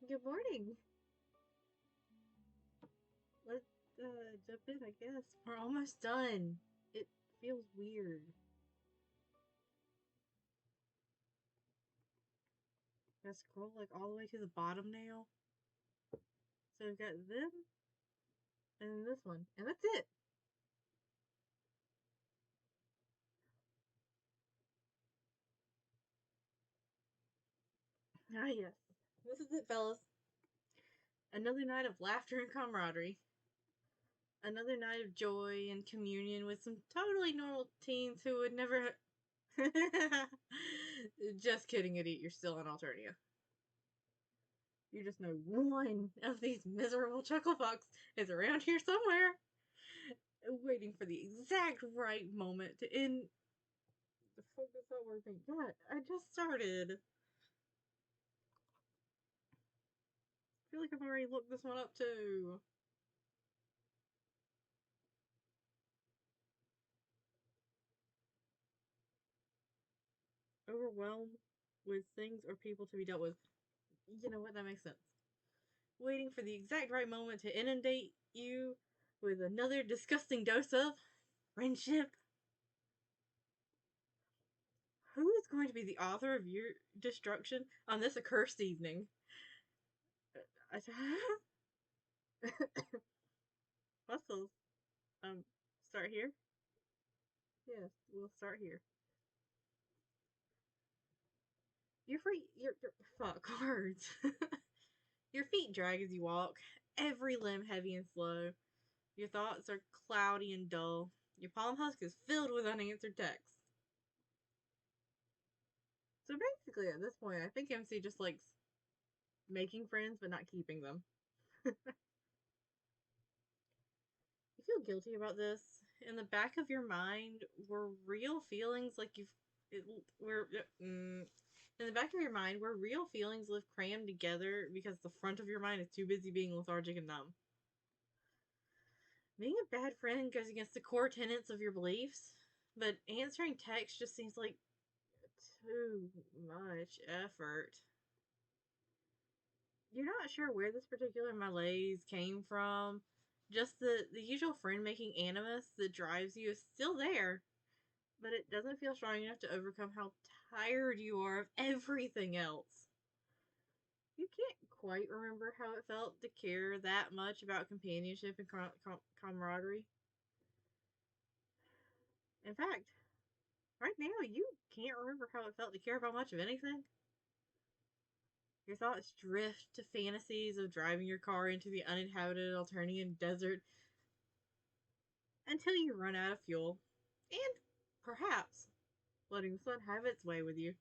Good morning. Let's jump in, I guess. We're almost done. It feels weird. Gotta scroll like all the way to the bottom now. So we've got them and then this one. And that's it. Ah yes. This is it, fellas. Another night of laughter and camaraderie. Another night of joy and communion with some totally normal teens who would never Just kidding, idiot. You're still on Alternia. You just know one of these miserable chuckle fucks is around here somewhere, waiting for the exact right moment to end. The fuck is that working? God, I just started. I feel like I've already looked this one up too. Overwhelmed with things or people to be dealt with. You know what? That makes sense. Waiting for the exact right moment to inundate you with another disgusting dose of friendship. Who is going to be the author of your destruction on this accursed evening? Muscles. Start here? Yes, we'll start here. Your fuck words. Your feet drag as you walk, every limb heavy and slow. Your thoughts are cloudy and dull. Your palm husk is filled with unanswered texts. So basically, at this point, I think MC just likes making friends but not keeping them. You feel guilty about this. In the back of your mind were real feelings like you've. In the back of your mind where real feelings live crammed together because the front of your mind is too busy being lethargic and numb. Being a bad friend goes against the core tenets of your beliefs, but answering text just seems like too much effort. You're not sure where this particular malaise came from. Just the usual friend making animus that drives you is still there, but it doesn't feel strong enough to overcome how tired you are of everything else. You can't quite remember how it felt to care that much about companionship and camaraderie. In fact, right now, you can't remember how it felt to care about much of anything. Your thoughts drift to fantasies of driving your car into the uninhabited Alternian desert until you run out of fuel. And perhaps letting the sun have its way with you.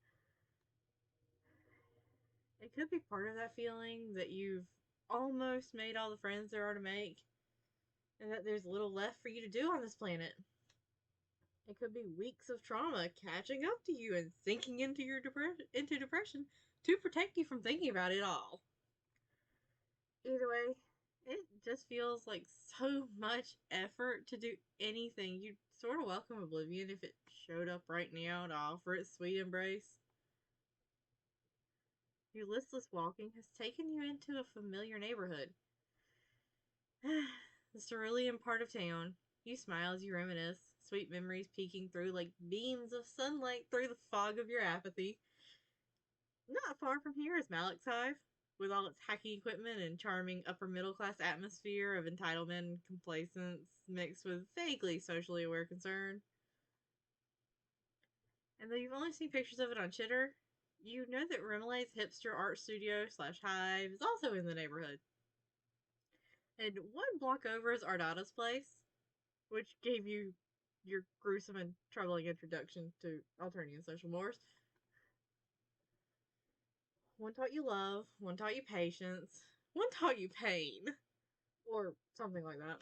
It could be part of that feeling that you've almost made all the friends there are to make, and that there's little left for you to do on this planet. It could be weeks of trauma catching up to you and sinking into depression to protect you from thinking about it all. Either way, it just feels like so much effort to do anything. You'd sort of welcome oblivion if it showed up right now to offer its sweet embrace. Your listless walking has taken you into a familiar neighborhood. The cerulean part of town. You smile as you reminisce, sweet memories peeking through like beams of sunlight through the fog of your apathy. Not far from here is Malik's Hive, with all its hacky equipment and charming upper middle class atmosphere of entitlement and complacence mixed with vaguely socially aware concern. And though you've only seen pictures of it on Chitter, you know that Remele's hipster art studio slash hive is also in the neighborhood. And one block over is Ardata's place, which gave you your gruesome and troubling introduction to Alternian social mores. One taught you love, one taught you patience, one taught you pain. Or something like that.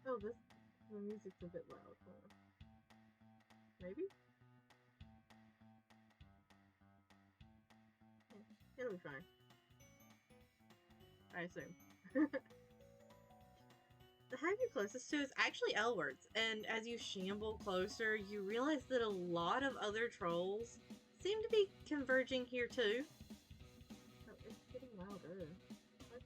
Oh, the music's a bit loud. Maybe? It'll be fine. I assume. The hive you're closest to is actually Elward's, and as you shamble closer, you realize that a lot of other trolls seem to be converging here too. Oh, it's getting louder. What?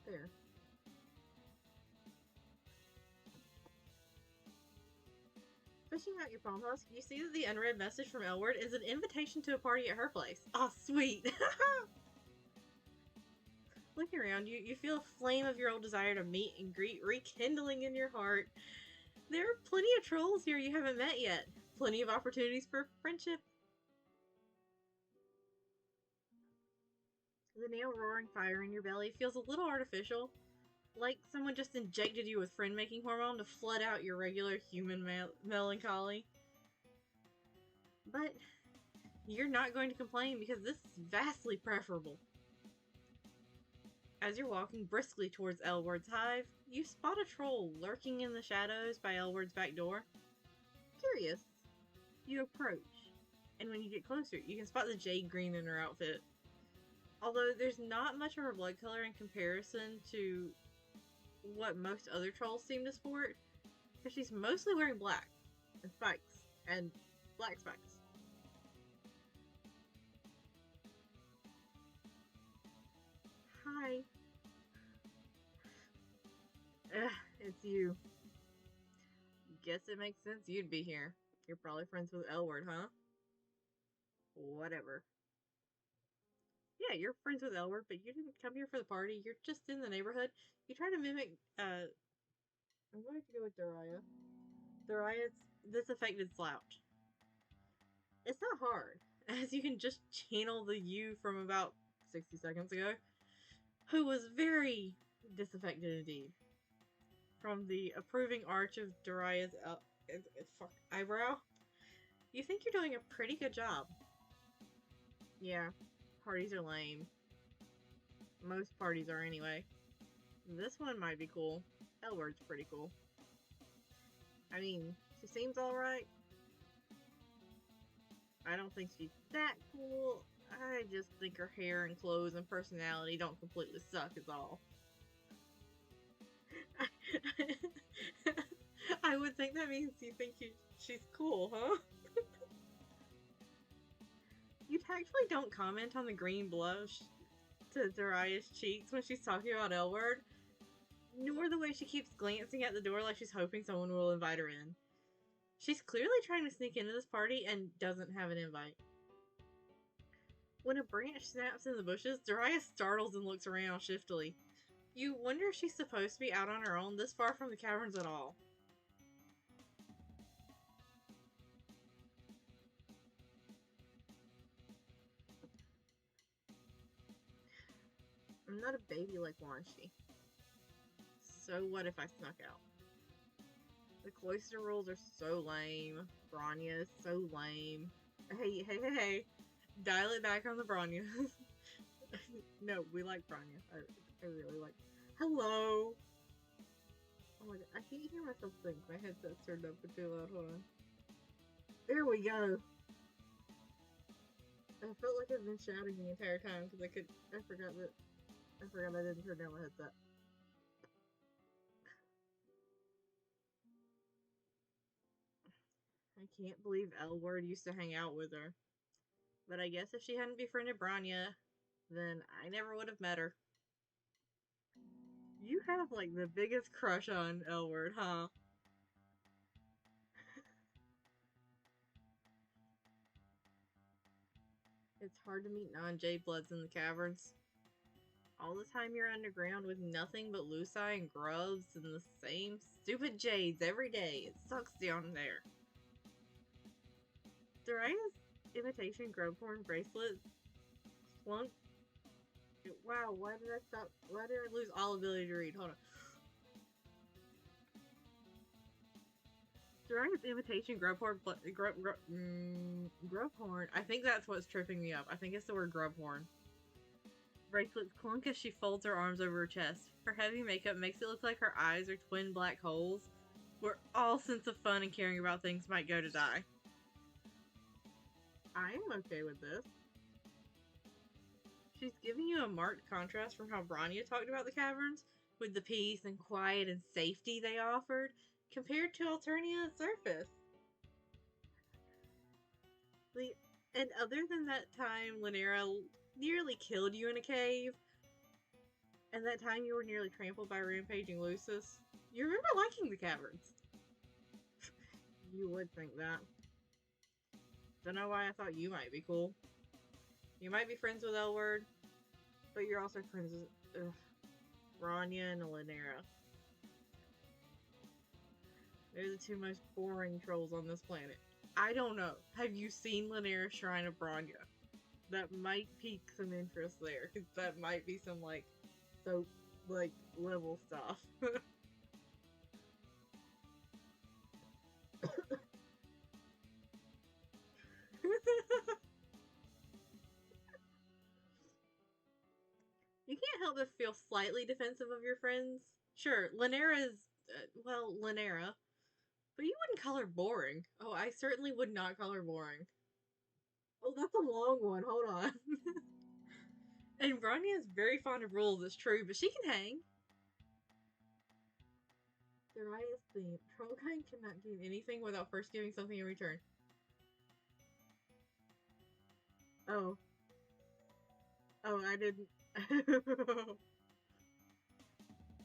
There. Fishing out your palm husk, you see that the unread message from Elward is an invitation to a party at her place. Oh, sweet! Looking around you, you feel a flame of your old desire to meet and greet rekindling in your heart. There are plenty of trolls here you haven't met yet. Plenty of opportunities for friendship. The now roaring fire in your belly feels a little artificial, like someone just injected you with friend-making hormone to flood out your regular human melancholy. But you're not going to complain because this is vastly preferable. As you're walking briskly towards Elward's hive, you spot a troll lurking in the shadows by Elward's back door. Curious, you approach, and when you get closer, you can spot the jade green in her outfit. Although there's not much of her blood color in comparison to what most other trolls seem to sport, because she's mostly wearing black, and spikes, and black spikes. Hi. It's you. Guess it makes sense you'd be here. You're probably friends with Elward, huh? Whatever. Yeah, you're friends with Elward, but you didn't come here for the party. You're just in the neighborhood. You try to mimic, I'm going to go with Dariah. Dariah's disaffected slouch. It's not hard, as you can just channel the you from about 60 seconds ago, who was very disaffected indeed. From the approving arch of Dariah's eyebrow, you think you're doing a pretty good job. Yeah, parties are lame. Most parties are anyway. This one might be cool. Elward's pretty cool. I mean, she seems alright. I don't think she's that cool. I just think her hair and clothes and personality don't completely suck is all. I would think that means you think she's cool, huh? You tactfully don't comment on the green blush to Dariah's cheeks when she's talking about Elward, nor the way she keeps glancing at the door like she's hoping someone will invite her in. She's clearly trying to sneak into this party and doesn't have an invite. When a branch snaps in the bushes, Dariah startles and looks around shiftily. You wonder if she's supposed to be out on her own this far from the caverns at all. I'm not a baby like Wanshi. So what if I snuck out? The cloister rules are so lame. Bronya is so lame. Hey. Dial it back on the Bronya. No, we like Bronya. I really like. Hello! Oh my god, I can't hear myself think. My headset's turned up for too loud. Hold on. There we go! I felt like I've been shouting the entire time because I forgot I didn't turn down my headset. I can't believe Elward used to hang out with her. But I guess if she hadn't befriended Bronya, then I never would have met her. You have, like, the biggest crush on Elward, huh? It's hard to meet non-Jade Bloods in the caverns. All the time you're underground with nothing but Lucii and grubs and the same stupid Jades every day. It sucks down there. Dariah's imitation grubhorn bracelet slunk. Wow, why did I stop? Why did I lose all ability to read? Hold on. Dariah's imitation grubhorn. Grubhorn. I think that's what's tripping me up. I think it's the word grubhorn. Bracelets clunk as she folds her arms over her chest. Her heavy makeup makes it look like her eyes are twin black holes, where all sense of fun and caring about things might go to die. I am okay with this. She's giving you a marked contrast from how Bronya talked about the caverns, with the peace and quiet and safety they offered compared to Alternia and Surface. And other than that time Llanera nearly killed you in a cave, and that time you were nearly trampled by rampaging Lucis, you remember liking the caverns. You would think that. Don't know why I thought you might be cool. You might be friends with L-Word, but you're also friends with Rania and Llanera. They're the two most boring trolls on this planet. I don't know. Have you seen Llanera's Shrine of Bronya? That might pique some interest there, because that might be some, like, soap, like, level stuff. You can't help but feel slightly defensive of your friends. Sure, Llanera is, well, Llanera. But you wouldn't call her boring. Oh, I certainly would not call her boring. Oh, that's a long one. Hold on. And Bronya is very fond of rules, it's true, but she can hang. Darius theme. Trollkind cannot gain anything without first giving something in return. Oh. Oh, I didn't.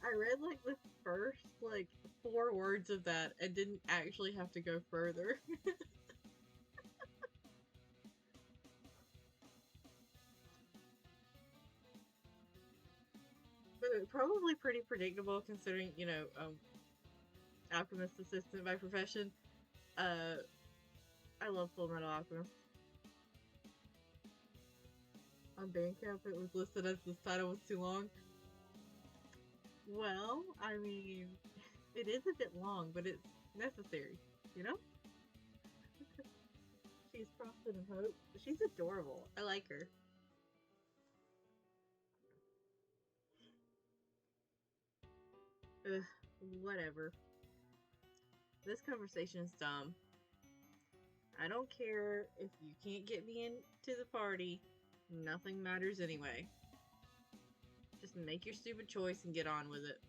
I read, like, the first, like, 4 words of that and didn't actually have to go further. But probably pretty predictable considering, you know, alchemist assistant by profession. I love Fullmetal Alchemist. On Bandcamp, it was listed as this title was too long. Well, I mean, it is a bit long, but it's necessary, you know? She's Frosted and Hope. She's adorable. I like her. Ugh, whatever. This conversation is dumb. I don't care if you can't get me into the party. Nothing matters anyway. Just make your stupid choice and get on with it.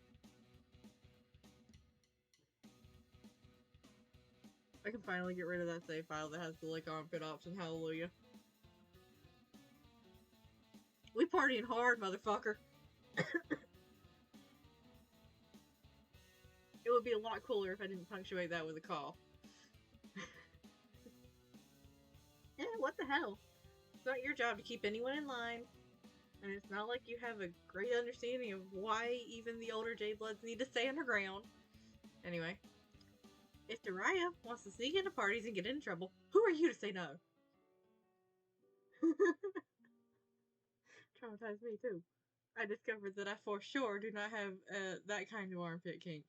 I can finally get rid of that save file that has the like armpit option. Hallelujah. We partying hard, motherfucker. It would be a lot cooler if I didn't punctuate that with a call. Yeah, what the hell? It's not your job to keep anyone in line. And it's not like you have a great understanding of why even the older J-Bloods need to stay underground. Anyway. If Daria wants to sneak into parties and get in trouble, who are you to say no? Traumatized me too. I discovered that I for sure do not have that kind of armpit kink.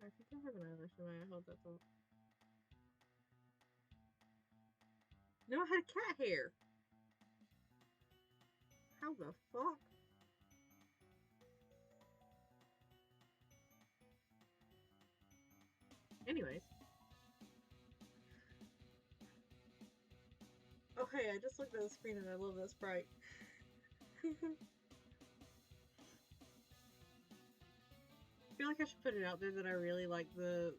I think I have an eyelash in my eye. Hold that thought. No, I had cat hair. How the fuck? Anyways. Okay, I just looked at the screen and I love that sprite. I feel like I should put it out there that I really like the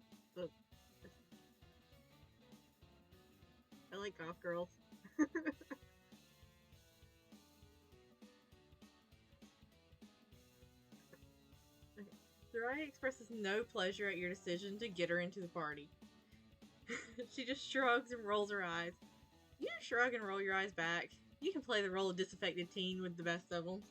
I like goth girls. Soraya expresses no pleasure at your decision to get her into the party. She just shrugs and rolls her eyes. You shrug and roll your eyes back. You can play the role of disaffected teen with the best of them.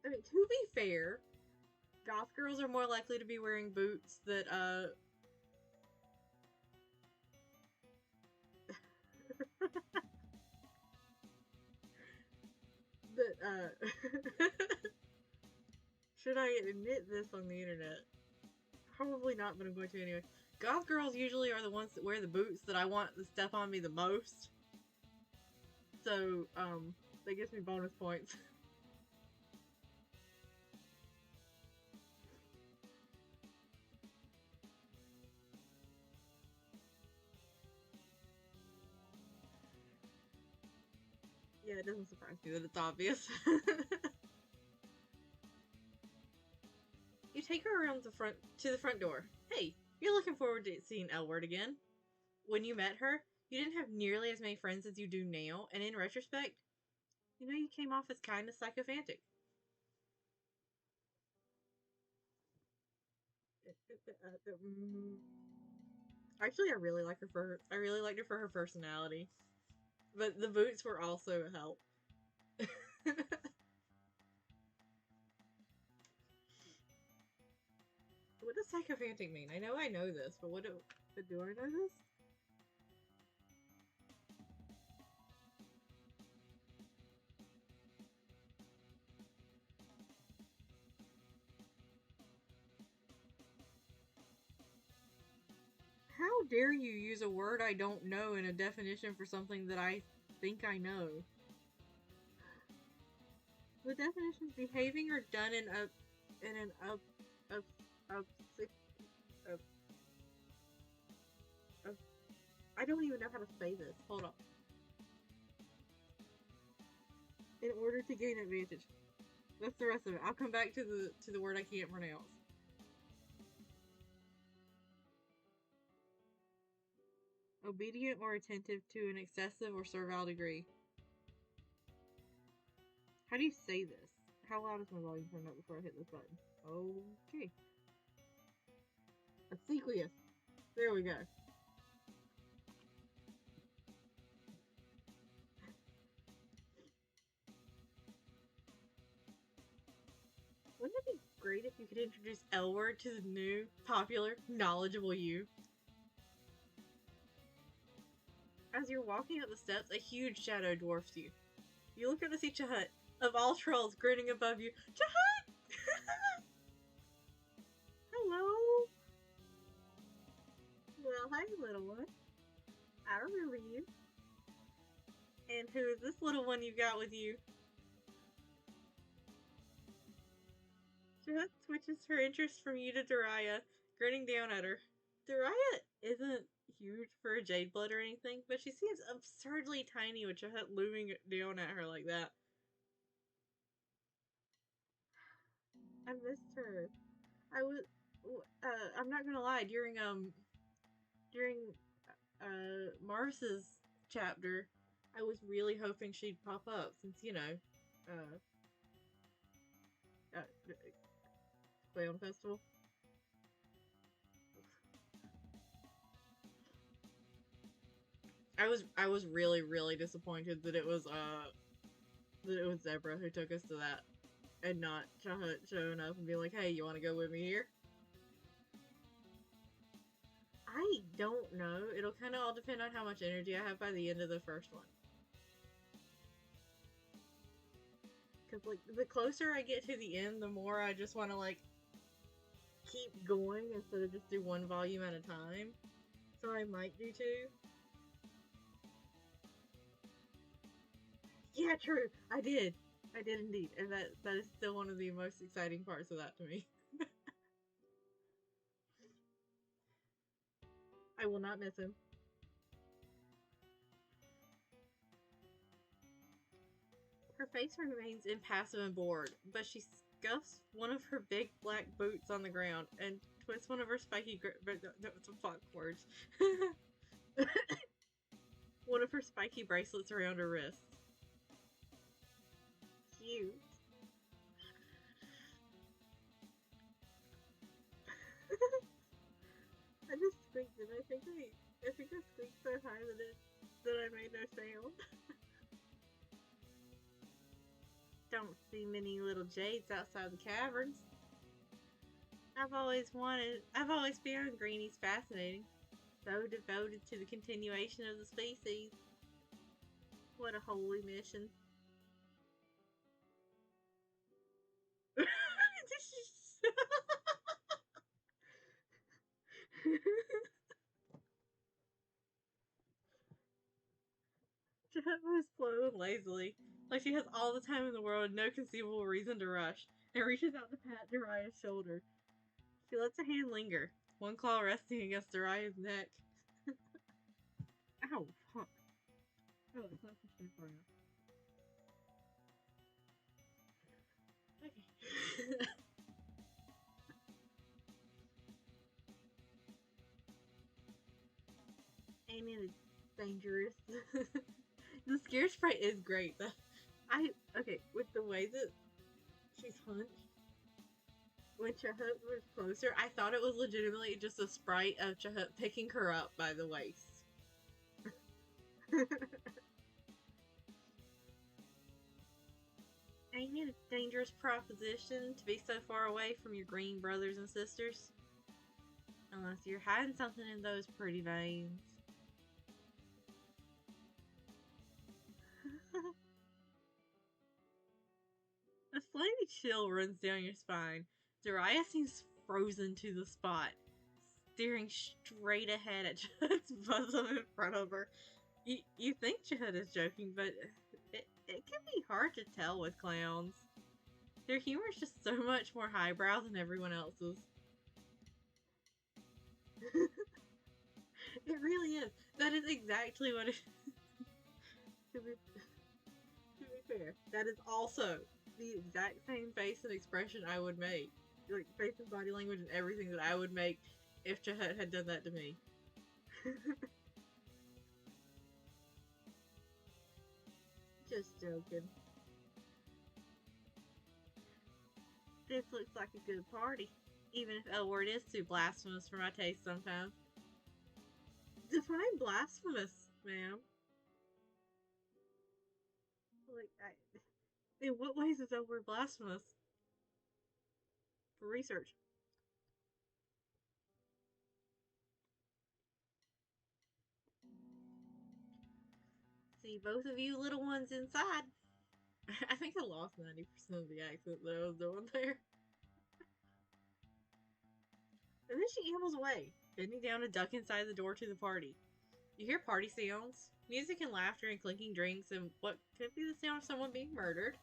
I mean, to be fair, goth girls are more likely to be wearing boots that, should I admit this on the internet? Probably not, but I'm going to anyway. Goth girls usually are the ones that wear the boots that I want to step on me the most. So, that gives me bonus points. Yeah, it doesn't surprise me that it's obvious. You take her around to the front door. Hey, you're looking forward to seeing Elward again. When you met her, you didn't have nearly as many friends as you do now, and in retrospect, you know you came off as kind of sycophantic. Actually, I really like her for I really liked her for her personality, but the boots were also a help. What does sycophantic mean? I know this, but do I know this? How dare you use a word I don't know in a definition for something that I think I know? The definition is behaving or done in an up, up, up, up. I don't even know how to say this. Hold on. In order to gain advantage. That's the rest of it. I'll come back to the word I can't pronounce. Obedient or attentive to an excessive or servile degree. How do you say this? How loud is my volume turned up before I hit this button? Okay. Obsequious. There we go. Wouldn't it be great if you could introduce Elward to the new, popular, knowledgeable you? As you're walking up the steps, a huge shadow dwarfs you. You look up to see Chahut, of all trolls, grinning above you. Chahut! Hello! Well, hi, little one. I remember you. And who is this little one you got with you? Chahut switches her interest from you to Dariah, grinning down at her. Dariah isn't huge for a Jadeblood or anything, but she seems absurdly tiny with Chahut looming down at her like that. I missed her. I was, I'm not gonna lie, during Mars's chapter, I was really hoping she'd pop up since, you know, Clown Festival. I was really disappointed that it was Zebra who took us to that, and not Chahut showing up and being like, "Hey, you want to go with me here?" I don't know. It'll kind of all depend on how much energy I have by the end of the first one. Because, like, the closer I get to the end, the more I just want to, like, keep going instead of just do one volume at a time. So I might do two. Yeah, true. I did. I did indeed. And that is still one of the most exciting parts of that to me. I will not miss him. Her face remains impassive and bored, but she scuffs one of her big black boots on the ground and twists one of her spiky fuck words. One of her spiky bracelets around her wrist. Cute. I just squeaked and I think I squeaked so high that I made no sound. Don't see many little jades outside the caverns. I've always found greenies fascinating. So devoted to the continuation of the species. What a holy mission. Jet moves slow and lazily, like she has all the time in the world and no conceivable reason to rush, and reaches out to pat Dariah's shoulder. She lets a hand linger, one claw resting against Dariah's neck. Ow, fuck. Oh, it's not pushing for you. dangerous. The scare sprite is great. Okay, with the way that she's hunched, when Chahut was closer, I thought it was legitimately just a sprite of Chahut picking her up by the waist. Ain't it a dangerous proposition to be so far away from your green brothers and sisters? Unless you're hiding something in those pretty veins. A slimy chill runs down your spine. Dariah seems frozen to the spot, staring straight ahead at Chahut's bosom in front of her. You think Chahut is joking, but it can be hard to tell with clowns. Their humor is just so much more highbrow than everyone else's. It really is. That is exactly what it is. To be fair, that is also the exact same face and expression I would make. Like, face and body language and everything that I would make if Chahut had done that to me. Just joking. This looks like a good party, even if L word is too blasphemous for my taste sometimes. Define blasphemous, ma'am. Like, in what ways is L word blasphemous? For research. See both of you little ones inside. I think I lost 90% of the accent that I was doing there. And then she ambles away, bending down to duck inside the door to the party. You hear party sounds, music and laughter and clinking drinks, and what could be the sound of someone being murdered,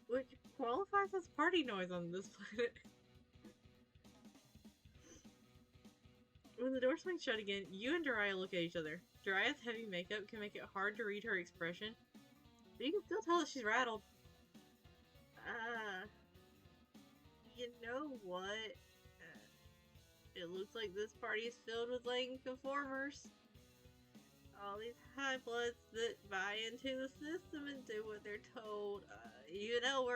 which qualifies as party noise on this planet. When the door swings shut again, you and Dariah look at each other. Dariah's heavy makeup can make it hard to read her expression, but you can still tell that she's rattled. You know what? It looks like this party is filled with lame conformers. All these high bloods that buy into the system and do what they're told. You know,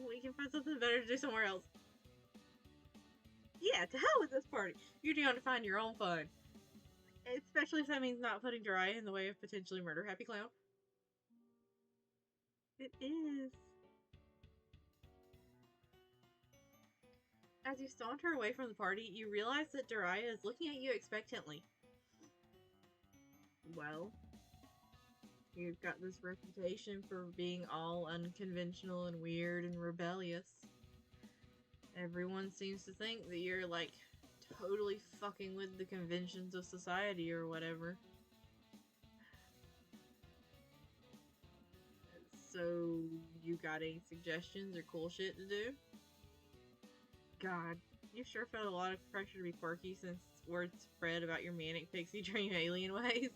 we can find something better to do somewhere else. Yeah, to hell with this party. You're down to find your own fun. Especially if that means not putting Dariah in the way of potentially murder. Happy clown? It is. As you saunter away from the party, you realize that Dariah is looking at you expectantly. Well, you've got this reputation for being all unconventional and weird and rebellious. Everyone seems to think that you're, like, totally fucking with the conventions of society or whatever. So, you got any suggestions or cool shit to do? God, you sure felt a lot of pressure to be quirky since word spread about your manic pixie dream alien ways.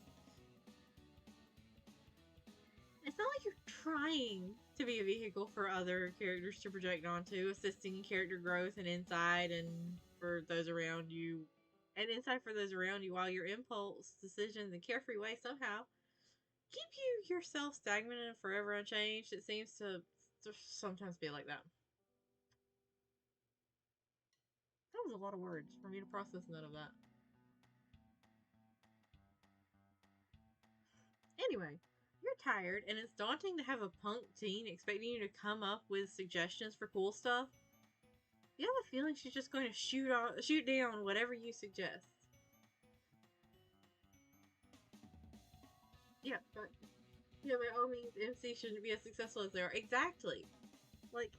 It's not like you're trying to be a vehicle for other characters to project onto, assisting in character growth and insight for those around you, while your impulse, decisions, and carefree way somehow keep yourself stagnant and forever unchanged. It seems to sometimes be like that. That was a lot of words for me to process none of that. Anyway, you're tired, and it's daunting to have a punk teen expecting you to come up with suggestions for cool stuff. You have a feeling she's just going to shoot down whatever you suggest. Yeah, but by all means, MC shouldn't be as successful as they are. Exactly. Like,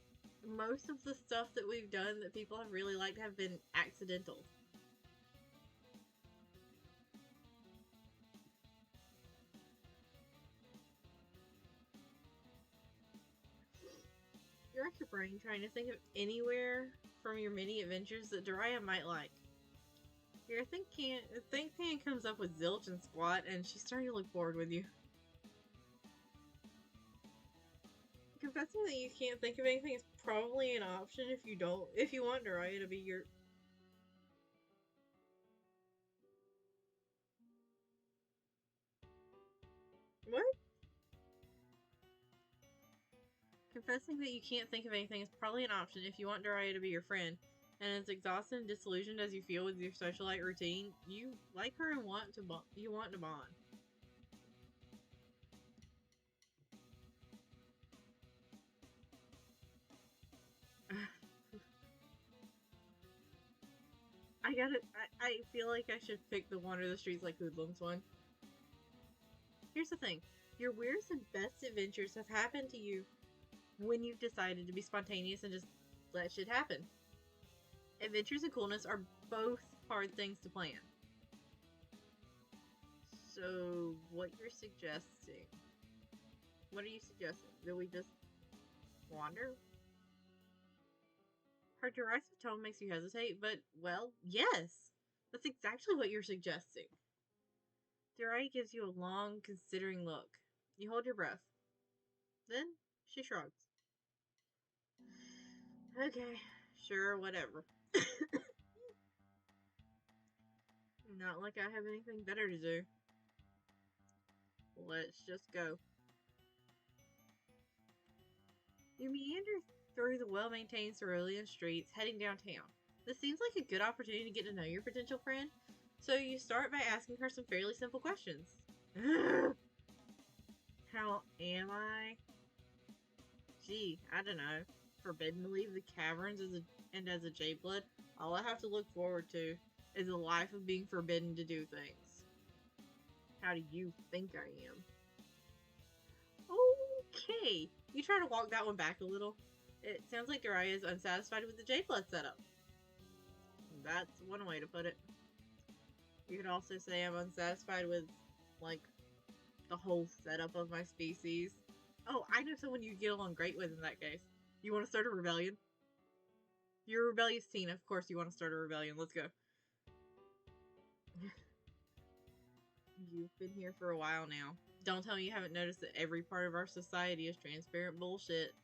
most of the stuff that we've done that people have really liked have been accidental. You rack your brain trying to think of anywhere from your many adventures that Dariah might like. Your think pan comes up with zilch and squat, and she's starting to look bored with you. Confessing that you can't think of anything is probably an option if you want Dariah to be your... What? Confessing that you can't think of anything is probably an option if you want Daria to be your friend. And as exhausted and disillusioned as you feel with your socialite routine, you like her and want to bond. I feel like I should pick the wander the streets like hoodlums one. Here's the thing. Your weirdest and best adventures have happened to you when you've decided to be spontaneous and just let shit happen. Adventures and coolness are both hard things to plan. So, what you're suggesting? What are you suggesting? That we just wander? Her derisive tone makes you hesitate, but, well, yes! That's exactly what you're suggesting. Daria gives you a long, considering look. You hold your breath. Then, she shrugs. Okay, sure, whatever. Not like I have anything better to do. Let's just go. You meander through the well-maintained cerulean streets, heading downtown. This seems like a good opportunity to get to know your potential friend, so you start by asking her some fairly simple questions. How am I? Gee, I don't know. Forbidden to leave the caverns as a J-Blood, all I have to look forward to is a life of being forbidden to do things. How do you think I am? Okay, you try to walk that one back a little. It sounds like Daria is unsatisfied with the J-Blood setup. That's one way to put it. You could also say I'm unsatisfied with, like, the whole setup of my species. Oh, I know someone you get along great with in that case. You want to start a rebellion? You're a rebellious teen, of course you want to start a rebellion. Let's go. You've been here for a while now. Don't tell me you haven't noticed that every part of our society is transparent bullshit.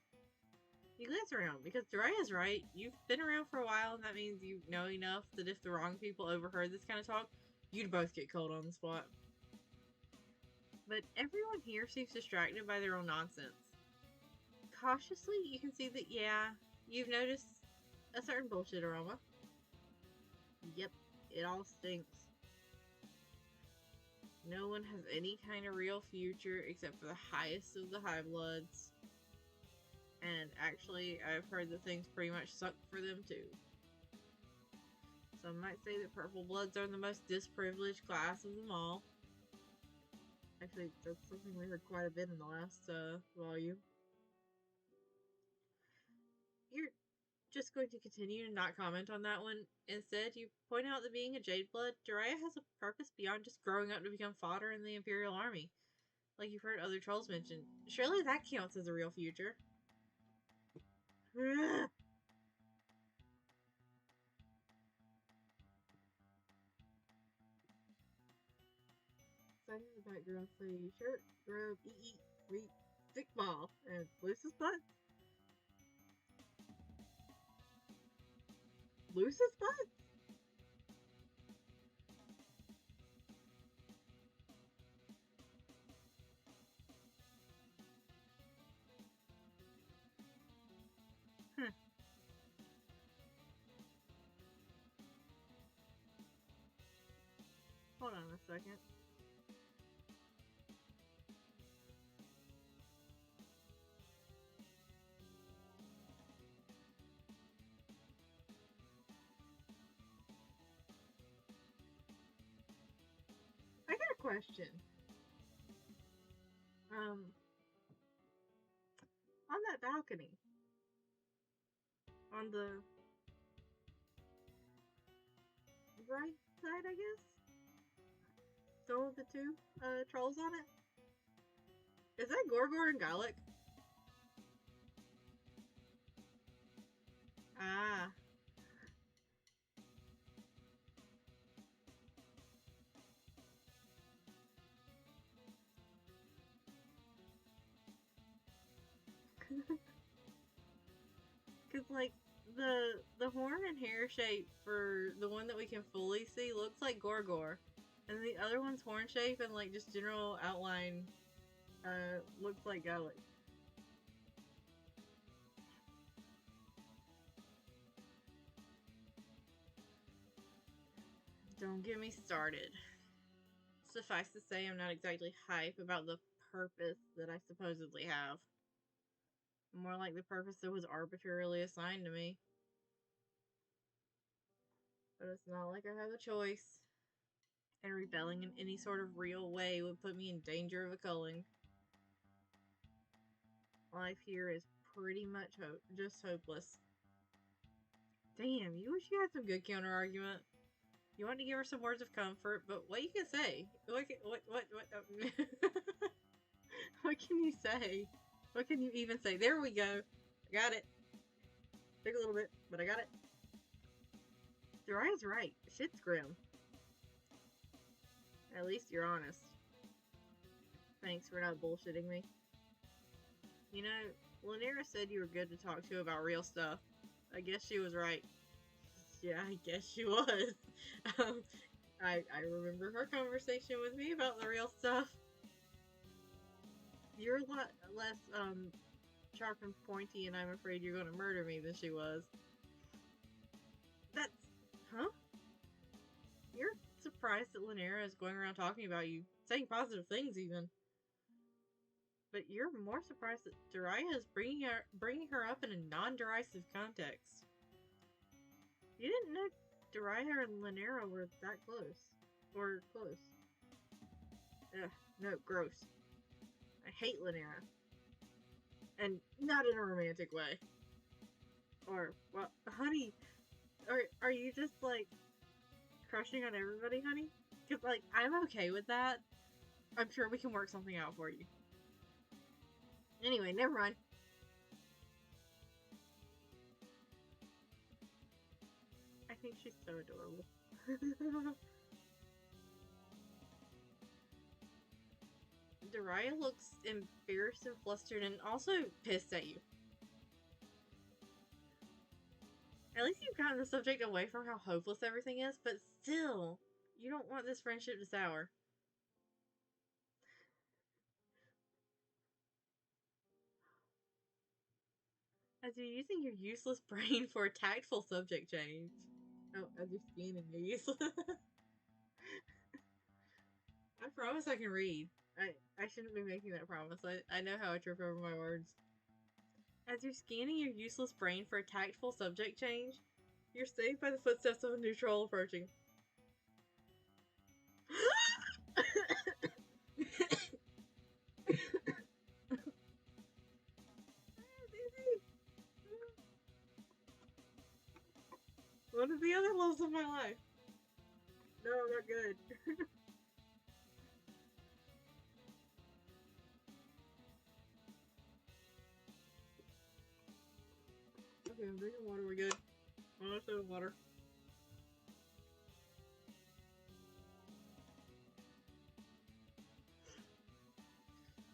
You glance around, because Daria's right. You've been around for a while, and that means you know enough that if the wrong people overheard this kind of talk, you'd both get cold on the spot. But everyone here seems distracted by their own nonsense. Cautiously, you can see that, yeah, you've noticed a certain bullshit aroma. Yep, it all stinks. No one has any kind of real future except for the highest of the high bloods. And actually, I've heard that things pretty much suck for them too. Some might say that purple bloods are the most disprivileged class of them all. Actually, that's something we heard quite a bit in the last volume. You're just going to continue to not comment on that one. Instead, you point out that being a Jade Blood, Daria has a purpose beyond just growing up to become fodder in the Imperial Army. Like you've heard other trolls mention. Surely that counts as a real future. Sign in the background say shirt, grub, eat, reap, stick ball, and Luce's butt. Luce's butt? Huh. Hold on a second. I got a question. On that balcony. On the right side, I guess? So the two trolls on it? Is that Gorgor and Gallic? Ah. Because, like, the horn and hair shape for the one that we can fully see looks like Gorgor. And the other one's horn shape and, like, just general outline Looks like garlic. Don't get me started. Suffice to say, I'm not exactly hype about the purpose that I supposedly have. More like the purpose that was arbitrarily assigned to me. But it's not like I have a choice. And rebelling in any sort of real way would put me in danger of a culling. Life here is pretty much just hopeless. Damn, you wish you had some good counter argument. You want to give her some words of comfort, but what you can say? What what can you say? What can you even say? There we go. I got it. Took a little bit, but I got it. Daria's right. Shit's grim. At least you're honest. Thanks for not bullshitting me. You know, Laniera said you were good to talk to about real stuff. I guess she was right. Yeah, I guess she was. I remember her conversation with me about the real stuff. You're a lot less, sharp and pointy, and I'm afraid you're gonna murder me than she was. That's... Huh? You're surprised that Laniera is going around talking about you, saying positive things even. But you're more surprised that Daria is bringing her up in a non-derisive context. You didn't know Daria and Laniera were that close. Or close. Ugh, no, gross. I hate Laniera. And not in a romantic way. Or, well, honey, are you just, like, crushing on everybody, honey? Because, like, I'm okay with that. I'm sure we can work something out for you. Anyway, never mind. I think she's so adorable. Daria looks embarrassed and flustered and also pissed at you. At least you've gotten the subject away from how hopeless everything is, but still, you don't want this friendship to sour. As you're using your useless brain for a tactful subject change. Oh, as you're scanning your useless... I promise I can read. I shouldn't be making that promise. I know how I trip over my words. As you're scanning your useless brain for a tactful subject change, you're saved by the footsteps of a new troll approaching. One of the other loves of my life. No, I'm not good. Okay, I'm drinking water, we're good. I'm gonna sip water.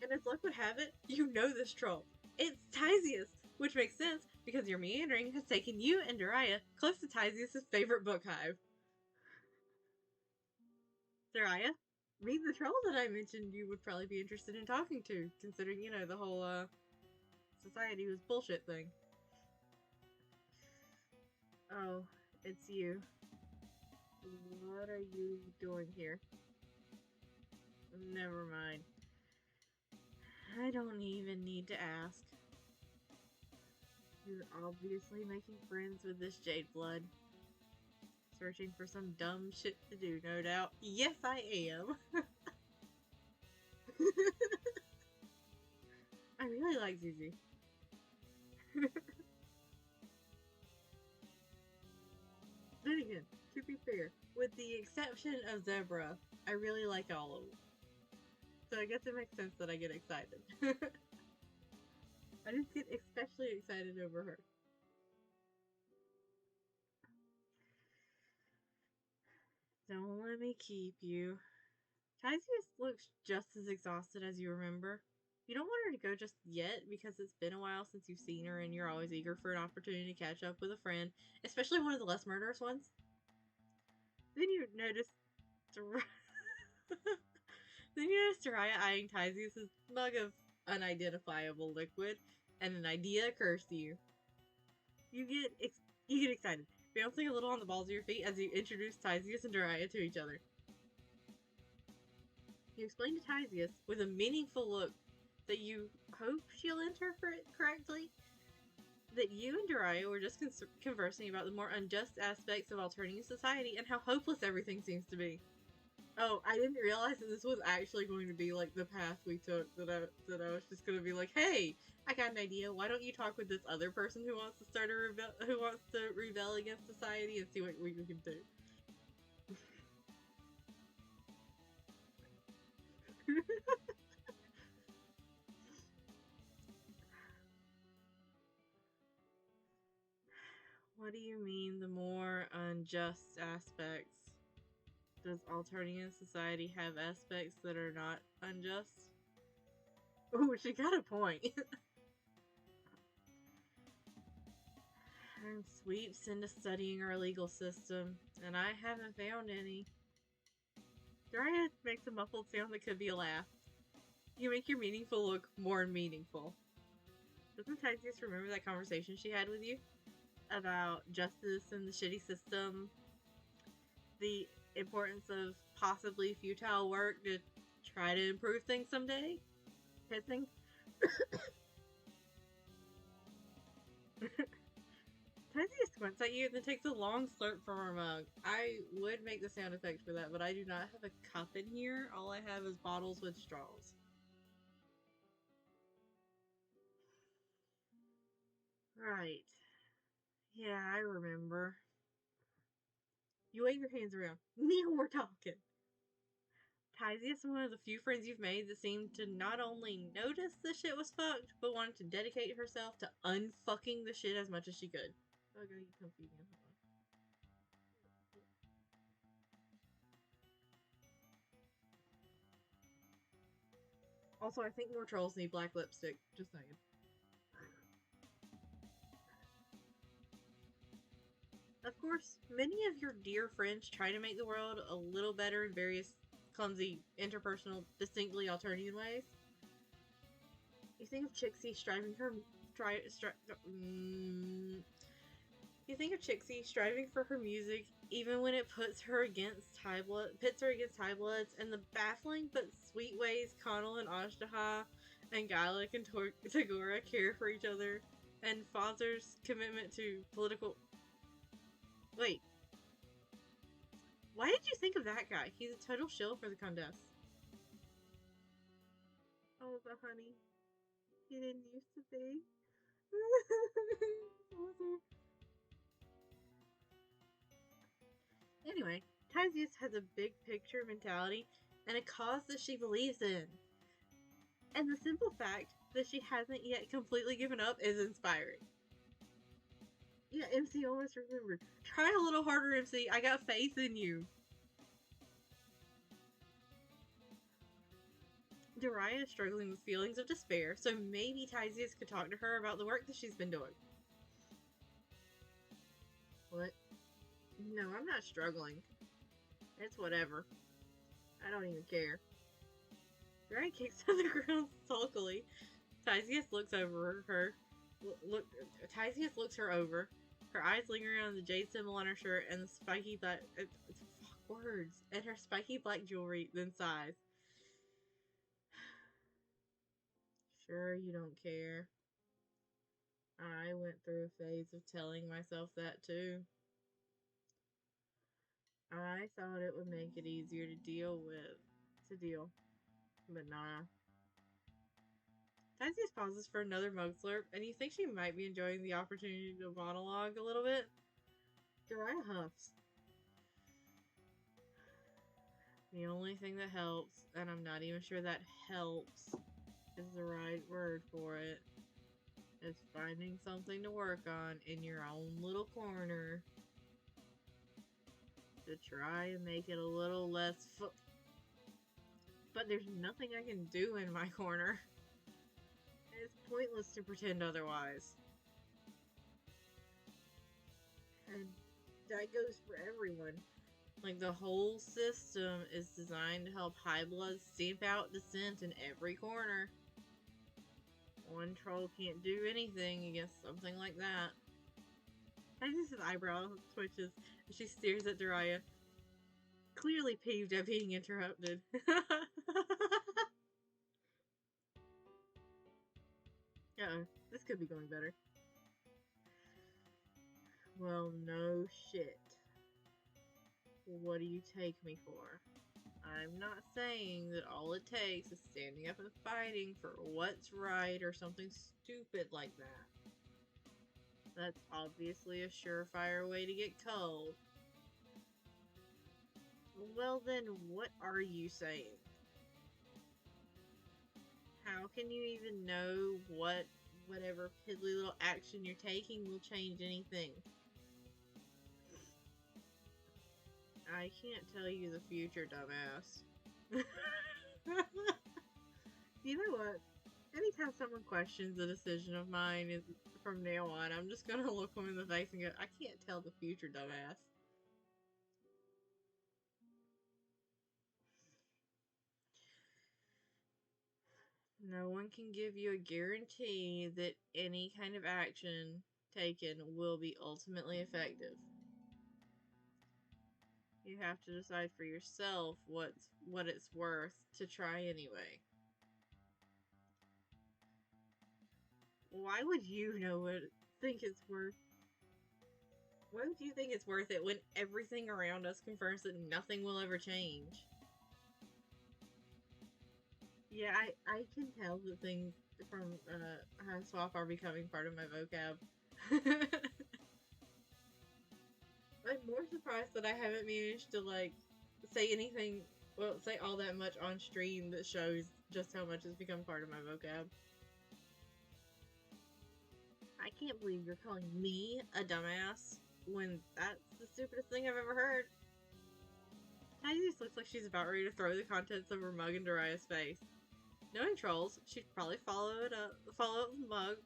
And as luck would have it, you know this troll. It's Tysius, which makes sense because your meandering has taken you and Daria close to Tysius' favorite book hive. Daria, meet the troll that I mentioned you would probably be interested in talking to, considering, you know, the whole, society was bullshit thing. Oh, it's you. What are you doing here? Never mind. I don't even need to ask. You're obviously making friends with this Jade Blood. Searching for some dumb shit to do, no doubt. Yes, I am. I really like Zizi. Then again, to be fair, with the exception of Zebra, I really like all of them. So I guess it makes sense that I get excited. I just get especially excited over her. Don't let me keep you. Tysius looks just as exhausted as you remember. You don't want her to go just yet because it's been a while since you've seen her and you're always eager for an opportunity to catch up with a friend, especially one of the less murderous ones. Then you notice Then you notice Jiraiya eyeing Tyzeus' mug of unidentifiable liquid, and an idea occurs to you. You get excited, bouncing a little on the balls of your feet as you introduce Tyzeus and Jiraiya to each other. You explain to Tyzeus, with a meaningful look, that you hope she'll interpret correctly, that you and Jiraiya were just conversing about the more unjust aspects of alternative society and how hopeless everything seems to be. Oh, I didn't realize that this was actually going to be like the path we took. That I was just going to be like, hey, I got an idea. Why don't you talk with this other person who wants to who wants to rebel against society and see what we can do. What do you mean the more unjust aspects? Does alternative society have aspects that are not unjust? Oh, she got a point. I'm sweeps into studying our legal system, and I haven't found any. Jiraiya makes a muffled sound that could be a laugh. You make your meaningful look more meaningful. Doesn't Tyzeus remember that conversation she had with you? About justice and the shitty system? The importance of possibly futile work to try to improve things someday? Hissing? Tyzeus squints at you and then takes a long slurp from her mug. I would make the sound effect for that, but I do not have a cup in here. All I have is bottles with straws. Right. Yeah, I remember. You wave your hands around. Neil, we're talking. Tyzeus is one of the few friends you've made that seemed to not only notice the shit was fucked, but wanted to dedicate herself to unfucking the shit as much as she could. Oh, I gotta get comfy again. Also, I think more trolls need black lipstick. Just saying. Of course, many of your dear friends try to make the world a little better in various clumsy, interpersonal, distinctly alternative ways. You think of Chixie striving for You think of Chixie striving for her music, even when it pits her against Tybloods, and the baffling but sweet ways Connell and Ashtaha and Gallic and Tagora care for each other, and Fozer's commitment to political. Wait. Why did you think of that guy? He's a total shill for the Condess. Oh, but honey, he didn't used to be. Anyway, Tyzeus has a big picture mentality and a cause that she believes in. And the simple fact that she hasn't yet completely given up is inspiring. Yeah, MC almost remembered. Try a little harder, MC. I got faith in you. Jiraiya is struggling with feelings of despair, so maybe Tyzeus could talk to her about the work that she's been doing. What? No, I'm not struggling. It's whatever. I don't even care. Jiraiya kicks on the ground sulkily. Tyzeus looks over her. Tyzeus looks her over. Her eyes lingering on the jade symbol on her shirt and the spiky black words and her spiky black jewelry, then sighs. Sure, you don't care. I went through a phase of telling myself that too. I thought it would make it easier to deal, but nah. Tyzeus pauses for another mug slurp, and you think she might be enjoying the opportunity to monologue a little bit. Jiraiya huffs. The only thing that helps, and I'm not even sure that helps is the right word for it, is finding something to work on in your own little corner to try and make it a little less but there's nothing I can do in my corner. It's pointless to pretend otherwise. And that goes for everyone. Like, the whole system is designed to help high blood stamp out dissent in every corner. One troll can't do anything against something like that. His eyebrow twitches as she stares at Daria, clearly peeved at being interrupted. Uh-oh, this could be going better. Well, no shit. What do you take me for? I'm not saying that all it takes is standing up and fighting for what's right or something stupid like that. That's obviously a surefire way to get cold. Well then, what are you saying? How can you even know whatever piddly little action you're taking will change anything? I can't tell you the future, dumbass. You know what? Anytime someone questions a decision of mine from now on, I'm just gonna look them in the face and go, I can't tell the future, dumbass. No one can give you a guarantee that any kind of action taken will be ultimately effective. You have to decide for yourself what it's worth to try anyway. Why would you think it's worth? Why would you think it's worth it when everything around us confirms that nothing will ever change? Yeah, I can tell that things from HIVESWAP are becoming part of my vocab. I'm more surprised that I haven't managed to, like, say anything, well, say all that much on stream that shows just how much has become part of my vocab. I can't believe you're calling me a dumbass when that's the stupidest thing I've ever heard. Titus looks like she's about ready to throw the contents of her mug in Daria's face. Knowing trolls, she'd probably follow up the mug.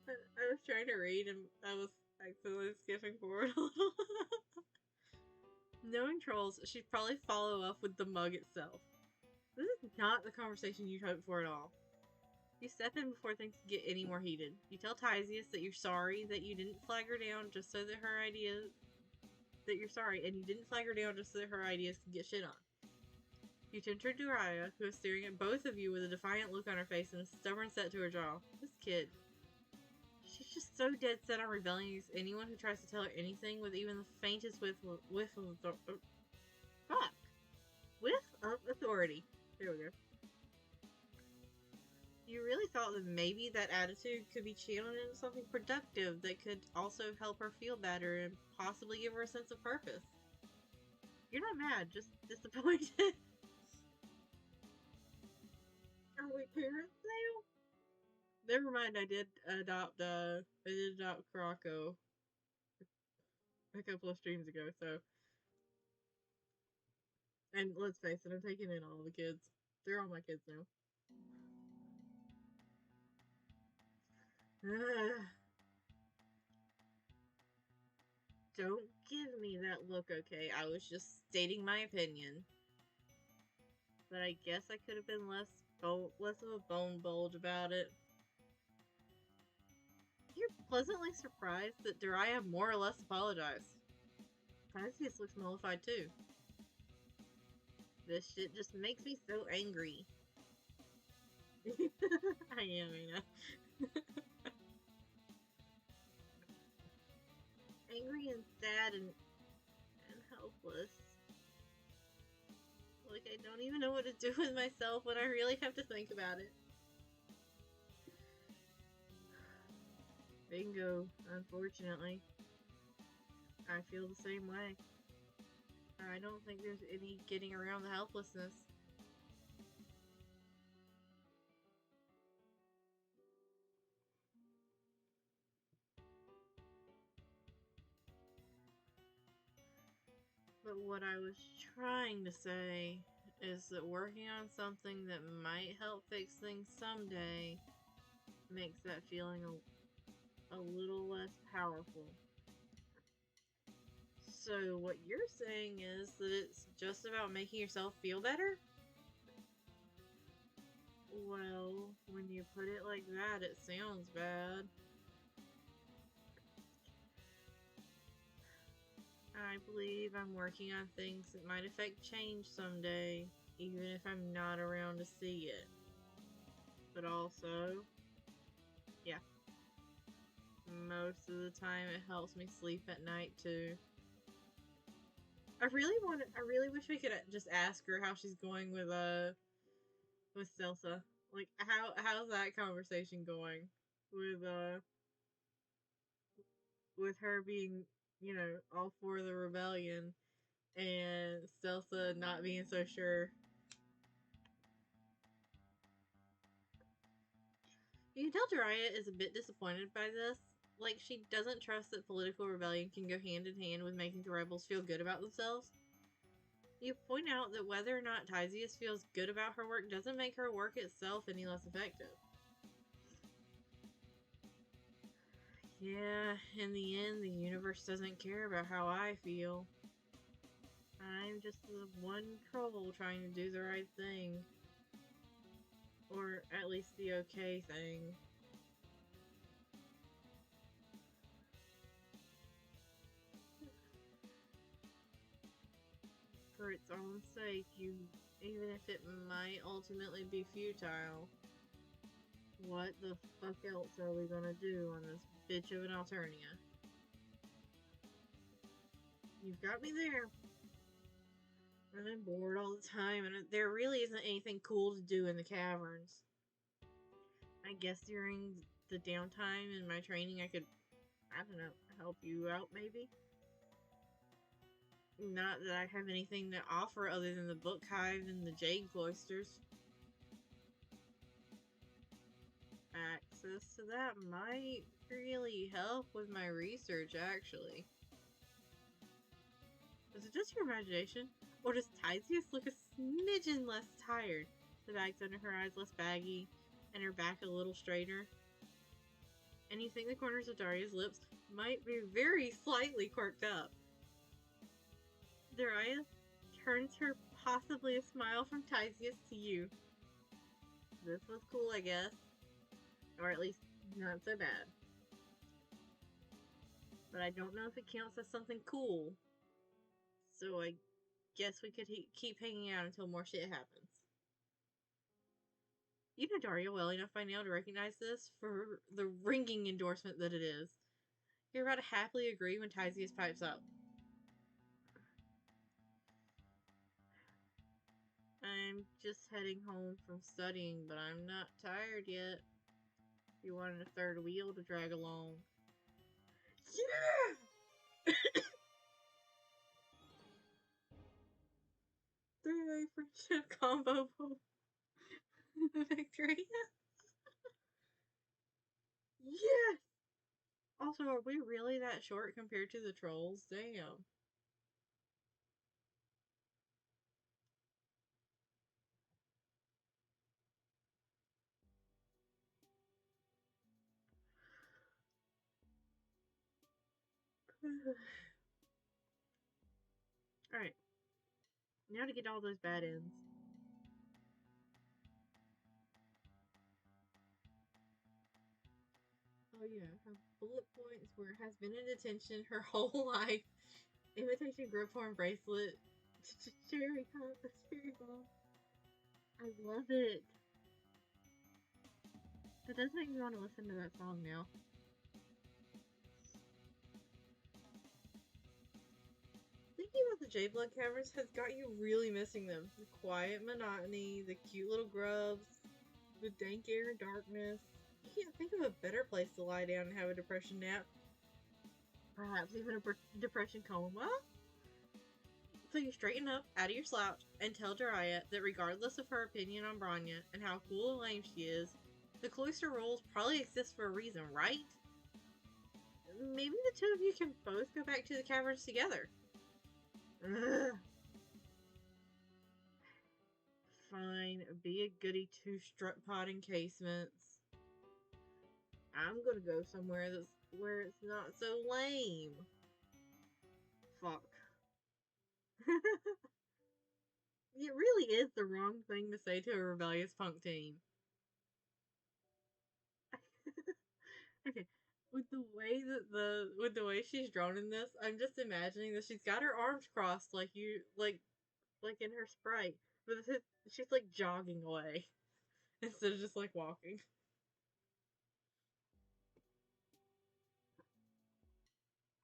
I was trying to read and I was accidentally skipping forward a little. Knowing trolls, she'd probably follow up with the mug itself. This is not the conversation you'd hoped for at all. You step in before things get any more heated. You tell Tysius that you're sorry that you didn't flag her down just so that her ideas... That you're sorry, and you didn't flag her down just so that her ideas can get shit on. You turn to Daria, who is staring at both of you with a defiant look on her face and a stubborn set to her jaw. This kid. She's just so dead set on rebelling against anyone who tries to tell her anything with even the faintest whiff of authority. There we go. You really thought that maybe that attitude could be channeled into something productive that could also help her feel better and possibly give her a sense of purpose. You're not mad, just disappointed. Are we parents now? Never mind, I did adopt Croco a couple of streams ago, so. And let's face it, I'm taking in all the kids. They're all my kids now. Don't give me that look, okay? I was just stating my opinion. But I guess I could have been less of a bone bulge about it. You're pleasantly surprised that Daria more or less apologized. Tysius looks mollified too. This shit just makes me so angry. I am, you know. Angry and sad and helpless. Like I don't even know what to do with myself when I really have to think about it. Bingo, unfortunately. I feel the same way. I don't think there's any getting around the helplessness. But what I was trying to say is that working on something that might help fix things someday makes that feeling a little less powerful. So what you're saying is that it's just about making yourself feel better? Well, when you put it like that, it sounds bad. I believe I'm working on things that might affect change someday, even if I'm not around to see it. But also, yeah, most of the time it helps me sleep at night too. I really wish we could just ask her how she's going with Celsa. Like, how's that conversation going with her being, all for the rebellion and Celsa not being so sure. You can tell Jiraiya is a bit disappointed by this. Like, she doesn't trust that political rebellion can go hand in hand with making the rebels feel good about themselves. You point out that whether or not Tyzius feels good about her work doesn't make her work itself any less effective. Yeah, in the end, the universe doesn't care about how I feel. I'm just the one troll trying to do the right thing. Or at least the okay thing. For its own sake, even if it might ultimately be futile. What the fuck else are we gonna do on this bitch of an Alternia? You've got me there. And I'm bored all the time, and there really isn't anything cool to do in the caverns. I guess during the downtime in my training, I could, I don't know, help you out maybe? Not that I have anything to offer other than the book hive and the jade cloisters. Access to that might really help with my research, actually. Is it just your imagination? Or does Tyzius look a smidgen less tired? The bags under her eyes less baggy, and her back a little straighter. And you think the corners of Daria's lips might be very slightly quirked up. Daria turns her possibly a smile from Tyzius to you. This was cool, I guess. Or at least not so bad. But I don't know if it counts as something cool. So I guess we could keep hanging out until more shit happens. You know Daria well enough by now to recognize this for the ringing endorsement that it is. You're about to happily agree when Tyzius pipes up. I'm just heading home from studying, but I'm not tired yet. You wanted a third wheel to drag along. Yeah! 3-way friendship combo victory. Yes! Also, are we really that short compared to the trolls? Damn. Alright. Now to get all those bad ends. Oh yeah, her bullet points where has been in detention her whole life. Imitation grip horn bracelet. Cherry ball. I love it. That does make me want to listen to that song now. Thinking about the J-Blood caverns has got you really missing them. The quiet monotony, the cute little grubs, the dank air and darkness. You can't think of a better place to lie down and have a depression nap. Perhaps even a depression coma. So you straighten up out of your slouch and tell Jiraiya that regardless of her opinion on Bronya and how cool and lame she is, the cloister rules probably exist for a reason, right? Maybe the two of you can both go back to the caverns together. Ugh. Fine, be a goody two-strut pot encasements. I'm gonna go somewhere where it's not so lame. Fuck. It really is the wrong thing to say to a rebellious punk teen. Okay. With the way she's drawn in this, I'm just imagining that she's got her arms crossed like in her sprite, but she's like jogging away instead of just like walking.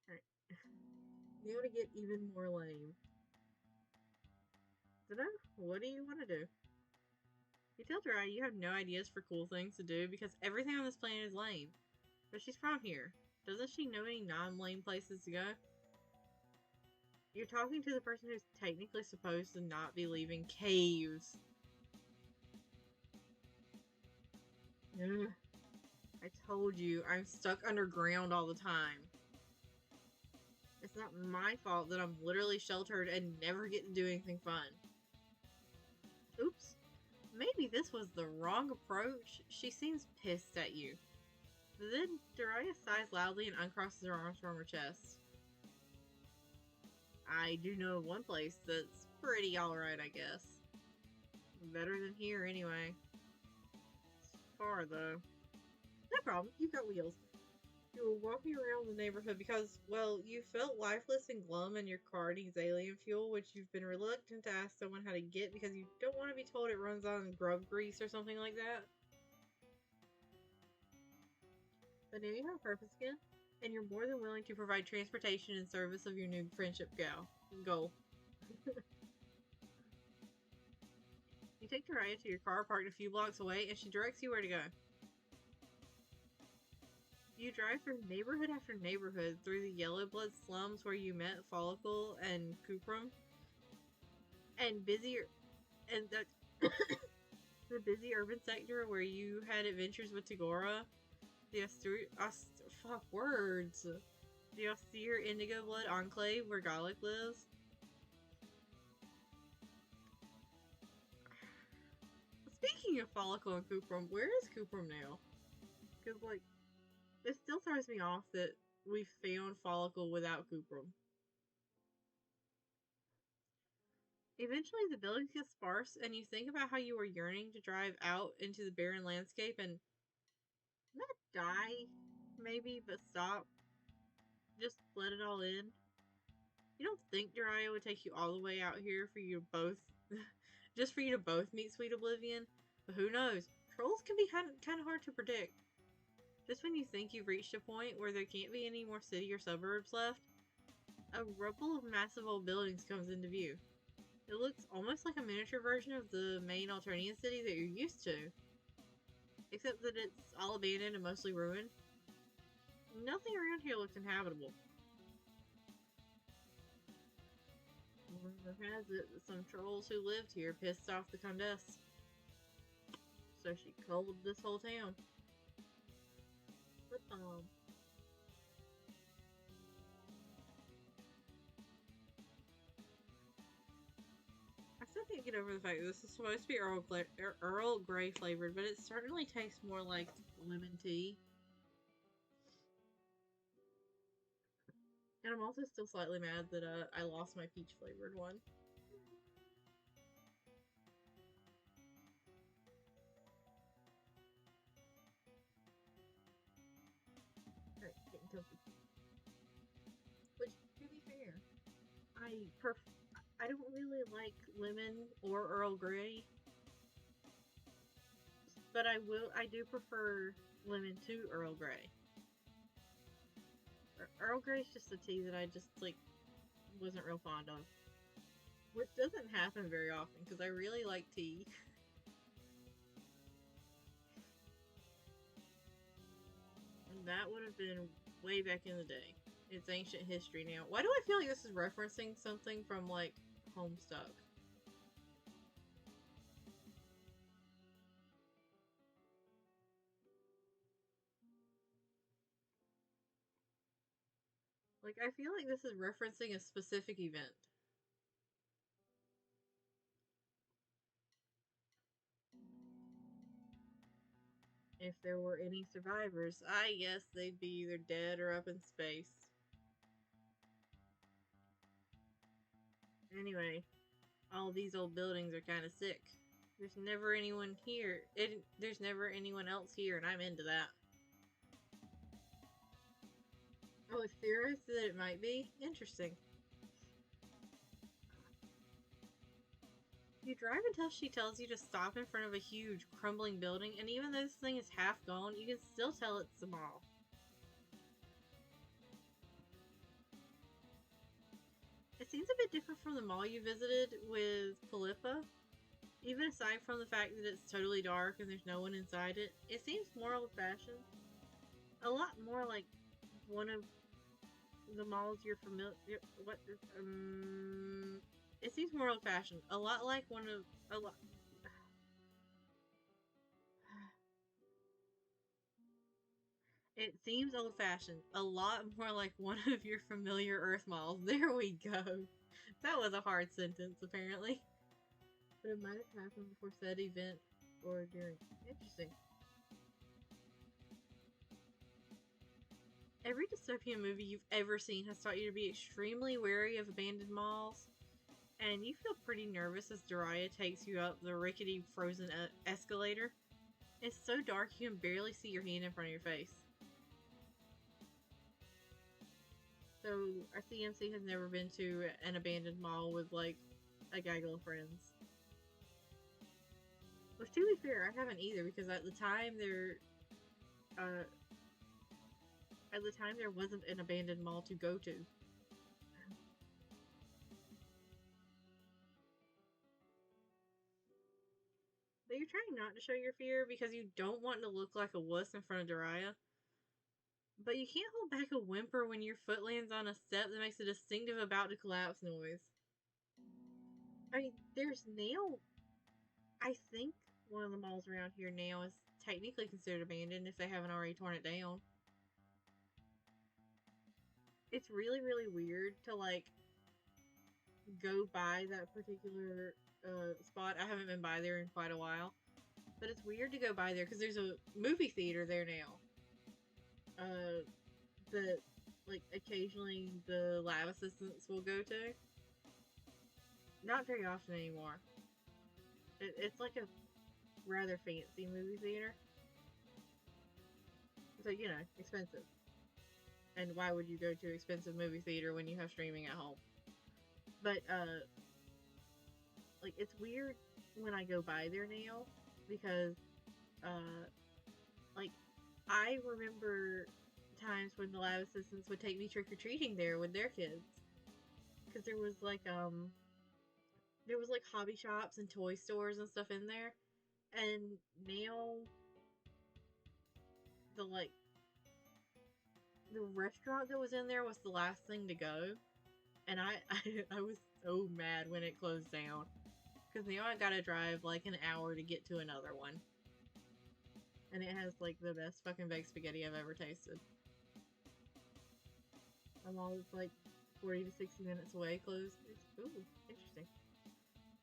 Alright. You want to get even more lame. Dunno? What do you want to do? You tell Dry you have no ideas for cool things to do because everything on this planet is lame. But she's from here. Doesn't she know any non-lame places to go? You're talking to the person who's technically supposed to not be leaving caves. Ugh. I told you, I'm stuck underground all the time. It's not my fault that I'm literally sheltered and never get to do anything fun. Oops. Maybe this was the wrong approach. She seems pissed at you. But then Dariah sighs loudly and uncrosses her arms from her chest. I do know one place that's pretty alright, I guess. Better than here, anyway. It's far, though. No problem, you've got wheels. You were walking around the neighborhood because, well, you felt lifeless and glum and your car needs alien fuel, which you've been reluctant to ask someone how to get because you don't want to be told it runs on grub grease or something like that. But now you have a purpose again, and you're more than willing to provide transportation in service of your new friendship goal. You take Taraya to your car parked a few blocks away, and she directs you where to go. You drive through neighborhood after neighborhood through the yellow blood slums where you met Follicle and Cuprum, and the busy urban sector where you had adventures with Tagora, the the austere indigo blood enclave where Gallic lives. Speaking of Follicle and Cuprum, where is Cuprum now? Because, like, it still throws me off that we found Follicle without Cuprum. Eventually, the buildings get sparse, and you think about how you were yearning to drive out into the barren landscape and not die, maybe, but stop. Just let it all in. You don't think Jiraiya would take you all the way out here for you to both, just for you to both meet Sweet Oblivion? But who knows? Trolls can be kind of hard to predict. Just when you think you've reached a point where there can't be any more city or suburbs left, a rubble of massive old buildings comes into view. It looks almost like a miniature version of the main Alternian city that you're used to. Except that it's all abandoned and mostly ruined. Nothing around here looks inhabitable. Rumor has it that some trolls who lived here pissed off the Condess. So she culled this whole town. Flip bomb. I still can't get over the fact that this is supposed to be Earl Grey flavored, but it certainly tastes more like lemon tea. And I'm also still slightly mad that I lost my peach flavored one. Alright, getting tilted. Which, to be fair, I don't really like lemon or Earl Grey. But I do prefer lemon to Earl Grey. Earl Grey is just a tea that I just, like, wasn't real fond of. Which doesn't happen very often, because I really like tea. And that would have been way back in the day. It's ancient history now. Why do I feel like this is referencing something from, like, Homestuck? Like, I feel like this is referencing a specific event. If there were any survivors, I guess they'd be either dead or up in space. Anyway, all these old buildings are kind of sick. There's never anyone here. There's never anyone else here, and I'm into that. Oh, it's theorized that it might be? Interesting. You drive until she tells you to stop in front of a huge, crumbling building, and even though this thing is half gone, you can still tell it's the mall. It seems a bit different from the mall you visited with Philippa. Even aside from the fact that it's totally dark and there's no one inside it, it seems more old-fashioned. A lot more like one of the malls you're familiar. What? It seems more old-fashioned. A lot like one of a lot. It seems old-fashioned. A lot more like one of your familiar Earth malls. There we go. That was a hard sentence, apparently. But it might have happened before said event or during. Interesting. Every dystopian movie you've ever seen has taught you to be extremely wary of abandoned malls, and you feel pretty nervous as Jiraiya takes you up the rickety frozen escalator. It's so dark you can barely see your hand in front of your face. So, our CMC has never been to an abandoned mall with, like, a gaggle of friends. Which, to be fair, I haven't either, because at the time there wasn't an abandoned mall to go to. But you're trying not to show your fear because you don't want to look like a wuss in front of Jiraiya. But you can't hold back a whimper when your foot lands on a step that makes a distinctive about to collapse noise. I mean, there's now, I think one of the malls around here now is technically considered abandoned if they haven't already torn it down. It's really, really weird to, like, go by that particular spot. I haven't been by there in quite a while. But it's weird to go by there because there's a movie theater there now. That, like, occasionally the lab assistants will go to. Not very often anymore. It's like a rather fancy movie theater. So, you know, expensive. And why would you go to an expensive movie theater when you have streaming at home? But, like, it's weird when I go by there now because, like, I remember times when the lab assistants would take me trick-or-treating there with their kids. Because there was, like, hobby shops and toy stores and stuff in there. And now, the restaurant that was in there was the last thing to go. And I was so mad when it closed down. Because now I gotta drive, like, an hour to get to another one. And it has, like, the best fucking baked spaghetti I've ever tasted. I'm all, like, 40 to 60 minutes away, closed. Ooh, interesting.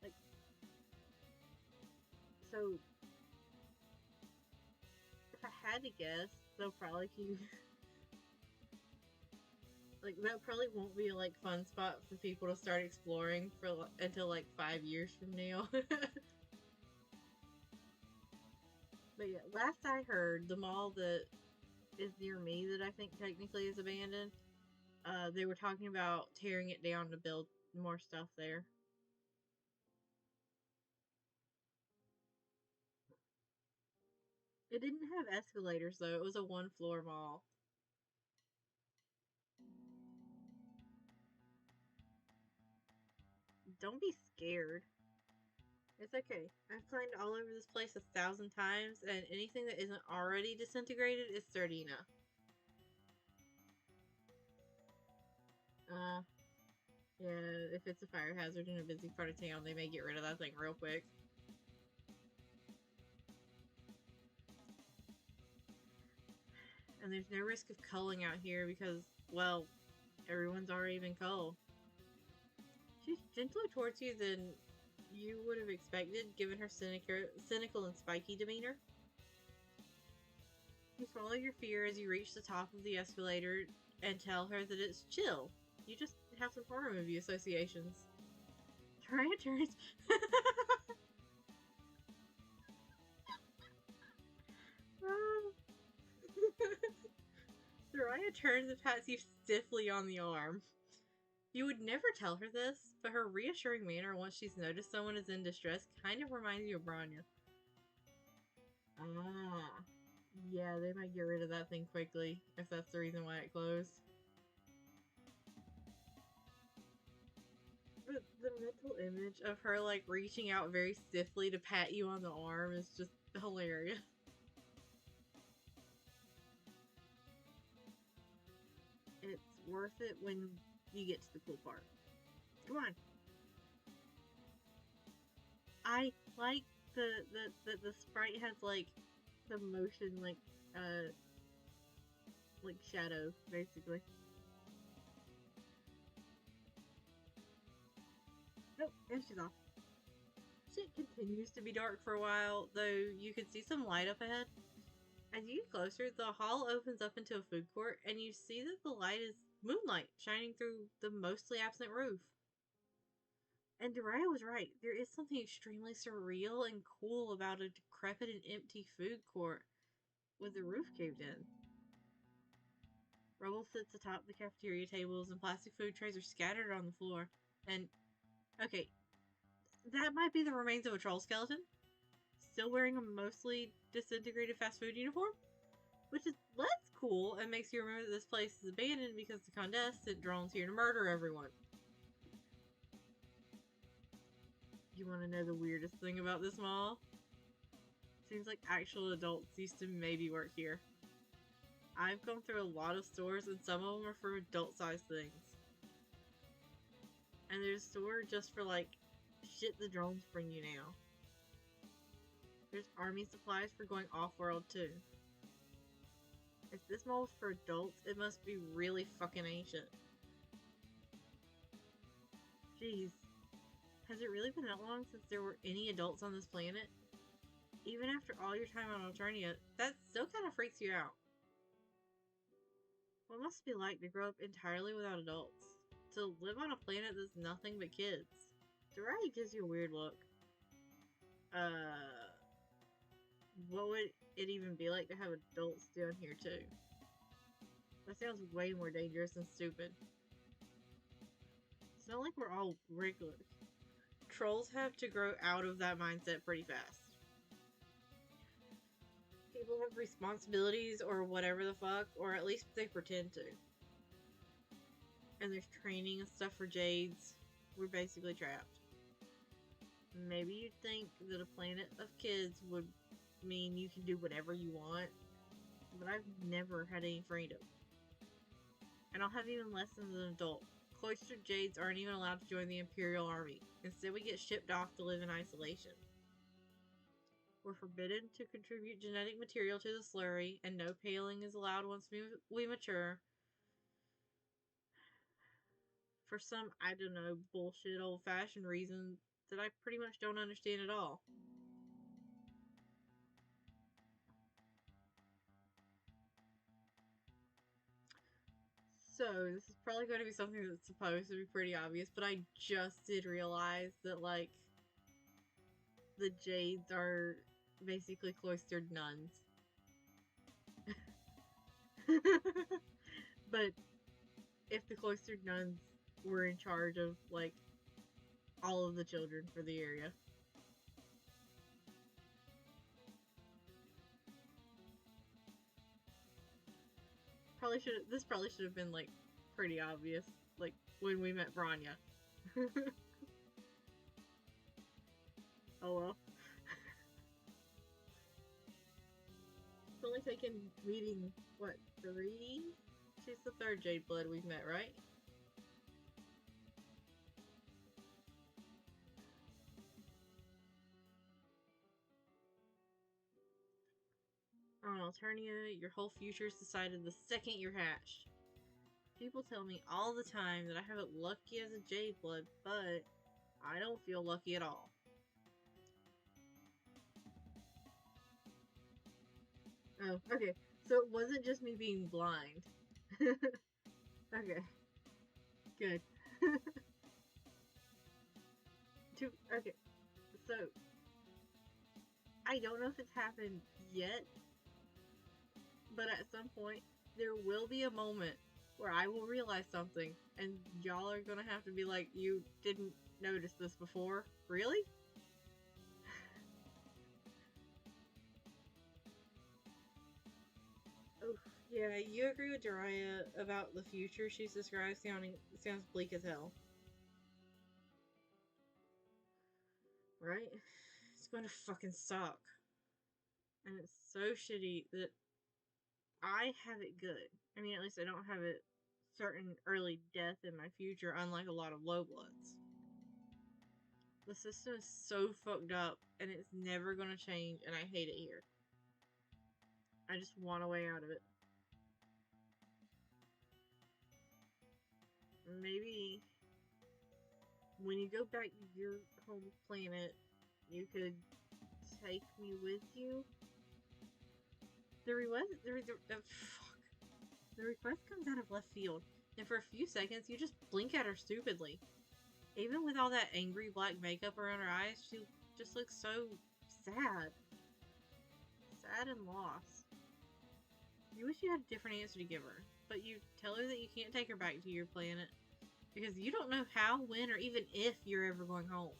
Like, so, if I had to guess, they'll probably keep... like, that probably won't be a, like, fun spot for people to start exploring for until, like, 5 years from now. But yeah, last I heard, the mall that is near me that I think technically is abandoned, they were talking about tearing it down to build more stuff there. It didn't have escalators, though. It was a one-floor mall. Don't be scared. It's okay. I've climbed all over this place 1,000 times, and anything that isn't already disintegrated is sturdy enough. Yeah, if it's a fire hazard in a busy part of town, they may get rid of that thing real quick. And there's no risk of culling out here because, well, everyone's already been culled. She's gentler towards you than you would have expected, given her cynical and spiky demeanor. You swallow your fear as you reach the top of the escalator and tell her that it's chill. You just have some horror movie associations. Soraya turns. Soraya turns and pats you stiffly on the arm. You would never tell her this, but her reassuring manner once she's noticed someone is in distress kind of reminds you of Branya. Ah. Yeah, they might get rid of that thing quickly, if that's the reason why it closed. But the mental image of her, like, reaching out very stiffly to pat you on the arm is just hilarious. It's worth it when you get to the cool part. Come on. I like the sprite has, like, the motion, like shadow, basically. Nope, and she's off. Shit continues to be dark for a while, though you can see some light up ahead. As you get closer, the hall opens up into a food court, and you see that the light is moonlight shining through the mostly absent roof. And Dariah was right. There is something extremely surreal and cool about a decrepit and empty food court with the roof caved in. Rubble sits atop the cafeteria tables, and plastic food trays are scattered on the floor. And, okay, that might be the remains of a troll skeleton, still wearing a mostly disintegrated fast food uniform, which is less cool and makes you remember that this place is abandoned because the Condescent sent drones here to murder everyone. You want to know the weirdest thing about this mall? Seems like actual adults used to maybe work here. I've gone through a lot of stores, and some of them are for adult-sized things. And there's a store just for, like, shit the drones bring you now. There's army supplies for going off-world, too. If this mall was for adults, it must be really fucking ancient. Jeez. Has it really been that long since there were any adults on this planet? Even after all your time on Alternia, that still kind of freaks you out. What must it be like to grow up entirely without adults? To live on a planet that's nothing but kids? Dariah gives you a weird look. What would it even be like to have adults down here too? That sounds way more dangerous and stupid. It's not like we're all regulars. Trolls have to grow out of that mindset pretty fast. People have responsibilities or whatever the fuck, or at least they pretend to. And there's training and stuff for Jades. We're basically trapped. Maybe you'd think that a planet of kids would mean you can do whatever you want, but I've never had any freedom. And I'll have even less as an adult. Cloistered Jades aren't even allowed to join the Imperial Army. Instead, we get shipped off to live in isolation. We're forbidden to contribute genetic material to the slurry, and no paling is allowed once we mature. For some, I don't know, bullshit old-fashioned reason that I pretty much don't understand at all. So, this is probably going to be something that's supposed to be pretty obvious, but I just did realize that, like, the Jades are basically cloistered nuns. But if the cloistered nuns were in charge of, like, all of the children for the area. This probably should have been, like, pretty obvious, like, when we met Branya. Oh well. It's only taken meeting, what, 3? She's the 3rd Jade Blood we've met, right? On Alternia, your whole future's decided the second you're hatched. People tell me all the time that I have it lucky as a Jade Blood, but I don't feel lucky at all. Oh, okay. So it wasn't just me being blind. Okay. Good. Okay, so I don't know if it's happened yet, but at some point there will be a moment where I will realize something, and y'all are gonna have to be like, "You didn't notice this before, really?" Oh, yeah, you agree with Jiraiya about the future she's described sounds bleak as hell, right? It's going to fucking suck, and it's so shitty that I have it good. I mean, at least I don't have it certain early death in my future, unlike a lot of low bloods. The system is so fucked up, and it's never gonna change, and I hate it here. I just want a way out of it. Maybe when you go back to your home planet, you could take me with you. The request comes out of left field, and for a few seconds, you just blink at her stupidly. Even with all that angry black makeup around her eyes, she just looks so sad. Sad and lost. You wish you had a different answer to give her, but you tell her that you can't take her back to your planet because you don't know how, when, or even if you're ever going home.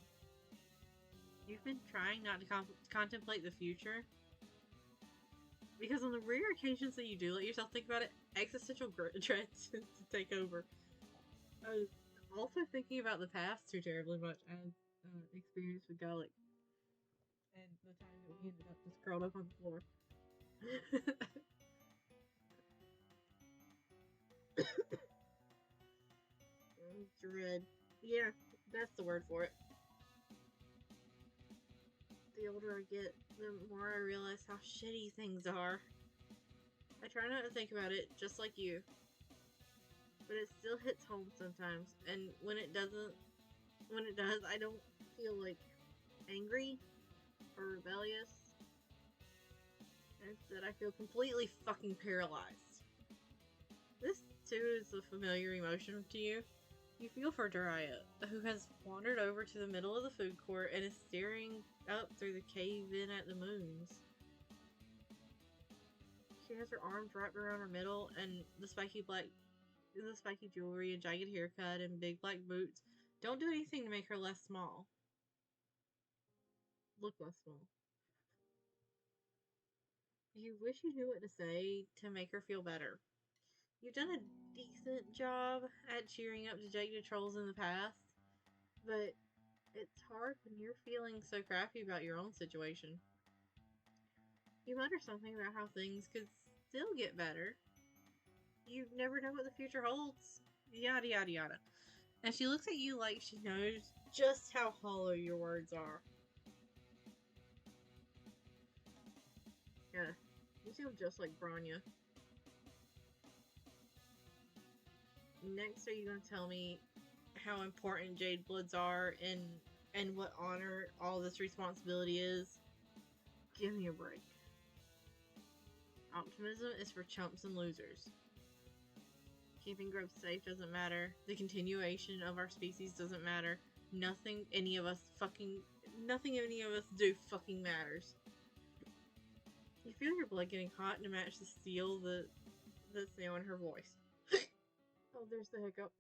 You've been trying not to contemplate the future because on the rare occasions that you do let yourself think about it, existential dread tends to take over. I was also thinking about the past too terribly much. I had experience with Gullick and the time that we ended up just curled up on the floor. Dread. Yeah, that's the word for it. The older I get, the more I realize how shitty things are. I try not to think about it, just like you. But it still hits home sometimes, and when it does, I don't feel like angry or rebellious. Instead, I feel completely fucking paralyzed. This, too, is a familiar emotion to you. You feel for Jiraiya, who has wandered over to the middle of the food court and is staring up through the cave-in at the moons. She has her arms wrapped around her middle, and the spiky jewelry and jagged haircut and big black boots don't do anything to make her less small. Look less small. You wish you knew what to say to make her feel better. You've done a decent job at cheering up dejected trolls in the past, but it's hard when you're feeling so crappy about your own situation. You mutter something about how things could still get better. You never know what the future holds. Yada yada yada. And she looks at you like she knows just how hollow your words are. Yeah, you sound just like Branya. Next, are you going to tell me how important Jade Bloods are and what honor all this responsibility is? Give me a break. Optimism is for chumps and losers. Keeping grubs safe doesn't matter. The continuation of our species doesn't matter. Nothing any of us do fucking matters. You feel your blood getting hot to match the steel that's now in her voice. Oh, there's the hiccup.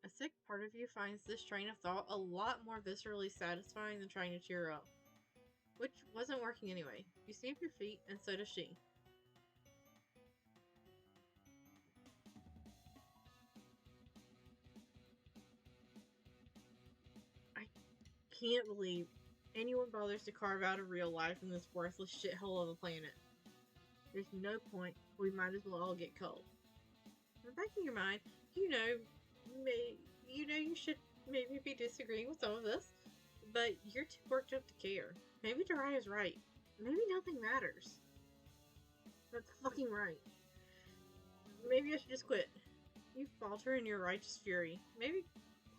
A sick part of you finds this train of thought a lot more viscerally satisfying than trying to cheer her up. Which wasn't working anyway. You stamp your feet, and so does she. I can't believe anyone bothers to carve out a real life in this worthless shithole of a planet. There's no point. We might as well all get cold. In the back of your mind, you should maybe be disagreeing with some of this, but you're too worked up to care. Maybe Jiraiya's right. Maybe nothing matters. That's fucking right. Maybe I should just quit. You falter in your righteous fury. Maybe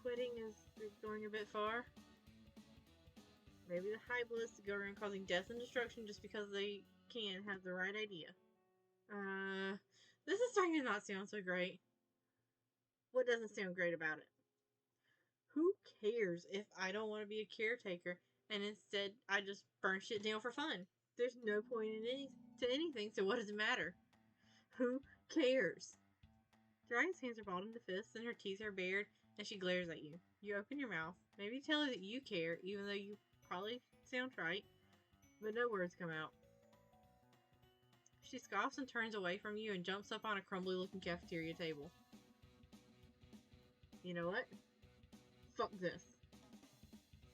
quitting is going a bit far. Maybe the HIVESWAPs to go around causing death and destruction just because they can have the right idea. This is starting to not sound so great. What doesn't sound great about it? Who cares if I don't want to be a caretaker and instead I just burn shit down for fun? There's no point in anything, so what does it matter? Who cares? Daria's hands are balled into fists and her teeth are bared, and she glares at you. You open your mouth, maybe tell her that you care, even though you probably sound trite, but no words come out. She scoffs and turns away from you and jumps up on a crumbly looking cafeteria table. You know what? Fuck this.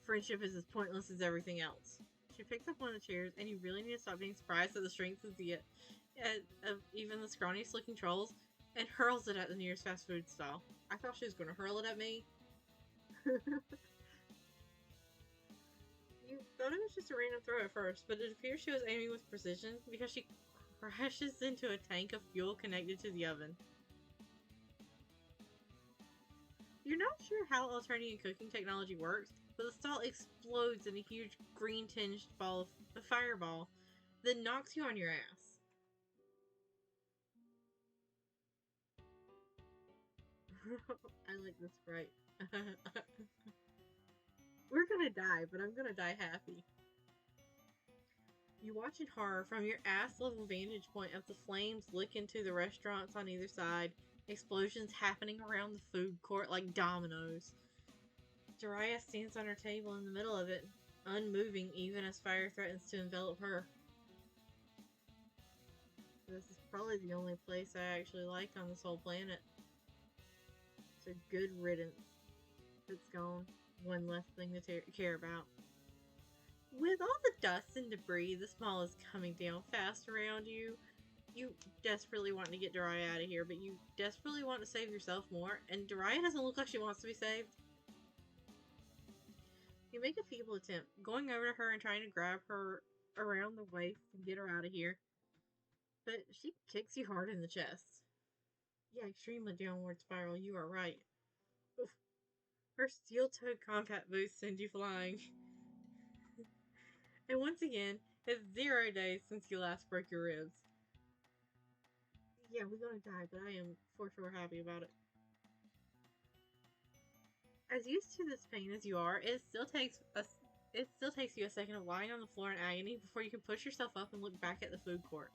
Friendship is as pointless as everything else. She picks up one of the chairs, and you really need to stop being surprised at the strength of even the scrawniest looking trolls, and hurls it at the nearest fast food stall. I thought she was going to hurl it at me. You thought it was just a random throw at first, but it appears she was aiming with precision because she crashes into a tank of fuel connected to the oven. You're not sure how Alternian cooking technology works, but the stall explodes in a huge green-tinged fireball that knocks you on your ass. I like this sprite. We're gonna die, but I'm gonna die happy. You watch in horror from your ass-level vantage point as the flames lick into the restaurants on either side, explosions happening around the food court like dominoes. Jiraiya stands on her table in the middle of it, unmoving even as fire threatens to envelop her. This is probably the only place I actually like on this whole planet. It's a good riddance. It's gone. One less thing to care about. With all the dust and debris, the small is coming down fast around you. You desperately want to get Jiraiya out of here, but you desperately want to save yourself more, and Jiraiya doesn't look like she wants to be saved. You make a feeble attempt, going over to her and trying to grab her around the waist and get her out of here, but she kicks you hard in the chest. Yeah, extremely downward spiral, you are right. Oof. Her steel-toed combat boots send you flying. And once again, it's 0 days since you last broke your ribs. Yeah, we're gonna die, but I am for sure happy about it. As used to this pain as you are, it still takes you a second of lying on the floor in agony before you can push yourself up and look back at the food court.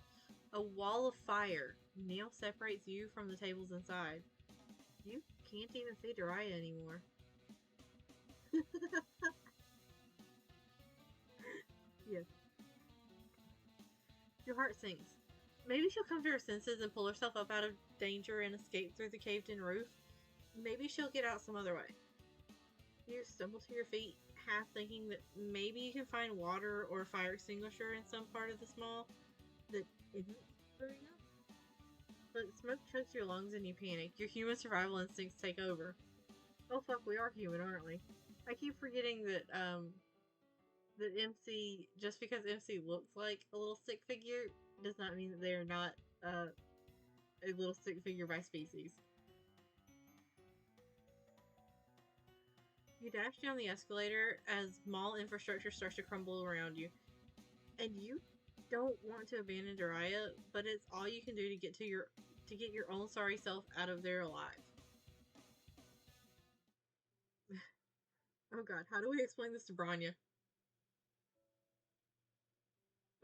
A wall of fire now separates you from the tables inside. You can't even see Jiraiya anymore. Yes. Your heart sinks. Maybe she'll come to her senses and pull herself up out of danger and escape through the caved-in roof. Maybe she'll get out some other way. You stumble to your feet, half thinking that maybe you can find water or a fire extinguisher in some part of the mall that isn't burning up. But smoke chokes your lungs and you panic. Your human survival instincts take over. Oh fuck, we are human, aren't we? I keep forgetting that that MC, just because MC looks like a little stick figure, does not mean that they are not a little stick figure by species. You dash down the escalator as mall infrastructure starts to crumble around you. And you don't want to abandon Jiraiya, but it's all you can do to get your own sorry self out of there alive. Oh god, how do we explain this to Branya?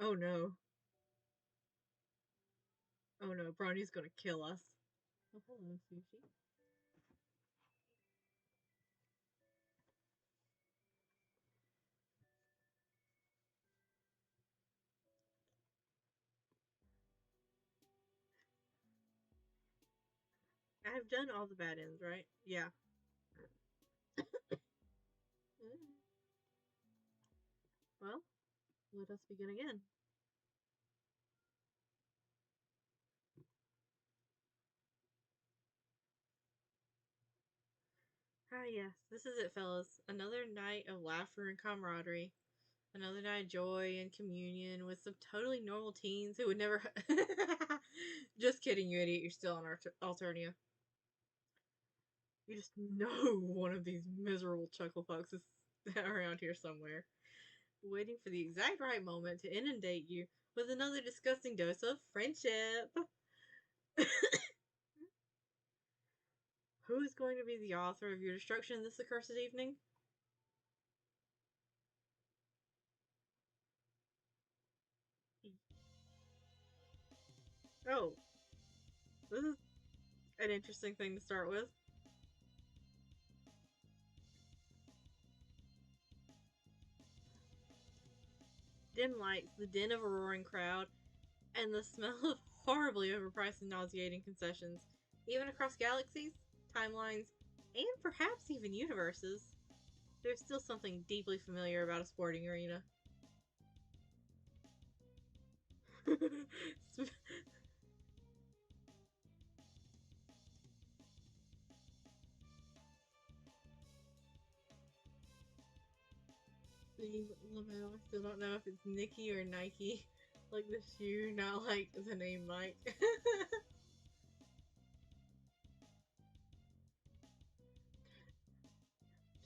Oh no. Oh no, Branya's gonna kill us. Oh, hello, Sushi. I've done all the bad ends, right? Yeah. Well, let us begin again. Ah, yes, this is it, fellas. Another night of laughter and camaraderie. Another night of joy and communion with some totally normal teens who would never. Just kidding, you idiot. You're still on Alternia. You just know one of these miserable chuckle fucks is around here somewhere, waiting for the exact right moment to inundate you with another disgusting dose of friendship. Who is going to be the author of your destruction this accursed evening? Oh, this is an interesting thing to start with. Dim lights, the din of a roaring crowd, and the smell of horribly overpriced and nauseating concessions, even across galaxies, timelines, and perhaps even universes. There's still something deeply familiar about a sporting arena. I still don't know if it's Nikki or Nike. Like the shoe, not like the name Mike.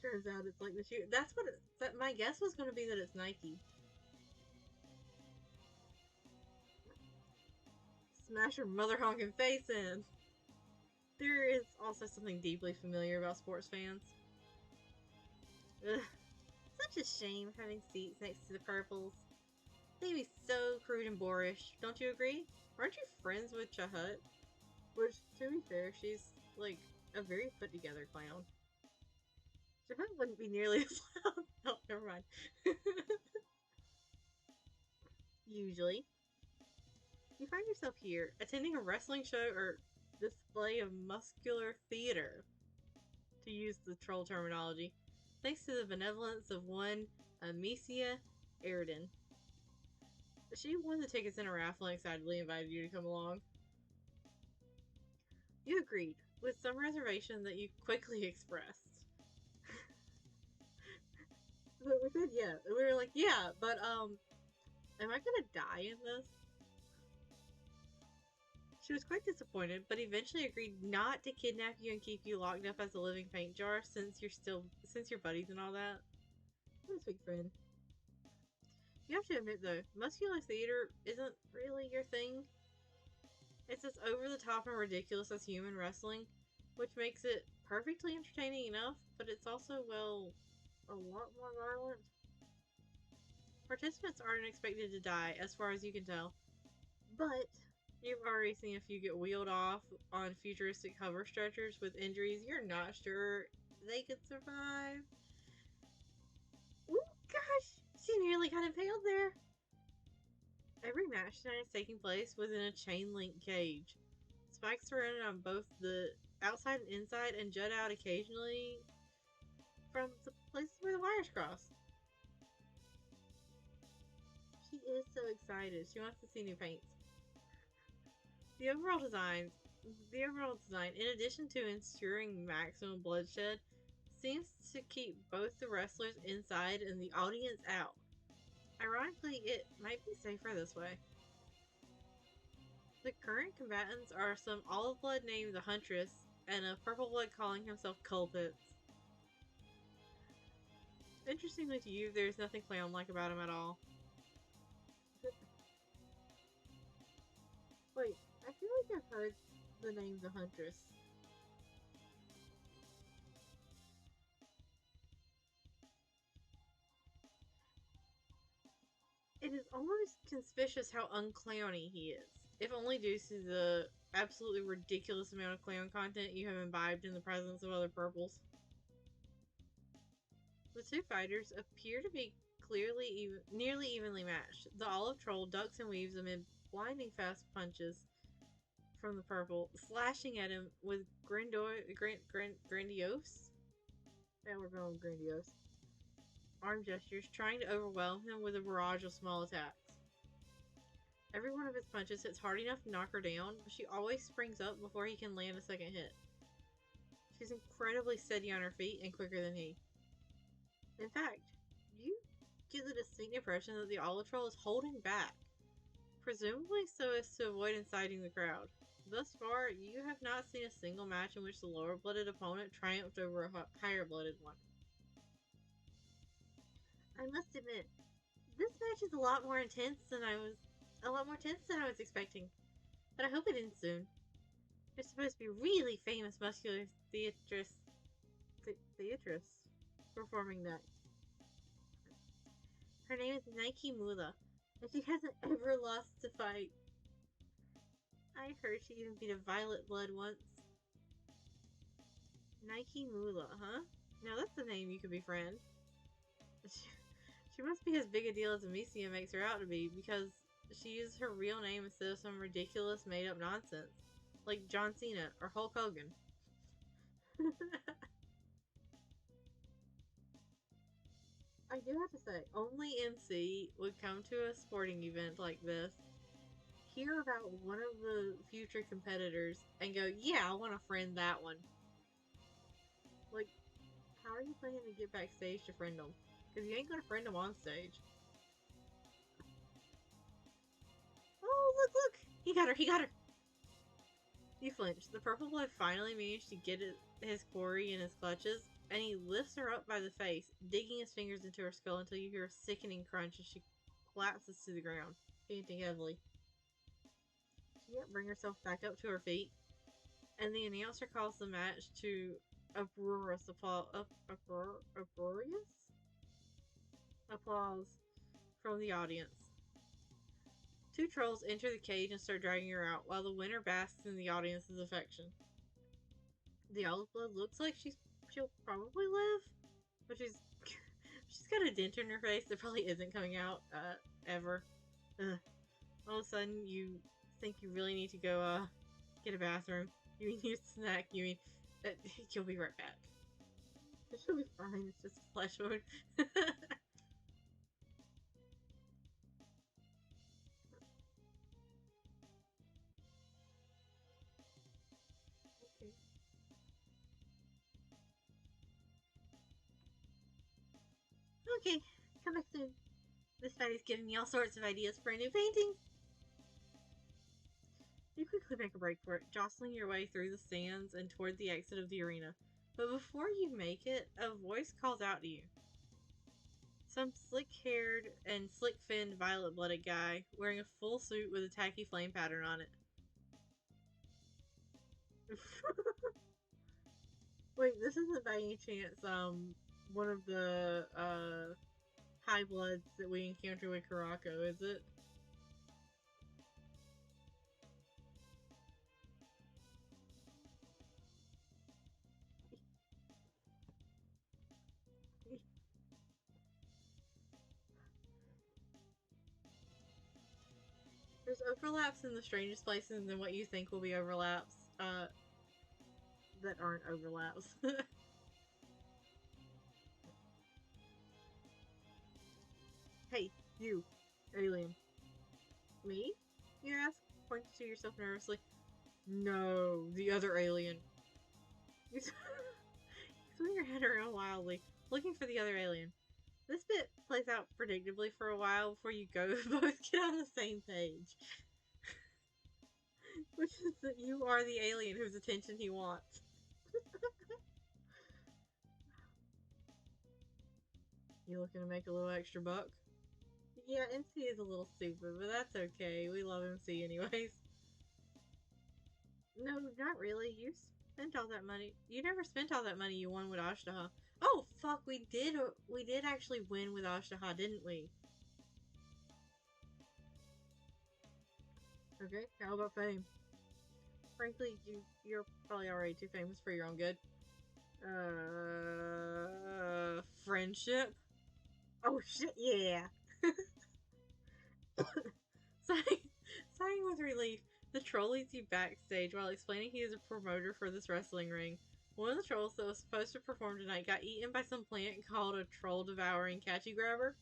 Turns out it's like the shoe. That's what my guess was going to be, that it's Nike. Smash your mother honking face in. There is also something deeply familiar about sports fans. Ugh. Such a shame having seats next to the purples. They'd be so crude and boorish. Don't you agree? Aren't you friends with Chahut? Which, to be fair, she's like a very put together clown. Chahut wouldn't be nearly as loud. Oh, never mind. Usually, you find yourself here attending a wrestling show or display of muscular theater, to use the troll terminology, thanks to the benevolence of one Amicia Airden. She won the tickets in a raffle and excitedly invited you to come along. You agreed, with some reservation that you quickly expressed. So we said yeah. We were like, yeah, but am I gonna die in this? She was quite disappointed, but eventually agreed not to kidnap you and keep you locked up as a living paint jar, since you're buddies and all that. What a sweet friend. You have to admit though, muscular theater isn't really your thing. It's as over the top and ridiculous as human wrestling, which makes it perfectly entertaining enough, but it's also, well, a lot more violent. Participants aren't expected to die, as far as you can tell, but you've already seen a few get wheeled off on futuristic hover stretchers with injuries you're not sure they could survive. Ooh, gosh, she nearly got impaled there. Every match tonight is taking place within a chain link cage. Spikes surrounded on both the outside and inside and jut out occasionally from the places where the wires cross. She is so excited. She wants to see new paints. The overall design, in addition to ensuring maximum bloodshed, seems to keep both the wrestlers inside and the audience out. Ironically, it might be safer this way. The current combatants are some olive blood named the Huntress and a purple blood calling himself Culpits. Interestingly to you, there's nothing clown-like about him at all. Wait, I feel like I've heard the name the Huntress. It is almost conspicuous how unclowny he is, if only due to the absolutely ridiculous amount of clown content you have imbibed in the presence of other purples. The two fighters appear to be nearly evenly matched. The olive troll ducks and weaves amid blinding fast punches from the purple, slashing at him with grandiose? Yeah, we're going with grandiose. Arm gestures, trying to overwhelm him with a barrage of small attacks. Every one of his punches hits hard enough to knock her down, but she always springs up before he can land a second hit. She's incredibly steady on her feet and quicker than he. In fact, you get the distinct impression that the olive troll is holding back, presumably so as to avoid inciting the crowd. Thus far, you have not seen a single match in which the lower-blooded opponent triumphed over a higher-blooded one. I must admit, this match is a lot more tense than I was expecting. But I hope it ends soon. There's supposed to be really famous muscular theatress performing next. Her name is Nike Mula, and she hasn't ever lost a fight. I heard she even beat a Violet Blood once. Nike Mula, huh? Now that's the name you could befriend. She must be as big a deal as Amicia makes her out to be, because she used her real name instead of some ridiculous made-up nonsense. Like John Cena or Hulk Hogan. I do have to say, only MC would come to a sporting event like this, hear about one of the future competitors, and go, yeah, I want to friend that one. Like, how are you planning to get backstage to friend them? Because you ain't going to friend them on stage. Oh, look, look! He got her, he got her! You flinch. The purple blood finally managed to get his quarry in his clutches, and he lifts her up by the face, digging his fingers into her skull until you hear a sickening crunch as she collapses to the ground, panting heavily. She can't bring herself back up to her feet, and the announcer calls the match to uproarious applause from the audience. Two trolls enter the cage and start dragging her out, while the winner basks in the audience's affection. The olive blood looks like she'll probably live, but she's got a dent in her face that probably isn't coming out ever. Ugh. All of a sudden, you think you really need to go get a bathroom. You mean use a snack? You mean you'll be right back. She'll be fine. It's just flesh wound. Okay. Okay, come back soon. This fight is giving me all sorts of ideas for a new painting. You quickly make a break for it, jostling your way through the stands and toward the exit of the arena. But before you make it, a voice calls out to you. Some slick-haired and slick-finned violet-blooded guy wearing a full suit with a tacky flame pattern on it. Wait, this isn't by any chance one of the high bloods that we encounter with Karako, is it? There's overlaps in the strangest places than what you think will be overlaps, that aren't overlaps. Hey, you, alien. Me? You ask, pointing to yourself nervously. No, the other alien. You swing your head around wildly, looking for the other alien. This bit plays out predictably for a while before you both get on the same page. Which is that you are the alien whose attention he wants. You looking to make a little extra buck? Yeah, MC is a little stupid, but that's okay. We love MC anyways. No, not really. You spent all that money. You never spent all that money you won with Ashtaha. Oh, fuck, we did actually win with Ashtaha, didn't we? Okay, how about fame? Frankly, you're probably already too famous for your own good. Friendship? Oh shit, yeah! Sighing with relief, the troll leads you backstage while explaining he is a promoter for this wrestling ring. One of the trolls that was supposed to perform tonight got eaten by some plant called a troll-devouring catchy grabber.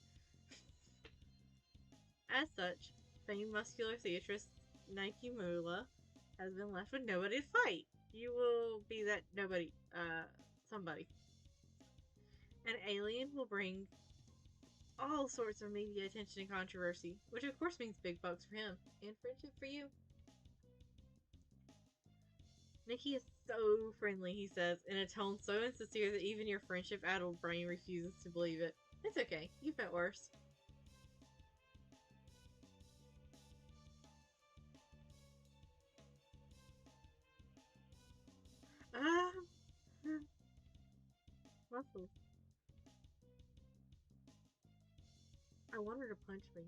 As such, famed muscular theatress Nike Mula has been left with nobody to fight. You will be that nobody, somebody. An alien will bring all sorts of media attention and controversy, which of course means big bucks for him, and friendship for you. Nikki is so friendly, he says, in a tone so insincere that even your friendship-addled brain refuses to believe it. It's okay, you've met worse. muscles. I want her to punch me.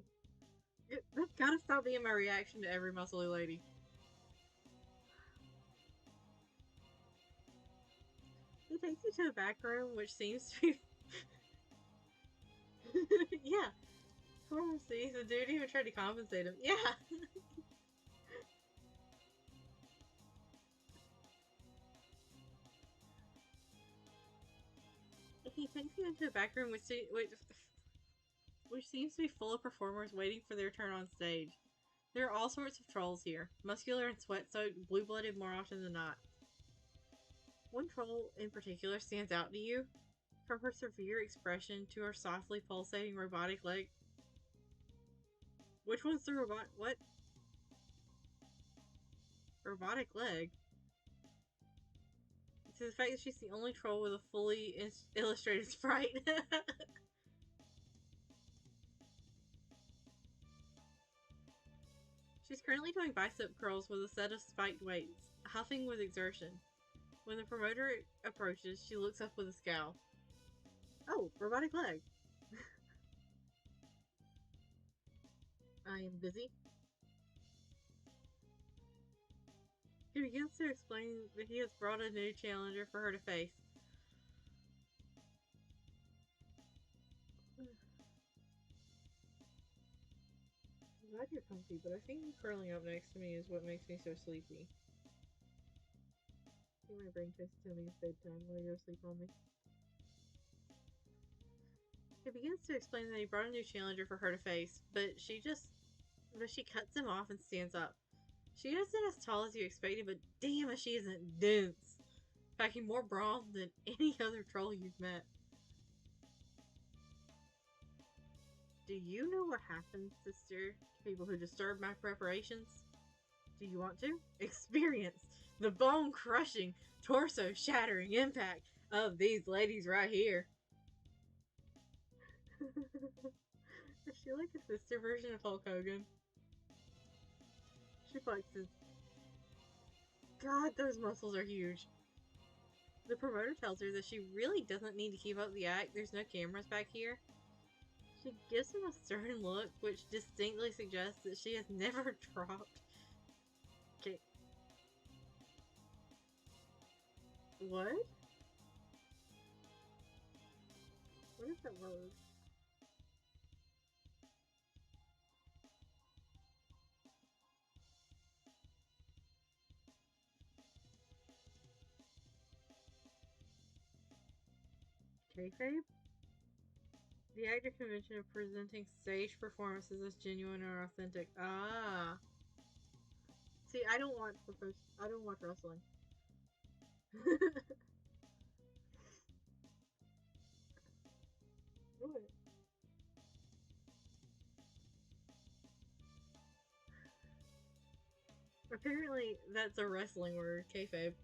That's gotta stop being my reaction to every muscly lady. He takes you to a back room, which seems to be... yeah. See, the dude even tried to compensate him. Yeah. He takes you into a back room, which seems to be full of performers waiting for their turn on stage. There are all sorts of trolls here, muscular and sweat-soaked, blue-blooded more often than not. One troll in particular stands out to you, from her severe expression to her softly pulsating robotic leg. Which one's the robot? What? Robotic leg? To the fact that she's the only troll with a fully illustrated sprite. She's currently doing bicep curls with a set of spiked weights, huffing with exertion. When the promoter approaches, she looks up with a scowl. Oh, robotic leg. I am busy. He begins to explain that he has brought a new challenger for her to face. I'm glad you're comfy, but I think curling up next to me is what makes me so sleepy. My brain tries to tell me it's bedtime while you're asleep on me. He begins to explain that he brought a new challenger for her to face, but she cuts him off and stands up. She isn't as tall as you expected, but damn if she isn't dense, packing more brawn than any other troll you've met. Do you know what happens, sister, to people who disturb my preparations? Do you want to? Experience the bone-crushing, torso-shattering impact of these ladies right here. Is she like a sister version of Hulk Hogan? She flexes. God, those muscles are huge. The promoter tells her that she really doesn't need to keep up the act. There's no cameras back here. She gives him a stern look, which distinctly suggests that she has never dropped. Okay. What? What is that word? Kayfabe? The actor convention of presenting stage performances as genuine or authentic. Ah. See, I don't watch wrestling. What? Apparently, that's a wrestling word, kayfabe.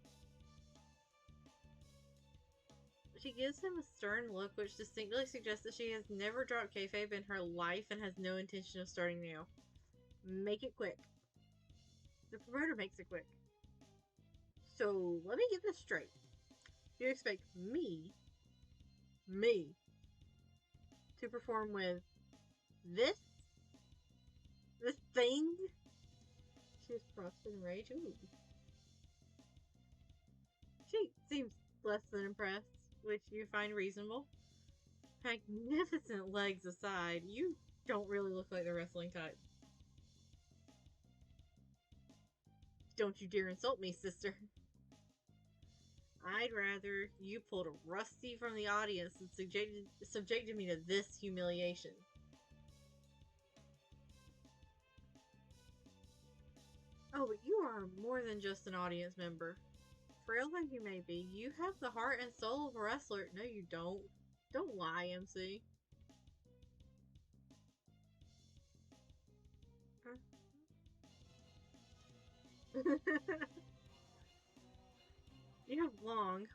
She gives him a stern look, which distinctly suggests that she has never dropped kayfabe in her life and has no intention of starting now. Make it quick. The promoter makes it quick. So, let me get this straight. You expect me, to perform with this thing? She is frosted in rage. Ooh. She seems less than impressed, which you find reasonable. Magnificent legs aside, you don't really look like the wrestling type. Don't you dare insult me, sister. I'd rather you pulled a Rusty from the audience and subjected me to this humiliation. Oh, but you are more than just an audience member. Frail though you may be, you have the heart and soul of a wrestler. No, you don't. Don't lie, MC. Huh? You have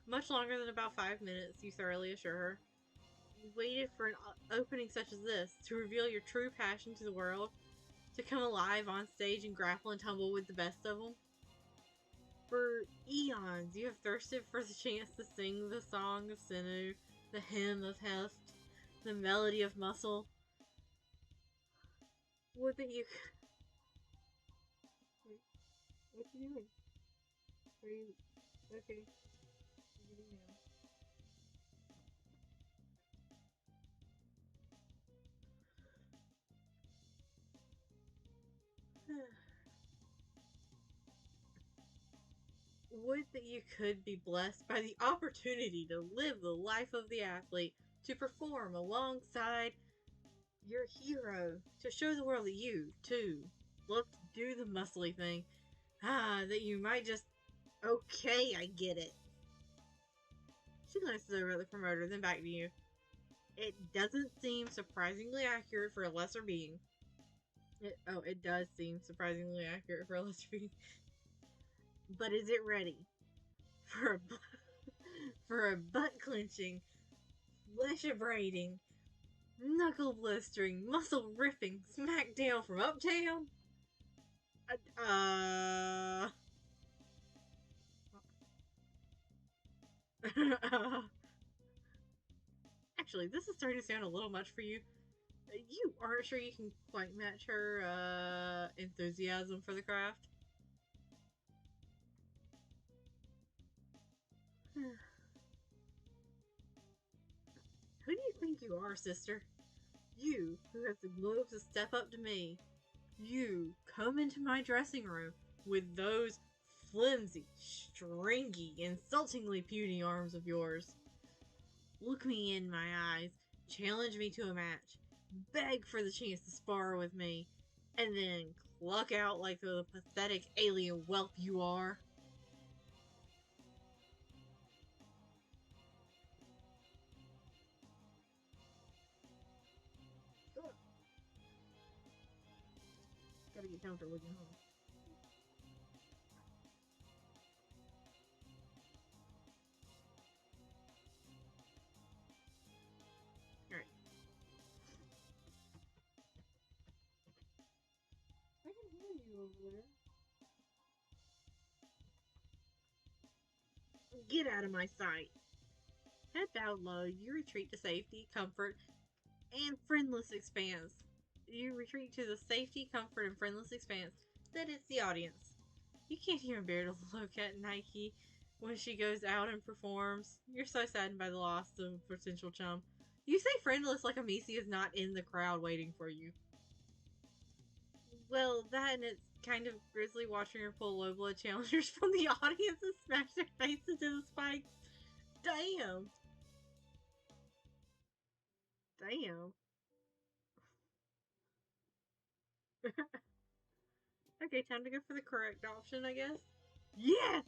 much longer than about 5 minutes, you thoroughly assure her. You waited for an opening such as this, to reveal your true passion to the world, to come alive on stage and grapple and tumble with the best of them. For eons, you have thirsted for the chance to sing the song of Sinu, the hem of heft, the melody of muscle. Would that you... What you doing? Are you... Okay. I'm getting down. Would that you could be blessed by the opportunity to live the life of the athlete, to perform alongside your hero, to show the world that you, too, love to do the muscly thing. That you might just... Okay, I get it. She glances over at the promoter, then back to you. It doesn't seem surprisingly accurate for a lesser being. It does seem surprisingly accurate for a lesser being. But is it ready for a butt clenching, flesh abrading, knuckle blistering, muscle ripping smackdown from uptown? Actually, this is starting to sound a little much for you. You aren't sure you can quite match her enthusiasm for the craft? Who do you think you are, sister? You, who has the globe to step up to me. You come into my dressing room with those flimsy, stringy, insultingly puny arms of yours. Look me in my eyes, challenge me to a match, beg for the chance to spar with me, and then cluck out like the pathetic alien whelp you are. Gotta get comfortable looking home. Alright. I can hear you over there. Get out of my sight. Head bowed low, you retreat to safety, comfort, and friendless expanse. You retreat to the safety, comfort, and friendless expanse that is the audience. You can't even bear to look at Nike when she goes out and performs. You're so saddened by the loss of a potential chum. You say friendless like Amici is not in the crowd waiting for you. Well, that and it's kind of grisly watching her pull low blood challengers from the audience and smash their face into the spikes. Damn. Damn. Okay, time to go for the correct option, I guess. Yes!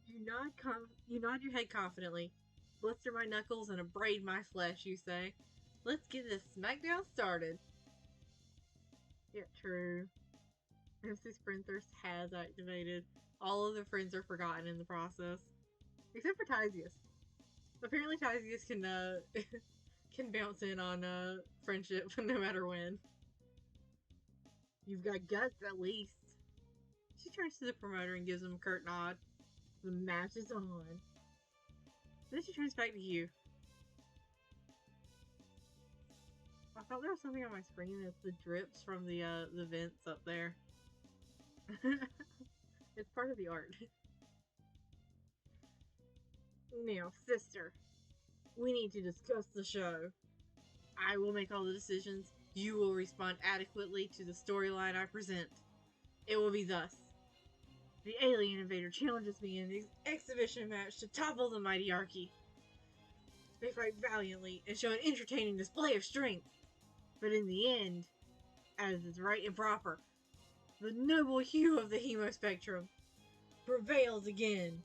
You nod your head confidently. Blister my knuckles and abrade my flesh, you say. Let's get this smackdown started. Yeah, true. MC Sprintthirst has activated. All of the friends are forgotten in the process. Except for Tysius. Apparently Tysius can, can bounce in on, friendship no matter when. You've got guts, at least. She turns to the promoter and gives him a curt nod. The match is on. Then she turns back to you. I thought there was something on my screen that's the drips from the vents up there. It's part of the art. Now, sister, we need to discuss the show. I will make all the decisions. You will respond adequately to the storyline I present. It will be thus. The alien invader challenges me in an exhibition match to topple the mightyarchy. They fight valiantly and show an entertaining display of strength. But in the end, as is right and proper, the noble hue of the hemospectrum prevails again.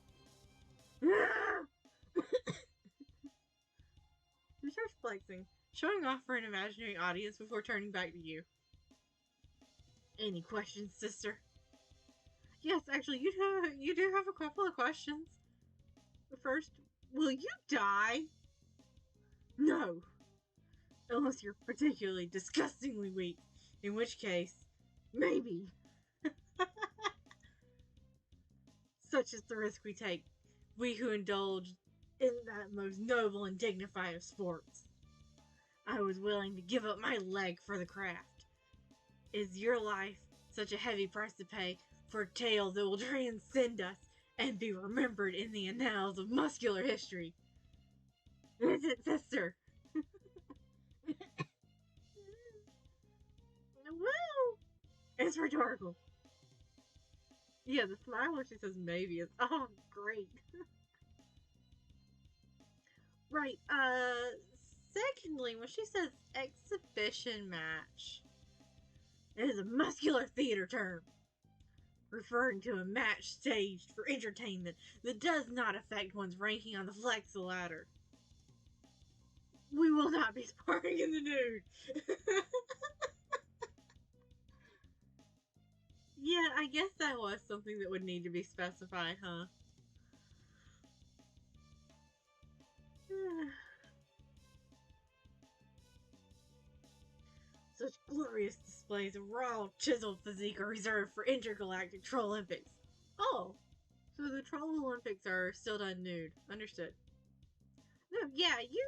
She starts flexing, showing off for an imaginary audience before turning back to you. Any questions, sister? Yes, actually, you do have a couple of questions. First, will you die? No. Unless you're particularly disgustingly weak, in which case, maybe. Such is the risk we take. we who indulged in that most noble and dignified of sports. I was willing to give up my leg for the craft. Is your life such a heavy price to pay for a tale that will transcend us and be remembered in the annals of muscular history? Is it, sister? Well, it's rhetorical. Yeah, the smile when she says maybe is, oh, great. Right, secondly, when she says exhibition match, it is a muscular theater term, referring to a match staged for entertainment that does not affect one's ranking on the Flexa ladder. We will not be sparring in the nude. Yeah, I guess that was something that would need to be specified, huh? Such glorious displays of raw, chiseled physique are reserved for intergalactic Troll Olympics. Oh, so the Troll Olympics are still done nude. Understood. No, yeah, you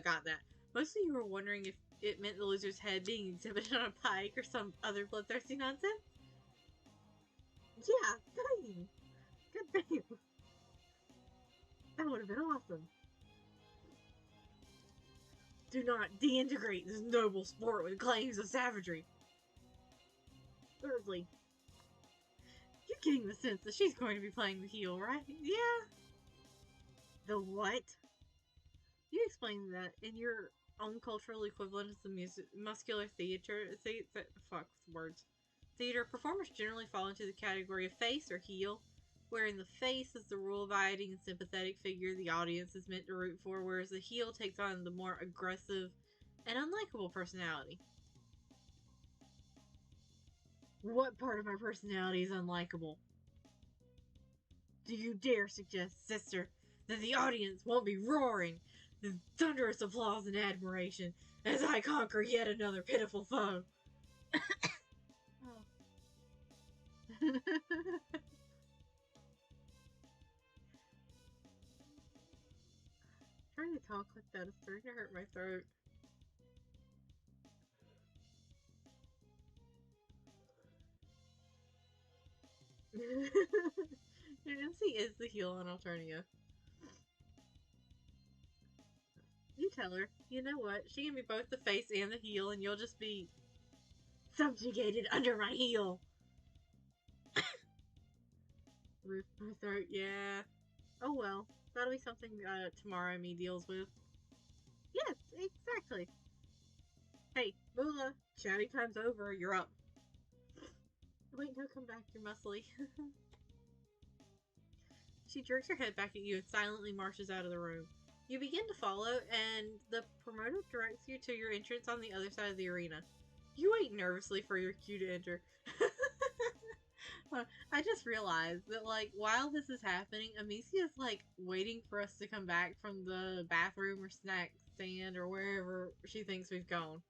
got that. Mostly you were wondering if it meant the loser's head being exhibited on a pike or some other bloodthirsty nonsense. Yeah, dang. Good damn. That would have been awesome. Do not deintegrate this noble sport with claims of savagery. Thirdly, you're getting the sense that she's going to be playing the heel, right? Yeah. The what? You explained that in your own cultural equivalent as the muscular theater. Fuck words. Theater performers generally fall into the category of face or heel, wherein the face is the rule-abiding and sympathetic figure the audience is meant to root for, whereas the heel takes on the more aggressive and unlikable personality. What part of my personality is unlikable? Do you dare suggest, sister, that the audience won't be roaring in thunderous applause and admiration as I conquer yet another pitiful foe? Oh. Trying to talk like that is starting to hurt my throat. Your MC is the heel on Alternia. You tell her, you know what? She can be both the face and the heel, and you'll just be subjugated under my heel. Roof my throat, yeah. Oh well, that'll be something tomorrow me deals with. Yes, exactly. Hey, Moolah, chatting time's over. You're up. Wait, no, come back. You're muscly. She jerks her head back at you and silently marches out of the room. You begin to follow, and the promoter directs you to your entrance on the other side of the arena. You wait nervously for your cue to enter. I just realized that, like, while this is happening, Amicia is, like, waiting for us to come back from the bathroom or snack stand or wherever she thinks we've gone.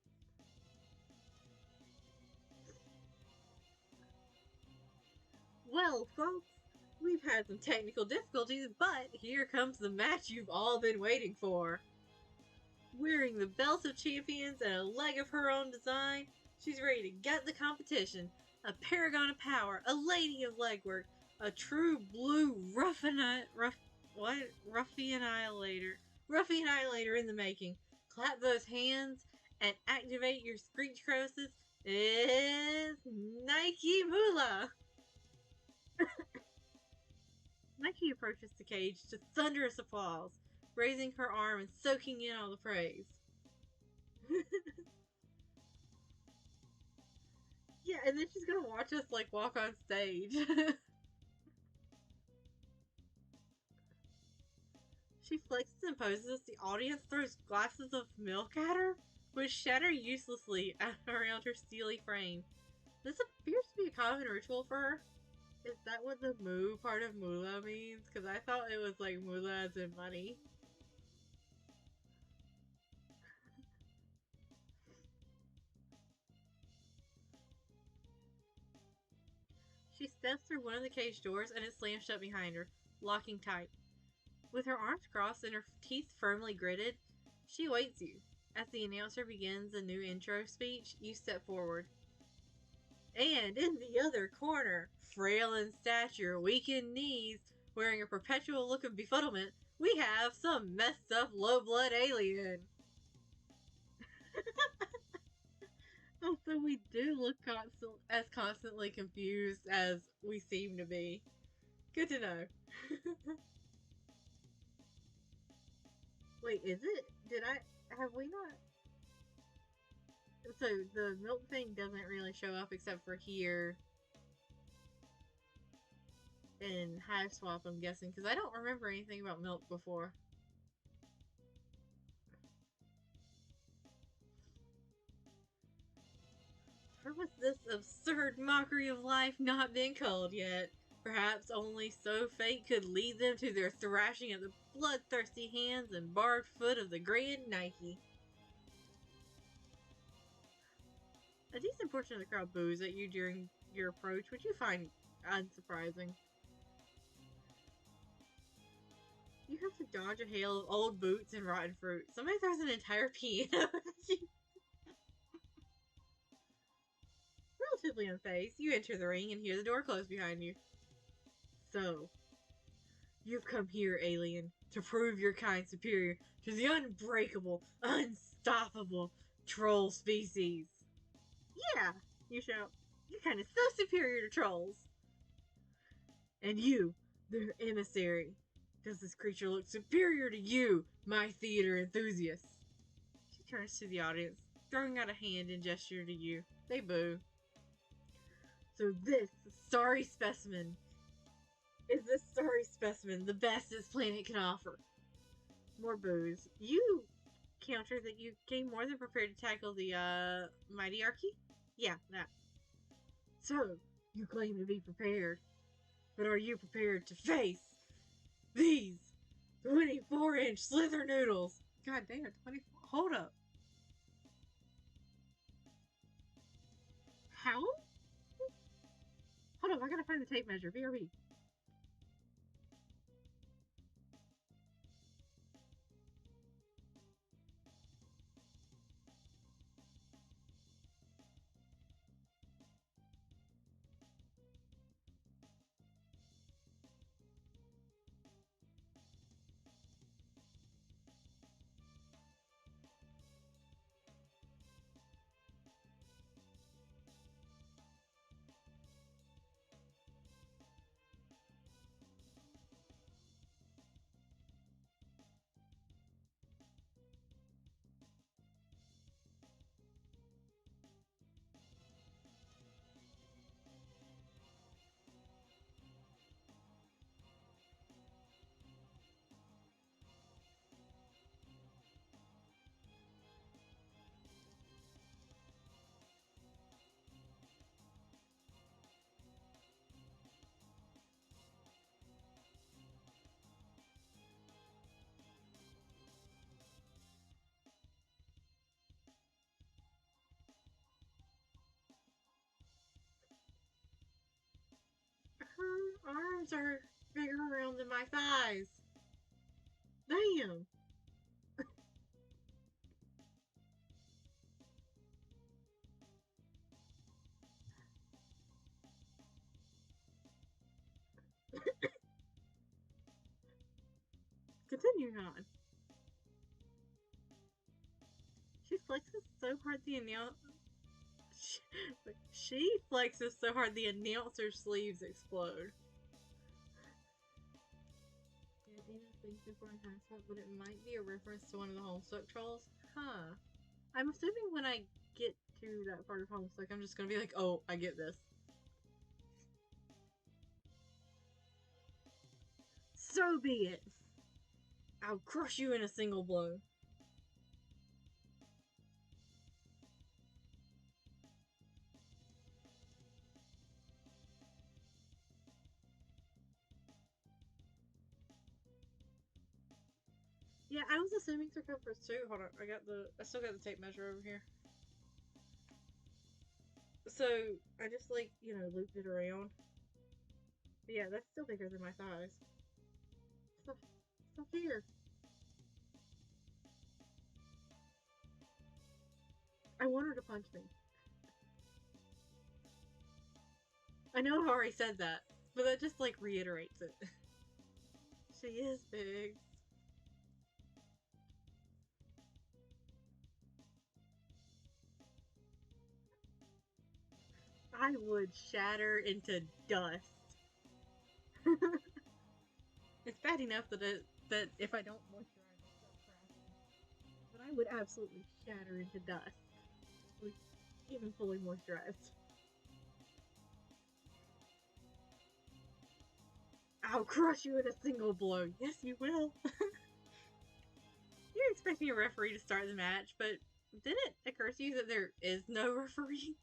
Well, folks, we've had some technical difficulties, but here comes the match you've all been waiting for. Wearing the belt of champions and a leg of her own design, she's ready to gut the competition. A paragon of power, a lady of legwork, a true blue ruffian annihilator in the making. Clap those hands and activate your screech crosses. It's Nike Moolah. Nike approaches the cage to thunderous applause, raising her arm and soaking in all the praise. Yeah, and then she's gonna watch us like walk on stage. She flexes and poses. The audience throws glasses of milk at her, which shatter uselessly around her steely frame. This appears to be a common ritual for her. Is that what the moo part of moolah means? Because I thought it was like moolah as in money. She steps through one of the cage doors and it slams shut behind her, locking tight. With her arms crossed and her teeth firmly gritted, she awaits you. As the announcer begins a new intro speech, you step forward. And in the other corner, frail in stature, weak in knees, wearing a perpetual look of befuddlement, we have some messed up low blood alien. Also, we do look as constantly confused as we seem to be. Good to know. Wait, is it? Have we not? So the milk thing doesn't really show up except for here in HIVESWAP, I'm guessing, because I don't remember anything about milk before. Or was this absurd mockery of life not been called yet? Perhaps only so fate could lead them to their thrashing at the bloodthirsty hands and barbed foot of the Grand Nike. A decent portion of the crowd boos at you during your approach, which you find unsurprising. You have to dodge a hail of old boots and rotten fruit. Somebody throws an entire piano at you. Relatively unfazed, you enter the ring and hear the door close behind you. So, you've come here, alien, to prove your kind superior to the unbreakable, unstoppable troll species. Yeah, you shout. You're kind of so superior to trolls. And you, their emissary. Does this creature look superior to you, my theater enthusiast? She turns to the audience, throwing out a hand and gesture to you. They boo. So this sorry specimen is the best this planet can offer. More boos. You counter that you came more than prepared to tackle the Mightyarchy? Yeah, that. So, you claim to be prepared. But are you prepared to face these 24-inch slither noodles? God damn it, 24. Hold up. How? Hold up, I gotta find the tape measure. BRB. Her arms are bigger around than my thighs. Damn. Continuing on. She flexes so hard the she flexes so hard the announcer's sleeves explode. But it might be a reference to one of the Homestuck trolls. Huh. I'm assuming when I get to that part of Homestuck, I'm just gonna be like, oh, I get this. So be it. I'll crush you in a single blow. Yeah, I was assuming circumference too. Hold on, I still got the tape measure over here. So I just looped it around. But yeah, that's still bigger than my thighs. Stop here. I want her to punch me. I know I've already said that, but that just like reiterates it. She is big. I would shatter into dust. It's bad enough that if I don't moisturize, I'll start cracking. But I would absolutely shatter into dust, like, even fully moisturized. I'll crush you in a single blow. Yes, you will. You're expecting a referee to start the match, but did it occur to you that there is no referee?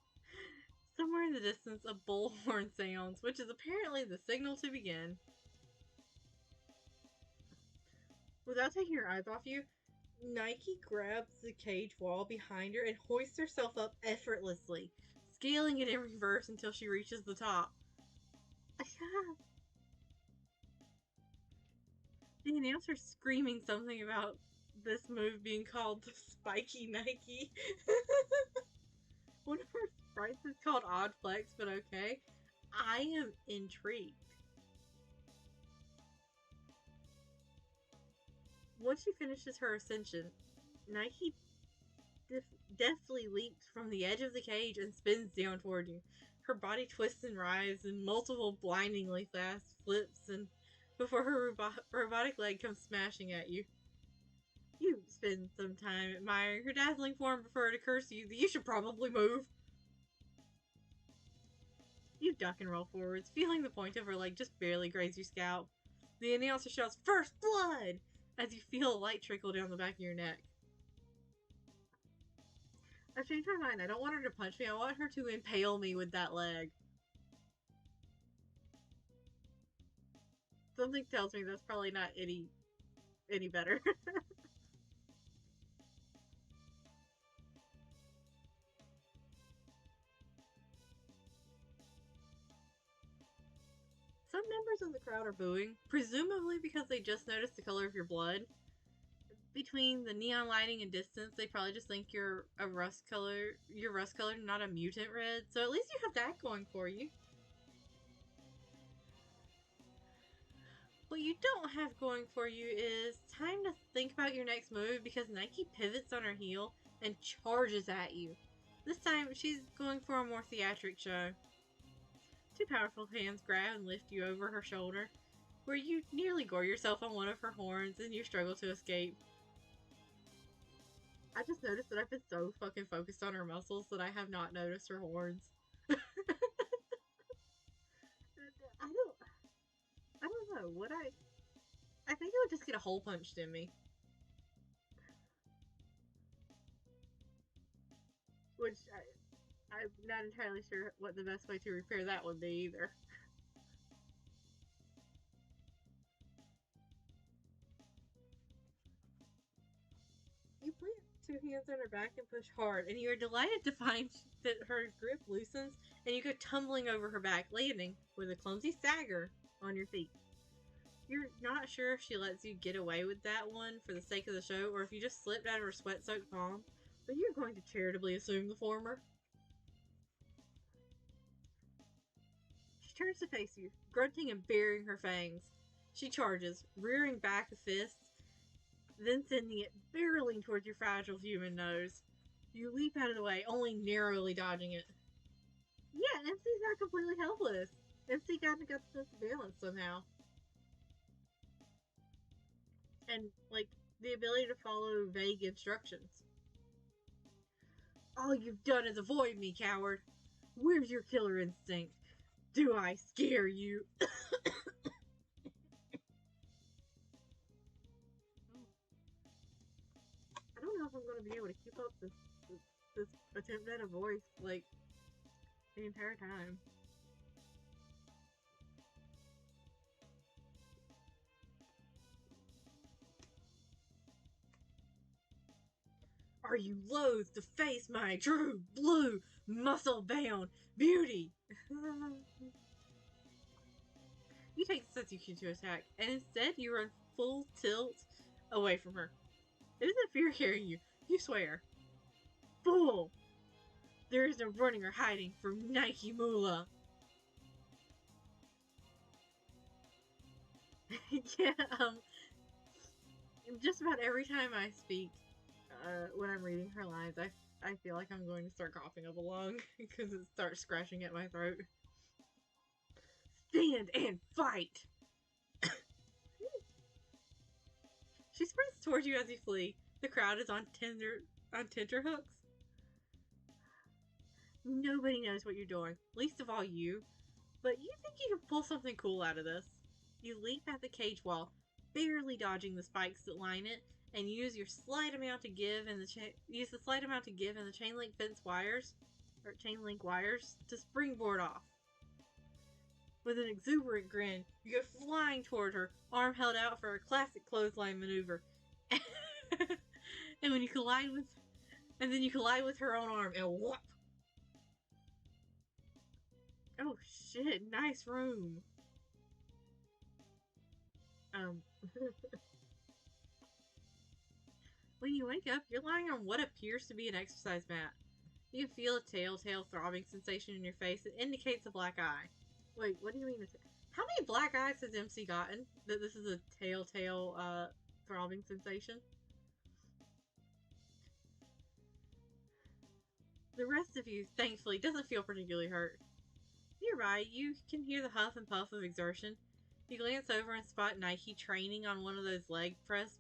Somewhere in the distance, a bullhorn sounds, which is apparently the signal to begin. Without taking her eyes off you, Nike grabs the cage wall behind her and hoists herself up effortlessly, scaling it in reverse until she reaches the top. The announcer's screaming something about this move being called the Spiky Nike. One of her sprites is called Odd Flex, but okay. I am intrigued. Once she finishes her ascension, Nike deftly leaps from the edge of the cage and spins down toward you. Her body twists and writhes in multiple blindingly fast flips and before her robotic leg comes smashing at you. You spend some time admiring her dazzling form before it occurs to you that you should probably move. You duck and roll forwards, feeling the point of her leg just barely graze your scalp. The announcer shouts, "First blood!" as you feel a light trickle down the back of your neck. I've changed my mind. I don't want her to punch me. I want her to impale me with that leg. Something tells me that's probably not any better. Some members of the crowd are booing, presumably because they just noticed the color of your blood. Between the neon lighting and distance, they probably just think you're rust colored, not a mutant red. So at least you have that going for you. What you don't have going for you is time to think about your next move because Nike pivots on her heel and charges at you. This time, she's going for a more theatric show. Two powerful hands grab and lift you over her shoulder, where you nearly gore yourself on one of her horns and you struggle to escape. I just noticed that I've been so fucking focused on her muscles that I have not noticed her horns. I don't know. Would I? I think I would just get a hole punched in me. Which I'm not entirely sure what the best way to repair that would be either. You put two hands on her back and push hard, and you are delighted to find that her grip loosens and you go tumbling over her back, landing with a clumsy stagger on your feet. You're not sure if she lets you get away with that one for the sake of the show or if you just slipped out of her sweat-soaked palm, but you're going to charitably assume the former. She turns to face you, grunting and baring her fangs. She charges, rearing back a fist, then sending it barreling towards your fragile human nose. You leap out of the way, only narrowly dodging it. Yeah, MC's not completely helpless. MC got the sense of balance somehow. And, like, the ability to follow vague instructions. All you've done is avoid me, coward. Where's your killer instinct? Do I scare you? I don't know if I'm going to be able to keep up this attempt at a voice, like, the entire time. Are you loath to face my true blue muscle-bound beauty? You take the Setsuki to attack, and instead you run full tilt away from her. It isn't fear carrying you. You swear. Fool! There is no running or hiding from Nike Moolah. Yeah, just about every time I speak, when I'm reading her lines, I feel like I'm going to start coughing up a lung because it starts scratching at my throat. Stand and fight! She sprints towards you as you flee. The crowd is on tenterhooks. Nobody knows what you're doing, least of all you. But you think you can pull something cool out of this. You leap at the cage wall, barely dodging the spikes that line it, and use the slight amount to give in the chain link fence wires, or chain link wires, to springboard off. With an exuberant grin, you go flying toward her, arm held out for a classic clothesline maneuver. And then you collide with her own arm and whoop. Oh shit, nice room. When you wake up, you're lying on what appears to be an exercise mat. You can feel a telltale throbbing sensation in your face that indicates a black eye. Wait, what do you mean? How many black eyes has MC gotten that this is a telltale throbbing sensation? The rest of you, thankfully, doesn't feel particularly hurt. Nearby, you can hear the huff and puff of exertion. You glance over and spot Nike training on one of those leg press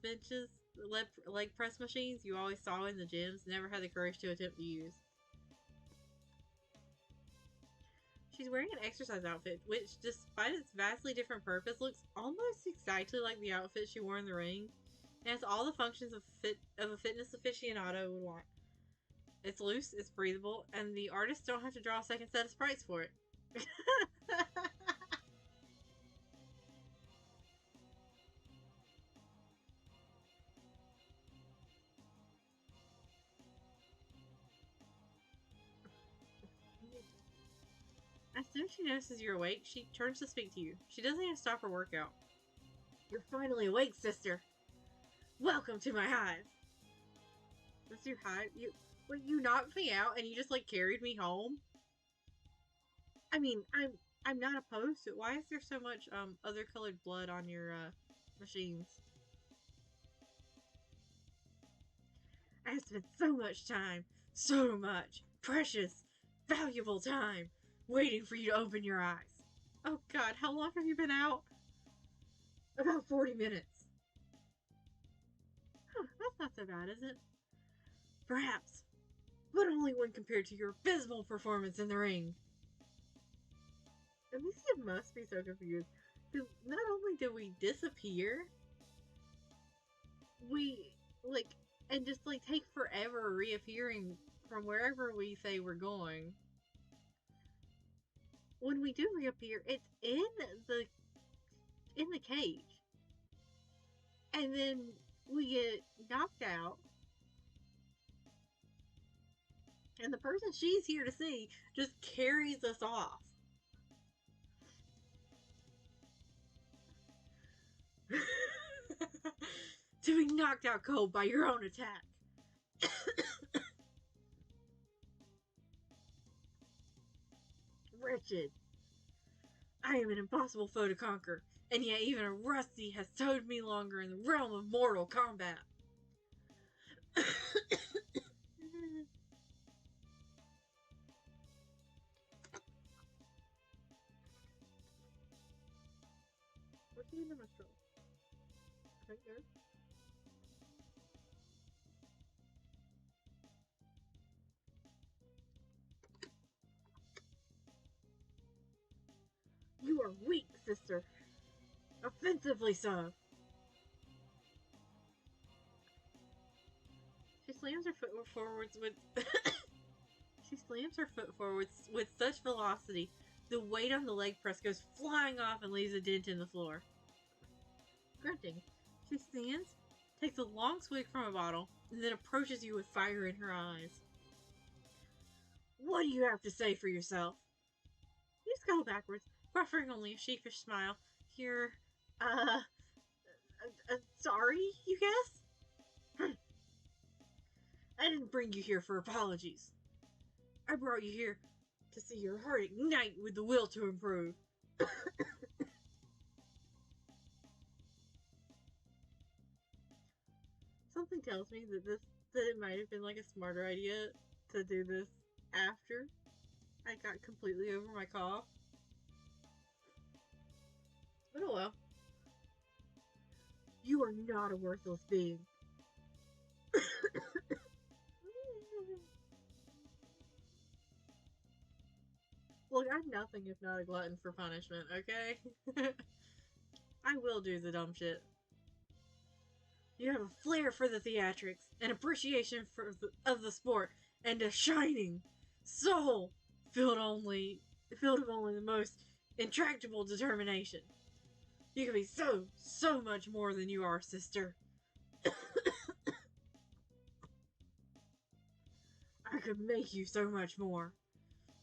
machines you always saw in the gyms, never had the courage to attempt to use. She's wearing an exercise outfit, which, despite its vastly different purpose, looks almost exactly like the outfit she wore in the ring, and has all the functions of a fitness aficionado would want. It's loose, it's breathable, and the artists don't have to draw a second set of sprites for it. As soon as she notices you're awake, she turns to speak to you. She doesn't even stop her workout. You're finally awake, sister. Welcome to my hive. That's your hive? You knocked me out and you just carried me home? I mean, I'm not opposed to it. Why is there so much other colored blood on your machines? I have spent so much time, so much precious, valuable time, waiting for you to open your eyes. Oh god, how long have you been out? About 40 minutes. Huh, that's not so bad, is it? Perhaps, but only when compared to your abysmal performance in the ring. Amicia must be so confused, because not only did we disappear, we, and just, take forever reappearing from wherever we say we're going. When we do reappear, it's in the cage. And then we get knocked out. And the person she's here to see just carries us off. To be knocked out cold by your own attack. Wretched. I am an impossible foe to conquer, and yet even a Rusty has towed me longer in the realm of mortal combat. What's the end of my stroll? Right there? You are weak, sister. Offensively so. She slams her foot forwards with with such velocity, the weight on the leg press goes flying off and leaves a dent in the floor. Grunting, she stands, takes a long swig from a bottle, and then approaches you with fire in her eyes. What do you have to say for yourself? You scuttle backwards, proffering only a sheepish smile. Your, Sorry, you guess? I didn't bring you here for apologies. I brought you here to see your heart ignite with the will to improve. Something tells me that it might have been like a smarter idea to do this after I got completely over my cough. But oh well. You are not a worthless being. Look, I'm nothing if not a glutton for punishment, okay? I will do the dumb shit. You have a flair for the theatrics, an appreciation of the sport, and a shining soul filled of only the most intractable determination. You can be so much more than you are, sister. I could make you so much more.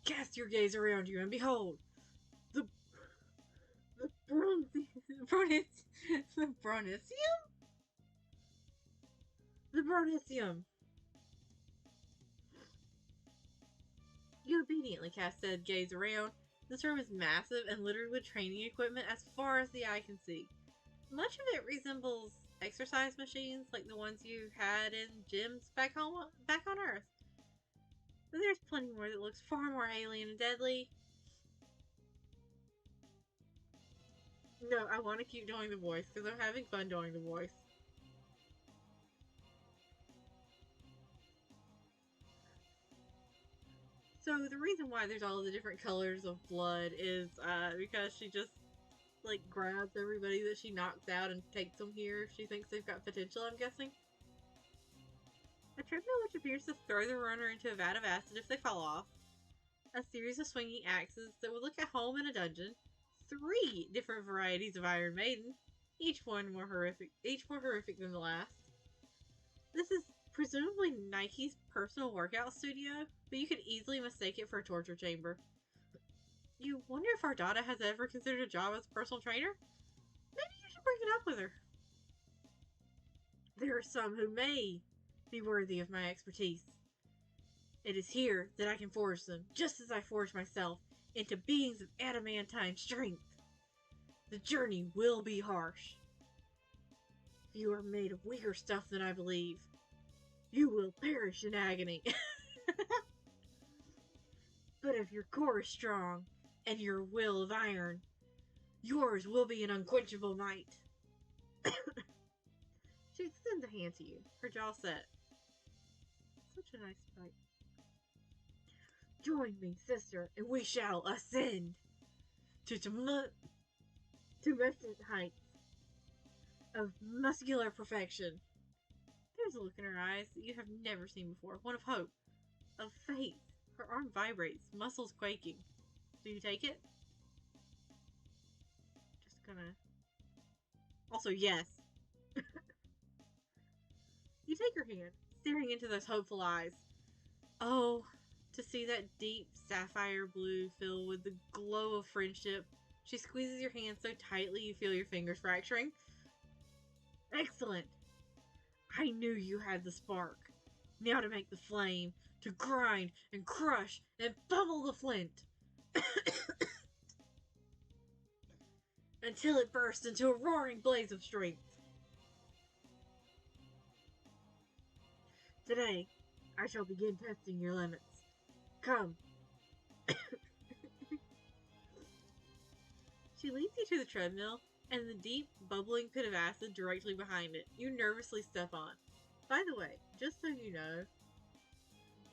Cast your gaze around you and behold, the the Bronisium. You obediently cast said gaze around. This room is massive and littered with training equipment as far as the eye can see. Much of it resembles exercise machines like the ones you had in gyms back on Earth. But there's plenty more that looks far more alien and deadly. No, I want to keep doing the voice because I'm having fun doing the voice. So the reason why there's all the different colors of blood is because she just like grabs everybody that she knocks out and takes them here if she thinks they've got potential, I'm guessing. A treadmill which appears to throw the runner into a vat of acid if they fall off. A series of swinging axes that would look at home in a dungeon. 3 different varieties of Iron Maiden, each more horrific than the last. This is presumably Nike's personal workout studio, but you could easily mistake it for a torture chamber. You wonder if Ardata has ever considered a job as a personal trainer? Maybe you should bring it up with her. There are some who may be worthy of my expertise. It is here that I can forge them, just as I forged myself, into beings of adamantine strength. The journey will be harsh. You are made of weaker stuff than I believe. You will perish in agony. But if your core is strong, and your will of iron, yours will be an unquenchable might. She extends a hand to you, her jaw set. Such a nice sprite. Join me, sister, and we shall ascend to tumescent heights of muscular perfection. There's a look in her eyes that you have never seen before. One of hope, of faith. Her arm vibrates, muscles quaking. Do you take it? Just gonna... Also, yes. You take her hand, staring into those hopeful eyes. Oh, to see that deep sapphire blue filled with the glow of friendship. She squeezes your hand so tightly you feel your fingers fracturing. Excellent! I knew you had the spark. Now to make the flame, to grind and crush and pummel the flint. Until it bursts into a roaring blaze of strength. Today, I shall begin testing your limits. Come. She leads you to the treadmill, and the deep, bubbling pit of acid directly behind it. You nervously step on. By the way, just so you know,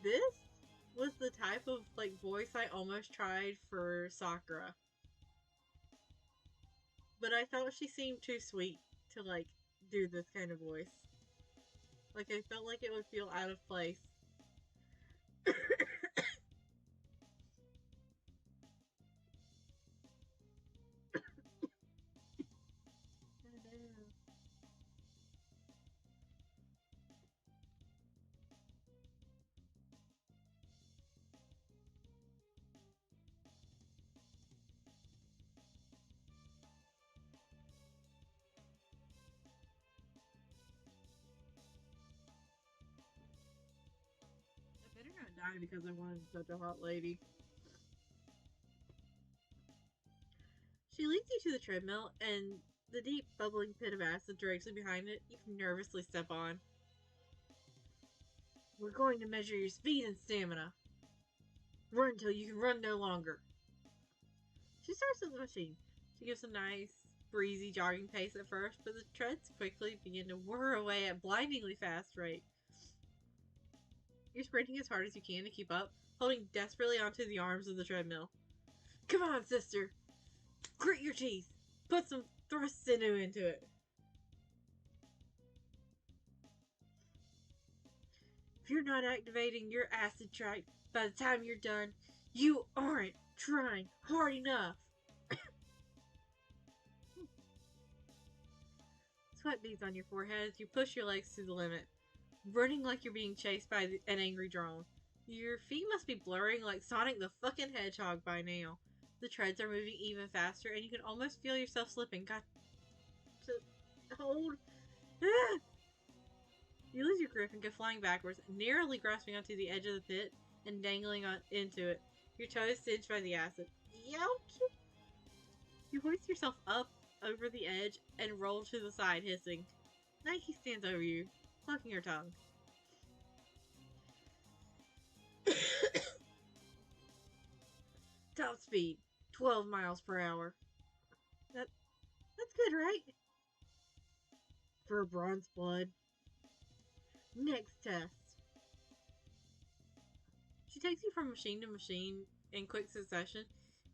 this was the type of, like, voice I almost tried for Sakura. But I thought she seemed too sweet to, like, do this kind of voice. Like, I felt like it would feel out of place. die because I wanted such a hot lady. She leads you to the treadmill, and the deep, bubbling pit of acid directly behind it, you can nervously step on. We're going to measure your speed and stamina. Run till you can run no longer. She starts at the machine. She gives a nice, breezy jogging pace at first, but the treads quickly begin to whir away at blindingly fast rate. You're sprinting as hard as you can to keep up, holding desperately onto the arms of the treadmill. Come on, sister! Grit your teeth! Put some thrust sinew into it! If you're not activating your acid tripe by the time you're done, you aren't trying hard enough! Sweat beads on your forehead as you push your legs to the limit, running like you're being chased by an angry drone. Your feet must be blurring like Sonic the fucking Hedgehog by now. The treads are moving even faster, and you can almost feel yourself slipping. Got to hold. You lose your grip and go flying backwards, narrowly grasping onto the edge of the pit and dangling into it. Your toes singed by the acid. Youch! You hoist yourself up over the edge and roll to the side, hissing. Nike stands over you, clucking her tongue. Top speed, 12 miles per hour. That's good, right? For a bronze blood. Next test. She takes you from machine to machine in quick succession,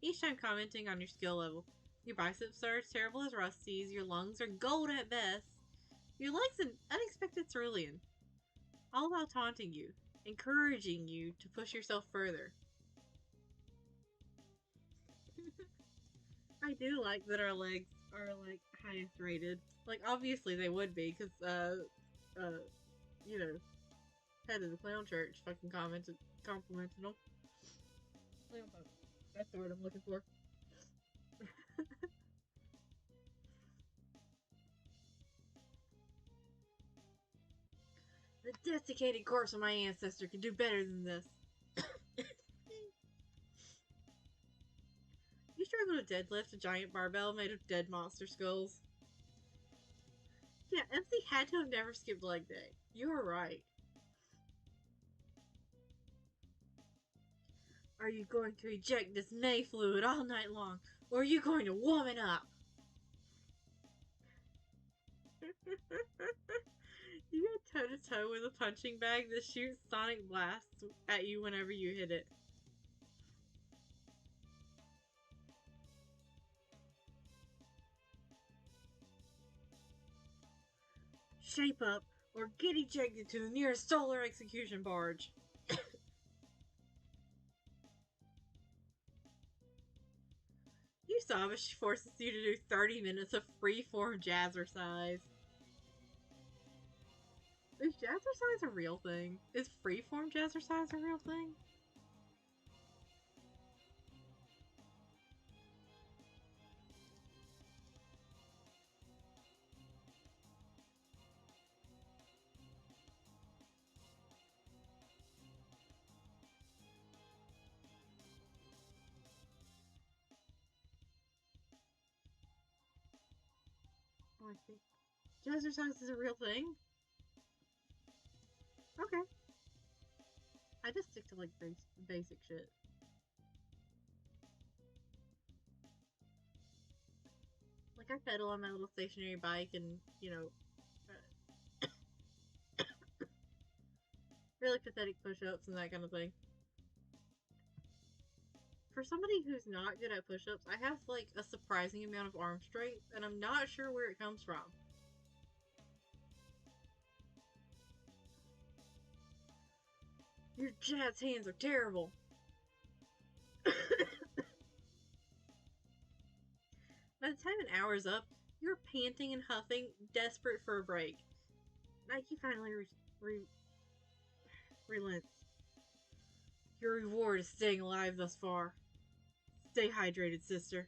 each time commenting on your skill level. Your biceps are as terrible as Rusty's, your lungs are gold at best, your legs an unexpected cerulean. All while taunting you, encouraging you to push yourself further. I do like that our legs are, like, highest rated. Like, obviously they would be, because, you know, head of the clown church fucking complimented them. That's the word I'm looking for. The desiccated corpse of my ancestor could do better than this. You struggle to deadlift a giant barbell made of dead monster skulls. Yeah, MC had to have never skipped leg day. You are right. Are you going to eject this May fluid all night long, or are you going to warm it up? You go toe to toe with a punching bag that shoots sonic blasts at you whenever you hit it. Shape up, or get ejected to the nearest solar execution barge. You saw, but she forces you to do 30 minutes of freeform jazzercise. Is jazzercise a real thing? Is freeform jazzercise a real thing? Oh, I think jazzercise is a real thing? Okay. I just stick to, like, basic shit. Like, I pedal on my little stationary bike and, you know, really pathetic push-ups and that kind of thing. For somebody who's not good at push-ups, I have, like, a surprising amount of arm strength, and I'm not sure where it comes from. Your jazz hands are terrible. By the time an hour is up, you're panting and huffing, desperate for a break. Nike finally relents. Your reward is staying alive thus far. Stay hydrated, sister.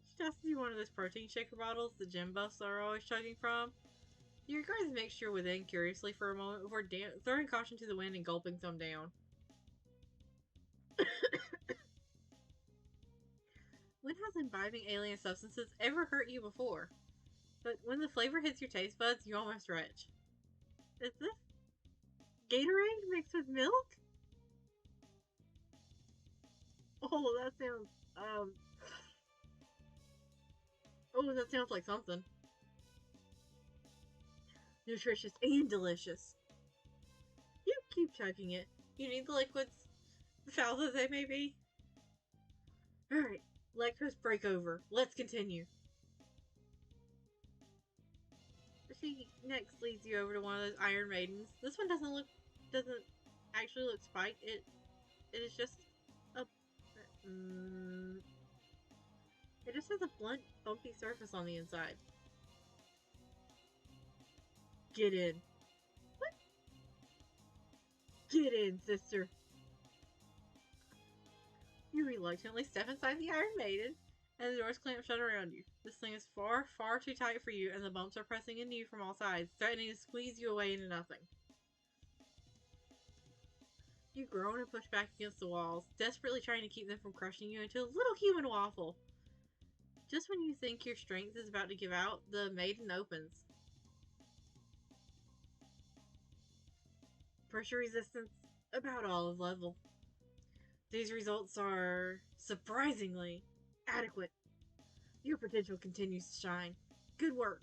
She tosses you one of those protein shaker bottles the gym buffs are always chugging from. You regard the mixture within curiously for a moment before throwing caution to the wind and gulping some down. When has imbibing alien substances ever hurt you before? But when the flavor hits your taste buds, you almost retch. Is this Gatorade mixed with milk? Oh, that sounds, oh, that sounds like something. Nutritious and delicious. You keep chugging it. You need the liquids, foul as they may be. Alright, lactose break over. Let's continue. She next leads you over to one of those Iron Maidens. This one doesn't actually look spiked. It is just a, it just has a blunt, bumpy surface on the inside. Get in. What? Get in, sister. You reluctantly step inside the Iron Maiden, and the doors clamp shut around you. This thing is far, far too tight for you, and the bumps are pressing into you from all sides, threatening to squeeze you away into nothing. You groan and push back against the walls, desperately trying to keep them from crushing you into a little human waffle. Just when you think your strength is about to give out, the Maiden opens. Pressure resistance, about olive level. These results are surprisingly adequate. Your potential continues to shine. Good work.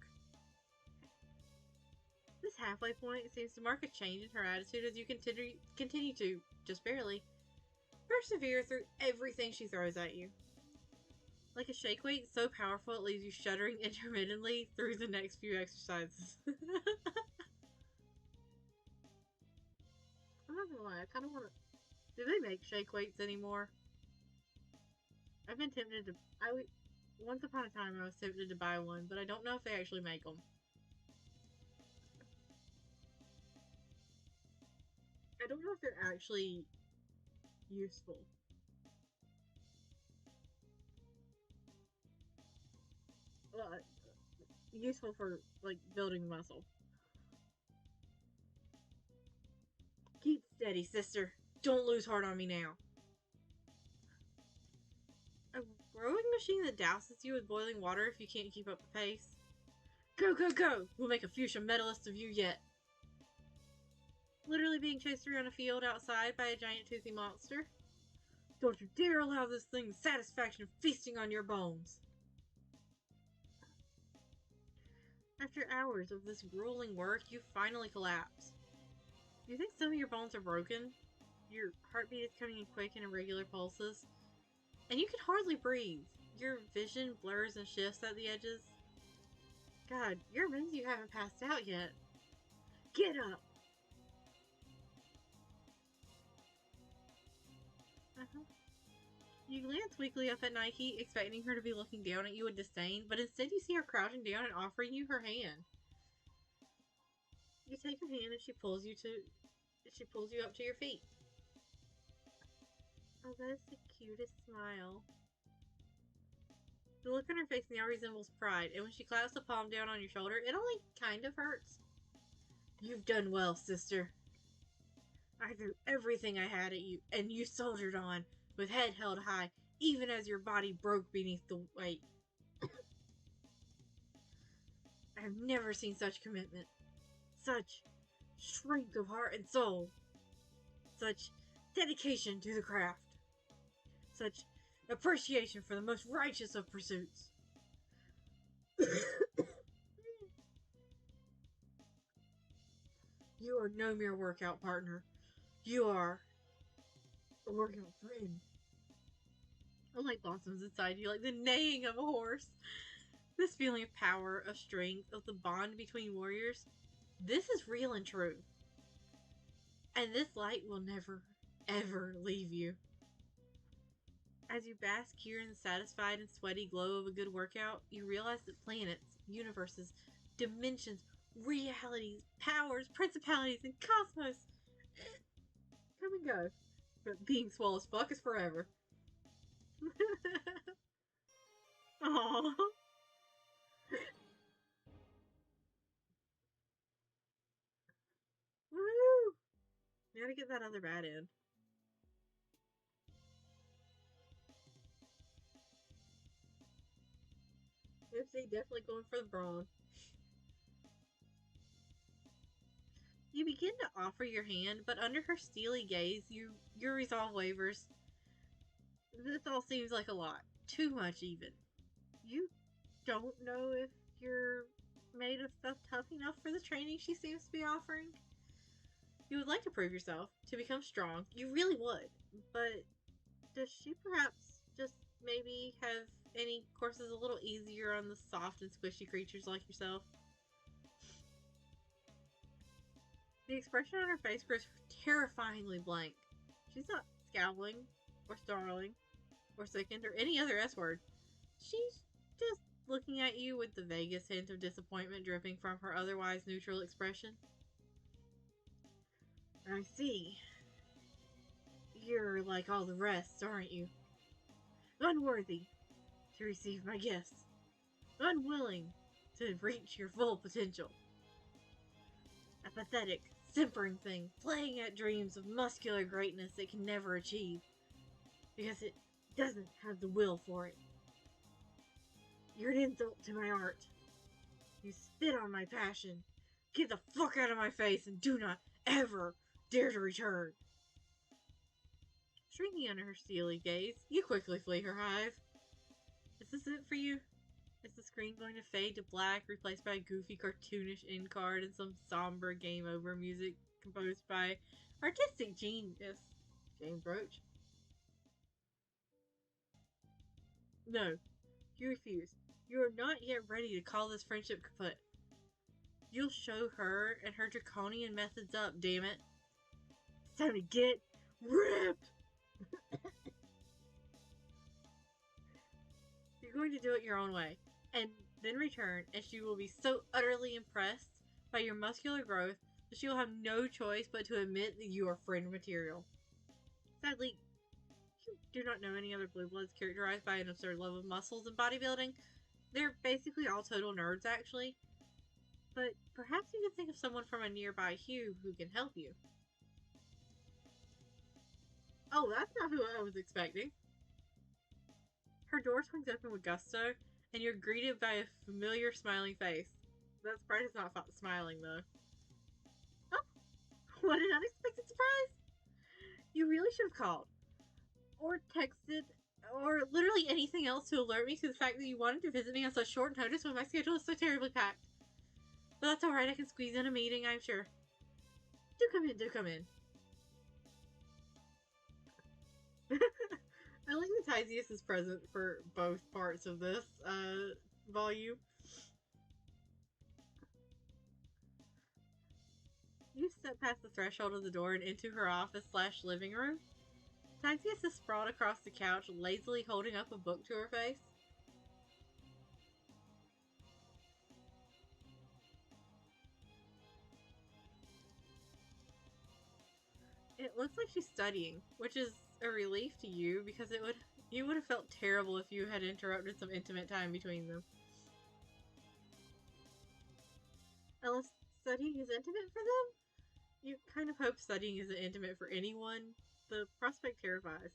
This halfway point seems to mark a change in her attitude as you continue to, just barely, persevere through everything she throws at you. Like a shake weight so powerful it leaves you shuddering intermittently through the next few exercises. I'm not gonna lie, I kind of want to... Do they make shake weights anymore? I've been tempted to... Once upon a time I was tempted to buy one, but I don't know if they actually make them. I don't know if they're actually useful. Useful for, like, building muscle. Keep steady, sister. Don't lose heart on me now. A rowing machine that douses you with boiling water if you can't keep up the pace. Go, go, go! We'll make a future medalist of you yet. Literally being chased around a field outside by a giant toothy monster. Don't you dare allow this thing's satisfaction feasting on your bones. After hours of this grueling work, you finally collapse. You think some of your bones are broken? Your heartbeat is coming in quick and irregular pulses, and you can hardly breathe. Your vision blurs and shifts at the edges. God, you're amazed you haven't passed out yet. Get up! You glance weakly up at Nike, expecting her to be looking down at you with disdain, but instead you see her crouching down and offering you her hand. You take her hand and she pulls you up to your feet. Oh, that is the cutest smile. The look on her face now resembles pride, and when she claps the palm down on your shoulder, it only kind of hurts. You've done well, sister. I threw everything I had at you, and you soldiered on, with head held high, even as your body broke beneath the weight. I have never seen such commitment, such strength of heart and soul, such dedication to the craft, such appreciation for the most righteous of pursuits. You are no mere workout partner. You are a workout friend. A light blossoms inside you like the neighing of a horse. This feeling of power, of strength, of the bond between warriors, this is real and true. And this light will never, ever leave you. As you bask here in the satisfied and sweaty glow of a good workout, you realize that planets, universes, dimensions, realities, powers, principalities, and cosmos come and go. But being swole as fuck is forever. Aww. Woo! Now to get that other bat in. Oopsie, definitely going for the brawn. You begin to offer your hand, but under her steely gaze, your resolve wavers. This all seems like a lot. Too much, even. You don't know if you're made of stuff tough enough for the training she seems to be offering. You would like to prove yourself, to become strong. You really would. But does she perhaps just maybe have any courses a little easier on the soft and squishy creatures like yourself? The expression on her face grows terrifyingly blank. She's not scowling, or snarling, or sickened, or any other S word. She's just looking at you with the vaguest hint of disappointment dripping from her otherwise neutral expression. I see. You're like all the rest, aren't you? Unworthy to receive my gifts. Unwilling to reach your full potential. A pathetic, simpering thing, playing at dreams of muscular greatness it can never achieve, because it doesn't have the will for it. You're an insult to my art. You spit on my passion. Get the fuck out of my face and do not ever dare to return. Shrinking under her steely gaze, you quickly flee her hive. Is this it for you? Is the screen going to fade to black, replaced by a goofy, cartoonish end card and some somber game over music composed by artistic genius James Roach? No, you refuse. You are not yet ready to call this friendship kaput. You'll show her and her draconian methods up, damn it. It's time to get ripped! You're going to do it your own way, and then return, and she will be so utterly impressed by your muscular growth that she will have no choice but to admit that you are friend material. Sadly, you do not know any other blue bloods characterized by an absurd love of muscles and bodybuilding. They're basically all total nerds, actually. But perhaps you can think of someone from a nearby hue who can help you. Oh, that's not who I was expecting. Her door swings open with gusto, and you're greeted by a familiar smiling face. That sprite is not smiling, though. Oh, what an unexpected surprise! You really should have called. Or texted, or literally anything else to alert me to the fact that you wanted to visit me on such short notice when my schedule is so terribly packed. But that's alright, I can squeeze in a meeting, I'm sure. Do come in, do come in. I like that Tysius is present for both parts of this volume. You step past the threshold of the door and into her office/living room. Tysius is sprawled across the couch, lazily holding up a book to her face. It looks like she's studying, which is a relief to you because you would have felt terrible if you had interrupted some intimate time between them. Unless studying is intimate for them? You kind of hope studying isn't intimate for anyone. The prospect terrifies.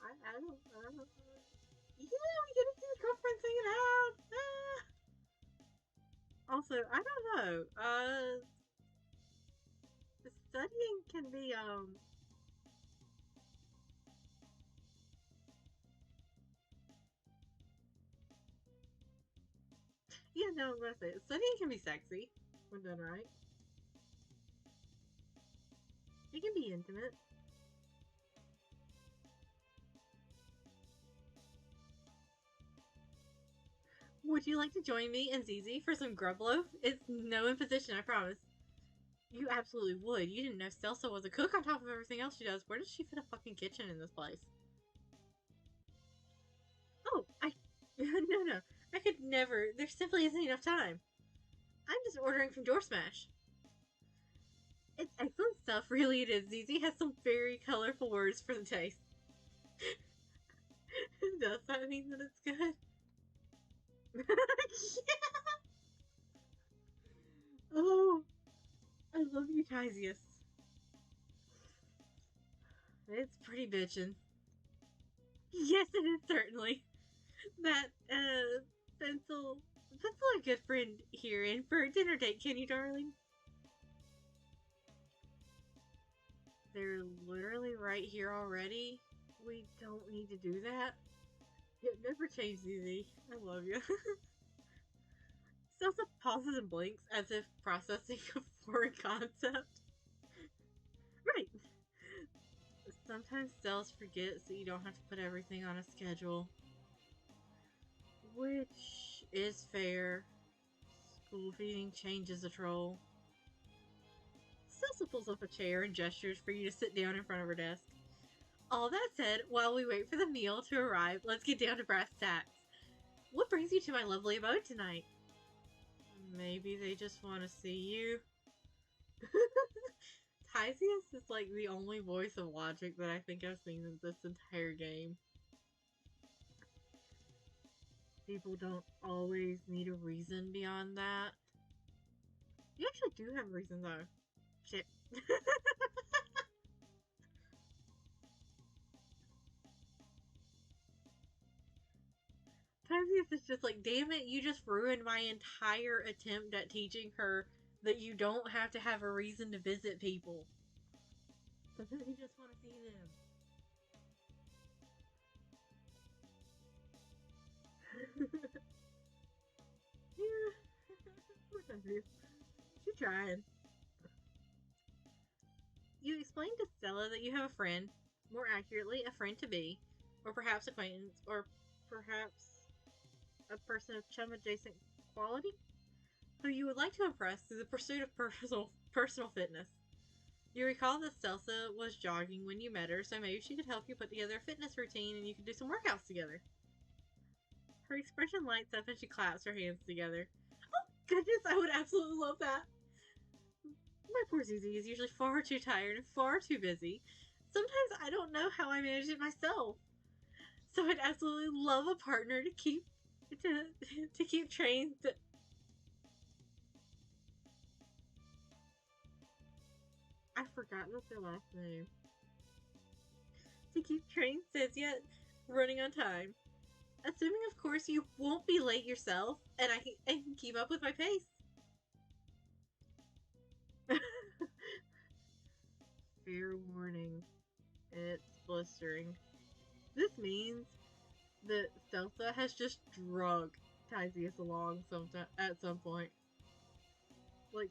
I don't know. Yeah, we get to see his girlfriend singing out. Ah. Also, I don't know. Studying can be, yeah, no, I'm gonna say it. Studying can be sexy when done right. It can be intimate. Would you like to join me and Zizi for some grub loaf? It's no imposition, I promise. You absolutely would. You didn't know Stelsa was a cook on top of everything else she does. Where does she fit a fucking kitchen in this place? Oh, no. I could never. There simply isn't enough time. I'm just ordering from Door Smash. It's excellent stuff, really it is. Zizi has some very colorful words for the taste. Does that mean that it's good? Yeah. Oh, I love you, Tysius. It's pretty bitchin'. Yes, it is certainly. That, pencil Pencil a good friend here in for a dinner date, can you, darling? They're literally right here already. We don't need to do that. Yeah, never change, Easy. I love you. Salsa pauses and blinks as if processing a foreign concept. Right. Sometimes Cells forgets that you don't have to put everything on a schedule. Which is fair. School feeding changes a troll. Salsa pulls up a chair and gestures for you to sit down in front of her desk. All that said, while we wait for the meal to arrive, let's get down to brass tacks. What brings you to my lovely abode tonight? Maybe they just want to see you. Tysius is like the only voice of logic that I think I've seen in this entire game. People don't always need a reason beyond that. You actually do have a reason though. Shit. Tysius is just like, damn it, you just ruined my entire attempt at teaching her that you don't have to have a reason to visit people. Sometimes you just want to see them. Yeah. Poor Tysius. She's trying. You explain to Stella that you have a friend, more accurately, a friend to be, or perhaps acquaintance, or perhaps a person of chum adjacent quality, who you would like to impress through the pursuit of personal fitness. You recall that Stelsa was jogging when you met her, so maybe she could help you put together a fitness routine and you could do some workouts together. Her expression lights up and she claps her hands together. Oh, goodness, I would absolutely love that. My poor Zuzi is usually far too tired and far too busy. Sometimes I don't know how I manage it myself. So I'd absolutely love a partner to keep trains. I forgot what's their last name. To keep train says yet running on time. Assuming, of course, you won't be late yourself, and I can keep up with my pace. Fair warning. It's blistering. This means that Stelsa has just drug Tysius along at some point. Like,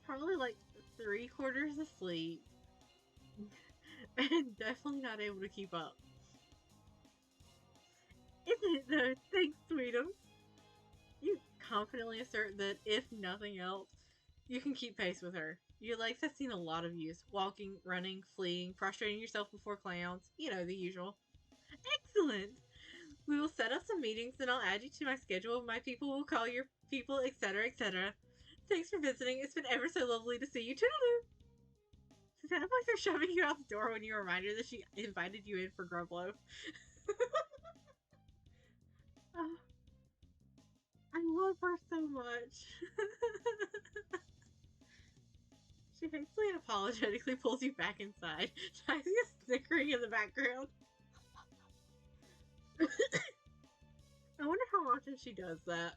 probably like 3/4 asleep. And definitely not able to keep up. Isn't it though? Thanks, Sweetums. You confidently assert that, if nothing else, you can keep pace with her. Your legs have seen a lot of use. Walking, running, fleeing, prostrating yourself before clowns. You know, the usual. Excellent! We will set up some meetings and I'll add you to my schedule. My people will call your people, etc., etc. Thanks for visiting. It's been ever so lovely to see you. Toodaloo! It sounds like they're shoving you out the door when you remind her that she invited you in for Grubloaf. Oh, I love her so much. She hastily and apologetically pulls you back inside. Tysius snickering in the background. I wonder how often she does that.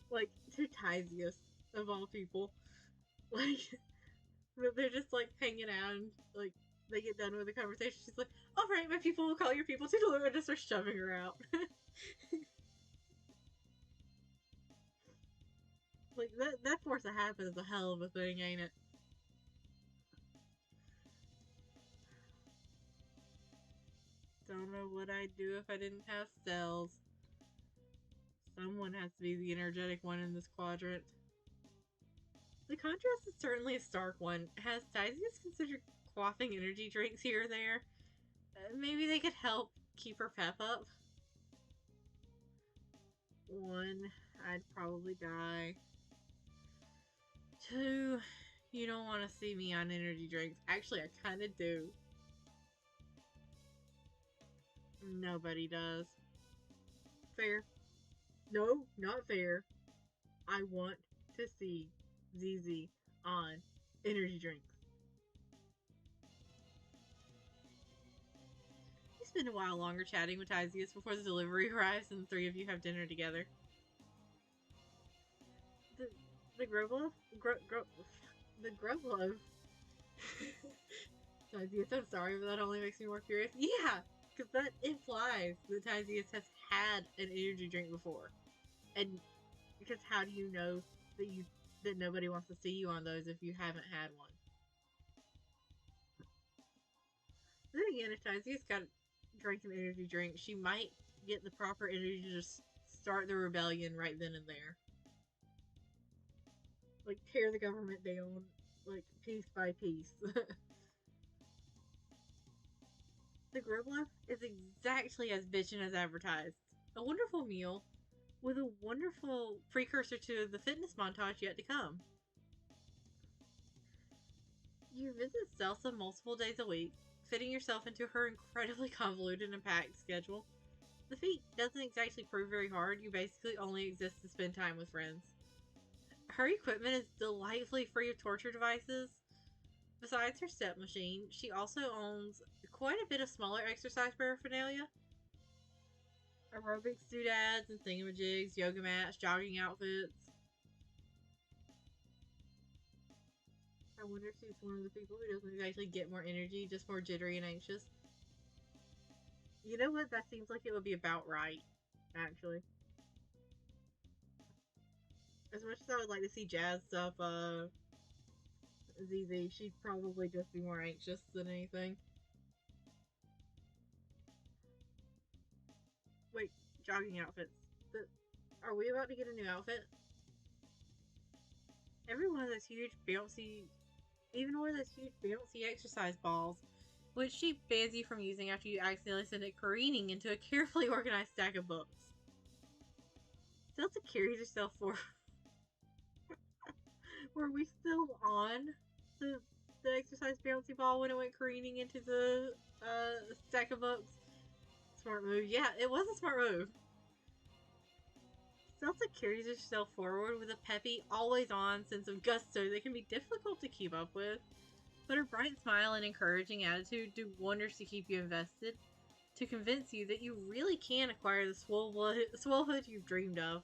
Like, to Tysius, of all people. Like, they're just, like, hanging out and, like, they get done with the conversation. She's like, alright, my people will call your people to deliver, and just start shoving her out. Like, that force of habit is a hell of a thing, ain't it? Don't know what I'd do if I didn't have cells. Someone has to be the energetic one in this quadrant. The contrast is certainly a stark one. Has Tysius considered quaffing energy drinks here or there? Maybe they could help keep her pep up? 1, I'd probably die. 2, you don't want to see me on energy drinks. Actually, I kind of do. Nobody does. Fair. No, not fair. I want to see ZZ on energy drinks. You spend a while longer chatting with Tyzius before the delivery arrives and the three of you have dinner together. The Groblove? The Groblove? Tyzius, I'm sorry, but that only makes me more curious. Yeah, because that implies that Tyzius has had an energy drink before. And because how do you know that nobody wants to see you on those if you haven't had one? Then again, if Tyzius drank an energy drink, she might get the proper energy to just start the rebellion right then and there. Like, tear the government down, like, piece by piece. The Groblow is exactly as bitchin' as advertised. A wonderful meal with a wonderful precursor to the fitness montage yet to come. You visit Celsa multiple days a week, fitting yourself into her incredibly convoluted and packed schedule. The feat doesn't exactly prove very hard, you basically only exist to spend time with friends. Her equipment is delightfully free of torture devices. Besides her step machine, she also owns quite a bit of smaller exercise paraphernalia. Aerobics doodads and thingamajigs, yoga mats, jogging outfits. I wonder if she's one of the people who doesn't exactly get more energy, just more jittery and anxious. You know what? That seems like it would be about right, actually. As much as I would like to see Jazz stuff, ZZ, she'd probably just be more anxious than anything. Wait, jogging outfits. Are we about to get a new outfit? Every one of those huge bouncy, even one of those huge bouncy exercise balls, which she bans you from using after you accidentally send it careening into a carefully organized stack of books. Delta carries herself for. Were we still on the exercise bouncy ball when it went careening into the stack of books? Smart move. Yeah, it was a smart move. Celsa carries herself forward with a peppy, always-on sense of gusto that can be difficult to keep up with, but her bright smile and encouraging attitude do wonders to keep you invested, to convince you that you really can acquire the swolehood you've dreamed of.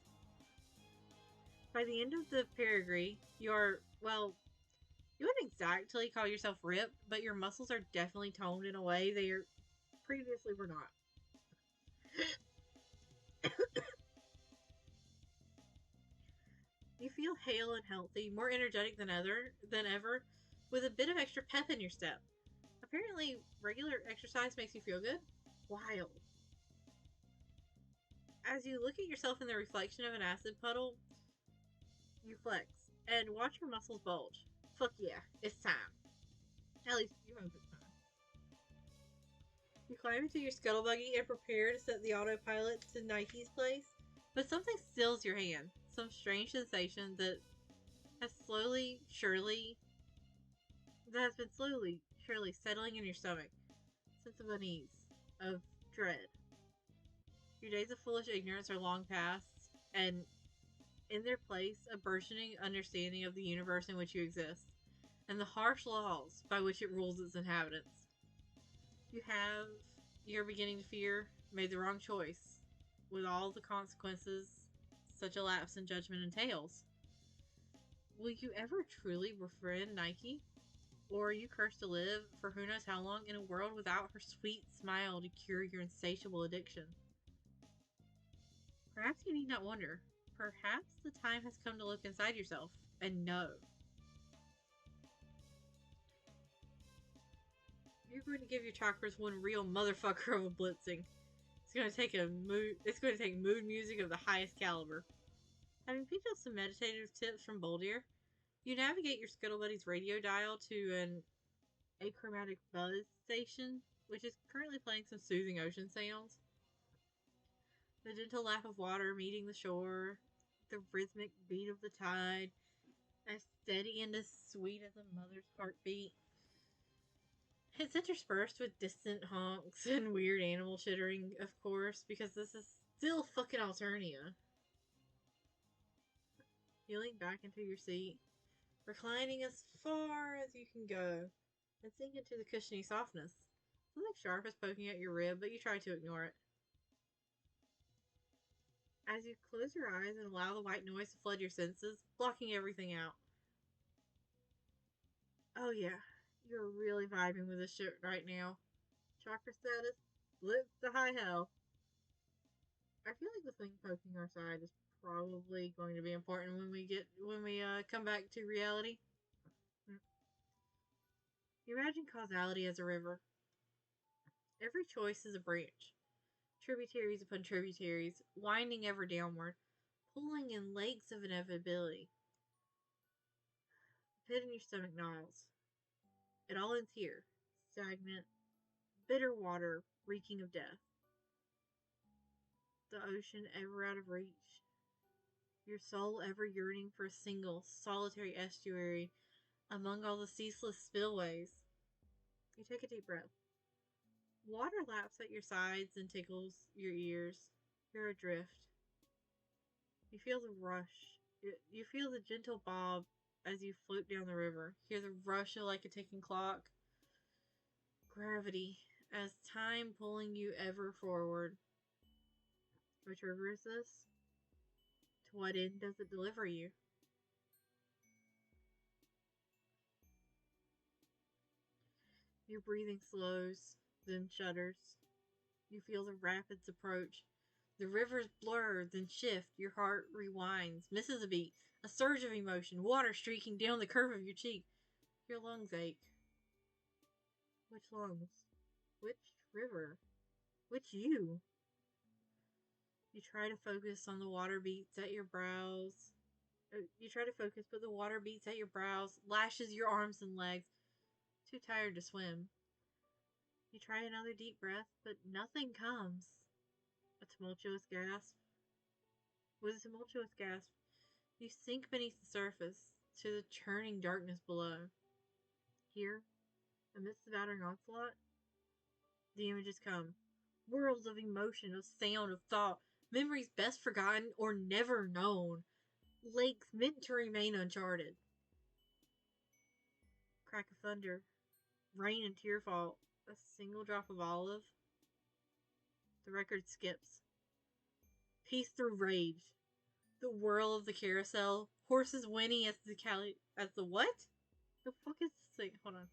By the end of the perigee, you are, well, you wouldn't exactly call yourself ripped, but your muscles are definitely toned in a way they previously were not. You feel hale and healthy, more energetic than ever, with a bit of extra pep in your step. Apparently, regular exercise makes you feel good. Wild. As you look at yourself in the reflection of an acid puddle, you flex and watch your muscles bulge. Fuck yeah, it's time. At least you hope it's time. You climb into your scuttle buggy and prepare to set the autopilot to Nike's place, but something stills your hand. Some strange sensation that has been slowly, surely settling in your stomach. Sense of unease, of dread. Your days of foolish ignorance are long past, and in their place, a burgeoning understanding of the universe in which you exist, and the harsh laws by which it rules its inhabitants. You're beginning to fear, made the wrong choice, with all the consequences such a lapse in judgment entails. Will you ever truly befriend Nike? Or are you cursed to live for who knows how long in a world without her sweet smile to cure your insatiable addiction? Perhaps you need not wonder. Perhaps the time has come to look inside yourself and know. You're going to give your chakras one real motherfucker of a blitzing. It's going to take mood music of the highest caliber. Having picked up some meditative tips from Boldier, you navigate your Scuttle Buddy's radio dial to an achromatic buzz station, which is currently playing some soothing ocean sounds. The gentle lap of water meeting the shore, the rhythmic beat of the tide, as steady and as sweet as a mother's heartbeat. It's interspersed with distant honks and weird animal chittering, of course, because this is still fucking Alternia. You lean back into your seat, reclining as far as you can go, and sink into the cushiony softness. Something sharp is poking at your rib, but you try to ignore it. As you close your eyes and allow the white noise to flood your senses, blocking everything out. Oh yeah, you're really vibing with this shit right now. Chakra status, blitz to high hell. I feel like the thing poking our side is probably going to be important when we come back to reality. You imagine causality as a river. Every choice is a branch. Tributaries upon tributaries, winding ever downward, pulling in lakes of inevitability. The pit in your stomach gnawls. It all ends here. Stagnant, bitter water, reeking of death. The ocean ever out of reach. Your soul ever yearning for a single, solitary estuary among all the ceaseless spillways. You take a deep breath. Water laps at your sides and tickles your ears. You're adrift. You feel the rush. You feel the gentle bob as you float down the river. Hear the rush of like a ticking clock. Gravity, as time pulling you ever forward. Which river is this? To what end does it deliver you? Your breathing slows, then shudders. You feel the rapids approach. The rivers blur, then shift. Your heart rewinds, misses a beat. A surge of emotion, water streaking down the curve of your cheek. Your lungs ache. Which lungs? Which river? Which you? You try to focus on the water beats at your brows. You try to focus, but the water beats at your brows, lashes your arms and legs. Too tired to swim. You try another deep breath, but nothing comes. A tumultuous gasp. With a tumultuous gasp, you sink beneath the surface to the churning darkness below. Here, amidst the battering onslaught, the images come. Worlds of emotion, of sound, of thought, memories best forgotten or never known. Lakes meant to remain uncharted. Crack of thunder, rain and tearfall, a single drop of olive. The record skips. Peace through rage. The whirl of the carousel. Horses whinny as the what? The fuck is this thing? Hold on.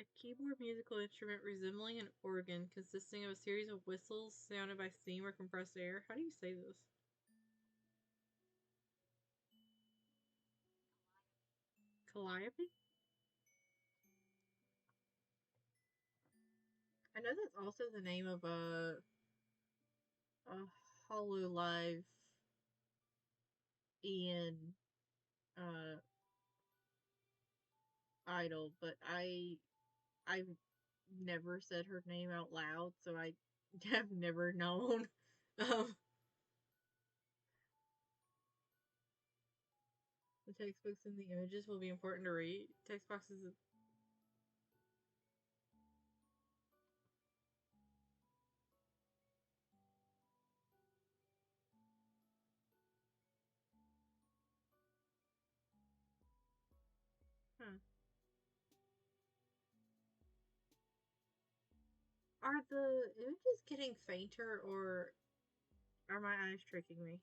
A keyboard musical instrument resembling an organ, consisting of a series of whistles sounded by steam or compressed air. How do you say this? Calliope? I know that's also the name of a Hololive Ian uh idol, but I've never said her name out loud, so I have never known. Um, the textbooks and the images will be important to read. Text boxes. Huh. Are the images getting fainter, or are my eyes tricking me?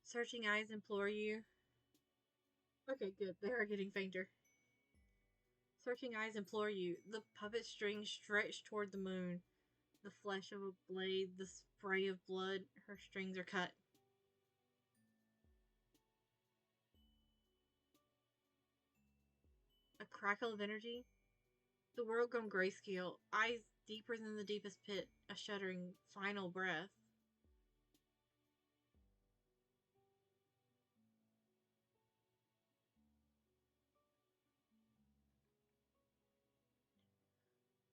Searching eyes implore you. Okay, good. They are getting fainter. Searching eyes implore you. The puppet strings stretch toward the moon. The flesh of a blade, the spray of blood. Her strings are cut. A crackle of energy. The world gone grayscale. Eyes deeper than the deepest pit. A shuddering final breath.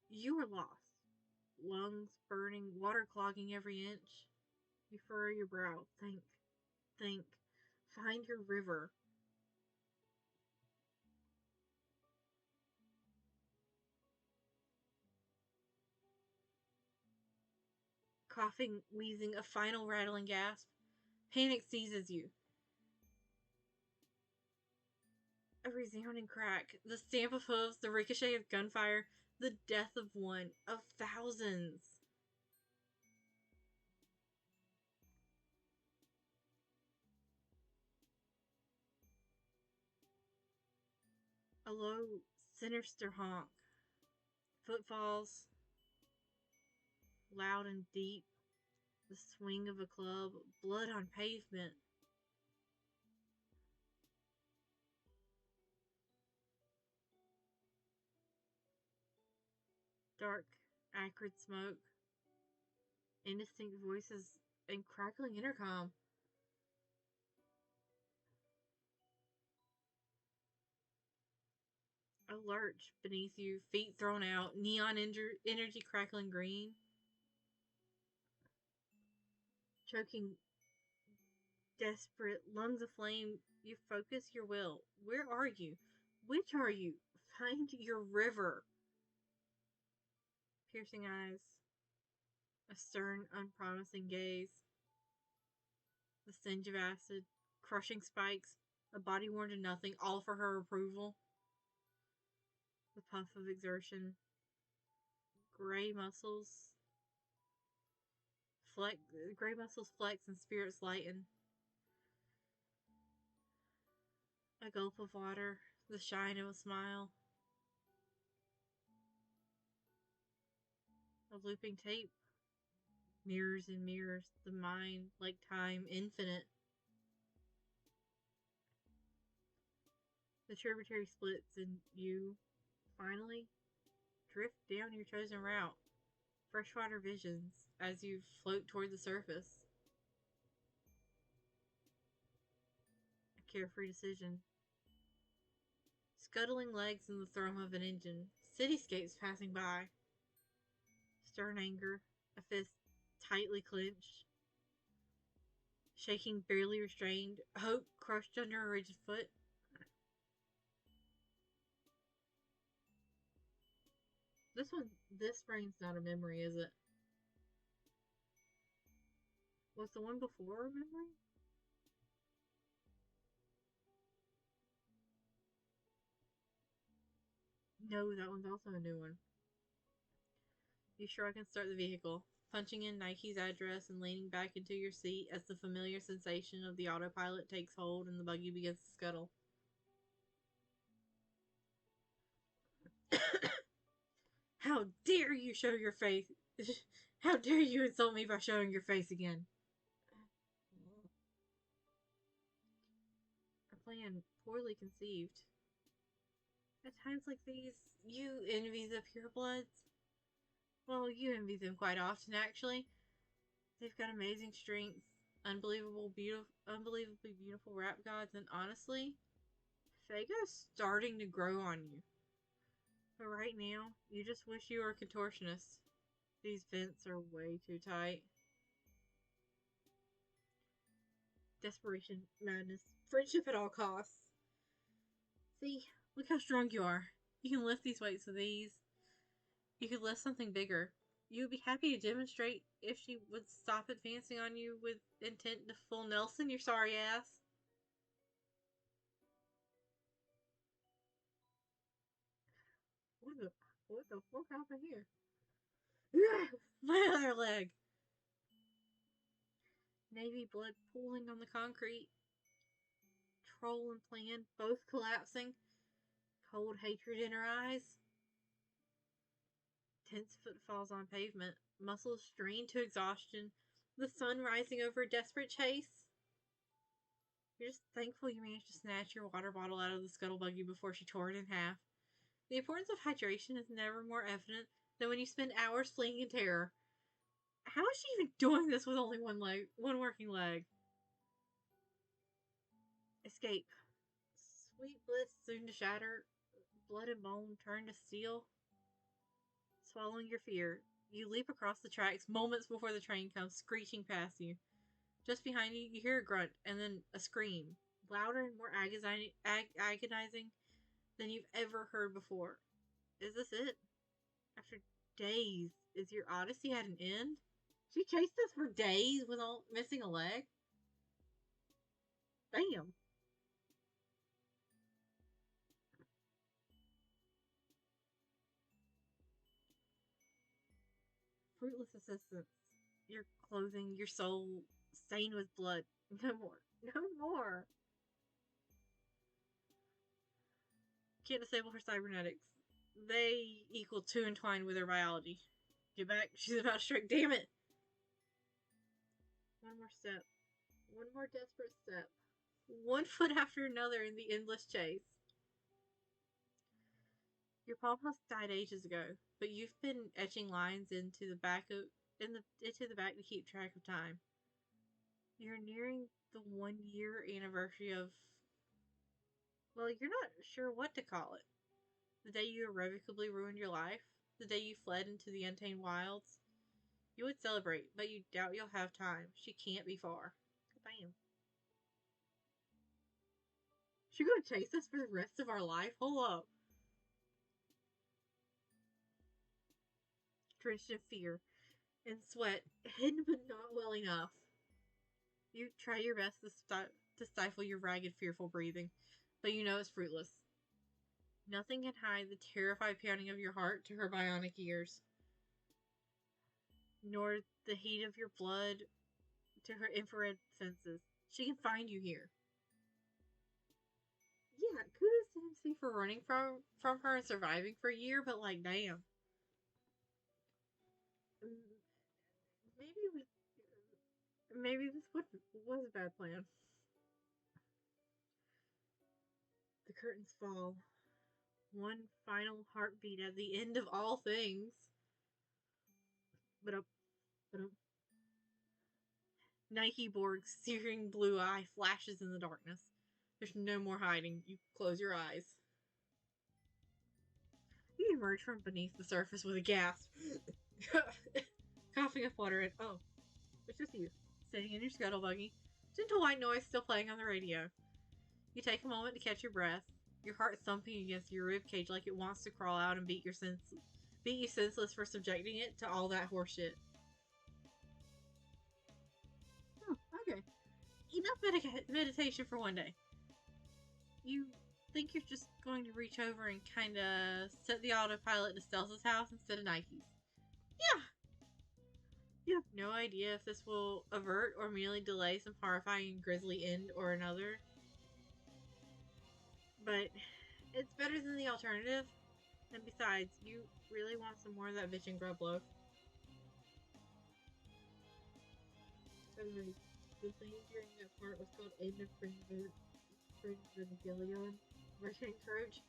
You are lost. lungs burning, water clogging every inch. You furrow your brow. Think. Find your river. Coughing, wheezing, a final rattling gasp. Panic seizes you. A resounding crack. The stamp of hooves, the ricochet of gunfire, the death of one, of thousands. A low, sinister honk. Footfalls, loud and deep. The swing of a club, blood on pavement. Dark, acrid smoke. Indistinct voices and crackling intercom. A lurch beneath you, feet thrown out, neon energy crackling green. Choking, desperate, lungs aflame, you focus your will. Where are you? Which are you? Find your river. Piercing eyes. A stern, unpromising gaze. The singe of acid. Crushing spikes. A body worn to nothing, all for her approval. The puff of exertion. Gray muscles. Gray muscles flex and spirits lighten. A gulp of water. The shine of a smile. A looping tape. Mirrors and mirrors. The mind, like time, infinite. The tributary splits and you, finally, drift down your chosen route. Freshwater visions as you float toward the surface. A carefree decision. Scuttling legs in the thrum of an engine. Cityscapes passing by. Stern anger. A fist tightly clenched. Shaking barely restrained. Hope crushed under a rigid foot. This brain's not a memory, is it? Was the one before a memory? No, that one's also a new one. You shrug and start the vehicle, punching in Nike's address and leaning back into your seat as the familiar sensation of the autopilot takes hold and the buggy begins to scuttle. How dare you show your face? How dare you insult me by showing your face again? A plan poorly conceived. At times like these, you envy the purebloods. Well, you envy them quite often, actually. They've got amazing strength, unbelievably beautiful rap gods, and honestly, Fago's starting to grow on you. But right now, you just wish you were a contortionist. These vents are way too tight. Desperation, madness, friendship at all costs. See, look how strong you are. You can lift these weights with ease. You could lift something bigger. You would be happy to demonstrate if she would stop advancing on you with intent to full Nelson your sorry ass. What the fuck happened here? My other leg. Navy blood pooling on the concrete. Troll and plan both collapsing. Cold hatred in her eyes. Tense footfalls on pavement. Muscles strained to exhaustion. The sun rising over a desperate chase. You're just thankful you managed to snatch your water bottle out of the scuttle buggy before she tore it in half. The importance of hydration is never more evident than when you spend hours fleeing in terror. How is she even doing this with only one working leg? Escape. Sweet bliss soon to shatter. Blood and bone turn to steel. Swallowing your fear. You leap across the tracks moments before the train comes screeching past you. Just behind you, you hear a grunt and then a scream, louder and more agonizing than you've ever heard before. Is this it? After days, is your odyssey at an end? She chased us for days without missing a leg? Damn. Fruitless assistance. Your clothing, your soul, stained with blood. No more. No more. Can't disable her cybernetics. They equal two entwined with her biology. Get back. She's about to strike. Damn it. One more step. One more desperate step. One foot after another in the endless chase. Your palm has died ages ago, but you've been etching lines into the back to keep track of time. You're nearing the 1 year anniversary of, well, you're not sure what to call it. The day you irrevocably ruined your life, the day you fled into the untamed wilds. You would celebrate, but you doubt you'll have time. She can't be far. Bam. She gonna chase us for the rest of our life? Hold up. Drenched in fear and sweat, hidden but not well enough. You try your best to stifle your ragged, fearful breathing, but you know it's fruitless. Nothing can hide the terrified pounding of your heart to her bionic ears, nor the heat of your blood to her infrared senses. She can find you here. Yeah, kudos to MC for running from her and surviving for a year, but like, damn. Maybe this was a bad plan. The curtains fall. One final heartbeat at the end of all things. But up. Nike Borg's searing blue eye flashes in the darkness. There's no more hiding. You close your eyes. You emerge from beneath the surface with a gasp. Coughing up water and oh, it's just you, sitting in your scuttle buggy. Gentle white noise still playing on the radio. You take a moment to catch your breath, your heart thumping against your ribcage like it wants to crawl out and beat you senseless for subjecting it to all that horseshit. Oh, okay. Enough meditation for one day. You think you're just going to reach over and kind of set the autopilot to Stelza's house instead of Nike's. Yeah. You have no idea if this will avert or merely delay some horrifying grisly end or another. But it's better than the alternative. And besides, you really want some more of that bitchin' grub loaf. By the way, the thing during that part was called End of Fringillion, Russian Courage.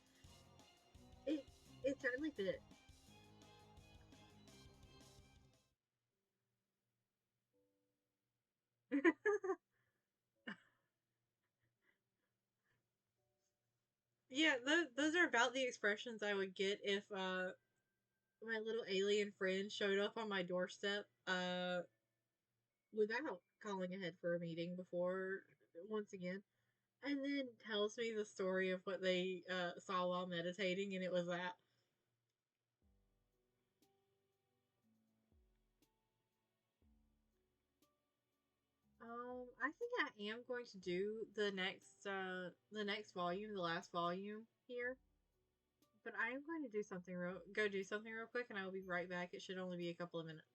It certainly fit. Yeah, those are about the expressions I would get if my little alien friend showed up on my doorstep without calling ahead for a meeting before once again, and then tells me the story of what they saw while meditating, and it was that. I think I am going to do the next volume, the last volume here. But I am going to go do something real quick, and I will be right back. It should only be a couple of minutes.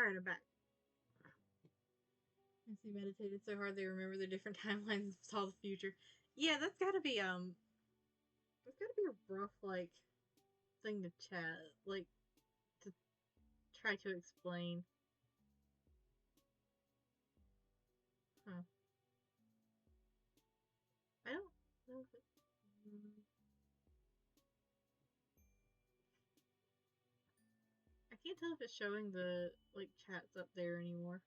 Alright, I'm back. Since they meditated so hard they remember the different timelines and saw the future. Yeah, that's gotta be a rough, like, thing to chat, like, to try to explain. Huh. I don't know if it... I can't tell if it's showing the, like, chats up there anymore.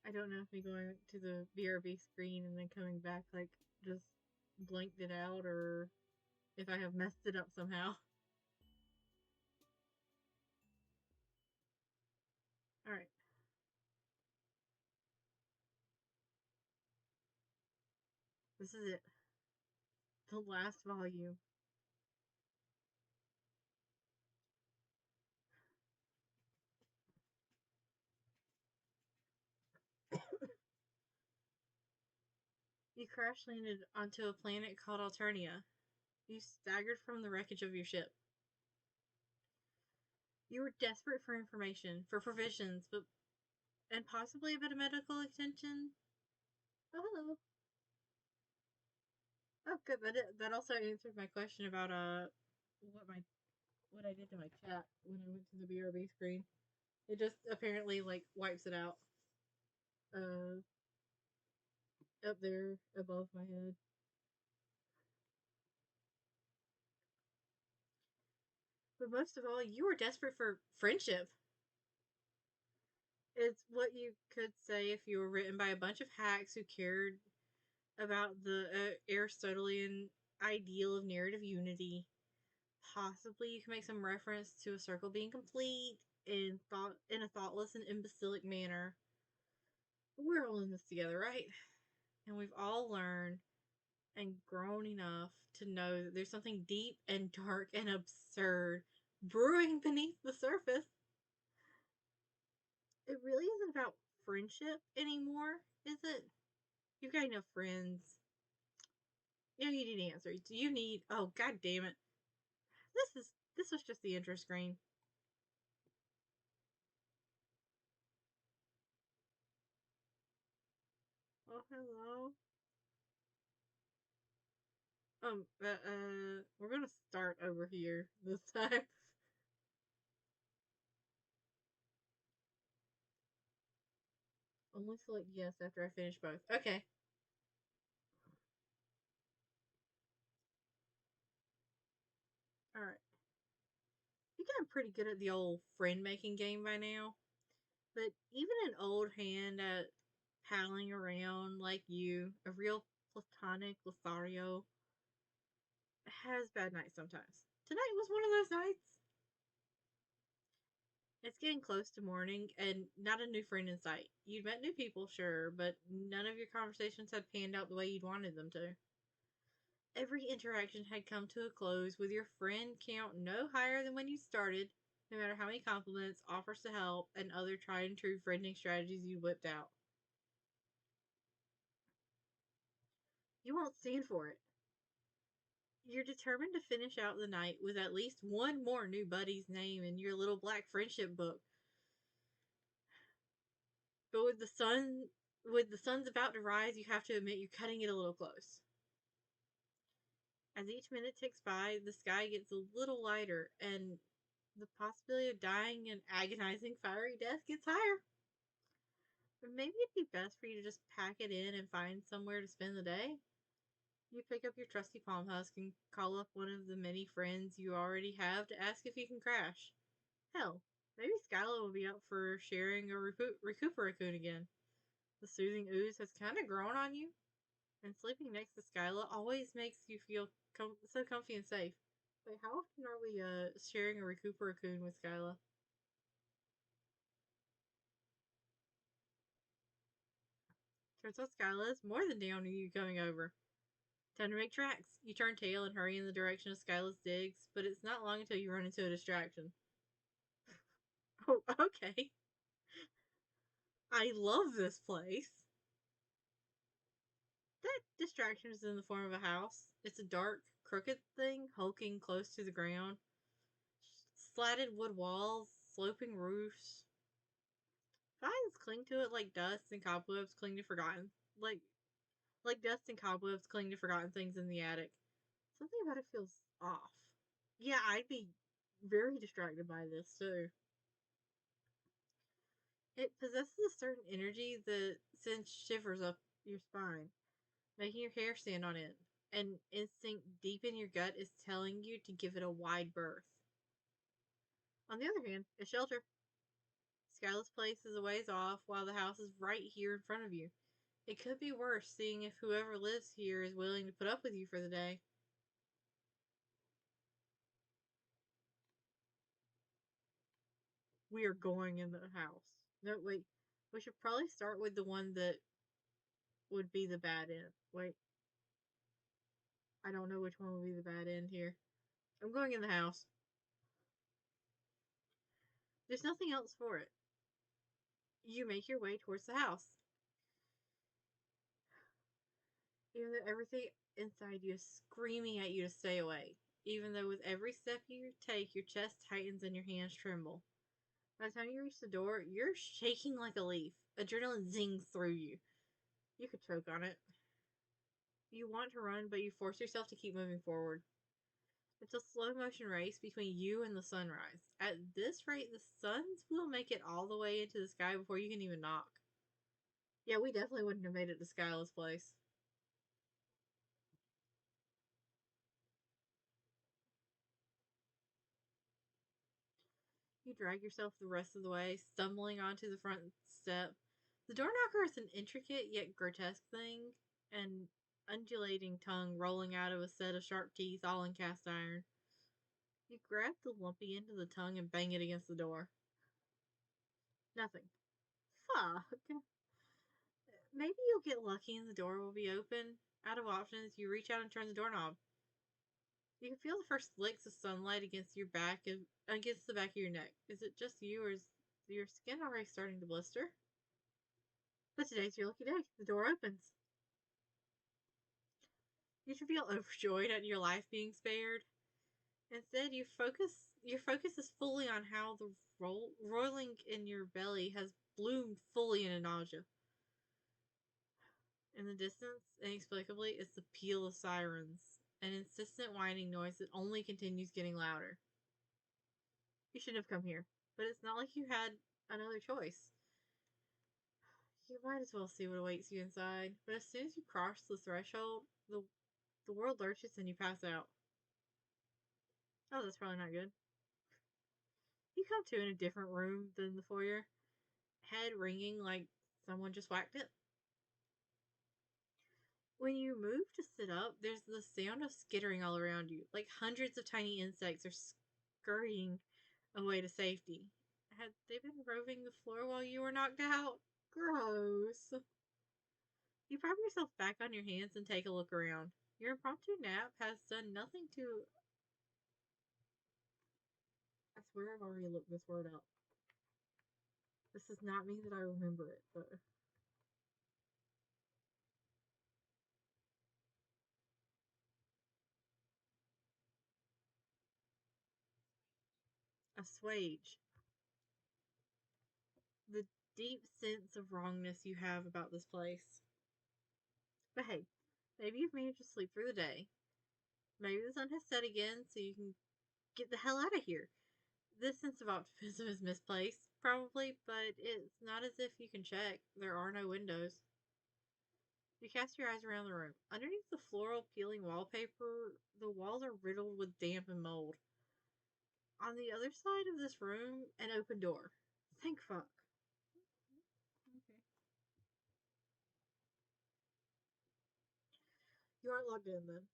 I don't know if me going to the BRB screen and then coming back, like, just blanked it out, or if I have messed it up somehow. Alright. This is it. The last volume. You crash landed onto a planet called Alternia. You staggered from the wreckage of your ship. You were desperate for information, for provisions, and possibly a bit of medical attention. Oh, hello. Oh, good. That also answered my question about what I did to my chat when I went to the BRB screen. It just apparently like wipes it out. Up there above my head. But most of all, you were desperate for friendship. It's what you could say if you were written by a bunch of hacks who cared about the Aristotelian ideal of narrative unity. Possibly you can make some reference to a circle being complete in a thoughtless and imbecilic manner. But we're all in this together, right? And we've all learned and grown enough to know that there's something deep and dark and absurd brewing beneath the surface. It really isn't about friendship anymore, is it? You've got enough friends. You know, you need an answer. You need... Oh, god damn it. This was just the intro screen. Oh, hello. We're gonna start over here this time. Only select yes after I finish both. Okay. Alright. You've gotten pretty good at the old friend making game by now. But even an old hand at palling around like you, a real platonic Lothario, has bad nights sometimes. Tonight was one of those nights. It's getting close to morning, and not a new friend in sight. You'd met new people, sure, but none of your conversations had panned out the way you'd wanted them to. Every interaction had come to a close with your friend count no higher than when you started, no matter how many compliments, offers to help, and other tried and true friending strategies you whipped out. You won't stand for it. You're determined to finish out the night with at least one more new buddy's name in your little black friendship book. But with the sun's about to rise, you have to admit you're cutting it a little close. As each minute ticks by, the sky gets a little lighter, and the possibility of dying an agonizing, fiery death gets higher. But maybe it'd be best for you to just pack it in and find somewhere to spend the day. You pick up your trusty palm husk and call up one of the many friends you already have to ask if you can crash. Hell, maybe Skyla will be up for sharing a Recuperacoon again. The soothing ooze has kind of grown on you, and sleeping next to Skyla always makes you feel so comfy and safe. Wait, how often are we sharing a Recuperacoon with Skyla? Turns out Skyla is more than down to you coming over. Time to make tracks. You turn tail and hurry in the direction of Skyla's digs, but it's not long until you run into a distraction. Oh, okay. I love this place. That distraction is in the form of a house. It's a dark, crooked thing hulking close to the ground. Slatted wood walls, sloping roofs. Vines cling to it like dust and cobwebs cling to forgotten like dust and cobwebs cling to forgotten things in the attic. Something about it feels off. Yeah, I'd be very distracted by this too. It possesses a certain energy that sends shivers up your spine, making your hair stand on end. An instinct deep in your gut is telling you to give it a wide berth. On the other hand, a shelter. Skyla's place is a ways off, while the house is right here in front of you. It could be worse, seeing if whoever lives here is willing to put up with you for the day. We are going in the house. No, wait. We should probably start with the one that would be the bad end. Wait. I don't know which one would be the bad end here. I'm going in the house. There's nothing else for it. You make your way towards the house. Even though everything inside you is screaming at you to stay away. Even though with every step you take, your chest tightens and your hands tremble. By the time you reach the door, you're shaking like a leaf. Adrenaline zings through you. You could choke on it. You want to run, but you force yourself to keep moving forward. It's a slow motion race between you and the sunrise. At this rate, the suns will make it all the way into the sky before you can even knock. Yeah, we definitely wouldn't have made it to Skyla's place. You drag yourself the rest of the way, stumbling onto the front step. The door knocker is an intricate yet grotesque thing, an undulating tongue rolling out of a set of sharp teeth all in cast iron. You grab the lumpy end of the tongue and bang it against the door. Nothing. Fuck. Maybe you'll get lucky and the door will be open. Out of options, you reach out and turn the doorknob. You can feel the first licks of sunlight against your back and against the back of your neck. Is it just you, or is your skin already starting to blister? But today's your lucky day. The door opens. You should feel overjoyed at your life being spared. Instead, your focus is fully on how the roiling in your belly has bloomed fully into nausea. In the distance, inexplicably, is the peal of sirens, an insistent whining noise that only continues getting louder. You shouldn't have come here, but it's not like you had another choice. You might as well see what awaits you inside, but as soon as you cross the threshold, the world lurches and you pass out. Oh, that's probably not good. You come to in a different room than the foyer, head ringing like someone just whacked it. When you move to sit up, there's the sound of skittering all around you, like hundreds of tiny insects are scurrying away to safety. Had they been roving the floor while you were knocked out? Gross. You prop yourself back on your hands and take a look around. Your impromptu nap has done nothing to. I swear I've already looked this word up. This does not mean that I remember it, but. Assuage the deep sense of wrongness you have about this place. But hey, maybe you've managed to sleep through the day. Maybe the sun has set again so you can get the hell out of here. This sense of optimism is misplaced, probably, but it's not as if you can check. There are no windows. You cast your eyes around the room. Underneath the floral peeling wallpaper, the walls are riddled with damp and mold. On the other side of this room, an open door. Thank fuck. Okay. You aren't logged in then.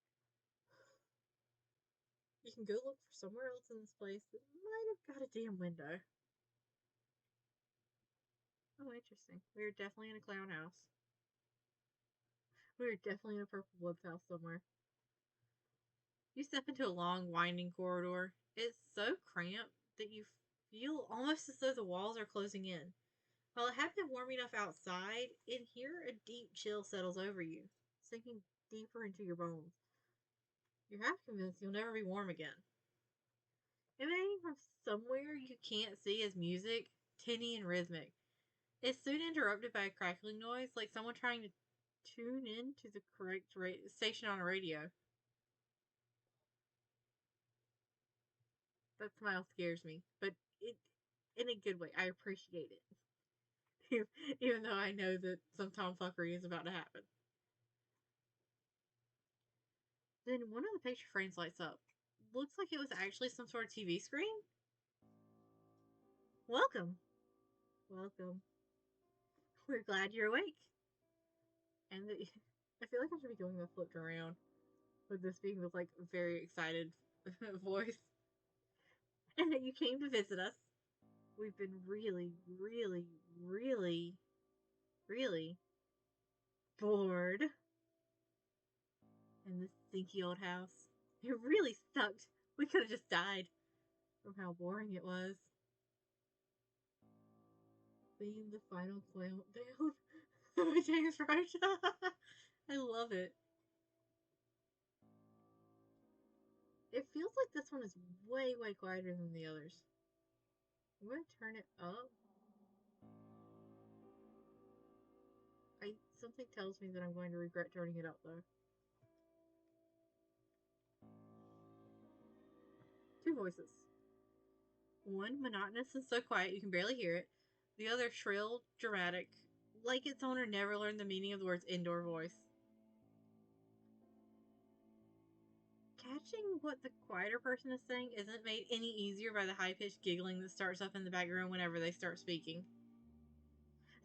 You can go look for somewhere else in this place that might have got a damn window. Oh, interesting. We're definitely in a clown house. We're definitely in a purple blood's house somewhere. You step into a long, winding corridor. It's so cramped that you feel almost as though the walls are closing in. While it had been warm enough outside, in here a deep chill settles over you, sinking deeper into your bones. You're half convinced you'll never be warm again. Emanating from somewhere you can't see is music, tinny and rhythmic. It's soon interrupted by a crackling noise, like someone trying to tune in to the correct station on a radio. That smile scares me, but it in a good way. I appreciate it, even though I know that some tomfuckery is about to happen. Then one of the picture frames lights up. Looks like it was actually some sort of TV screen. Welcome, welcome. We're glad you're awake. And I feel like I should be doing the flipped around with this being the like very excited voice. And that you came to visit us. We've been really, really, really, really bored in this stinky old house. It really sucked. We could have just died from how boring it was. Being the final countdown by James Wright. I love it. It feels like this one is way, way quieter than the others. I'm going to turn it up. Something tells me that I'm going to regret turning it up though. Two voices. One monotonous and so quiet you can barely hear it. The other shrill, dramatic, like its owner never learned the meaning of the words indoor voice. Catching what the quieter person is saying isn't made any easier by the high-pitched giggling that starts up in the background whenever they start speaking.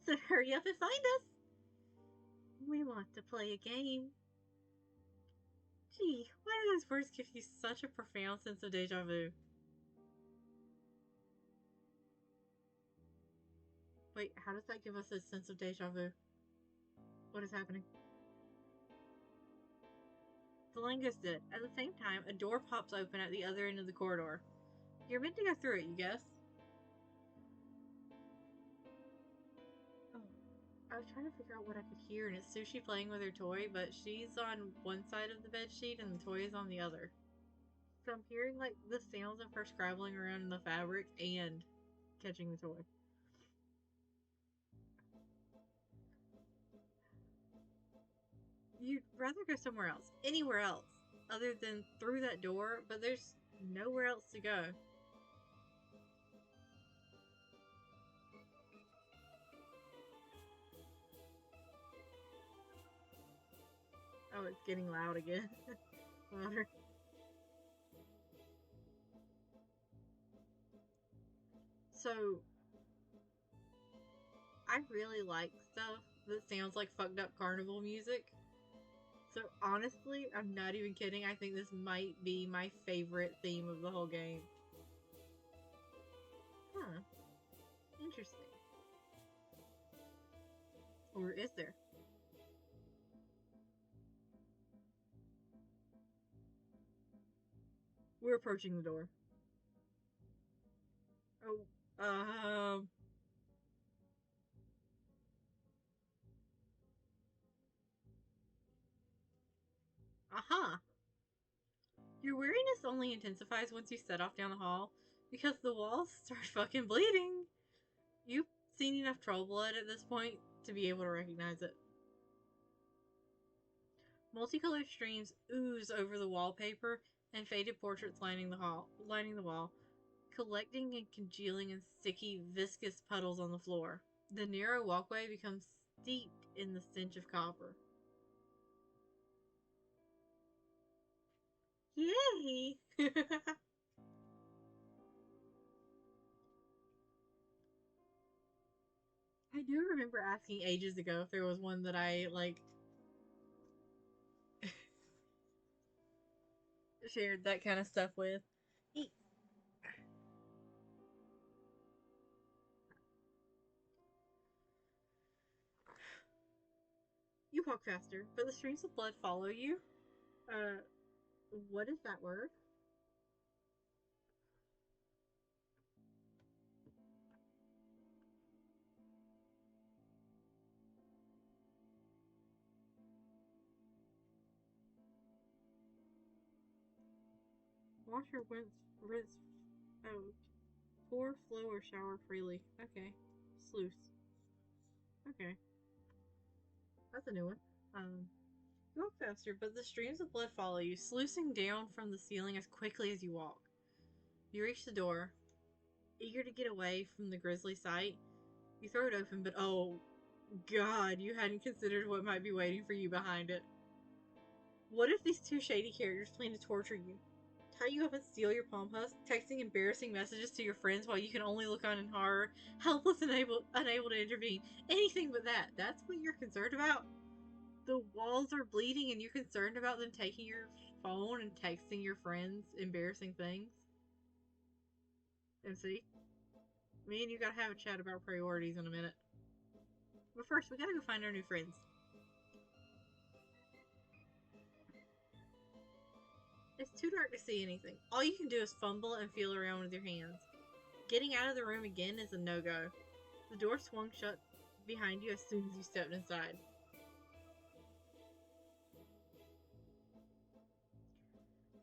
So hurry up and find us! We want to play a game. Gee, why do those words give you such a profound sense of deja vu? Wait, how does that give us a sense of deja vu? What is happening? The line goes dead. At the same time, a door pops open at the other end of the corridor. You're meant to go through it, you guess? Oh, I was trying to figure out what I could hear, and it's Sushi playing with her toy, but she's on one side of the bed sheet and the toy is on the other. So I'm hearing like the sounds of her scrabbling around in the fabric and catching the toy. You'd rather go somewhere else, anywhere else, other than through that door, but there's nowhere else to go. Oh, it's getting loud again. Louder. So, I really like stuff that sounds like fucked up carnival music. So honestly, I'm not even kidding. I think this might be my favorite theme of the whole game. Huh. Interesting. Or is there? We're approaching the door. Oh, aha! Your weariness only intensifies once you set off down the hall because the walls start fucking bleeding. You've seen enough troll blood at this point to be able to recognize it. Multicolored streams ooze over the wallpaper and faded portraits lining the wall, collecting and congealing in sticky, viscous puddles on the floor. The narrow walkway becomes steeped in the stench of copper. Yay! I do remember asking ages ago if there was one that I like shared that kind of stuff with. You walk faster, but the streams of blood follow you. Uh, what is that word? Wash your rinse Oh, pour, flow, or shower freely. Okay. Sluice. Okay. That's a new one. You walk faster, but the streams of blood follow you, sluicing down from the ceiling as quickly as you walk. You reach the door, eager to get away from the grisly sight. You throw it open, but oh god, you hadn't considered what might be waiting for you behind it. What if these two shady characters plan to torture you? Tie you up and steal your palm husk, texting embarrassing messages to your friends while you can only look on in horror, helpless and unable to intervene. Anything but that. That's what you're concerned about? The walls are bleeding and you're concerned about them taking your phone and texting your friends embarrassing things? And see? Me and you gotta have a chat about priorities in a minute. But first, we gotta go find our new friends. It's too dark to see anything. All you can do is fumble and feel around with your hands. Getting out of the room again is a no-go. The door swung shut behind you as soon as you stepped inside.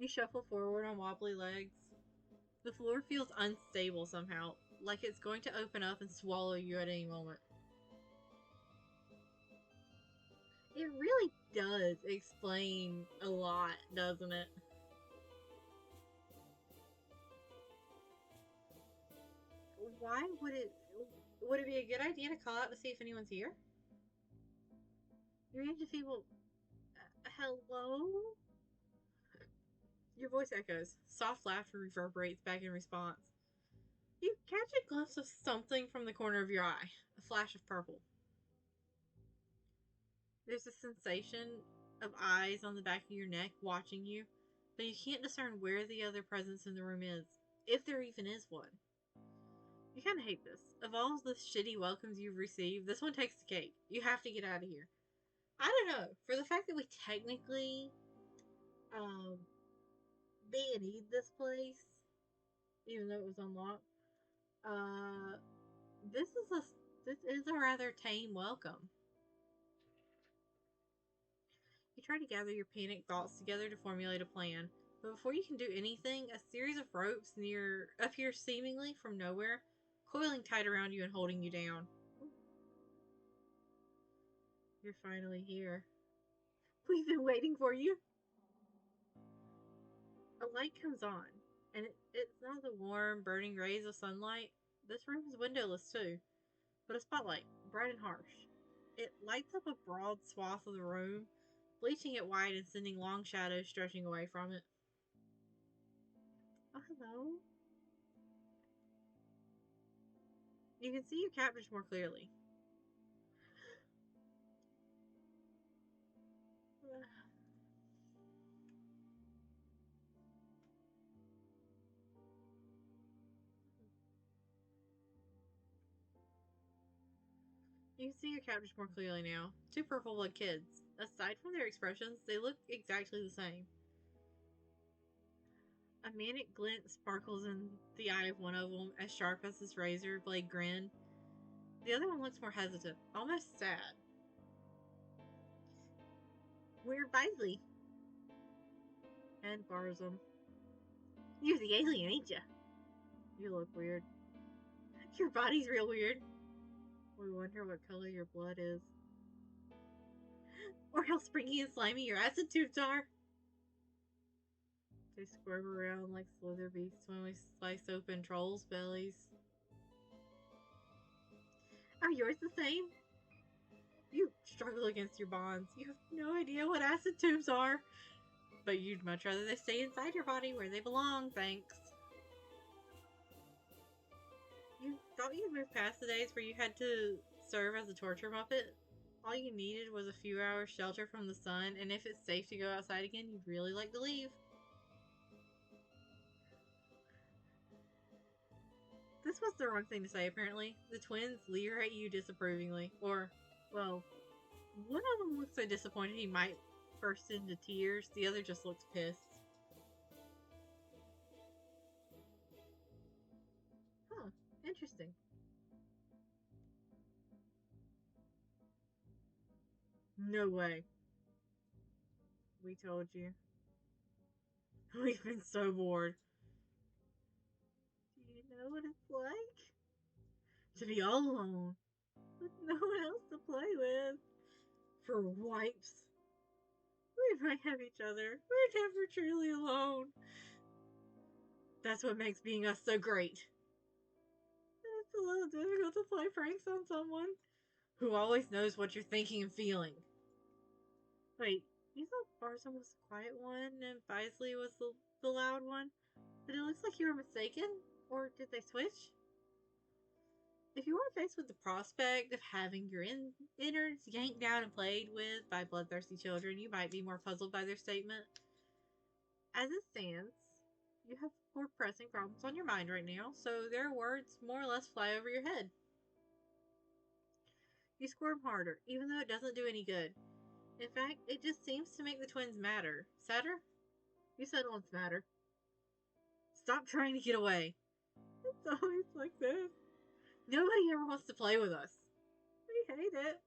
You shuffle forward on wobbly legs. The floor feels unstable somehow, like it's going to open up and swallow you at any moment. It really does explain a lot, doesn't it? Why would it be a good idea to call out to see if anyone's here? You need to people. Hello? Your voice echoes. Soft laughter reverberates back in response. You catch a glimpse of something from the corner of your eye. A flash of purple. There's a sensation of eyes on the back of your neck watching you, but you can't discern where the other presence in the room is, if there even is one. You kind of hate this. Of all the shitty welcomes you've received, this one takes the cake. You have to get out of here. I don't know. For the fact that we technically B&E'd this place, even though it was unlocked, uh, this is a rather tame welcome. You try to gather your panicked thoughts together to formulate a plan, but before you can do anything, a series of ropes appear seemingly from nowhere, coiling tight around you and holding you down. You're finally here. We've been waiting for you. A light comes on, and it's not the warm, burning rays of sunlight. This room is windowless too, but a spotlight, bright and harsh. It lights up a broad swath of the room, bleaching it white and sending long shadows stretching away from it. Oh, hello. You can see your captors more clearly. You can see your captors more clearly now. Two purple blood kids. Aside from their expressions, they look exactly the same. A manic glint sparkles in the eye of one of them, as sharp as his razor blade grin. The other one looks more hesitant, almost sad. We're Bisley. And bars him. You're the alien, ain't ya? You look weird. Your body's real weird. We wonder what color your blood is. Or how springy and slimy your acid tubes are. They squirm around like slither beasts when we slice open trolls' bellies. Are yours the same? You struggle against your bonds. You have no idea what acid tubes are. But you'd much rather they stay inside your body where they belong, thanks. You thought you'd moved past the days where you had to serve as a torture muppet? All you needed was a few hours shelter from the sun, and if it's safe to go outside again, you'd really like to leave. This was the wrong thing to say, apparently. The twins leer at you disapprovingly. Or, well, one of them looks so disappointed he might burst into tears. The other just looks pissed. Huh, interesting. No way. We told you. We've been so bored. know what it's like to be all alone with no one else to play with. For wipes, we might have each other. We're never truly alone. That's what makes being us so great. It's a little difficult to play pranks on someone who always knows what you're thinking and feeling. Wait, you thought Barson was the quiet one and Bisley was the loud one? But it looks like you were mistaken? Or did they switch? If you were faced with the prospect of having your innards yanked down and played with by bloodthirsty children, you might be more puzzled by their statement. As it stands, you have more pressing problems on your mind right now, so their words more or less fly over your head. You squirm harder, even though it doesn't do any good. In fact, it just seems to make the twins madder. Sadder? You said once madder. Stop trying to get away. It's always like this. Nobody ever wants to play with us. We hate it.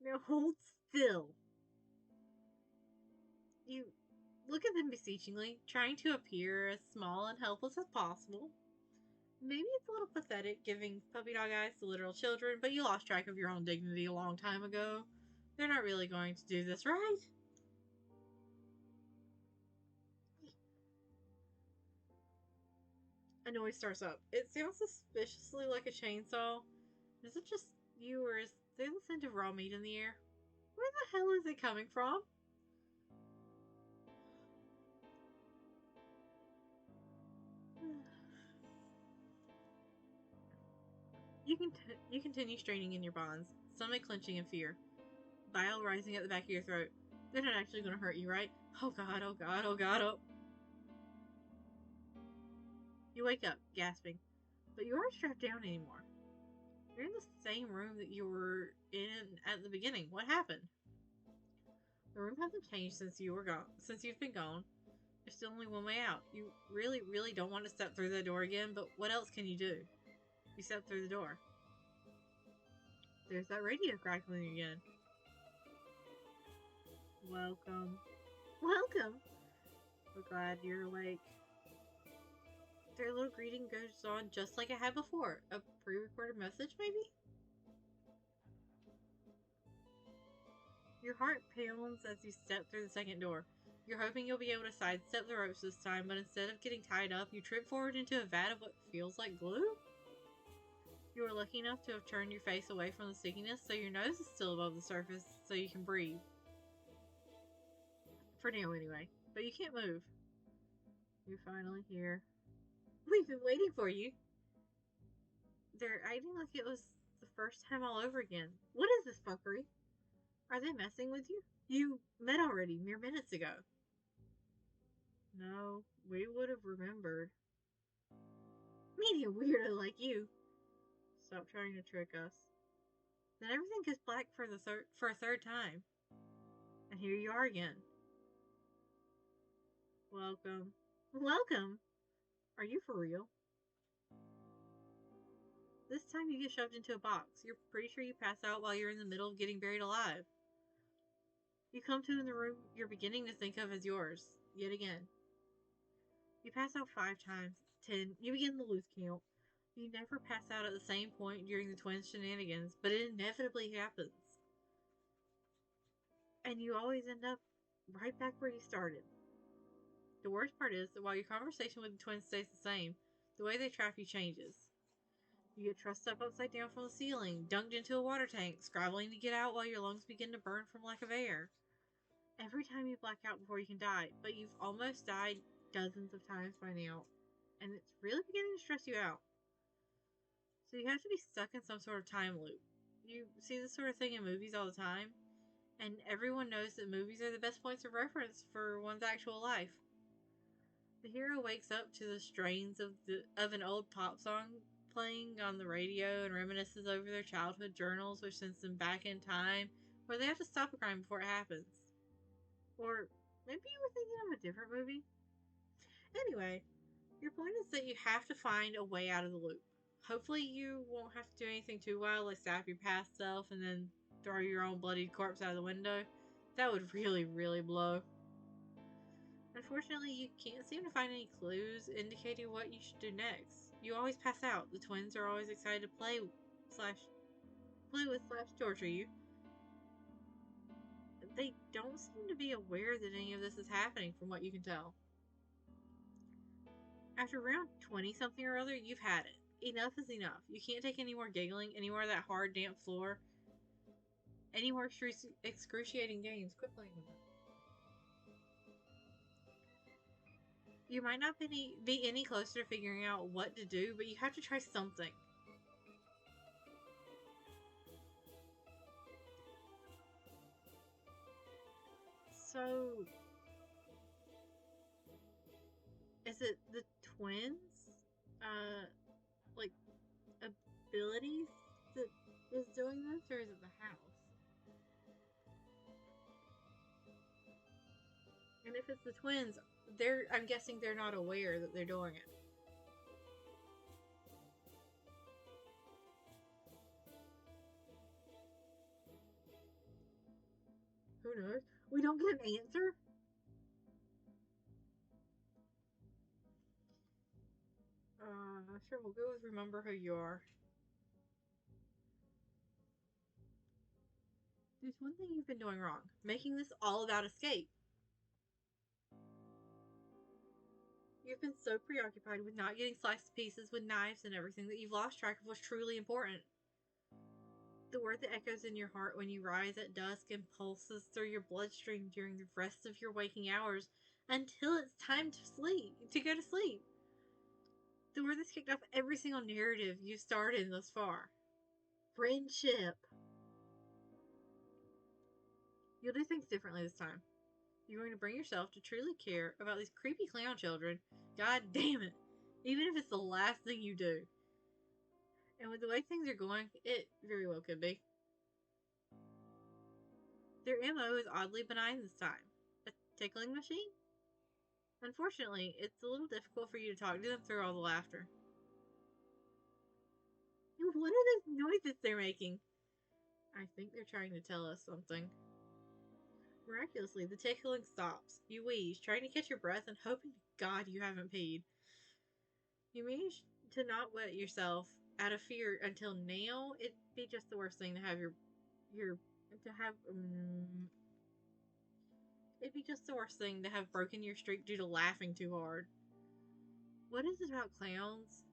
Now hold still. You look at them beseechingly, trying to appear as small and helpless as possible. Maybe it's a little pathetic giving puppy dog eyes to literal children, but you lost track of your own dignity a long time ago. They're not really going to do this, right? A noise starts up. It sounds suspiciously like a chainsaw. Is it just you, or is there the scent of raw meat in the air? Where the hell is it coming from? You continue straining in your bonds, stomach clenching in fear, bile rising at the back of your throat. They're not actually going to hurt you, right? Oh god, oh god, oh god, oh. You wake up, gasping, but you aren't strapped down anymore. You're in the same room that you were in at the beginning. What happened? The room hasn't changed since you've been gone. There's still only one way out. You really, really don't want to step through the door again, but what else can you do? You step through the door. There's that radio crackling again. Welcome. Welcome! We're glad you're awake. Their little greeting goes on just like it had before. A pre-recorded message, maybe? Your heart pounds as you step through the second door. You're hoping you'll be able to sidestep the ropes this time, but instead of getting tied up, you trip forward into a vat of what feels like glue? You are lucky enough to have turned your face away from the stickiness, so your nose is still above the surface, so you can breathe. For now, anyway. But you can't move. You're finally here. We've been waiting for you. They're acting like it was the first time all over again. What is this fuckery? Are they messing with you? You met already, mere minutes ago. No, we would have remembered. Media weirdo like you. Stop trying to trick us. Then everything goes black for a third time. And here you are again. Welcome. Welcome? Are you for real? This time you get shoved into a box. You're pretty sure you pass out while you're in the middle of getting buried alive. You come to in the room you're beginning to think of as yours, yet again. You pass out 5 times, 10, you begin to lose count. You never pass out at the same point during the twins' shenanigans, but it inevitably happens. And you always end up right back where you started. The worst part is that while your conversation with the twins stays the same, the way they trap you changes. You get trussed up upside down from the ceiling, dunked into a water tank, scrabbling to get out while your lungs begin to burn from lack of air. Every time you black out before you can die, but you've almost died dozens of times by now, and it's really beginning to stress you out. So you have to be stuck in some sort of time loop. You see this sort of thing in movies all the time, and everyone knows that movies are the best points of reference for one's actual life. The hero wakes up to the strains of an old pop song playing on the radio and reminisces over their childhood journals, which sends them back in time, where they have to stop a crime before it happens. Or maybe you were thinking of a different movie? Anyway, your point is that you have to find a way out of the loop. Hopefully you won't have to do anything too wild, like stab your past self and then throw your own bloodied corpse out of the window. That would really, really blow. Unfortunately, you can't seem to find any clues indicating what you should do next. You always pass out. The twins are always excited to play with slash torture you. They don't seem to be aware that any of this is happening from what you can tell. After around 20 something or other, you've had it. Enough is enough. You can't take any more giggling, any more of that hard, damp floor, any more excruciating games. Quit playing with them. You might not be any closer to figuring out what to do, but you have to try something. So, is it the twins? Like, abilities that is doing this, or is it the house? And if it's the twins, I'm guessing they're not aware that they're doing it. Who knows? We don't get an answer? Sure, we'll go with remember who you are. There's one thing you've been doing wrong. Making this all about escape. You've been so preoccupied with not getting sliced to pieces with knives and everything that you've lost track of what's truly important. The word that echoes in your heart when you rise at dusk and pulses through your bloodstream during the rest of your waking hours until it's time to go to sleep. The word that's kicked off every single narrative you've started thus far. Friendship. You'll do things differently this time. You're going to bring yourself to truly care about these creepy clown children. God damn it. Even if it's the last thing you do. And with the way things are going, it very well could be. Their MO is oddly benign this time. A tickling machine? Unfortunately, it's a little difficult for you to talk to them through all the laughter. What are those noises they're making? I think they're trying to tell us something. Miraculously, the tickling stops. You wheeze, trying to catch your breath and hoping to God you haven't peed. You manage to not wet yourself out of fear until now. It'd be just the worst thing to have it'd be just the worst thing to have broken your streak due to laughing too hard. What is it about clowns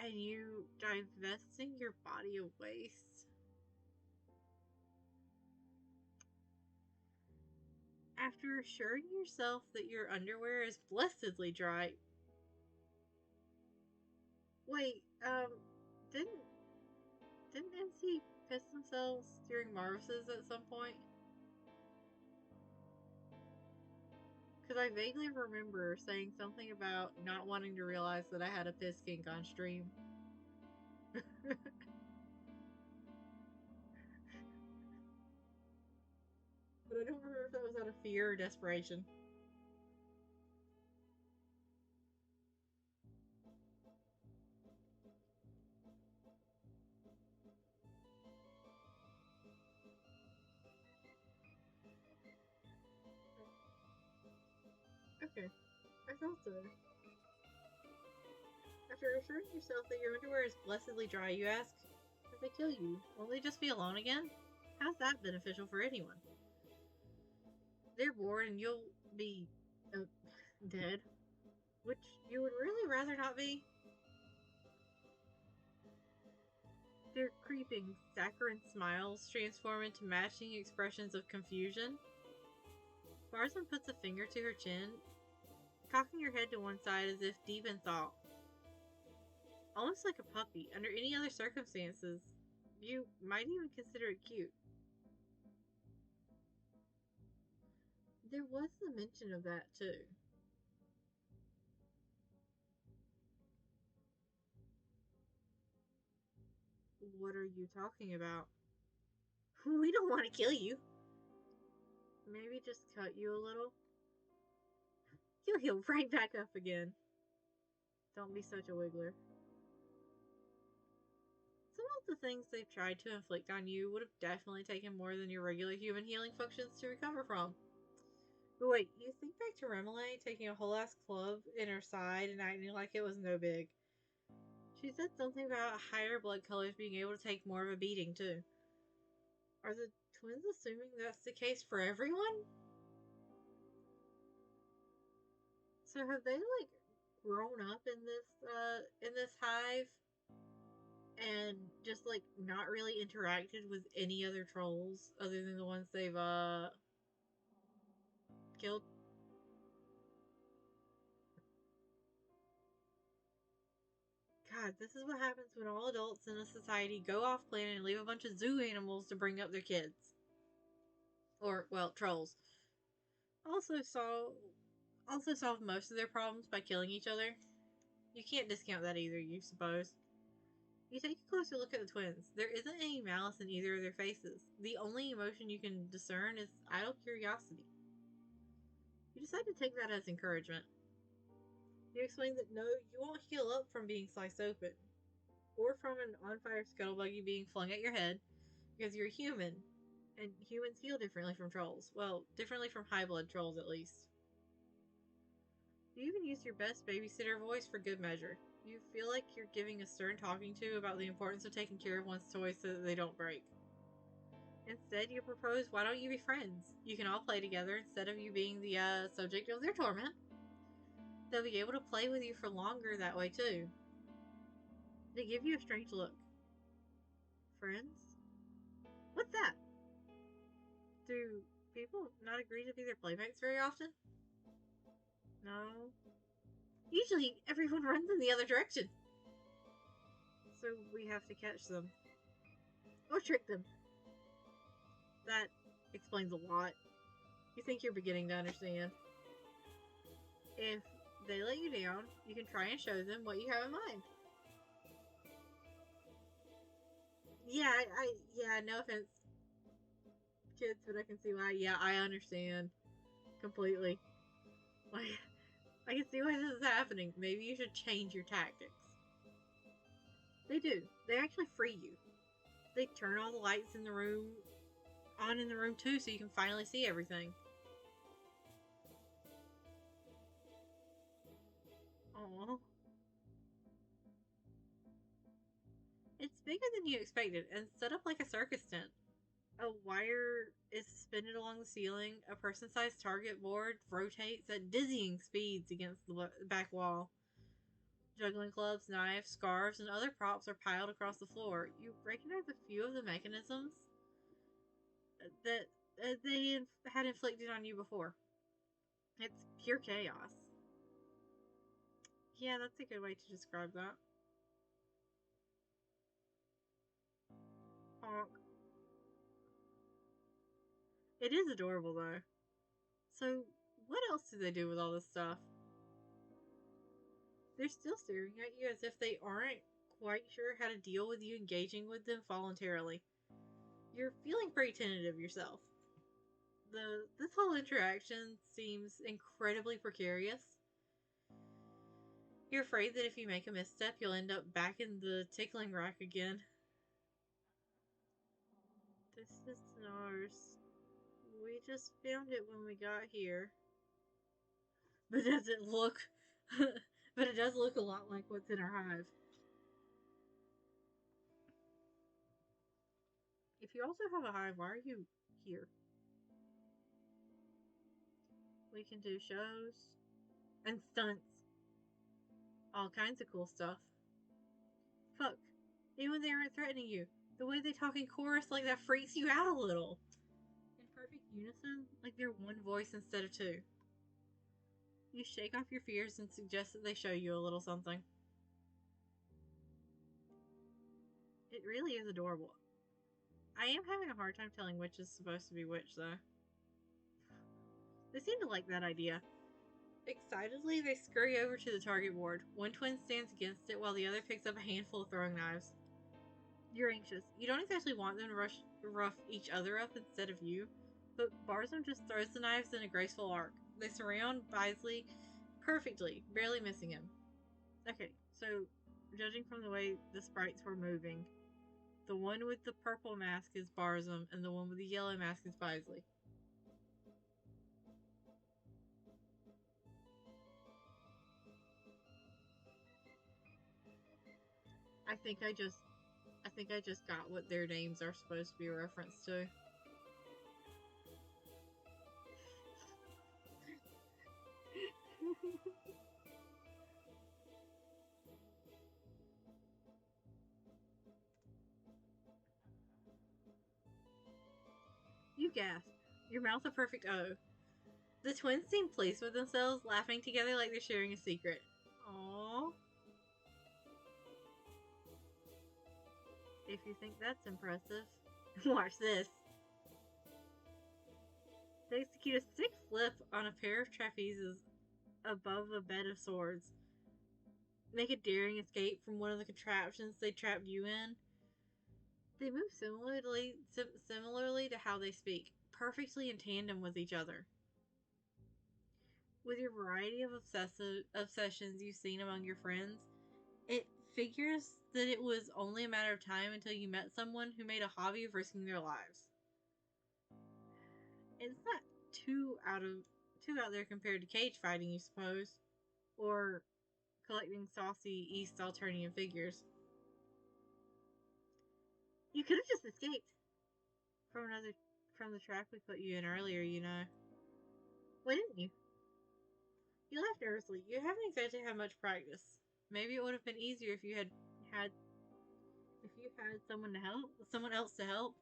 and you divesting your body of waste? After assuring yourself that your underwear is blessedly dry. Wait, didn't NC piss themselves during Marvis's at some point? Because I vaguely remember saying something about not wanting to realize that I had a piss kink on stream. But I don't remember if that was out of fear or desperation. Okay, I thought so. After assuring yourself that your underwear is blessedly dry, you ask, if they kill you, won't they just be alone again? How's that beneficial for anyone? They're bored and you'll be dead, which you would really rather not be. Their creeping, saccharine smiles transform into matching expressions of confusion. Barzan puts a finger to her chin, cocking her head to one side as if deep in thought. Almost like a puppy, under any other circumstances, you might even consider it cute. There was the mention of that, too. What are you talking about? We don't want to kill you. Maybe just cut you a little. You'll heal right back up again. Don't be such a wiggler. Some of the things they've tried to inflict on you would have definitely taken more than your regular human healing functions to recover from. But wait, you think back to Remele taking a whole ass club in her side and acting like it was no big. She said something about higher blood colors being able to take more of a beating, too. Are the twins assuming that's the case for everyone? So have they, like, grown up in this hive and just, like, not really interacted with any other trolls other than the ones they've, killed? God, this is what happens when all adults in a society go off planet and leave a bunch of zoo animals to bring up their kids. Or, well, trolls. Also solve most of their problems by killing each other. You can't discount that either, you suppose. You take a closer look at the twins. There isn't any malice in either of their faces. The only emotion you can discern is idle curiosity. You decide to take that as encouragement. You explain that no, you won't heal up from being sliced open, or from an on-fire scuttle buggy being flung at your head, because you're human, and humans heal differently from trolls. Well, differently from high-blood trolls, at least. You even use your best babysitter voice for good measure. You feel like you're giving a stern talking to about the importance of taking care of one's toys so that they don't break. Instead, you propose, why don't you be friends? You can all play together instead of you being the subject of their torment. They'll be able to play with you for longer that way, too. They give you a strange look. Friends? What's that? Do people not agree to be their playmates very often? No. Usually, everyone runs in the other direction. So we have to catch them. Or trick them. That explains a lot. You think you're beginning to understand. If they let you down, you can try and show them what you have in mind. Yeah, no offense, kids, but I can see why. Yeah, I understand completely. Like, I can see why this is happening. Maybe you should change your tactics. They do. They actually free you. They turn all the lights in the room on in the room too, so you can finally see everything. Aww. It's bigger than you expected and set up like a circus tent. A wire is suspended along the ceiling. A person-sized target board rotates at dizzying speeds against the back wall. Juggling clubs, knives, scarves, and other props are piled across the floor. You recognize a few of the mechanisms that they had inflicted on you before. It's pure chaos. Yeah, that's a good way to describe that. Honk. It is adorable, though. So, what else do they do with all this stuff? They're still staring at you as if they aren't quite sure how to deal with you engaging with them voluntarily. You're feeling pretty tentative yourself. This whole interaction seems incredibly precarious. You're afraid that if you make a misstep, you'll end up back in the tickling rack again. This is ours. We just found it when we got here. But does it look... but it does look a lot like what's in our hive. If you also have a hive, why are you here? We can do shows and stunts. All kinds of cool stuff. Fuck. Even when they aren't threatening you, the way they talk in chorus like that freaks you out a little. In perfect unison, like they're one voice instead of two. You shake off your fears and suggest that they show you a little something. It really is adorable. I am having a hard time telling which is supposed to be which, though. They seem to like that idea. Excitedly, they scurry over to the target board. One twin stands against it while the other picks up a handful of throwing knives. You're anxious. You don't exactly want them to rough each other up instead of you, but Barzum just throws the knives in a graceful arc. They surround Bisley perfectly, barely missing him. Okay, so judging from the way the sprites were moving, the one with the purple mask is Barzum, and the one with the yellow mask is Bisley. I think I just got what their names are supposed to be a reference to. You gasp. Your mouth a perfect O. The twins seem pleased with themselves, laughing together like they're sharing a secret. Aww. If you think that's impressive, watch this. They execute a stick flip on a pair of trapezes above a bed of swords. Make a daring escape from one of the contraptions they trapped you in. They move similarly to how they speak, perfectly in tandem with each other. With your variety of obsessions you've seen among your friends, it figures that it was only a matter of time until you met someone who made a hobby of risking their lives. It's not too out there compared to cage fighting, you suppose, or collecting saucy East alternative figures. You could have just escaped from the trap we put you in earlier, you know. Why didn't you? You laughed nervously. You haven't exactly had much practice. Maybe it would have been easier if you had someone else to help.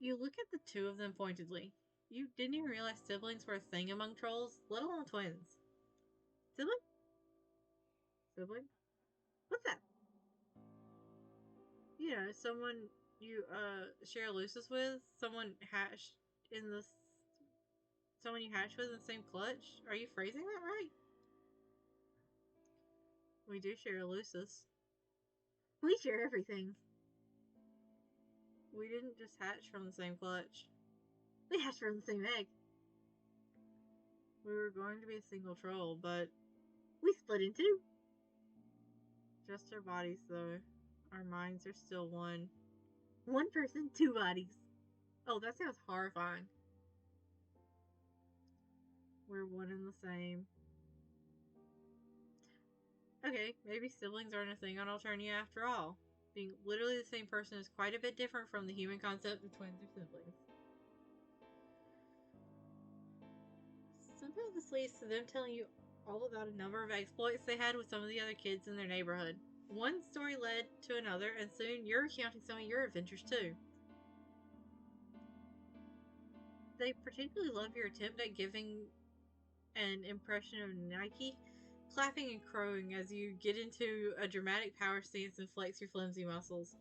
You look at the two of them pointedly. You didn't even realize siblings were a thing among trolls, let alone twins. Sibling? Sibling? What's that? You know, someone you share lucis with, someone you hatched with in the same clutch. Are you phrasing that right? We do share a lucis. We share everything. We didn't just hatch from the same clutch. We hatched from the same egg. We were going to be a single troll, but we split in two. Just our bodies, though. Our minds are still one. One person, two bodies. Oh, that sounds horrifying. We're one and the same. Okay, maybe siblings aren't a thing on Alternia after all. Being literally the same person is quite a bit different from the human concept of twins or siblings. Somehow this leads to them telling you all about a number of exploits they had with some of the other kids in their neighborhood. One story led to another, and soon you're recounting some of your adventures too. They particularly love your attempt at giving an impression of Nike, clapping and crowing as you get into a dramatic power stance and flex your flimsy muscles.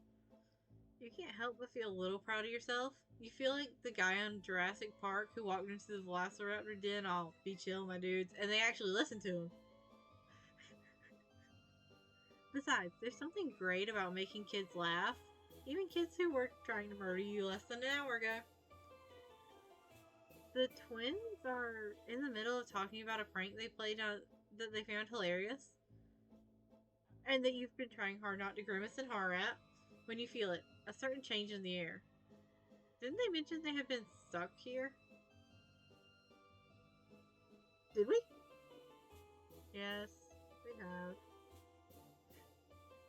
You can't help but feel a little proud of yourself. You feel like the guy on Jurassic Park who walked into the Velociraptor den, "I'll be chill, my dudes," and they actually listened to him. Besides, there's something great about making kids laugh, even kids who were trying to murder you less than an hour ago. The twins are in the middle of talking about a prank they played that they found hilarious, and that you've been trying hard not to grimace and horror at, when you feel it, a certain change in the air. Didn't they mention they have been stuck here? Did we? Yes, we have.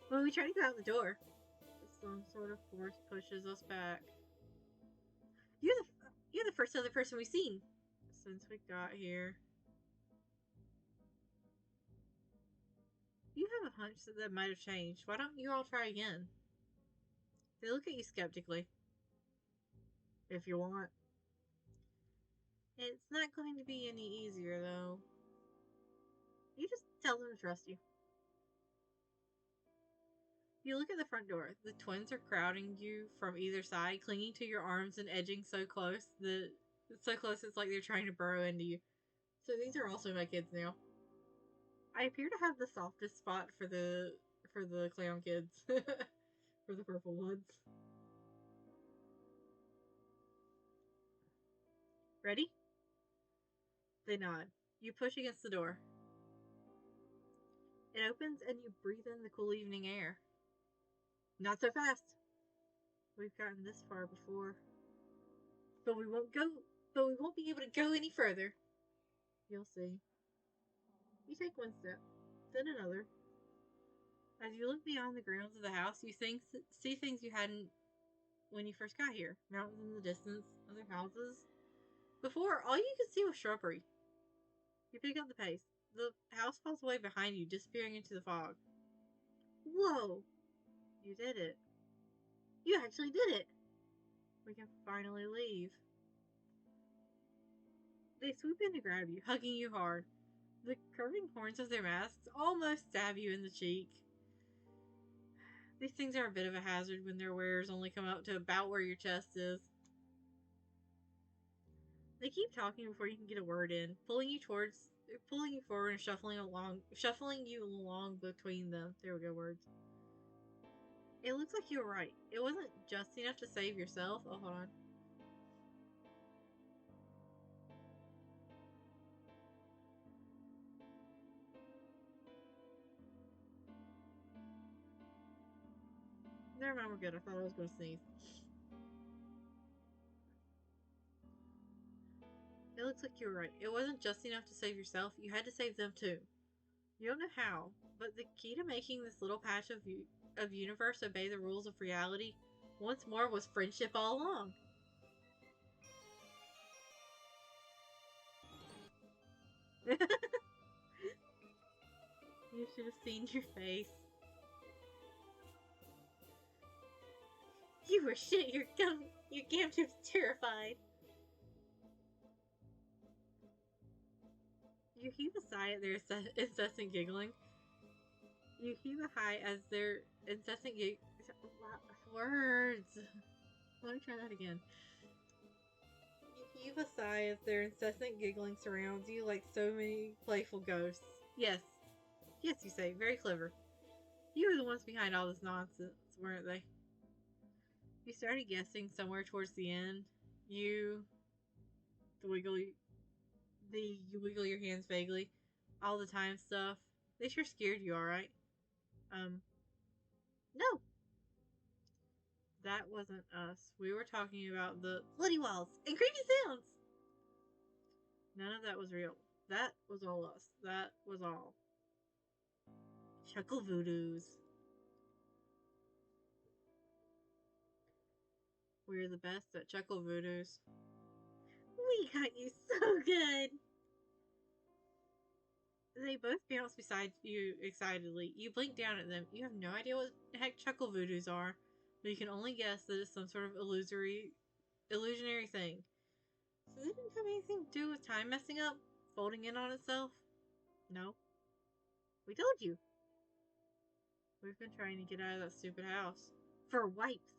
When we try to go out the door, some sort of force pushes us back. You're the first other person we've seen since we got here. You have a hunch that might have changed. Why don't you all try again? They look at you skeptically. If you want. It's not going to be any easier, though. You just tell them to trust you. You look at the front door. The twins are crowding you from either side, clinging to your arms and edging so close it's like they're trying to burrow into you. So these are also my kids now. I appear to have the softest spot for the clown kids. For the purple ones. Ready? They nod. You push against the door. It opens and you breathe in the cool evening air. Not so fast. We've gotten this far before. But we won't be able to go any further. You'll see. You take one step, then another. As you look beyond the grounds of the house, you see things you hadn't when you first got here. Mountains in the distance, other houses. Before, all you could see was shrubbery. You pick up the pace. The house falls away behind you, disappearing into the fog. Whoa! You did it. You actually did it! We can finally leave. They swoop in to grab you, hugging you hard. The curving horns of their masks almost stab you in the cheek. These things are a bit of a hazard when their wearers only come up to about where your chest is. They keep talking before you can get a word in, pulling you forward and shuffling you along between them. There we go, words. It looks like you were right. It wasn't just enough to save yourself. Oh, hold on. Never mind, we're good. I thought I was going to sneeze. It looks like you were right. It wasn't just enough to save yourself. You had to save them too. You don't know how, but the key to making this little patch of universe obey the rules of reality once more was friendship all along. You should have seen your face. You were shit. Your Gamtip was terrified. You heave a sigh at their incessant giggling. You heave a sigh as their incessant words. Let me try that again. You heave a sigh as their incessant giggling surrounds you like so many playful ghosts. Yes, yes, you say, very clever. You were the ones behind all this nonsense, weren't they? You started guessing somewhere towards the end. You wiggle your hands vaguely. All the time stuff. They sure scared you, alright? No! That wasn't us. We were talking about the bloody walls and creepy sounds! None of that was real. That was all us. That was all. Chuckle voodoos. We're the best at chuckle voodoos. We got you so good! They both bounce beside you excitedly. You blink down at them. You have no idea what the heck chuckle voodoos are, but you can only guess that it's some sort of illusionary thing. So they didn't have anything to do with time messing up? Folding in on itself? No. We told you. We've been trying to get out of that stupid house. For wipes.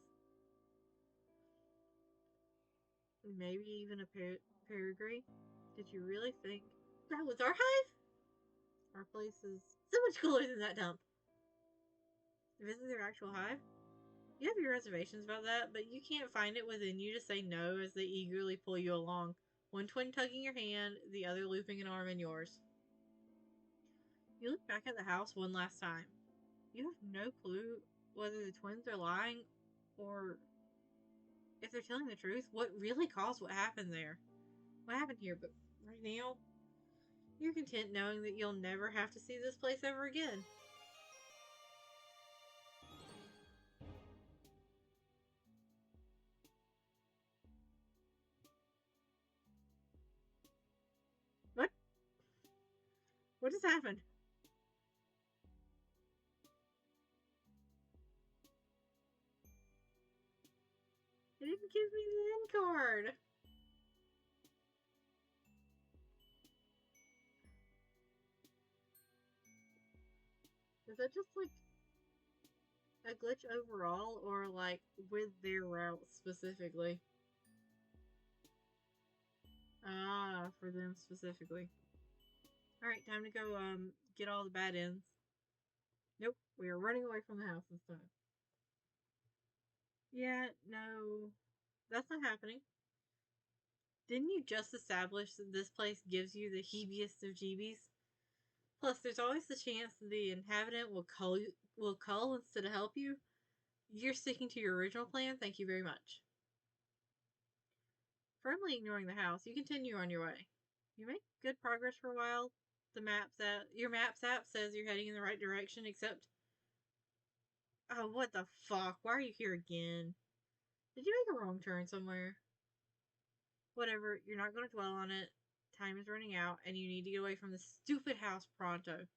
Maybe even a peregrine. Did you really think that was our hive? Our place is so much cooler than that dump. If this is their actual hive? You have your reservations about that, but you can't find it within you to say no as they eagerly pull you along. One twin tugging your hand, the other looping an arm in yours. You look back at the house one last time. You have no clue whether the twins are lying or if they're telling the truth, what really caused what happened there. What happened here, but right now, you're content knowing that you'll never have to see this place ever again. What? What just happened? It didn't give me the end card. Is that just like a glitch overall or like with their route specifically? Ah, for them specifically. Alright, time to go get all the bad ends. Nope, we are running away from the house this time. Yeah, no, that's not happening. Didn't you just establish that this place gives you the heebiest of jeebies? Plus, there's always the chance that the inhabitant will cull instead of help you. You're sticking to your original plan, thank you very much. Firmly ignoring the house, you continue on your way. You make good progress for a while. Your Maps app says you're heading in the right direction, except Oh, what the fuck? Why are you here again? Did you make a wrong turn somewhere? Whatever, you're not going to dwell on it. Time is running out, and you need to get away from this stupid house pronto.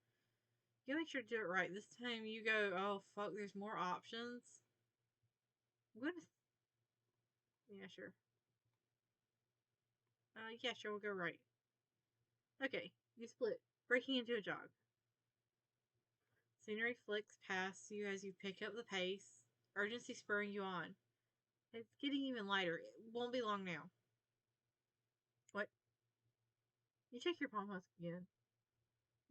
You gotta make sure to do it right. This time you go, oh fuck, there's more options. I'm gonna. Yeah, sure. Yeah, sure, we'll go right. Okay, you split, breaking into a jog. Scenery flicks past you as you pick up the pace, urgency spurring you on. It's getting even lighter. It won't be long now. What? You check your palm husk again.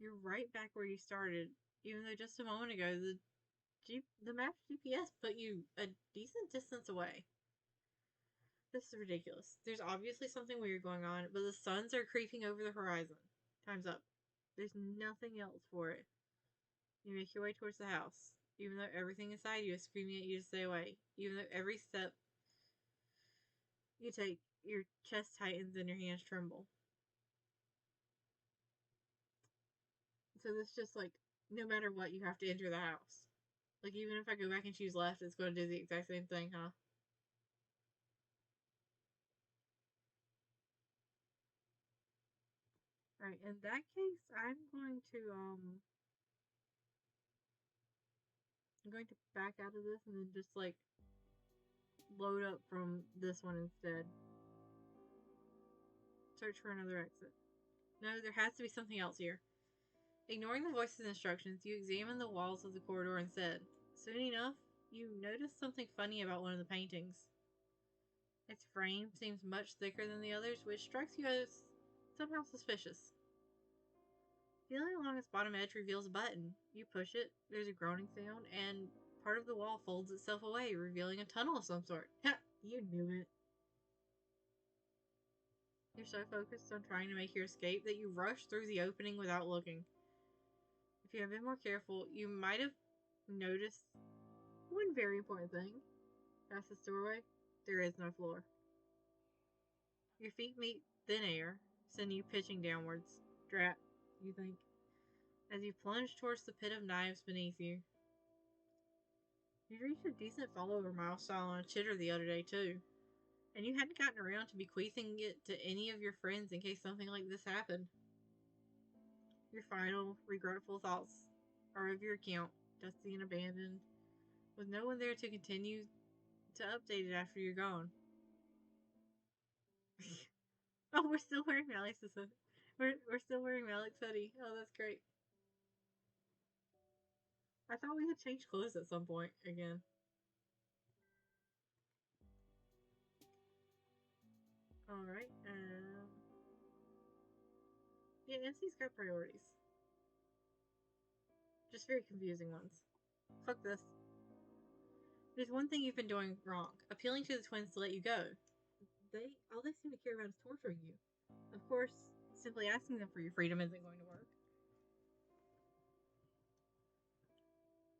You're right back where you started, even though just a moment ago the map's GPS put you a decent distance away. This is ridiculous. There's obviously something weird going on, but the suns are creeping over the horizon. Time's up. There's nothing else for it. You make your way towards the house, even though everything inside you is screaming at you to stay away. Even though every step you take, your chest tightens and your hands tremble. So this just like, no matter what, you have to enter the house. Like, even if I go back and choose left, it's going to do the exact same thing, huh? Alright, in that case, I'm going to back out of this and then just, like, load up from this one instead. Search for another exit. No, there has to be something else here. Ignoring the voice's instructions, you examine the walls of the corridor instead. Soon enough, you notice something funny about one of the paintings. Its frame seems much thicker than the others, which strikes you as somehow suspicious. Feeling along its bottom edge reveals a button. You push it, there's a groaning sound, and part of the wall folds itself away, revealing a tunnel of some sort. Ha! You knew it. You're so focused on trying to make your escape that you rush through the opening without looking. If you had been more careful, you might have noticed one very important thing. Past this doorway, there is no floor. Your feet meet thin air, sending you pitching downwards. Drat, you think, as you plunge towards the pit of knives beneath you. You reached a decent follower milestone on Chitter the other day, too. And you hadn't gotten around to bequeathing it to any of your friends in case something like this happened. Your final, regretful thoughts are of your account, dusty and abandoned, with no one there to continue to update it after you're gone. Oh, we're still wearing Malik's hoodie. We're still wearing Malik's hoodie. Oh, that's great. I thought we had changed clothes at some point again. Alright, yeah, NC's got priorities. Just very confusing ones. Fuck this. There's one thing you've been doing wrong. Appealing to the twins to let you go. All they seem to care about is torturing you. Of course, simply asking them for your freedom isn't going to work.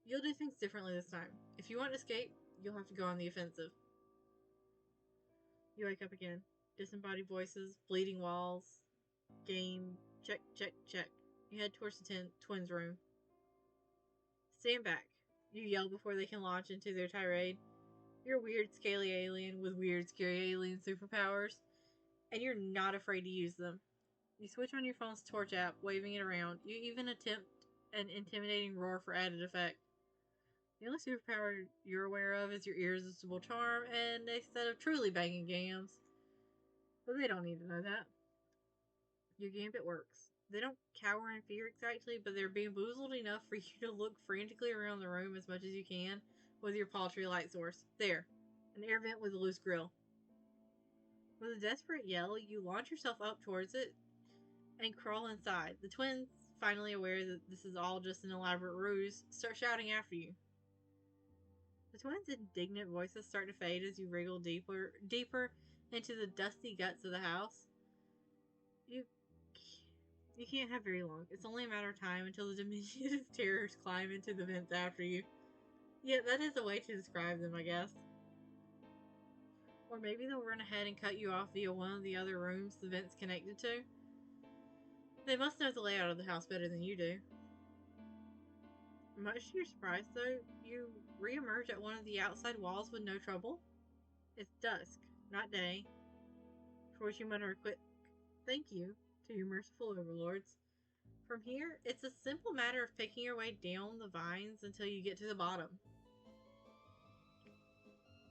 You'll do things differently this time. If you want to escape, you'll have to go on the offensive. You wake up again. Disembodied voices, bleeding walls. Game. Check, check, check. You head towards the twins' room. Stand back. You yell before they can launch into their tirade. You're a weird, scaly alien with weird, scary alien superpowers, and you're not afraid to use them. You switch on your phone's torch app, waving it around. You even attempt an intimidating roar for added effect. The only superpower you're aware of is your irresistible charm and a set of truly banging games. But they don't need to know that. Your gambit works. They don't cower in fear exactly, but they're bamboozled enough for you to look frantically around the room as much as you can with your paltry light source. There. An air vent with a loose grill. With a desperate yell, you launch yourself up towards it and crawl inside. The twins, finally aware that this is all just an elaborate ruse, start shouting after you. The twins' indignant voices start to fade as you wriggle deeper into the dusty guts of the house. You can't have very long. It's only a matter of time until the diminutive terrors climb into the vents after you. Yeah, that is a way to describe them, I guess. Or maybe they'll run ahead and cut you off via one of the other rooms the vent's connected to. They must know the layout of the house better than you do. Much to your surprise, though, you re-emerge at one of the outside walls with no trouble. It's dusk, not day, for which you mutter a quick thank you to your merciful overlords. From here, it's a simple matter of picking your way down the vines until you get to the bottom.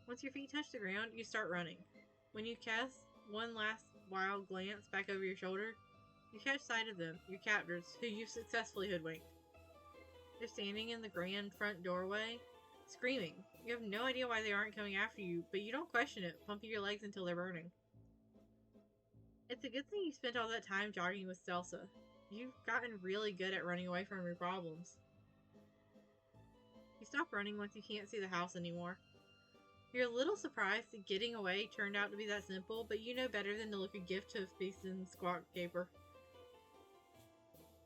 Once your feet touch the ground, you start running. When you cast one last wild glance back over your shoulder, you catch sight of them, your captors, who you've successfully hoodwinked. They're standing in the grand front doorway, screaming. You have no idea why they aren't coming after you, but you don't question it, pumping your legs until they're burning. It's a good thing you spent all that time jogging with Stelsa. You've gotten really good at running away from your problems. You stop running once you can't see the house anymore. You're a little surprised that getting away turned out to be that simple, but you know better than to look a gift to a species squawk gaper.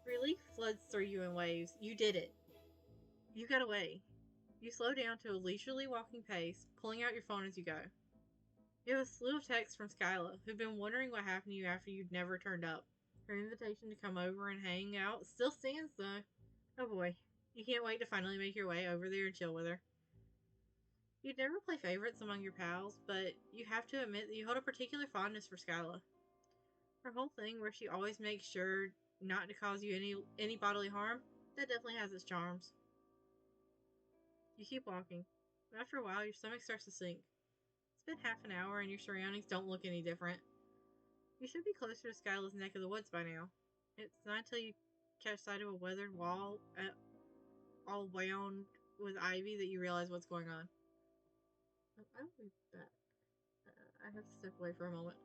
Relief floods through you in waves. You did it. You got away. You slow down to a leisurely walking pace, pulling out your phone as you go. You have a slew of texts from Skyla, who'd been wondering what happened to you after you'd never turned up. Her invitation to come over and hang out still stands, though. Oh boy, you can't wait to finally make your way over there and chill with her. You'd never play favorites among your pals, but you have to admit that you hold a particular fondness for Skyla. Her whole thing where she always makes sure not to cause you any bodily harm, that definitely has its charms. You keep walking. After a while, your stomach starts to sink. It's been half an hour and your surroundings don't look any different. You should be closer to Skyla's neck of the woods by now. It's not until you catch sight of a weathered wall all wound with ivy that you realize what's going on. I'll be back. I have to step away for a moment.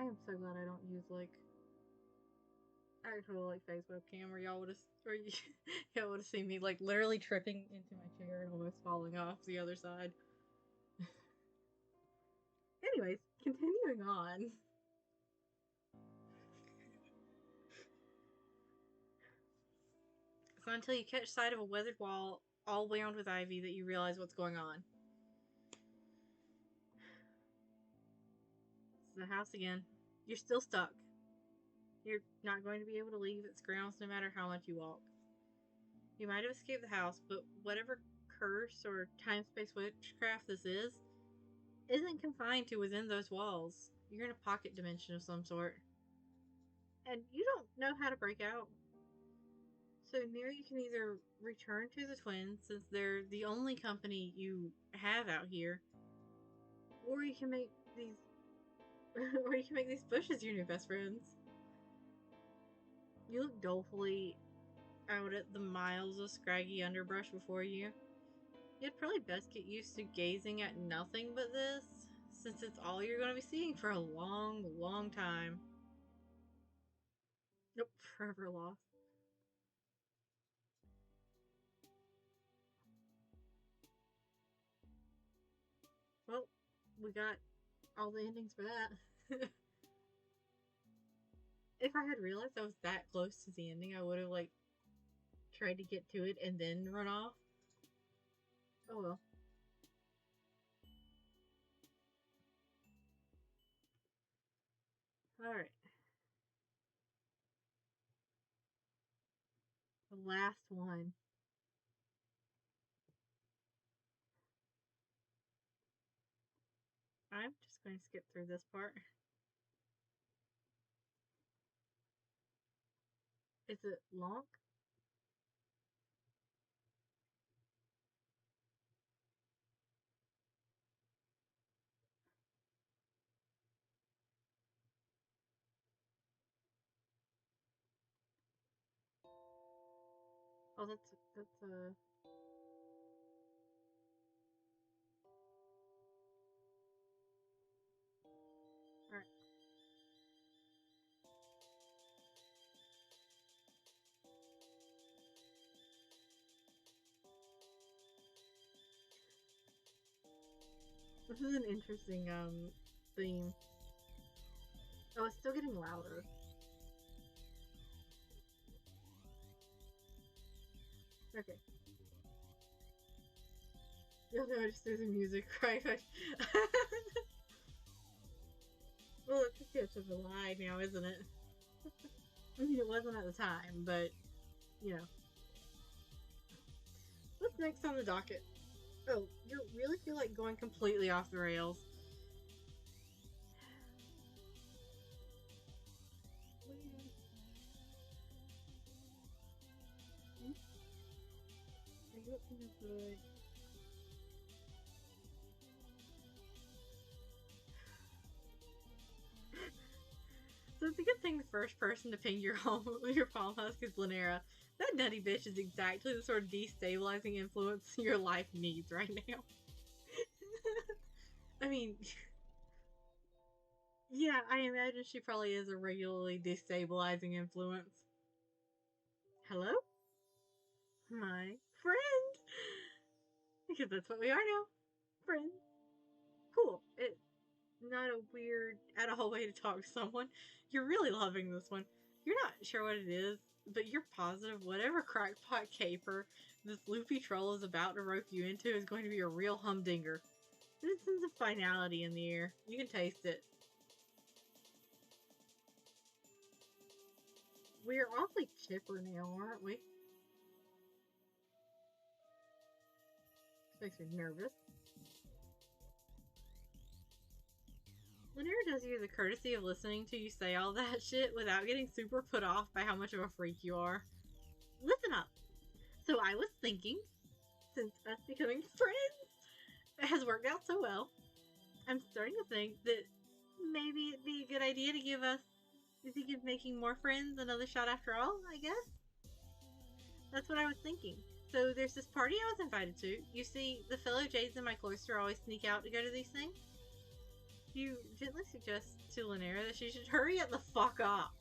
I am so glad I don't use like actual like face webcam, or y'all would have, or y'all would have seen me like literally tripping into my chair and almost falling off the other side. Anyways, continuing on. It's not until you catch sight of a weathered wall all wound with ivy that you realize what's going on. This is the house again. You're still stuck. You're not going to be able to leave its grounds no matter how much you walk. You might have escaped the house, but whatever curse or time-space witchcraft this is, isn't confined to within those walls. You're in a pocket dimension of some sort. And you don't know how to break out. So now you can either return to the twins, since they're the only company you have out here, or you can make these bushes your new best friends. You look dolefully out at the miles of scraggy underbrush before you. You'd probably best get used to gazing at nothing but this, since it's all you're going to be seeing for a long, long time. Nope, forever lost. Well, we got all the endings for that. If I had realized I was that close to the ending, I would have, like, tried to get to it and then run off. Oh well. Alright. The last one. I'm just going to skip through this part. Is it long? Oh, that's alright. This is an interesting, theme. Oh, it's still getting louder. Okay. You'll notice there's a music right. Well, it's a bit of a lie now, isn't it? I mean, it wasn't at the time, but, you know. What's next on the docket? Oh, you really feel like going completely off the rails. I got some good. So it's a good thing the first person to ping your palm husk is Llanera. That nutty bitch is exactly the sort of destabilizing influence your life needs right now. I mean, yeah, I imagine she probably is a regularly destabilizing influence. Hello? My friend! Because that's what we are now. Friends. Cool. It's not a weird at all way to talk to someone. You're really loving this one. You're not sure what it is, but you're positive whatever crackpot caper this loopy troll is about to rope you into is going to be a real humdinger. There's a sense of finality in the air. You can taste it. We're awfully chipper now, aren't we? This makes me nervous. Lanier does you the courtesy of listening to you say all that shit without getting super put off by how much of a freak you are. Listen up. So I was thinking, since us becoming friends has worked out so well, I'm starting to think that maybe it'd be a good idea to give making more friends another shot after all, I guess? That's what I was thinking. So there's this party I was invited to. You see, the fellow Jades in my cloister always sneak out to go to these things. You gently suggest to Llanera that she should hurry it the fuck up.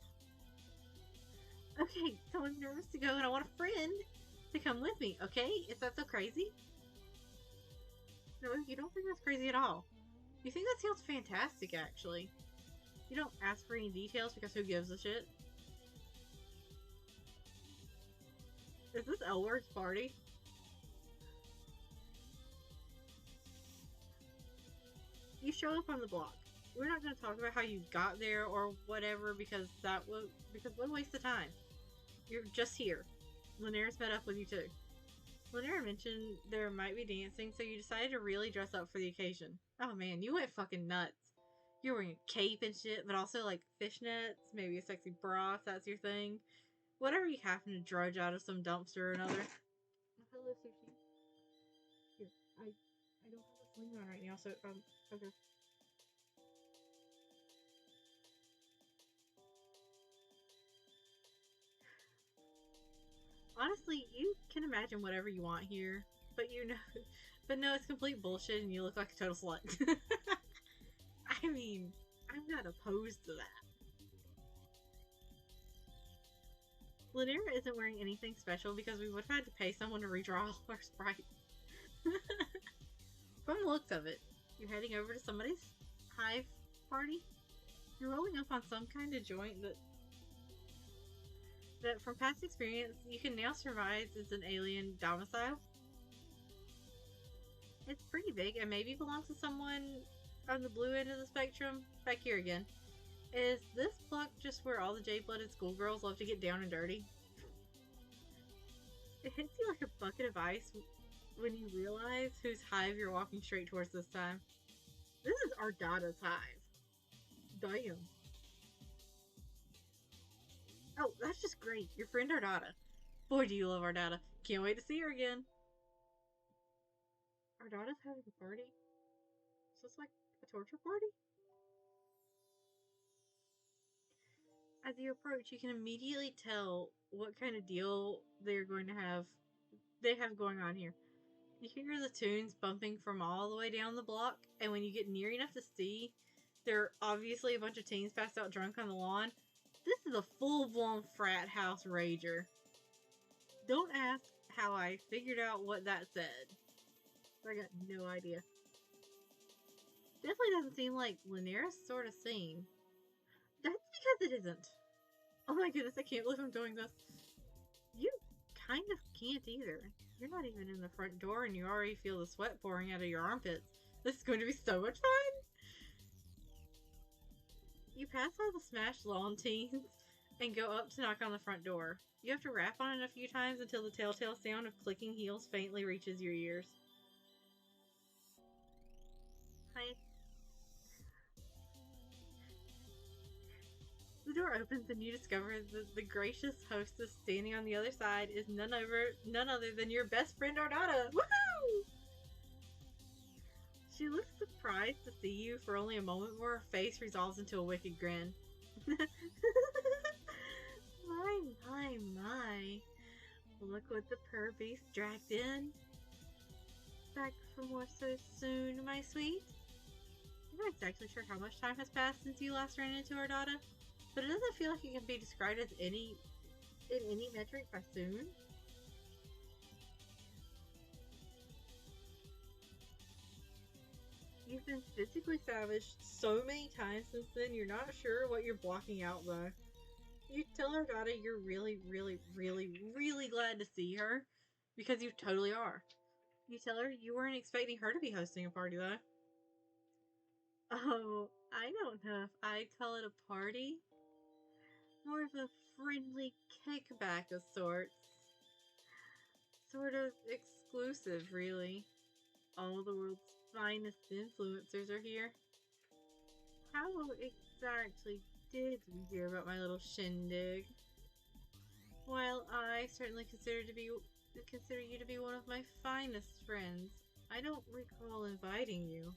Okay, so I'm nervous to go and I want a friend to come with me, okay? Is that so crazy? No, you don't think that's crazy at all. You think that sounds fantastic, actually. You don't ask for any details because who gives a shit? Is this Elward's party? You show up on the block. We're not going to talk about how you got there or whatever because what a waste of time. You're just here. Llanera's met up with you too. Llanera mentioned there might be dancing, so you decided to really dress up for the occasion. Oh man, you went fucking nuts. You're wearing a cape and shit, but also like fishnets, maybe a sexy bra if that's your thing. Whatever you happen to drudge out of some dumpster or another. Hello, Sushi. Here, I don't have a sling on right now, so okay. Honestly, you can imagine whatever you want here, but but no, it's complete bullshit and you look like a total slut. I mean, I'm not opposed to that. Llanera isn't wearing anything special because we would have had to pay someone to redraw all our sprites. From the looks of it, you're heading over to somebody's hive party? You're rolling up on some kind of joint that from past experience, you can now surmise is an alien domicile. It's pretty big and maybe belongs to someone on the blue end of the spectrum. Back here again. Is this block just where all the jade-blooded schoolgirls love to get down and dirty? It hits you like a bucket of ice when you realize whose hive you're walking straight towards this time. This is Ardada's hive. Damn. Oh, that's just great. Your friend Ardada. Boy, do you love Ardada. Can't wait to see her again. Ardada's having a party? Is this like a torture party? As you approach, you can immediately tell what kind of deal they have going on here. You hear the tunes bumping from all the way down the block, and when you get near enough to see, there are obviously a bunch of teens passed out drunk on the lawn. This is a full-blown frat house rager. Don't ask how I figured out what that said. I got no idea. Definitely doesn't seem like Llanera's sort of scene. That's because it isn't. Oh my goodness, I can't believe I'm doing this. You kind of can't either. You're not even in the front door and you already feel the sweat pouring out of your armpits. This is going to be so much fun! You pass all the smashed lawn teens and go up to knock on the front door. You have to rap on it a few times until the telltale sound of clicking heels faintly reaches your ears. Hi. The door opens and you discover that the gracious hostess standing on the other side is none other than your best friend Ardada. Woohoo! She looks surprised to see you for only a moment where her face resolves into a wicked grin. My. Look what the purr beast dragged in. Back for more so soon, my sweet. I'm not exactly sure how much time has passed since you last ran into Ardada, but it doesn't feel like it can be described as in any metric by soon. You've been physically savaged so many times since then, you're not sure what you're blocking out by. You tell Ardada you're really, really, really, really glad to see her, because you totally are. You tell her you weren't expecting her to be hosting a party, though. Oh, I don't know if I'd call it a party. More of a friendly kickback of sorts. Sort of exclusive, really. All the world's finest influencers are here. How exactly did we hear about my little shindig? While I certainly consider you to be one of my finest friends, I don't recall inviting you.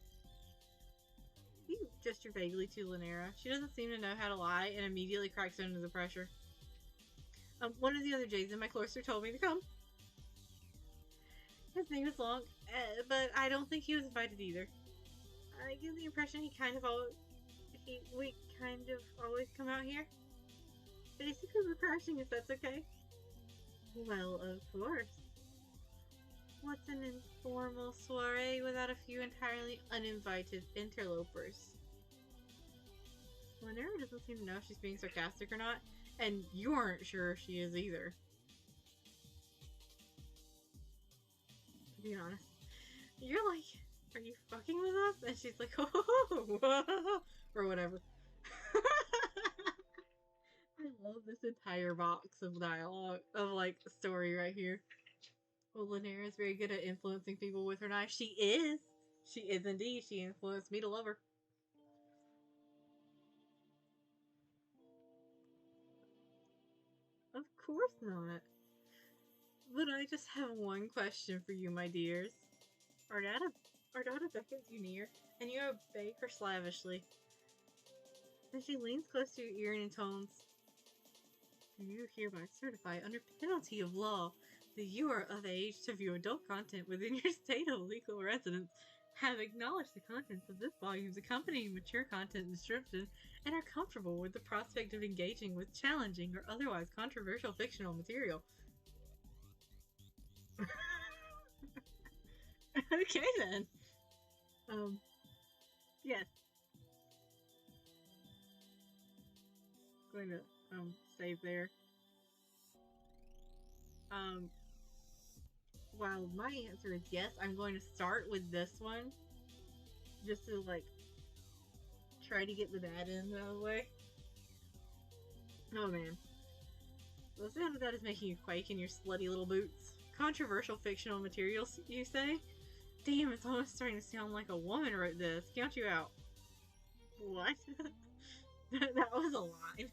You gesture vaguely to Llanera. She doesn't seem to know how to lie and immediately cracks under the pressure. One of the other Jays in my cloister told me to come. His name is Long, but I don't think he was invited either. I get the impression we kind of always come out here. Basically, we're crashing if that's okay. Well, of course. What's an informal soiree without a few entirely uninvited interlopers? Lanera doesn't seem to know if she's being sarcastic or not, and you aren't sure if she is either. To be honest. You're like, are you fucking with us? And she's like, oh, or whatever. I love this entire box of dialogue, of like story right here. Well, Lanera is very good at influencing people with her knife. She is. She is indeed. She influenced me to love her. Of course not. But I just have one question for you, my dears. Our daughter beckons you near, and you obey her slavishly. Then she leans close to your ear and intones, "You hereby certify under penalty of law that you are of age to view adult content within your state of legal residence, have acknowledged the contents of this volume's accompanying mature content description, and are comfortable with the prospect of engaging with challenging or otherwise controversial fictional material." Okay then. Yes. Going to save there. While my answer is yes, I'm going to start with this one just to like try to get the bad end out of the way. Oh man. The sound of that is making you quake in your slutty little boots. Controversial fictional materials, you say? Damn, it's almost starting to sound like a woman wrote this. Count you out. What? That was a line.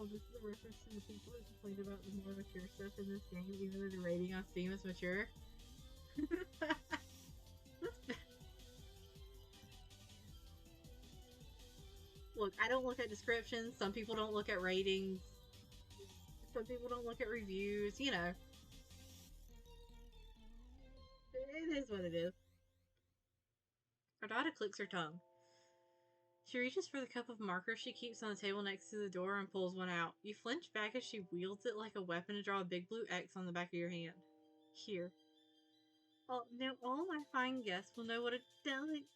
Oh, this is a reference to the people who complained about the more mature stuff in this game, even though the rating on Steam is mature. Look, I don't look at descriptions. Some people don't look at ratings. Some people don't look at reviews. You know. It is what it is. Ardata clicks her tongue. She reaches for the cup of markers she keeps on the table next to the door and pulls one out. You flinch back as she wields it like a weapon to draw a big blue X on the back of your hand. Here. Now all my fine guests will know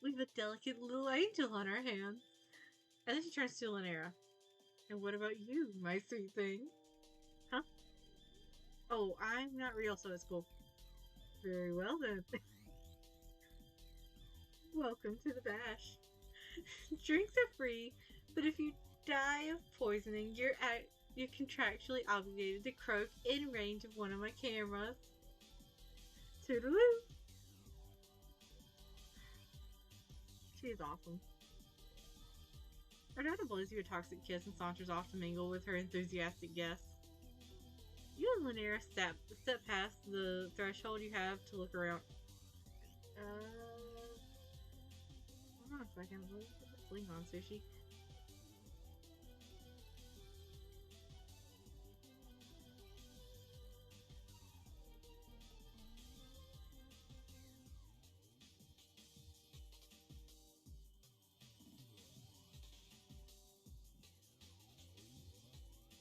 we've a delicate little angel on our hands. And then she turns to Lanera. And what about you, my sweet thing? Huh? Oh, I'm not real, so it's cool. Very well then. Welcome to the bash. Drinks are free, but if you die of poisoning, you're contractually obligated to croak in range of one of my cameras. Toodaloo! She's awesome. Ardata blows you a toxic kiss and saunters off to mingle with her enthusiastic guests. You and Lanera step past the threshold you have to look around. Hold on a second. Let me put the sling on, Sushi.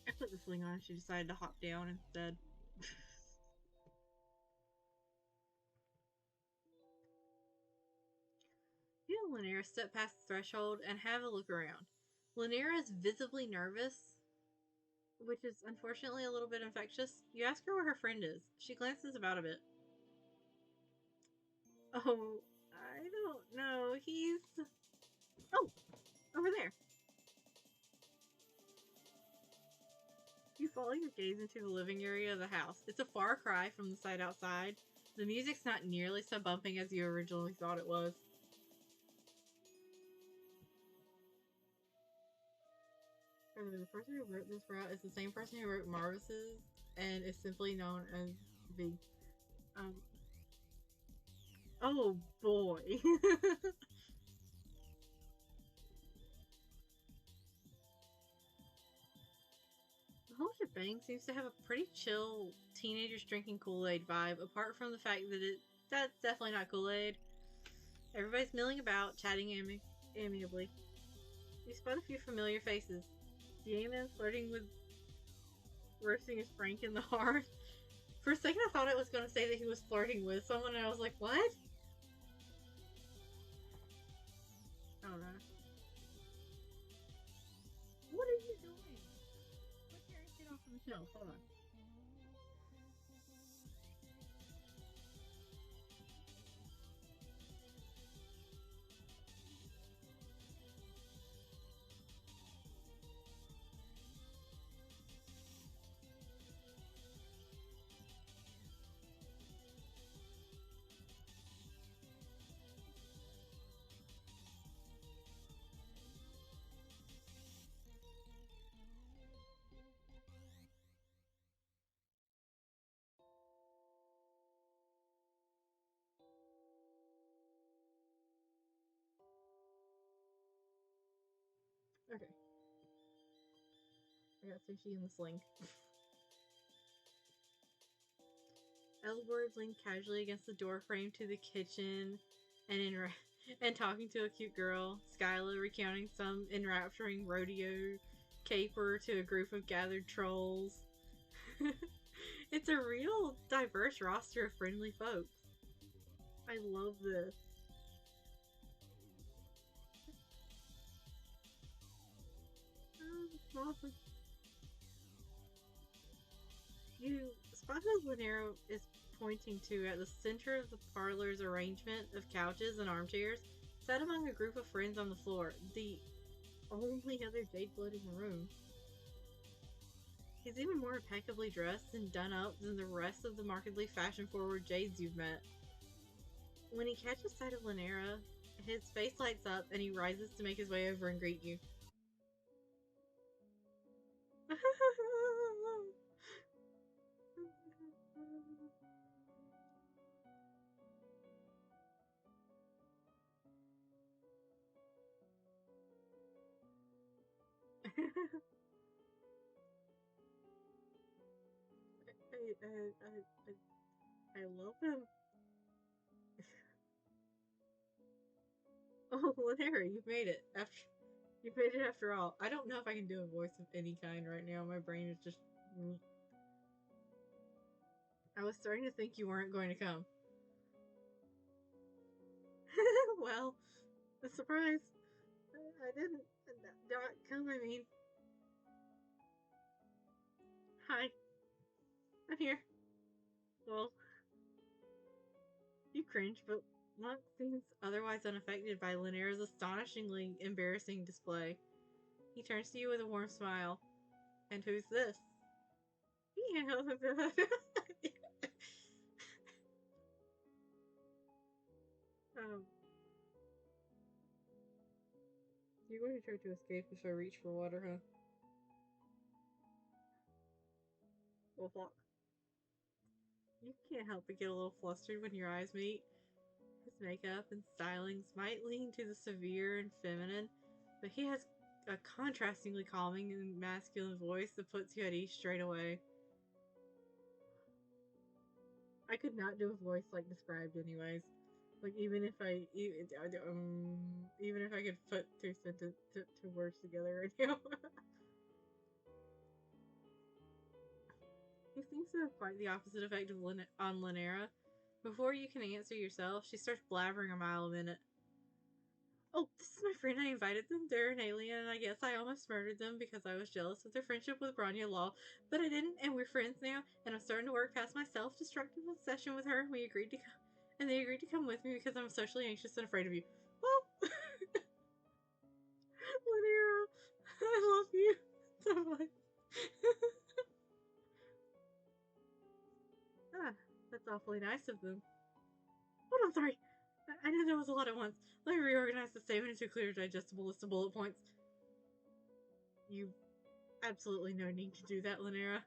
I put the sling on. She decided to hop down instead. You and Lanera step past the threshold and have a look around. Lanera is visibly nervous, which is unfortunately a little bit infectious. You ask her where her friend is. She glances about a bit. Oh, I don't know. He's... Oh, over there. You follow your gaze into the living area of the house. It's a far cry from the side outside. The music's not nearly so bumping as you originally thought it was. The person who wrote this route is the same person who wrote Marvis's, and is simply known as V. Oh boy. The whole shebang seems to have a pretty chill teenagers drinking Kool-Aid vibe, apart from the fact that That's definitely not Kool-Aid. Everybody's milling about, chatting amiably. You spot a few familiar faces. Damon flirting with roasting his Frank in the hearth. For a second I thought it was going to say that he was flirting with someone, and I was like, what? I don't know. What are you doing? Put your shit off on the shelf. Hold on. Okay. I got sushi in the sling. Elbert leaned casually against the doorframe to the kitchen and talking to a cute girl, Skyla recounting some enrapturing rodeo caper to a group of gathered trolls. It's a real diverse roster of friendly folks. I love this. Awesome. You spot who Linero is pointing to at the center of the parlor's arrangement of couches and armchairs, sat among a group of friends on the floor, the only other Jade blood in the room. He's even more impeccably dressed and done up than the rest of the markedly fashion-forward Jades you've met. When he catches sight of Linera, his face lights up and he rises to make his way over and greet you. I love him. Oh, Lanera, you've made it. You made it after all. I don't know if I can do a voice of any kind right now. My brain is just... I was starting to think you weren't going to come. Well, a surprise. I didn't not come, I mean. Hi. I'm here. Well, you cringe, but Monk seems otherwise unaffected by Linera's astonishingly embarrassing display. He turns to you with a warm smile. And who's this? Yeah, you're going to try to escape if I reach for water, huh? Wolf walk. You can't help but get a little flustered when your eyes meet. His makeup and stylings might lean to the severe and feminine, but he has a contrastingly calming and masculine voice that puts you at ease straight away. I could not do a voice like described anyways. Like even if I could put two sentences to words together right now. He seems to have quite the opposite effect on Linera. Before you can answer yourself, she starts blabbering a mile a minute. Oh, this is my friend. I invited them. They're an alien, and I guess I almost murdered them because I was jealous of their friendship with Branya Law. But I didn't, and we're friends now, and I'm starting to work past my self-destructive obsession with her, and they agreed to come with me because I'm socially anxious and afraid of you. Well, Lanera, I love you so much. That's awfully nice of them. Hold on, sorry. I know there was a lot at once. Let me reorganize the statement into a clear, digestible list of bullet points. You absolutely no need to do that, Linera.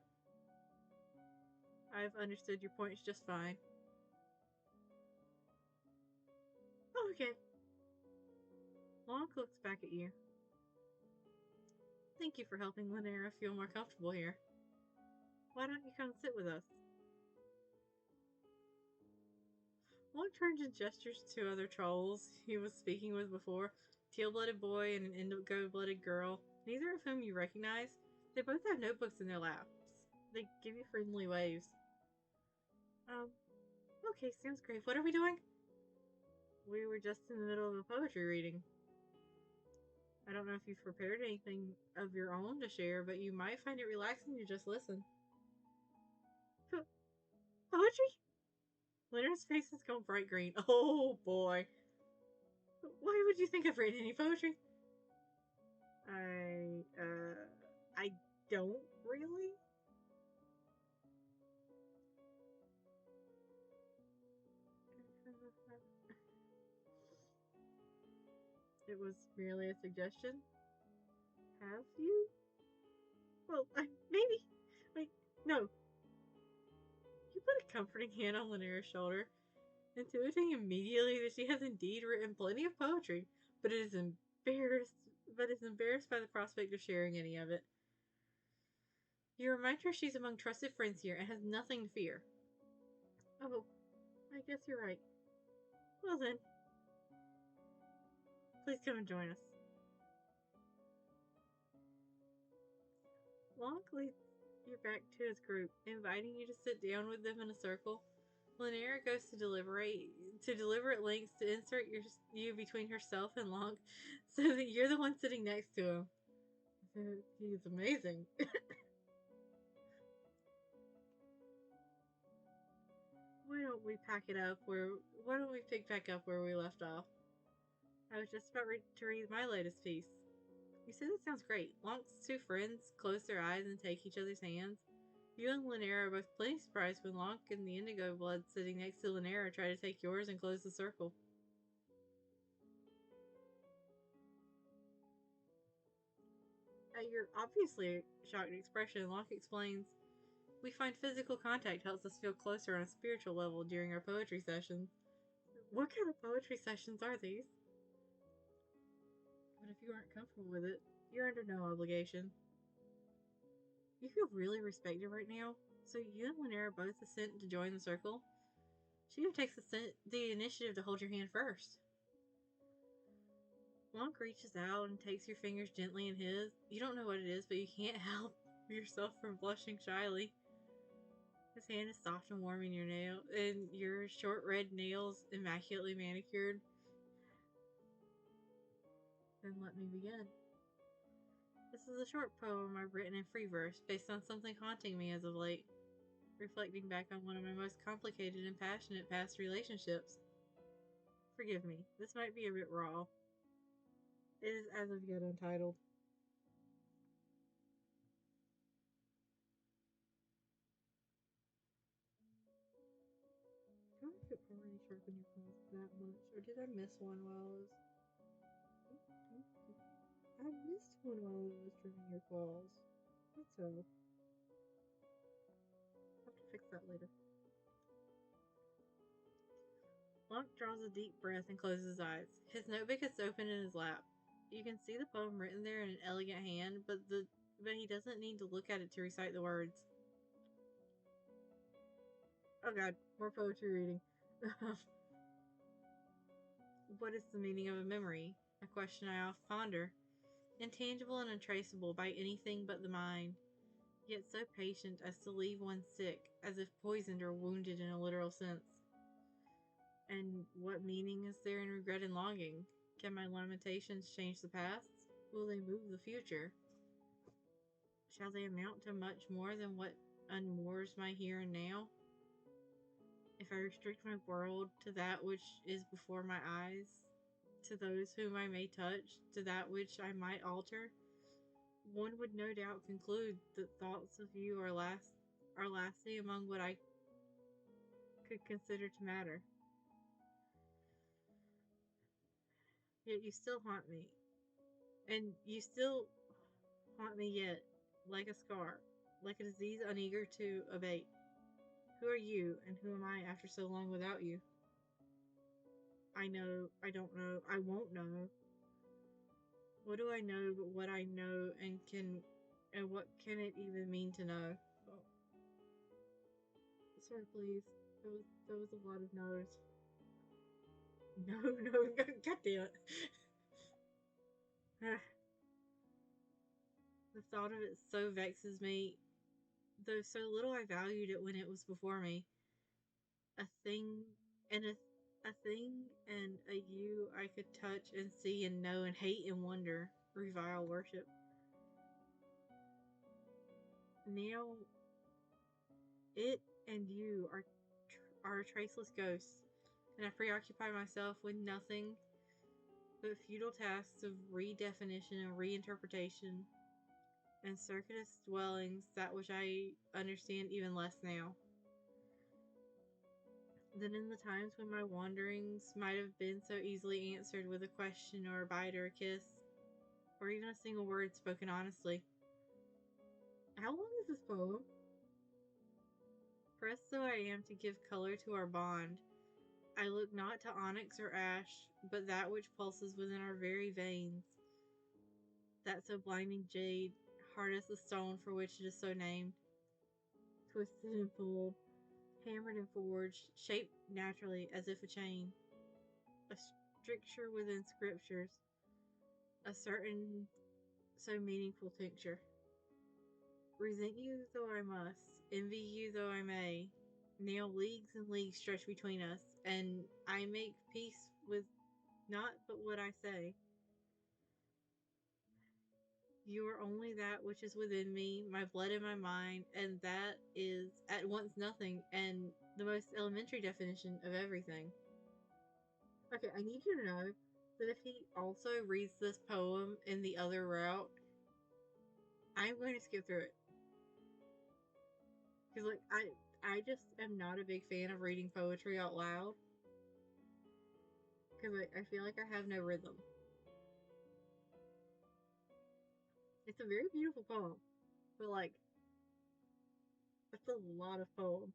I've understood your points just fine. Oh, okay. Lonk looks back at you. Thank you for helping Linera feel more comfortable here. Why don't you come sit with us? Long turns and gestures to other trolls he was speaking with before, teal-blooded boy and an indigo-blooded girl, neither of whom you recognize. They both have notebooks in their laps. They give you friendly waves. Okay, sounds great. What are we doing? We were just in the middle of a poetry reading. I don't know if you've prepared anything of your own to share, but you might find it relaxing to just listen. Poetry? Leonard's face has gone bright green. Oh boy. Why would you think I've written any poetry? I don't really. It was merely a suggestion. Have you? Well, maybe. Wait, no. You put a comforting hand on Linare's shoulder, intuiting immediately that she has indeed written plenty of poetry, but is embarrassed by the prospect of sharing any of it. You remind her she's among trusted friends here and has nothing to fear. Oh, I guess you're right. Well then, please come and join us. Lonk leads you back to his group, inviting you to sit down with them in a circle. Linera goes to deliberate lengths to insert you between herself and Lonk, so that you're the one sitting next to him. He's amazing. Why don't we pick back up where we left off? I was just about to read my latest piece. You said that sounds great. Lonk's two friends close their eyes and take each other's hands. You and Linera are both plenty surprised when Lonk and the indigo blood sitting next to Linera try to take yours and close the circle. At your obviously shocked expression, Lonk explains, we find physical contact helps us feel closer on a spiritual level during our poetry sessions. What kind of poetry sessions are these? But if you aren't comfortable with it, you're under no obligation. You feel really respected right now, so you and Linera both assent to join the circle. She who takes the initiative to hold your hand first. Lonk reaches out and takes your fingers gently in his. You don't know what it is, but you can't help yourself from blushing shyly. His hand is soft and warm in your short red nails immaculately manicured. Then let me begin. This is a short poem I've written in free verse, based on something haunting me as of late. Reflecting back on one of my most complicated and passionate past relationships. Forgive me, this might be a bit raw. It is as of yet untitled. I don't know if it already sharpened your claws that much, or did I miss one while I was... I missed one while I was trimming your claws. That's all. I'll have to fix that later. Lonk draws a deep breath and closes his eyes. His notebook is open in his lap. You can see the poem written there in an elegant hand, but he doesn't need to look at it to recite the words. Oh god, more poetry reading. What is the meaning of a memory? A question I often ponder. Intangible and untraceable by anything but the mind, yet so patient as to leave one sick, as if poisoned or wounded in a literal sense. And what meaning is there in regret and longing? Can my lamentations change the past? Will they move the future? Shall they amount to much more than what unmoors my here and now? If I restrict my world to that which is before my eyes, to those whom I may touch, to that which I might alter, one would no doubt conclude that thoughts of you are lasting among what I could consider to matter. Yet you still haunt me. And you still haunt me yet, like a scar, like a disease uneager to abate. Who are you, and who am I after so long without you? I know, I don't know, I won't know. What do I know but what I know, and what can it even mean to know? Oh. Sir, please. That was a lot of no's. No, no, God damn it. The thought of it so vexes me, though so little I valued it when it was before me. A thing and a thing and a you I could touch and see and know and hate and wonder, revile, worship. Now it and you are traceless ghosts, and I preoccupy myself with nothing but futile tasks of redefinition and reinterpretation, and circuitous dwellings that which I understand even less now than in the times when my wanderings might have been so easily answered with a question or a bite or a kiss, or even a single word spoken honestly. How long is this poem? Pressed though I am to give color to our bond, I look not to onyx or ash, but that which pulses within our very veins, that so blinding jade, hard as the stone for which it is so named, twisted and pulled, hammered and forged, shaped naturally as if a chain, a stricture within scriptures, a certain so meaningful tincture. Resent you though I must, envy you though I may, now leagues and leagues stretch between us, and I make peace with not but what I say. You are only that which is within me, my blood and my mind, and that is at once nothing and the most elementary definition of everything. Okay, I need you to know that if he also reads this poem in the other route, I'm going to skip through it. Because, like, I just am not a big fan of reading poetry out loud. Because I feel like I have no rhythm. It's a very beautiful poem. But, like, that's a lot of poem.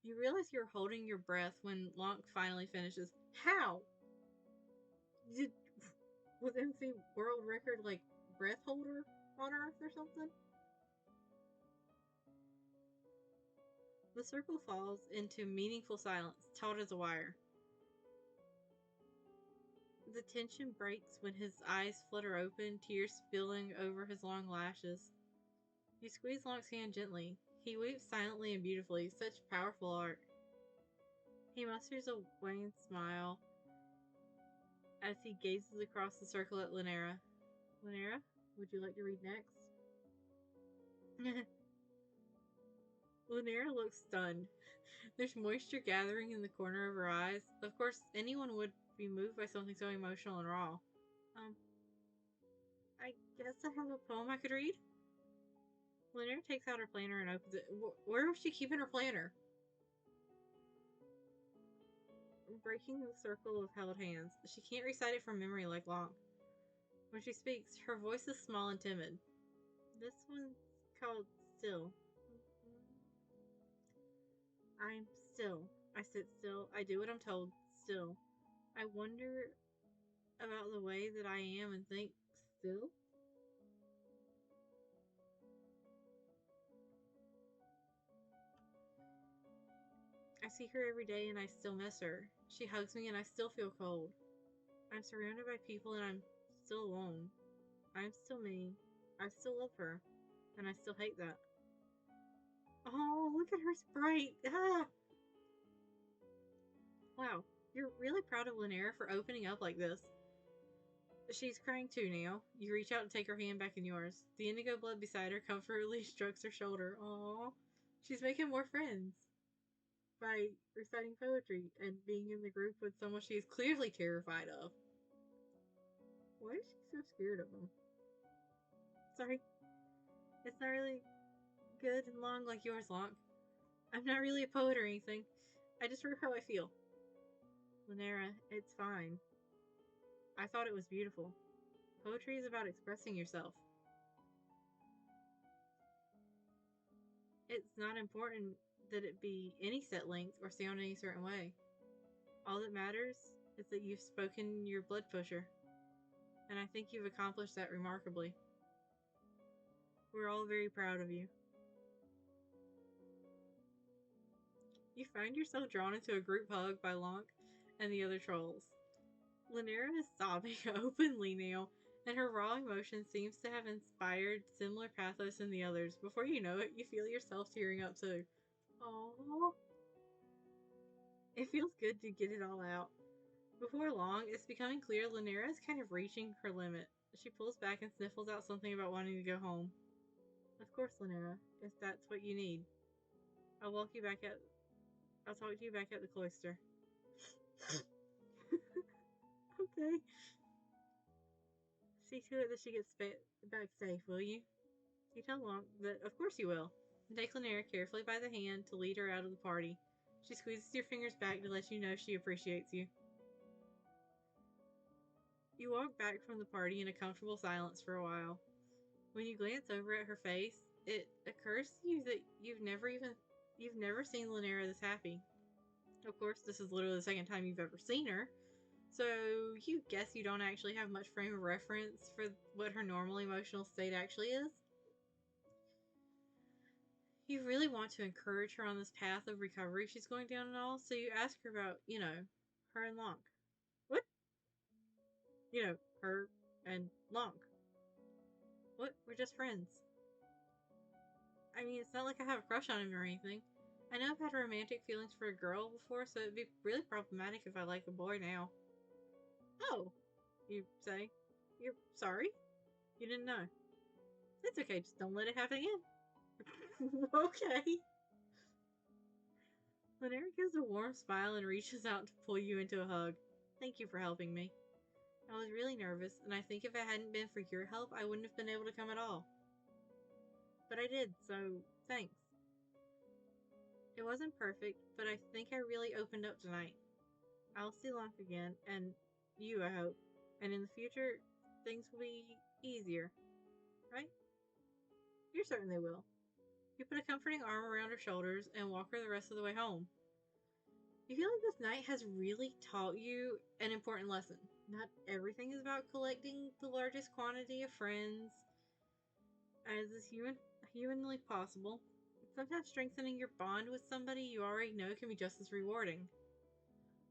You realize you're holding your breath when Lonk finally finishes. How? Did was MC world record like breath holder on Earth or something? The circle falls into meaningful silence, taut as a wire. The tension breaks when his eyes flutter open, tears spilling over his long lashes. You squeeze Lonk's hand gently. He weeps silently and beautifully, such powerful art. He musters a wan smile as he gazes across the circle at Lynera. Lynera, would you like to read next? Lynera looks stunned. There's moisture gathering in the corner of her eyes. Of course, anyone would be moved by something so emotional and raw. I guess I have a poem I could read? Lynera takes out her planner and opens it. Where was she keeping her planner? Breaking the circle of held hands. She can't recite it from memory like Long. When she speaks, her voice is small and timid. This one's called Still. I'm still. I sit still. I do what I'm told. Still. I wonder about the way that I am and think still. I see her every day and I still miss her. She hugs me and I still feel cold. I'm surrounded by people and I'm still alone. I'm still me. I still love her. And I still hate that. Oh, look at her sprite. Ah! Wow, you're really proud of Lynera for opening up like this. She's crying too now. You reach out and take her hand back in yours. The indigo blood beside her comfortably strokes her shoulder. Aww. She's making more friends by reciting poetry and being in the group with someone she is clearly terrified of. Why is she so scared of him? Sorry. It's not really good and long like yours, Lonk. I'm not really a poet or anything. I just wrote how I feel. Lynera, it's fine. I thought it was beautiful. Poetry is about expressing yourself. It's not important that it be any set length or sound any certain way. All that matters is that you've spoken your blood pusher, and I think you've accomplished that remarkably. We're all very proud of you. You find yourself drawn into a group hug by Lonk and the other trolls. Lynera is sobbing openly now, and her raw emotion seems to have inspired similar pathos in the others. Before you know it, you feel yourself tearing up too. Aww. It feels good to get it all out. Before long, it's becoming clear Lynera is kind of reaching her limit. She pulls back and sniffles out something about wanting to go home. Of course, Lynera, if that's what you need. I'll talk to you back at the cloister. Okay. See to it that she gets back safe, will you? You tell Lonk that of course you will. And take Lynera carefully by the hand to lead her out of the party. She squeezes your fingers back to let you know she appreciates you. You walk back from the party in a comfortable silence for a while. When you glance over at her face, it occurs to you that you've never seen Lynera this happy. Of course, this is literally the second time you've ever seen her, so you guess you don't actually have much frame of reference for what her normal emotional state actually is. You really want to encourage her on this path of recovery she's going down and all, so you ask her about, her and Lonk. What? Her and Lonk. What? We're just friends. I mean, it's not like I have a crush on him or anything. I know I've had romantic feelings for a girl before, so it'd be really problematic if I like a boy now. Oh, you say? You're sorry? You didn't know. It's okay, just don't let it happen again. Okay. Lynera gives a warm smile and reaches out to pull you into a hug. Thank you for helping me. I was really nervous, and I think if it hadn't been for your help, I wouldn't have been able to come at all. But I did, so thanks. It wasn't perfect, but I think I really opened up tonight. I'll see Lonk again, and you, I hope. And in the future, things will be easier. Right? You're certain they will. You put a comforting arm around her shoulders and walk her the rest of the way home. You feel like this night has really taught you an important lesson. Not everything is about collecting the largest quantity of friends as is humanly possible. Sometimes strengthening your bond with somebody you already know can be just as rewarding.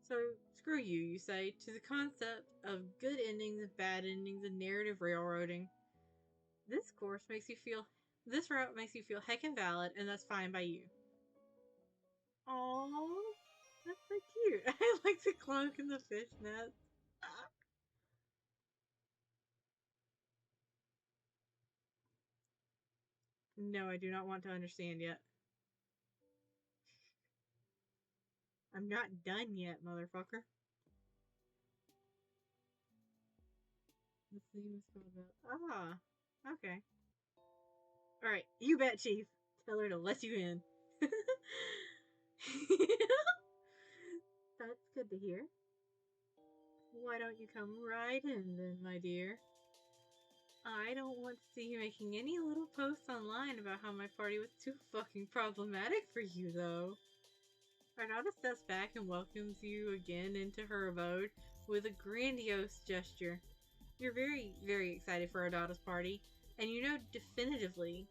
So, screw you, you say, to the concept of good endings and bad endings and narrative railroading. This route makes you feel heckin' valid, and that's fine by you. Aww, that's so cute. I like the cloak and the fishnet. No, I do not want to understand yet. I'm not done yet, motherfucker. The theme is called that. Okay. Alright, you bet, Chief. Tell her to let you in. That's good to hear. Why don't you come right in then, my dear? I don't want to see you making any little posts online about how my party was too fucking problematic for you, though. Arnada steps back and welcomes you again into her abode with a grandiose gesture. You're very, very excited for Ardada's party, and you know definitively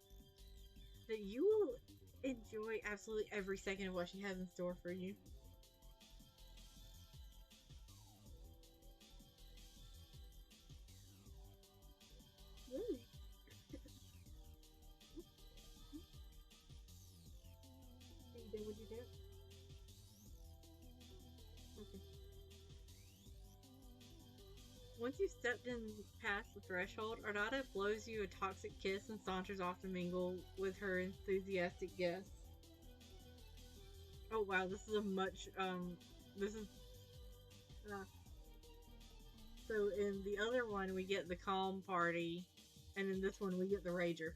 that you will enjoy absolutely every second of what she has in store for you. Really? You did what you did? Okay. Once you've stepped in past the threshold, Ardada blows you a toxic kiss and saunters off to mingle with her enthusiastic guests. Oh wow, this is a much, this is, so in the other one we get the calm party, and in this one we get the rager.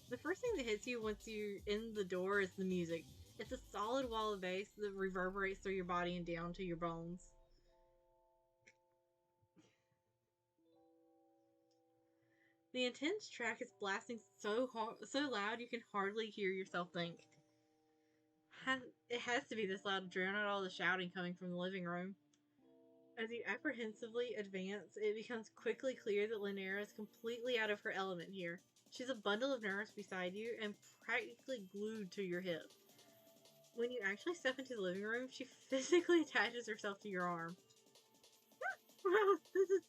The first thing that hits you once you're in the door is the music. It's a solid wall of bass that reverberates through your body and down to your bones. The intense track is blasting so loud you can hardly hear yourself think. It has to be this loud to drown out all the shouting coming from the living room. As you apprehensively advance, it becomes quickly clear that Lynera is completely out of her element here. She's a bundle of nerves beside you and practically glued to your hip. When you actually step into the living room, she physically attaches herself to your arm. Wow, this is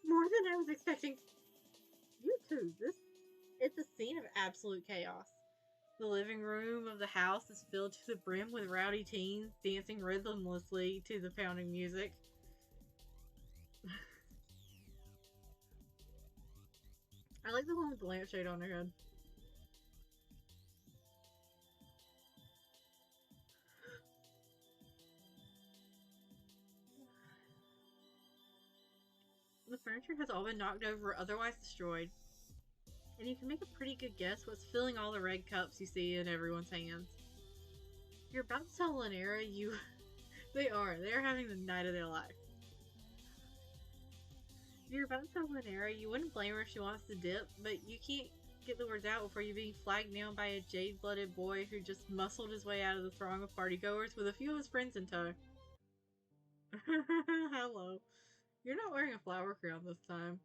more than I was expecting. You too. It's a scene of absolute chaos. The living room of the house is filled to the brim with rowdy teens dancing rhythmlessly to the pounding music. I like the one with the lampshade on her head. The furniture has all been knocked over or otherwise destroyed, and you can make a pretty good guess what's filling all the red cups you see in everyone's hands. You're about to tell Lynera you... They're having the night of their life. You're about to tell Lynera you wouldn't blame her if she wants to dip, but you can't get the words out before you're being flagged down by a jade-blooded boy who just muscled his way out of the throng of partygoers with a few of his friends in tow. Hello. You're not wearing a flower crown this time.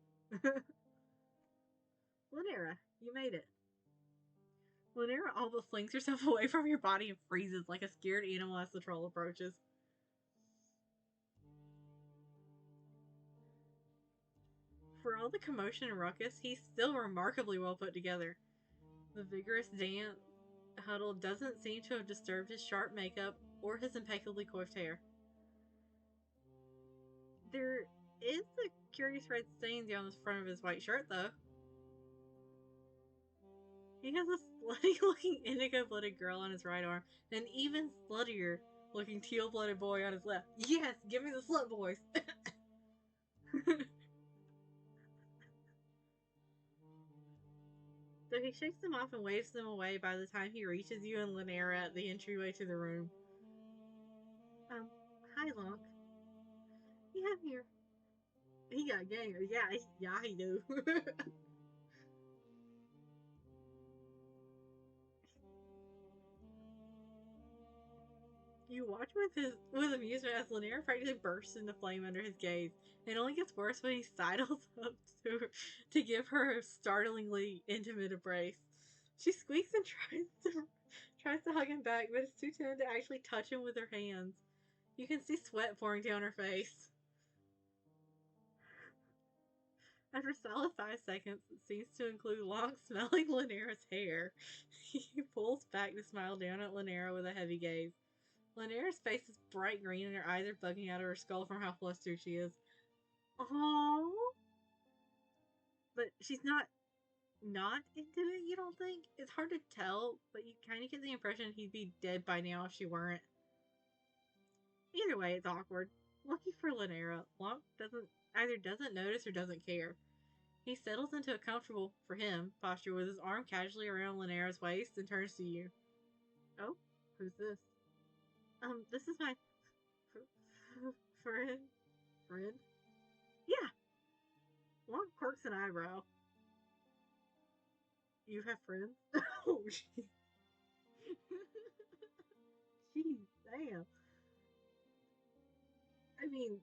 Lynera, you made it. Lynera all but flings herself away from your body and freezes like a scared animal as the troll approaches. For all the commotion and ruckus, he's still remarkably well put together. The vigorous dance huddle doesn't seem to have disturbed his sharp makeup or his impeccably coiffed hair. There is a curious red stain down the front of his white shirt, though. He has a slutty-looking indigo-blooded girl on his right arm, and an even sluttier-looking teal-blooded boy on his left. Yes, give me the slut boys! So he shakes them off and waves them away by the time he reaches you and Lynera at the entryway to the room. Hi, Lonk. Yeah, I'm here. He got game. Yeah, he do. You watch with amusement as Lynera practically bursts into flame under his gaze. It only gets worse when he sidles up to give her a startlingly intimate embrace. She squeaks and tries to hug him back, but is too timid to actually touch him with her hands. You can see sweat pouring down her face. After a solid 5 seconds, it seems to include long smelling Lynera's hair. He pulls back to smile down at Lynera with a heavy gaze. Lynera's face is bright green and her eyes are bugging out of her skull from how flustered she is. Oh, but she's not into it, you don't think? It's hard to tell, but you kind of get the impression he'd be dead by now if she weren't. Either way, it's awkward. Lucky for Lynera, Lonk doesn't notice or doesn't care. He settles into a comfortable, for him, posture with his arm casually around Lynera's waist and turns to you. Oh, who's this? This is my friend. Friend? Yeah. Lonk quirks an eyebrow. You have friends? Oh, jeez. Jeez, damn. I mean,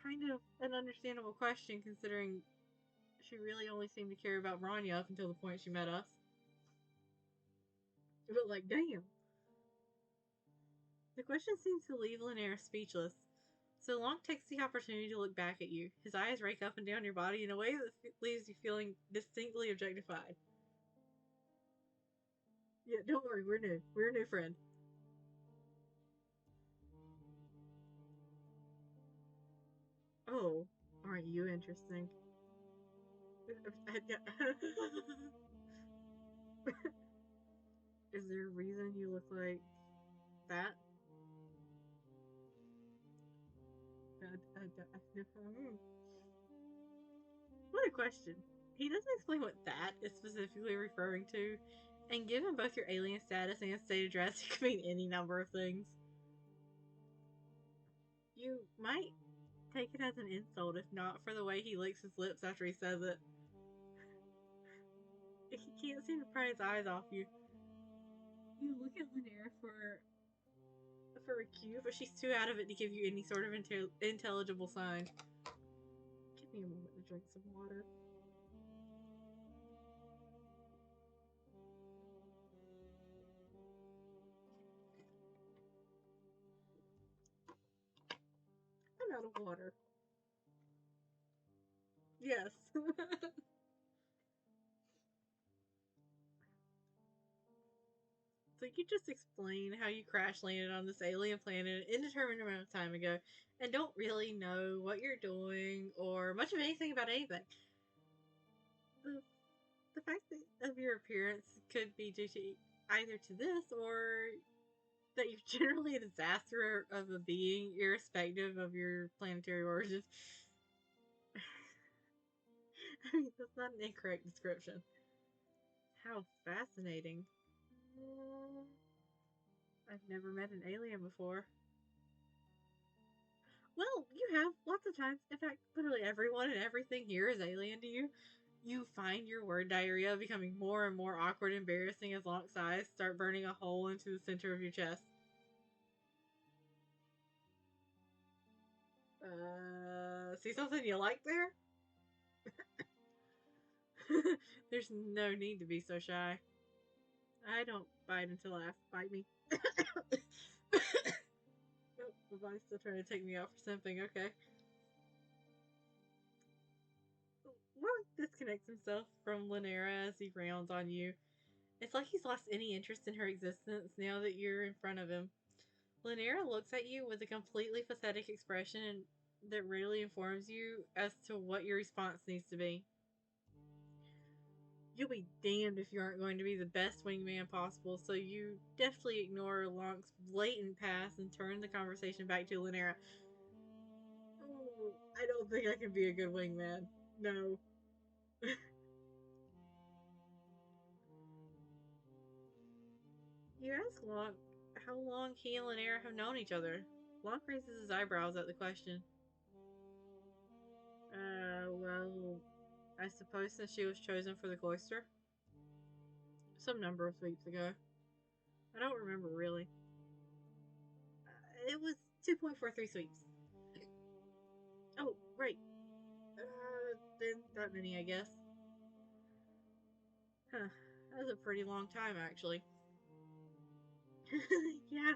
kind of an understandable question considering she really only seemed to care about Rania up until the point she met us. But, like, damn. The question seems to leave Lynera speechless. So Lonk takes the opportunity to look back at you. His eyes rake up and down your body in a way that leaves you feeling distinctly objectified. Yeah, don't worry, we're new. We're a new friend. Oh, aren't you interesting? Is there a reason you look like that? What a question. He doesn't explain what that is specifically referring to, and given both your alien status and state of dress, it could mean any number of things. You might take it as an insult if not for the way he licks his lips after he says it. He can't seem to pry his eyes off you. You look at Lynera for a cue, but she's too out of it to give you any sort of intelligible sign. Give me a moment to drink some water. water. Yes. So you just explain how you crash landed on this alien planet an indeterminate amount of time ago and don't really know what you're doing or much of anything about anything. The, the fact that of your appearance could be due to either to this or that you're generally a disaster of a being, irrespective of your planetary origins. I mean, that's not an incorrect description. How fascinating. I've never met an alien before. Well, you have lots of times. In fact, literally everyone and everything here is alien to you. You find your word diarrhea becoming more and more awkward and embarrassing as long sighs start burning a hole into the center of your chest. See something you like there? There's no need to be so shy. I don't bite until I ask to bite me. Oh, the body's still trying to take me out for something. Okay. Locke disconnects himself from Lynera as he rounds on you. It's like he's lost any interest in her existence now that you're in front of him. Lynera looks at you with a completely pathetic expression that rarely informs you as to what your response needs to be. You'll be damned if you aren't going to be the best wingman possible, so you deftly ignore Locke's blatant pass and turn the conversation back to Lynera. Oh, I don't think I can be a good wingman. No. You ask Locke how long he and Lynera have known each other. Locke raises his eyebrows at the question. Well, I suppose since she was chosen for the cloister. Some number of sweeps ago. I don't remember really. It was 2.43 sweeps. Oh, right. Then that many, I guess. Huh. That was a pretty long time, actually. Yeah.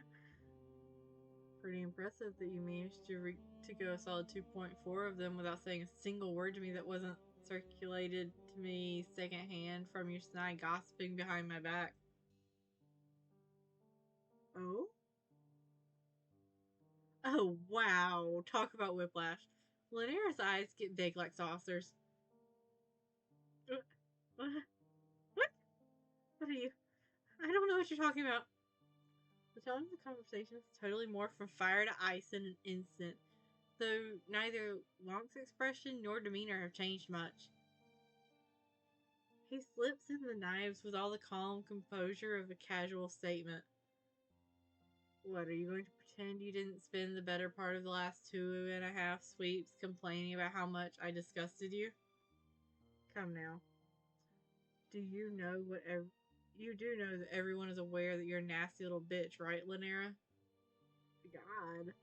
Pretty impressive that you managed to go a solid 2.4 of them without saying a single word to me that wasn't circulated to me secondhand from your snide gossiping behind my back. Oh? Oh, wow. Talk about whiplash. Lynera's eyes get big like saucers. What? What? What are you? I don't know what you're talking about. The tone of the conversation is totally morphed from fire to ice in an instant, though neither Locke's expression nor demeanor have changed much. He slips in the knives with all the calm composure of a casual statement. What, are you going to pretend you didn't spend the better part of the last 2.5 sweeps complaining about how much I disgusted you? Come now. Do you know what you do know that everyone is aware that you're a nasty little bitch, right, Lynera? God.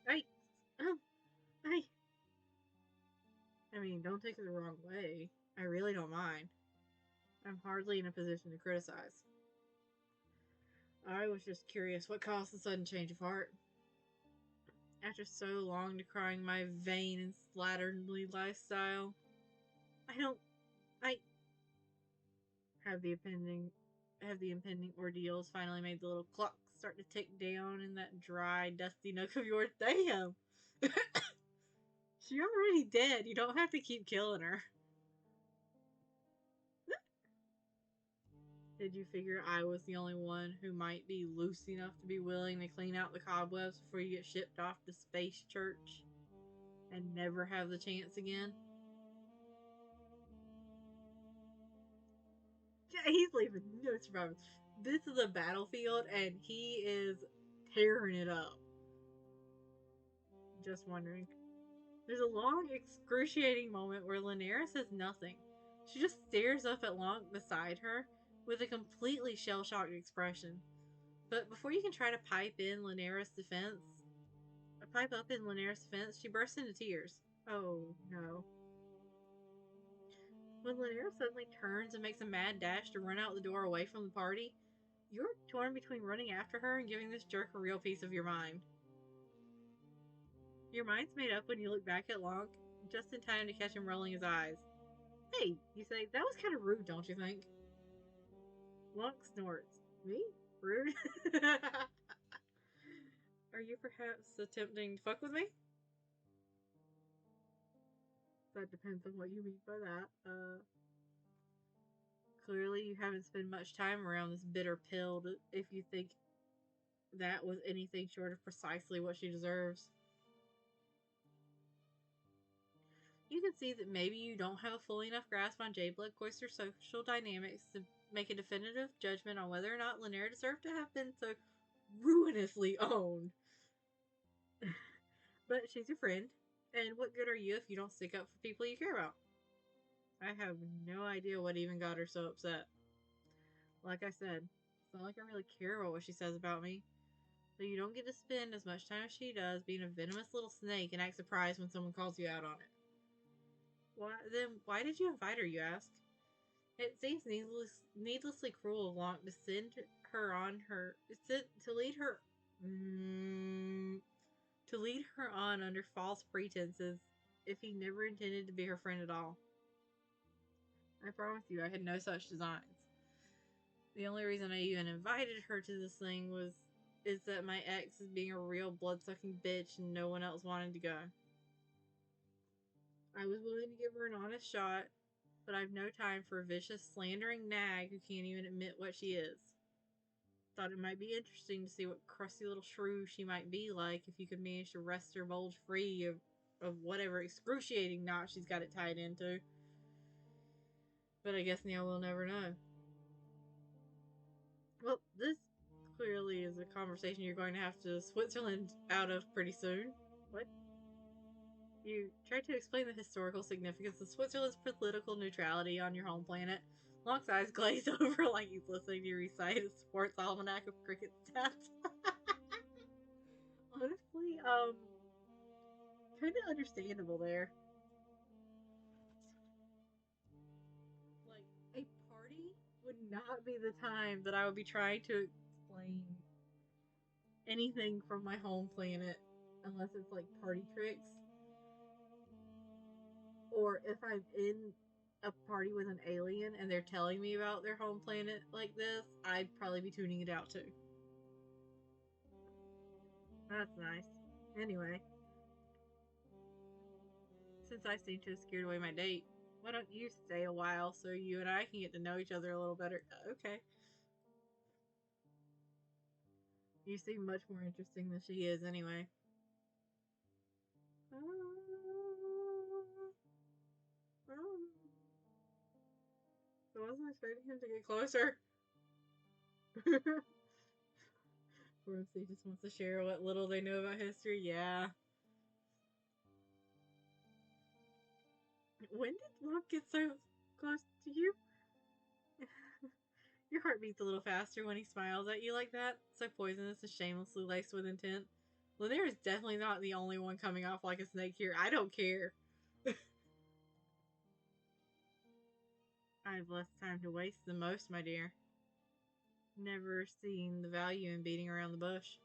I, um, I mean, don't take it the wrong way. I really don't mind. I'm hardly in a position to criticize. I was just curious what caused the sudden change of heart. After so long decrying my vain and slatternly lifestyle, I don't. I have the impending ordeals finally made the little clock start to tick down in that dry, dusty nook of yours. Damn! She's already dead. You don't have to keep killing her. Did you figure I was the only one who might be loose enough to be willing to clean out the cobwebs before you get shipped off to Space Church and never have the chance again? Yeah, he's leaving no survivors. This is a battlefield and he is tearing it up. Just wondering. There's a long, excruciating moment where Lynera says nothing. She just stares up at Locke beside her with a completely shell-shocked expression. But before you can try to pipe up in Lynera's defense, she bursts into tears. Oh, no. When Lanier suddenly turns and makes a mad dash to run out the door away from the party, you're torn between running after her and giving this jerk a real piece of your mind. Your mind's made up when you look back at Lonk, just in time to catch him rolling his eyes. Hey, you say, that was kind of rude, don't you think? Lonk snorts. Me? Rude? Are you perhaps attempting to fuck with me? That depends on what you mean by that. Clearly you haven't spent much time around this bitter pill if you think that was anything short of precisely what she deserves. You can see that maybe you don't have a fully enough grasp on J-Blood Cloister's social dynamics to make a definitive judgment on whether or not Lanier deserved to have been so ruinously owned. But she's your friend, and what good are you if you don't stick up for people you care about? I have no idea what even got her so upset. Like I said, it's not like I really care about what she says about me. So you don't get to spend as much time as she does being a venomous little snake and act surprised when someone calls you out on it. Why did you invite her, you ask? It seems needlessly cruel of Lonk to send her on her to lead her to lead her on under false pretenses if he never intended to be her friend at all. I promise you, I had no such designs. The only reason I even invited her to this thing is that my ex is being a real blood-sucking bitch and no one else wanted to go. I was willing to give her an honest shot, but I've no time for a vicious, slandering nag who can't even admit what she is. Thought it might be interesting to see what crusty little shrew she might be like if you could manage to wrest her bulge free of whatever excruciating knot she's got it tied into. But I guess now we'll never know. Well, this clearly is a conversation you're going to have to Switzerland out of pretty soon. What? You tried to explain the historical significance of Switzerland's political neutrality on your home planet. Lonk's eyes glaze over like he's listening to you recite a sports almanac of cricket stats. Honestly, kind of understandable there. Like, a party would not be the time that I would be trying to explain anything from my home planet unless it's like party tricks. Or if I'm in a party with an alien and they're telling me about their home planet like this, I'd probably be tuning it out too. That's nice. Anyway, since I seem to have scared away my date, why don't you stay a while so you and I can get to know each other a little better? Okay. You seem much more interesting than she is anyway. I wasn't expecting him to get closer. Or if he just wants to share what little they know about history, yeah. When did Locke get so close to you? Your heart beats a little faster when he smiles at you like that, so poisonous and shamelessly laced with intent. Lanier is definitely not the only one coming off like a snake here. I don't care. I have less time to waste than most, my dear. Never seen the value in beating around the bush.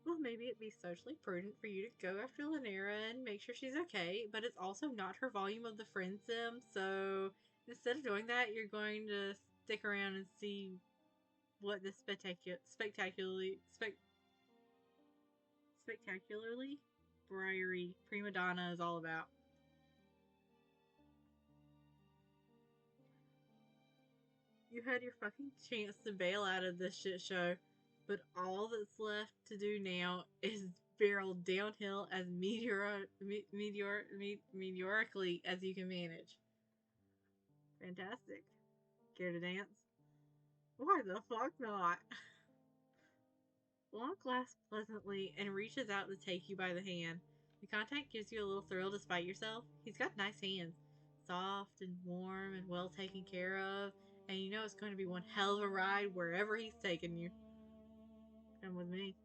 Well, maybe it'd be socially prudent for you to go after Lanera and make sure she's okay, but it's also not her volume of the Friendsim, so instead of doing that, you're going to stick around and see what this spectacularly briary prima donna is all about. You had your fucking chance to bail out of this shit show, but all that's left to do now is barrel downhill as meteorically as you can manage. Fantastic. Care to dance? Why the fuck not? Lonk laughs pleasantly and reaches out to take you by the hand. The contact gives you a little thrill despite yourself. He's got nice hands. Soft and warm and well taken care of. And you know it's going to be one hell of a ride wherever he's taking you. Come with me.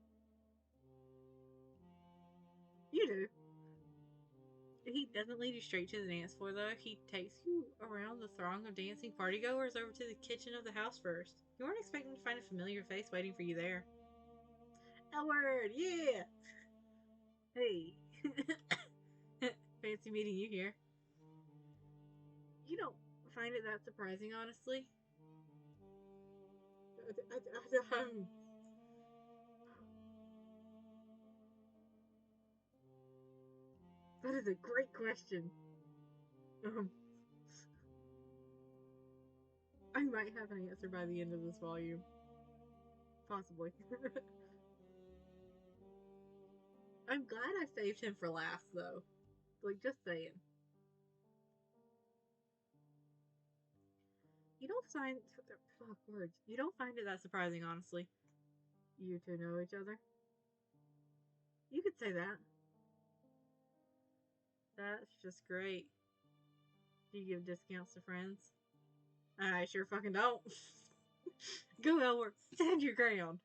You do. He doesn't lead you straight to the dance floor, though. He takes you around the throng of dancing partygoers over to the kitchen of the house first. You weren't expecting to find a familiar face waiting for you there. Edward, yeah! Hey. Fancy meeting you here. You don't find it that surprising, honestly? That is a great question. I might have an answer by the end of this volume. Possibly. I'm glad I saved him for last, though. Like, just saying. You don't find... Fuck, words. You don't find it that surprising, honestly. You two know each other? You could say that. That's just great. Do you give discounts to friends? I sure fucking don't. Go, Elward. Stand your ground.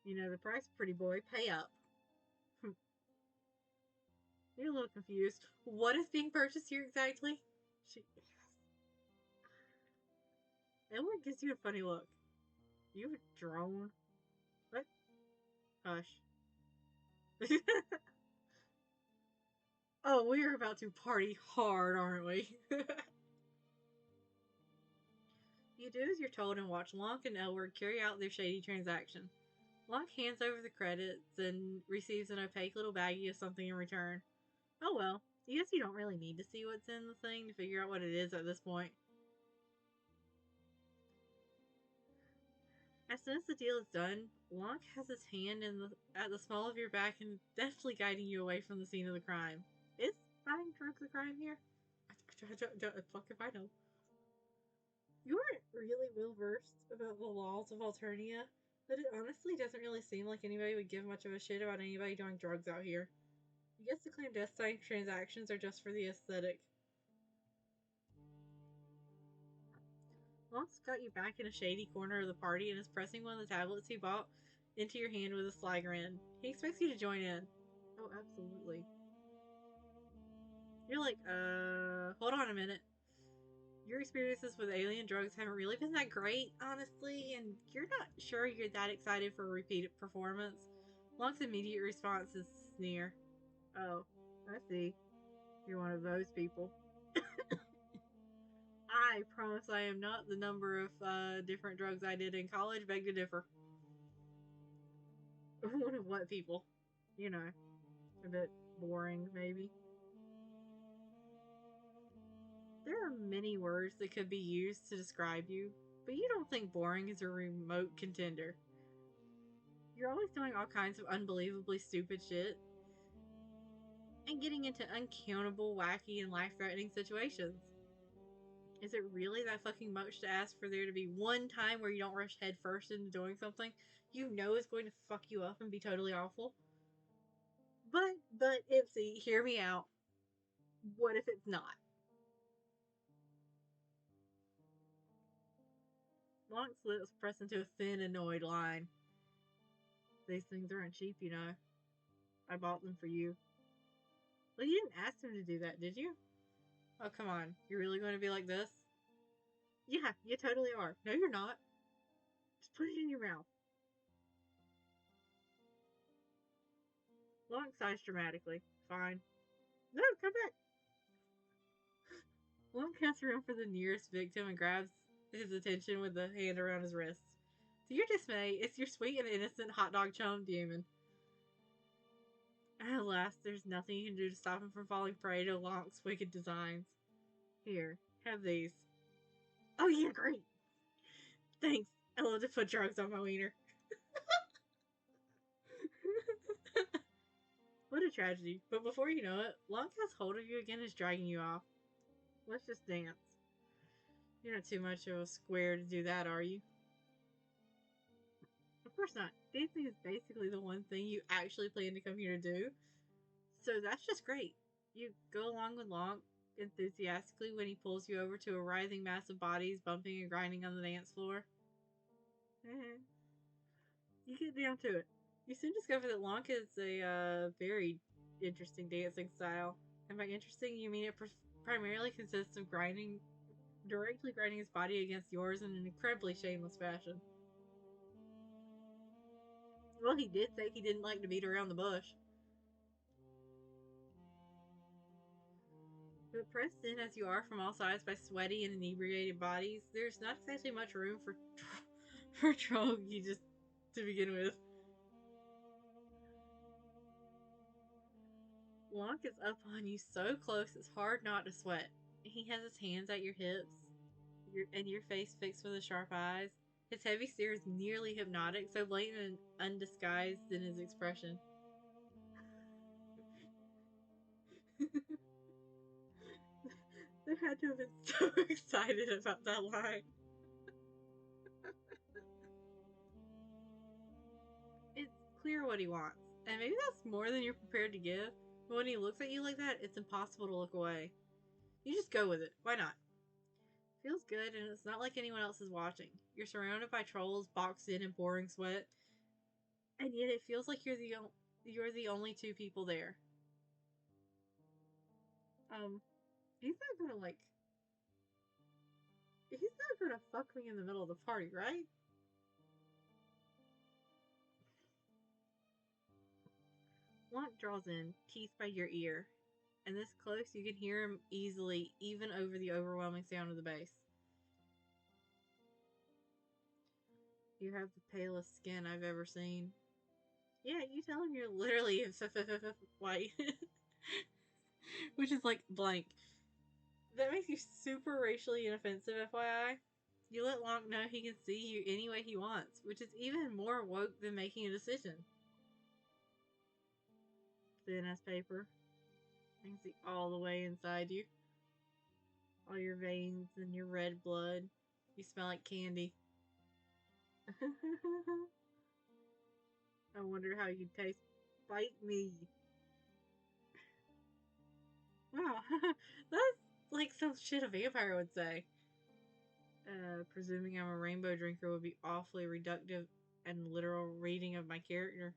You know the price, pretty boy. Pay up. You're a little confused. What is being purchased here exactly? Elward gives you a funny look. You a drone? What? Hush. Oh, we're about to party hard, aren't we? You do as you're told and watch Lonk and Elward carry out their shady transaction. Lonk hands over the credits and receives an opaque little baggie of something in return. Oh well, I guess you don't really need to see what's in the thing to figure out what it is at this point. As soon as the deal is done, Lonk has his hand at the small of your back and deftly guiding you away from the scene of the crime. Is buying drugs a crime here? Fuck if I know. You aren't really well versed about the laws of Alternia, but it honestly doesn't really seem like anybody would give much of a shit about anybody doing drugs out here. I guess the clandestine transactions are just for the aesthetic. Lonk's got you back in a shady corner of the party and is pressing one of the tablets he bought into your hand with a sly grin. He expects you to join in. Oh, absolutely. You're like, hold on a minute. Your experiences with alien drugs haven't really been that great, honestly, and you're not sure you're that excited for a repeated performance. Lonk's immediate response is sneer. Oh, I see. You're one of those people. I promise I am not. The number of different drugs I did in college beg to differ. One of what people? You know, a bit boring, maybe. There are many words that could be used to describe you, but you don't think boring is a remote contender. You're always doing all kinds of unbelievably stupid shit and getting into uncountable, wacky, and life threatening situations. Is it really that fucking much to ask for there to be one time where you don't rush headfirst into doing something you know is going to fuck you up and be totally awful? But, Ipsy, hear me out. What if it's not? Lonk's lips press into a thin, annoyed line. These things aren't cheap, you know. I bought them for you. Well, you didn't ask him to do that, did you? Oh, come on. You're really going to be like this? Yeah, you totally are. No, you're not. Just put it in your mouth. Lonk sighs dramatically. Fine. No, come back. Lonk casts around for the nearest victim and grabs his attention with the hand around his wrist. To your dismay, it's your sweet and innocent hot dog chum, Demon. Alas, there's nothing you can do to stop him from falling prey to Lonk's wicked designs. Here, have these. Oh yeah, great! Thanks. I love to put drugs on my wiener. What a tragedy. But before you know it, Lonk has hold of you again and is dragging you off. Let's just dance. You're not too much of a square to do that, are you? Of course not. Dancing is basically the one thing you actually plan to come here to do. So that's just great. You go along with Lonk enthusiastically when he pulls you over to a writhing mass of bodies bumping and grinding on the dance floor. You get down to it. You soon discover that Lonk is a very interesting dancing style. And by interesting, you mean it primarily consists of directly grinding his body against yours in an incredibly shameless fashion. Well, he did say he didn't like to beat around the bush. But pressed in as you are from all sides by sweaty and inebriated bodies, there's not exactly much room for for Trog you just to begin with. Lonk is up on you so close it's hard not to sweat. He has his hands at your hips, and your face fixed with his sharp eyes. His heavy stare is nearly hypnotic, so blatant and undisguised in his expression. They had to have been so excited about that line. It's clear what he wants, and maybe that's more than you're prepared to give, but when he looks at you like that, it's impossible to look away. You just go with it. Why not? Feels good, and it's not like anyone else is watching. You're surrounded by trolls, boxed in and pouring sweat, and yet it feels like you're the only two people there. He's not gonna he's not gonna fuck me in the middle of the party, right? Lonk draws in, teeth by your ear, and this close you can hear him easily, even over the overwhelming sound of the bass. You have the palest skin I've ever seen. Yeah, you tell him you're literally white. Which is like blank. That makes you super racially inoffensive, FYI. You let Lonk know he can see you any way he wants, which is even more woke than making a decision. Thin as paper. I can see all the way inside you. All your veins and your red blood. You smell like candy. I wonder how you taste. Bite me. Wow. That's like some shit a vampire would say. Presuming I'm a rainbow drinker would be awfully reductive and literal reading of my character.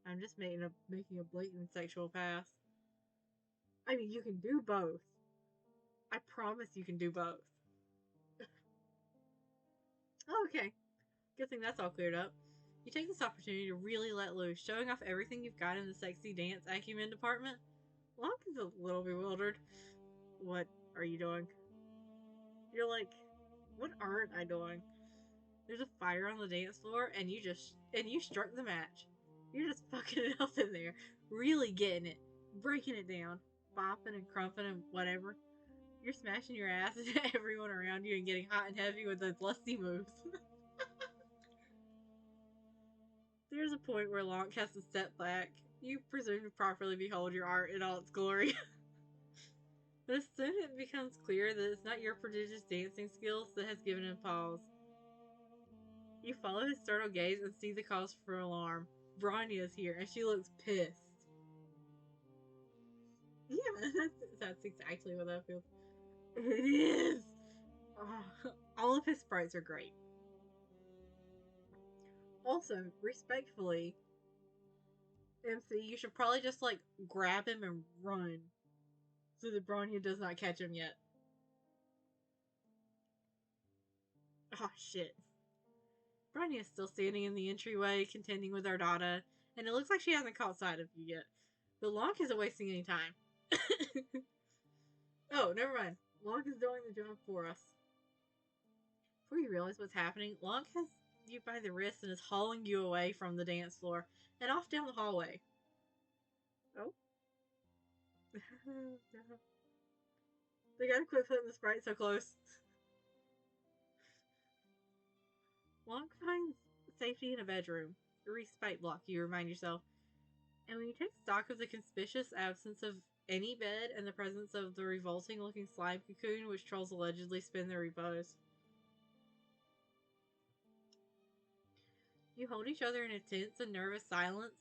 I'm just making a blatant sexual pass. I mean, you can do both. I promise you can do both. Okay. Good thing that's all cleared up. You take this opportunity to really let loose, showing off everything you've got in the sexy dance acumen department. Lonk is a little bewildered. What are you doing? You're like, what aren't I doing? There's a fire on the dance floor, and you struck the match. You're just fucking it up in there, really getting it, breaking it down, bopping and crumping and whatever. You're smashing your ass into everyone around you and getting hot and heavy with those lusty moves. There's a point where Lonk has to step back. You presume to properly behold your art in all its glory. But soon it becomes clear that it's not your prodigious dancing skills that has given him pause. You follow his startled gaze and see the cause for alarm. Bronya's here, and she looks pissed. Yeah, that's exactly what that feels. It is! Oh, all of his sprites are great. Also, respectfully, MC, you should probably just, like, grab him and run. So that Bronya does not catch him yet. Oh, shit. Bronya is still standing in the entryway, contending with Ardata, and it looks like she hasn't caught sight of you yet. But Lonk isn't wasting any time. Oh, never mind. Lonk is doing the job for us. Before you realize what's happening, Lonk has you by the wrist and is hauling you away from the dance floor and off down the hallway. Oh. They gotta quit putting the sprite so close. Lonk finds safety in a bedroom. A respite block, you remind yourself. And when you take stock of the conspicuous absence of any bed and the presence of the revolting looking slime cocoon which trolls allegedly spend their repose. You hold each other in a tense and nervous silence,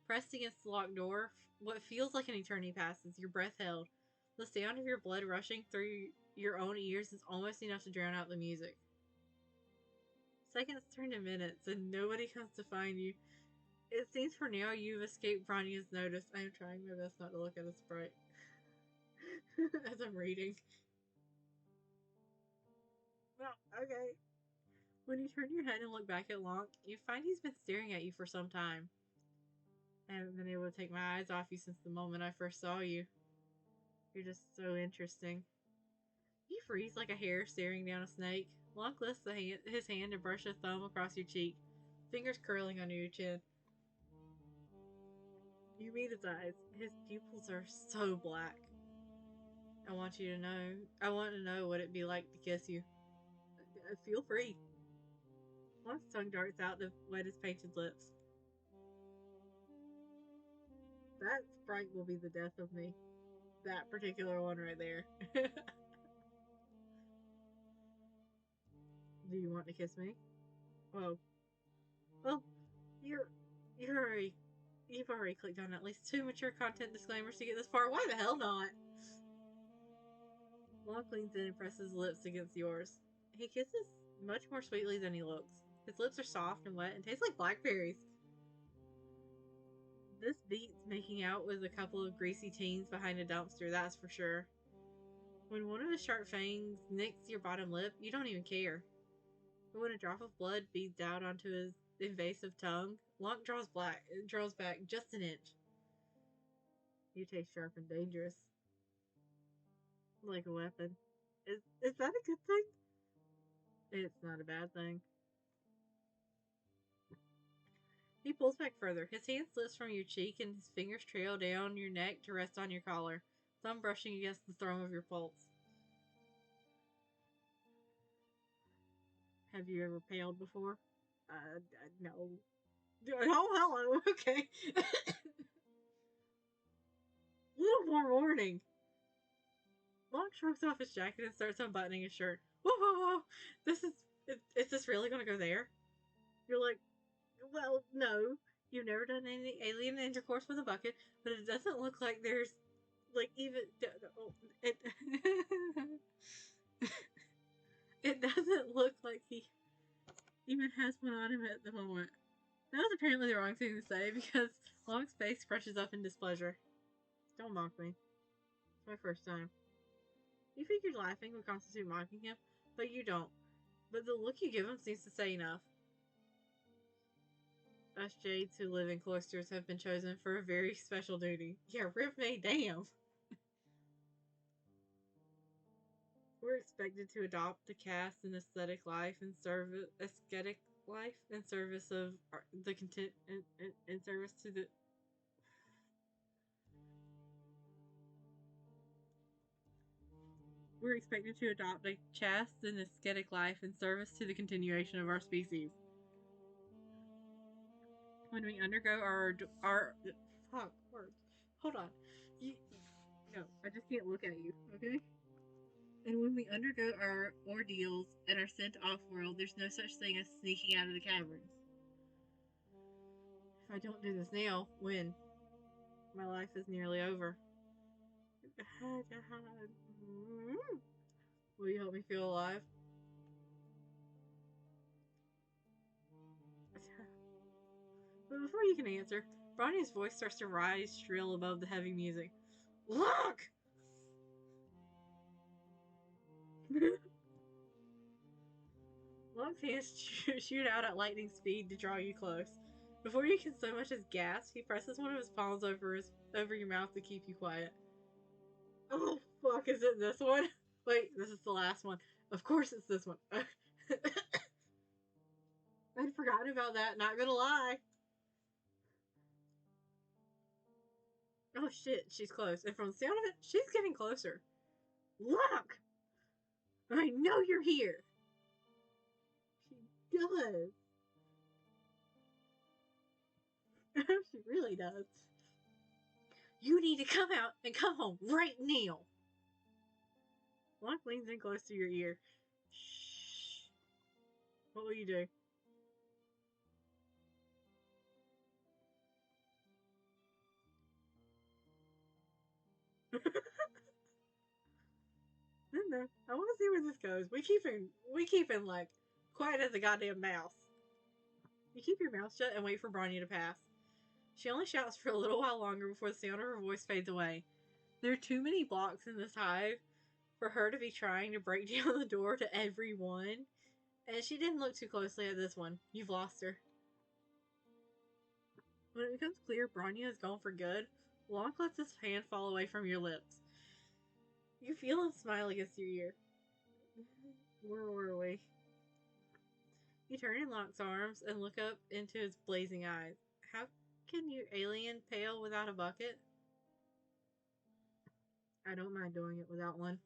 pressed against the locked door. What feels like an eternity passes, your breath held. The sound of your blood rushing through your own ears is almost enough to drown out the music. Seconds turn to minutes, and nobody comes to find you. It seems for now you've escaped Bronya's notice. I am trying my best not to look at a sprite as I'm reading. Well, okay. When you turn your head and look back at Lonk, you find he's been staring at you for some time. I haven't been able to take my eyes off you since the moment I first saw you. You're just so interesting. You freeze like a hare staring down a snake. Lonk lifts his hand to brush a thumb across your cheek, fingers curling under your chin. You meet his eyes. His pupils are so black. I want to know what it'd be like to kiss you. Feel free. Lonk's tongue darts out to wet his painted lips. That sprite will be the death of me. That particular one right there. Do you want to kiss me? Whoa. Well, you've already clicked on at least 2 mature content disclaimers to get this far. Why the hell not? Lonk leans in and presses his lips against yours. He kisses much more sweetly than he looks. His lips are soft and wet and taste like blackberries. This beats making out with a couple of greasy teens behind a dumpster, that's for sure. When one of his sharp fangs nicks your bottom lip, you don't even care. But when a drop of blood beads out onto his invasive tongue, Lonk draws back just an inch. You taste sharp and dangerous. Like a weapon. Is that a good thing? It's not a bad thing. He pulls back further. His hand slips from your cheek and his fingers trail down your neck to rest on your collar, thumb brushing against the thrum of your pulse. Have you ever paled before? No. Oh, hello, okay. Little more warning. Lonk shrugs off his jacket and starts unbuttoning his shirt. Whoa, whoa, whoa. Is this really gonna go there? You're like, well, no. You've never done any alien intercourse with a bucket, but it doesn't look like there's, like, even, it, it doesn't look like he even has one on him at the moment. That was apparently the wrong thing to say because Lonk's face crunches up in displeasure. Don't mock me. It's my first time. You figured laughing would constitute mocking him, but you don't. But the look you give him seems to say enough. Us Jades who live in cloisters have been chosen for a very special duty. Yeah, rip me, damn. We're expected to adopt a caste and aesthetic life in service of the content in service to the. We're expected to adopt a chaste and ascetic life in service to the continuation of our species. When we undergo our fuck words. Hold on. No, I just can't look at you. Okay. And when we undergo our ordeals and are sent off-world, there's no such thing as sneaking out of the caverns. If I don't do this now, when? My life is nearly over. Will you help me feel alive? But before you can answer, Bronny's voice starts to rise shrill above the heavy music. Look! Long's hands shoot out at lightning speed to draw you close. Before you can so much as gasp, he presses one of his palms over your mouth to keep you quiet. Oh, fuck, is it this one? Wait, this is the last one. Of course it's this one. I'd forgotten about that, not gonna lie. Oh shit, she's close. And from the sound of it, she's getting closer. Look! I know you're here! She does. She really does. You need to come out and come home right now. Lonk leans in close to your ear. Shh. What will you do? No, I want to see where this goes. We keep him like quiet as a goddamn mouse. You keep your mouth shut and wait for Bronny to pass. She only shouts for a little while longer before the sound of her voice fades away. There are too many blocks in this hive for her to be trying to break down the door to every one. And she didn't look too closely at this one. You've lost her. When it becomes clear Bronya is gone for good, Locke lets his hand fall away from your lips. You feel him smile against your ear. Where were we? You turn in Locke's arms and look up into his blazing eyes. How can you alien pale without a bucket? I don't mind doing it without one.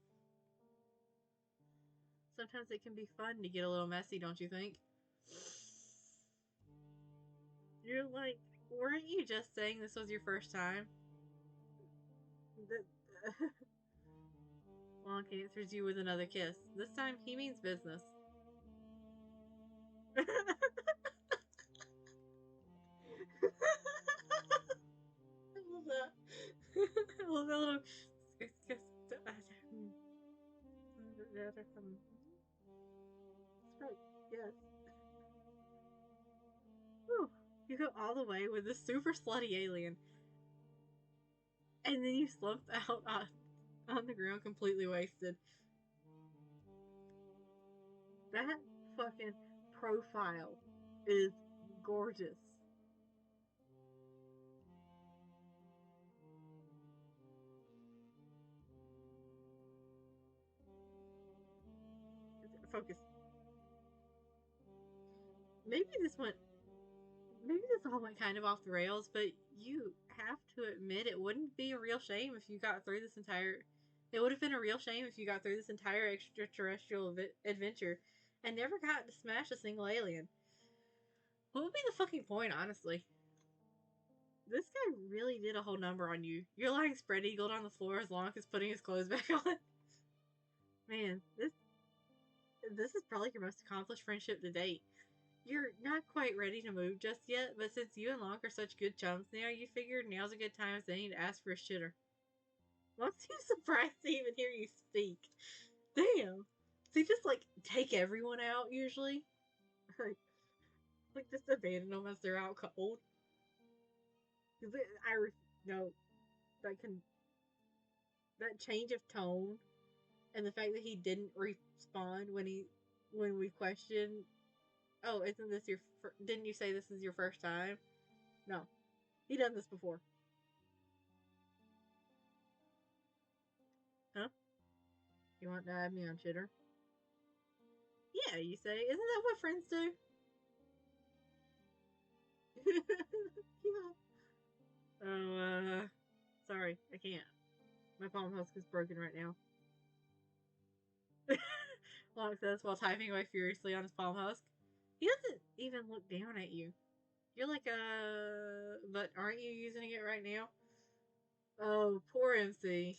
Sometimes it can be fun to get a little messy, don't you think? You're like, weren't you just saying this was your first time? Locke answers you with another kiss. This time he means business. I love that. I love that little kiss. Right, yes. Whew. You go all the way with this super slutty alien. And then you slump out on the ground completely wasted. That fucking profile is gorgeous. Focus. Maybe this all went kind of off the rails, but you have to admit it wouldn't be a real shame if you got through this entire. It would have been a real shame if you got through this entire extraterrestrial adventure and never got to smash a single alien. What would be the fucking point, honestly? This guy really did a whole number on you. You're lying spread eagled on the floor as Locke is putting his clothes back on. Man, this is probably your most accomplished friendship to date. You're not quite ready to move just yet, but since you and Locke are such good chums now, you figured now's a good time as any to ask for a shitter. Locke's too surprised to even hear you speak. Damn. Does he just, like, take everyone out, usually? like just abandon them as they're out cold? No, that change of tone and the fact that he didn't respond when we questioned, oh, isn't this your didn't you say this is your first time? No, he done this before. Huh? You want to add me on Chitter? Yeah, you say. Isn't that what friends do? Yeah. Oh, sorry, I can't. My palm husk is broken right now. Locke says while typing away furiously on his palm husk. He doesn't even look down at you. You're like, but aren't you using it right now? Oh, poor MC.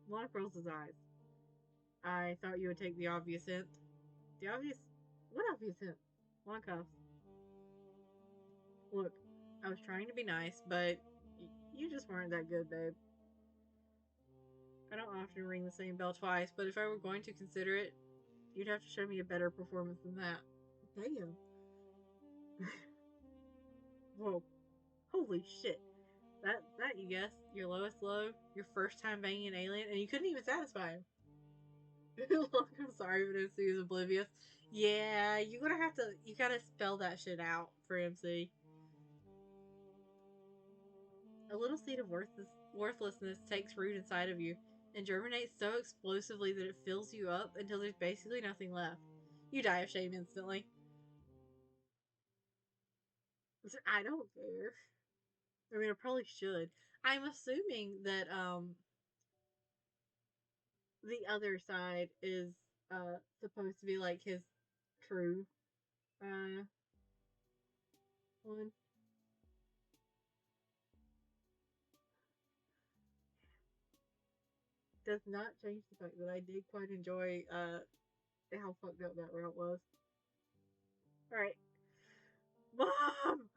Locke rolls his eyes. I thought you would take the obvious hint. The obvious? What obvious hint? Locke huffs. Look, I was trying to be nice, but you just weren't that good, babe. I don't often ring the same bell twice, but if I were going to consider it, you'd have to show me a better performance than that. Damn. Whoa. Holy shit. That you guess, your lowest low, your first time banging an alien, and you couldn't even satisfy him. Look, I'm sorry, but MC is oblivious. Yeah, you gotta spell that shit out for MC. A little seed of worthlessness takes root inside of you and germinates so explosively that it fills you up until there's basically nothing left. You die of shame instantly. I don't care. I mean, I probably should. I'm assuming that the other side is supposed to be like his true one. Does not change the fact that I did quite enjoy how fucked up that route was. Alright. Mom!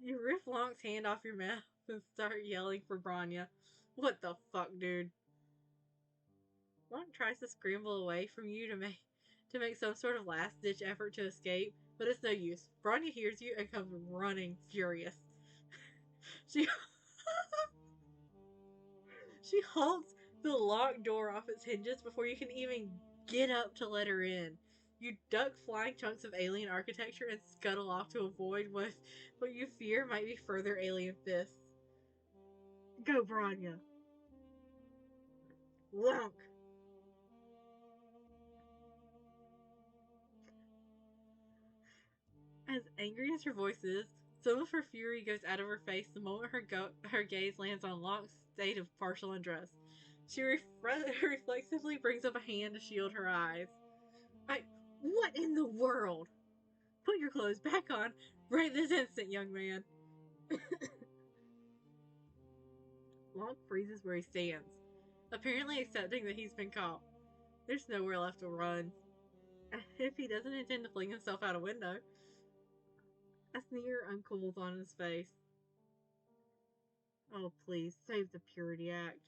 You rip Locke's hand off your mouth and start yelling for Bronya. What the fuck, dude? Locke tries to scramble away from you to to make some sort of last-ditch effort to escape, but it's no use. Bronya hears you and comes running, furious. She she halts the locked door off its hinges before you can even get up to let her in. You duck flying chunks of alien architecture and scuttle off to avoid what you fear might be further alien fists. Go, Bronya. Lonk. As angry as her voice is, some of her fury goes out of her face the moment her gaze lands on Lonk's state of partial undress. She reflexively brings up a hand to shield her eyes. What in the world? Put your clothes back on right this instant, young man. Lonk freezes where he stands, apparently accepting that he's been caught. There's nowhere left to run. If he doesn't intend to fling himself out a window. A sneer uncools on his face. Oh, please, save the Purity Act.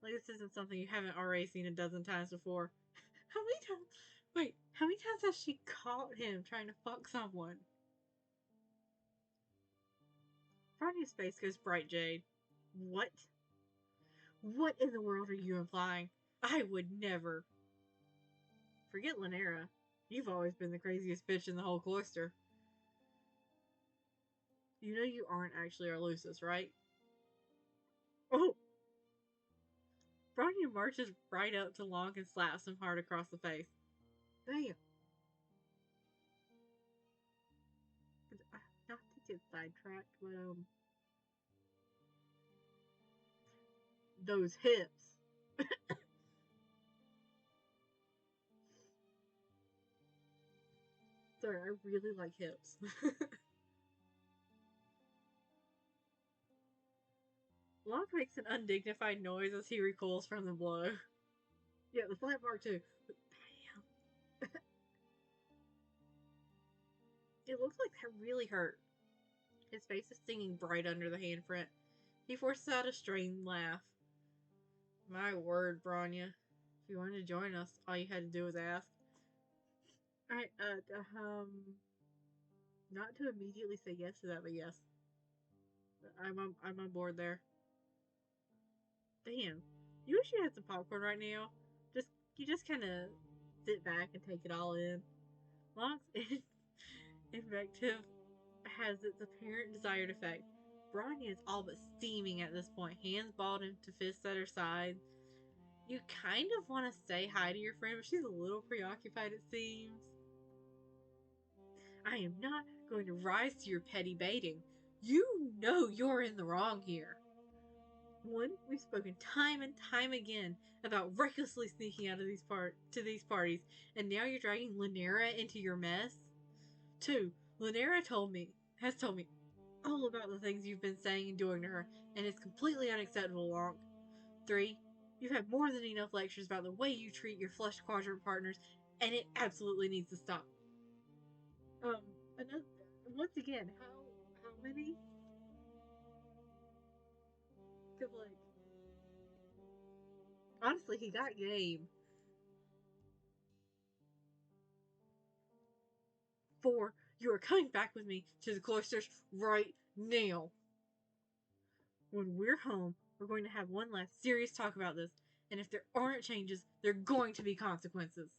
Like, this isn't something you haven't already seen a dozen times before. How many times has she caught him trying to fuck someone? Bronya's face goes bright, Jade. What? What in the world are you implying? I would never. Forget Lynera. You've always been the craziest bitch in the whole cloister. You know you aren't actually our Lucis, right? Oh! Bronya marches right up to Lonk and slaps him hard across the face. Damn. Not to get sidetracked, but those hips. Sorry, I really like hips. Lonk makes an undignified noise as he recoils from the blow. Yeah, the flat mark too. But damn. It looks like that really hurt. His face is stinging bright under the handprint. He forces out a strained laugh. My word, Bronya. If you wanted to join us, all you had to do was ask. Alright, not to immediately say yes to that, but yes. I'm on board there. Damn. You wish you had some popcorn right now. You just kind of sit back and take it all in. Lonk's invective has its apparent desired effect. Bronya is all but steaming at this point, hands balled into fists at her side. You kind of want to say hi to your friend, but she's a little preoccupied, it seems. I am not going to rise to your petty baiting. You know you're in the wrong here. One, we've spoken time and time again about recklessly sneaking out of these parties, and now you're dragging Lynera into your mess. Two, Lynera has told me all about the things you've been saying and doing to her, and it's completely unacceptable, Lonk. Three, you've had more than enough lectures about the way you treat your flesh quadrant partners, and it absolutely needs to stop. Another, once again, how many? Cause like, honestly, he got game. 4, you are coming back with me to the cloisters right now. When we're home, we're going to have one last serious talk about this, and if there aren't changes, there are going to be consequences.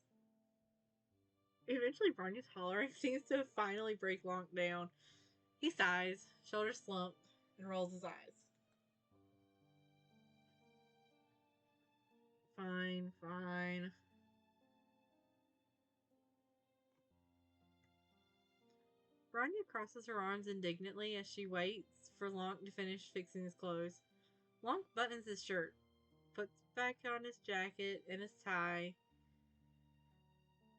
Eventually, Bronya's hollering seems to finally break Lonk down. He sighs, shoulders slump, and rolls his eyes. Fine, fine. Bronya crosses her arms indignantly as she waits for Lonk to finish fixing his clothes. Lonk buttons his shirt, puts back on his jacket and his tie,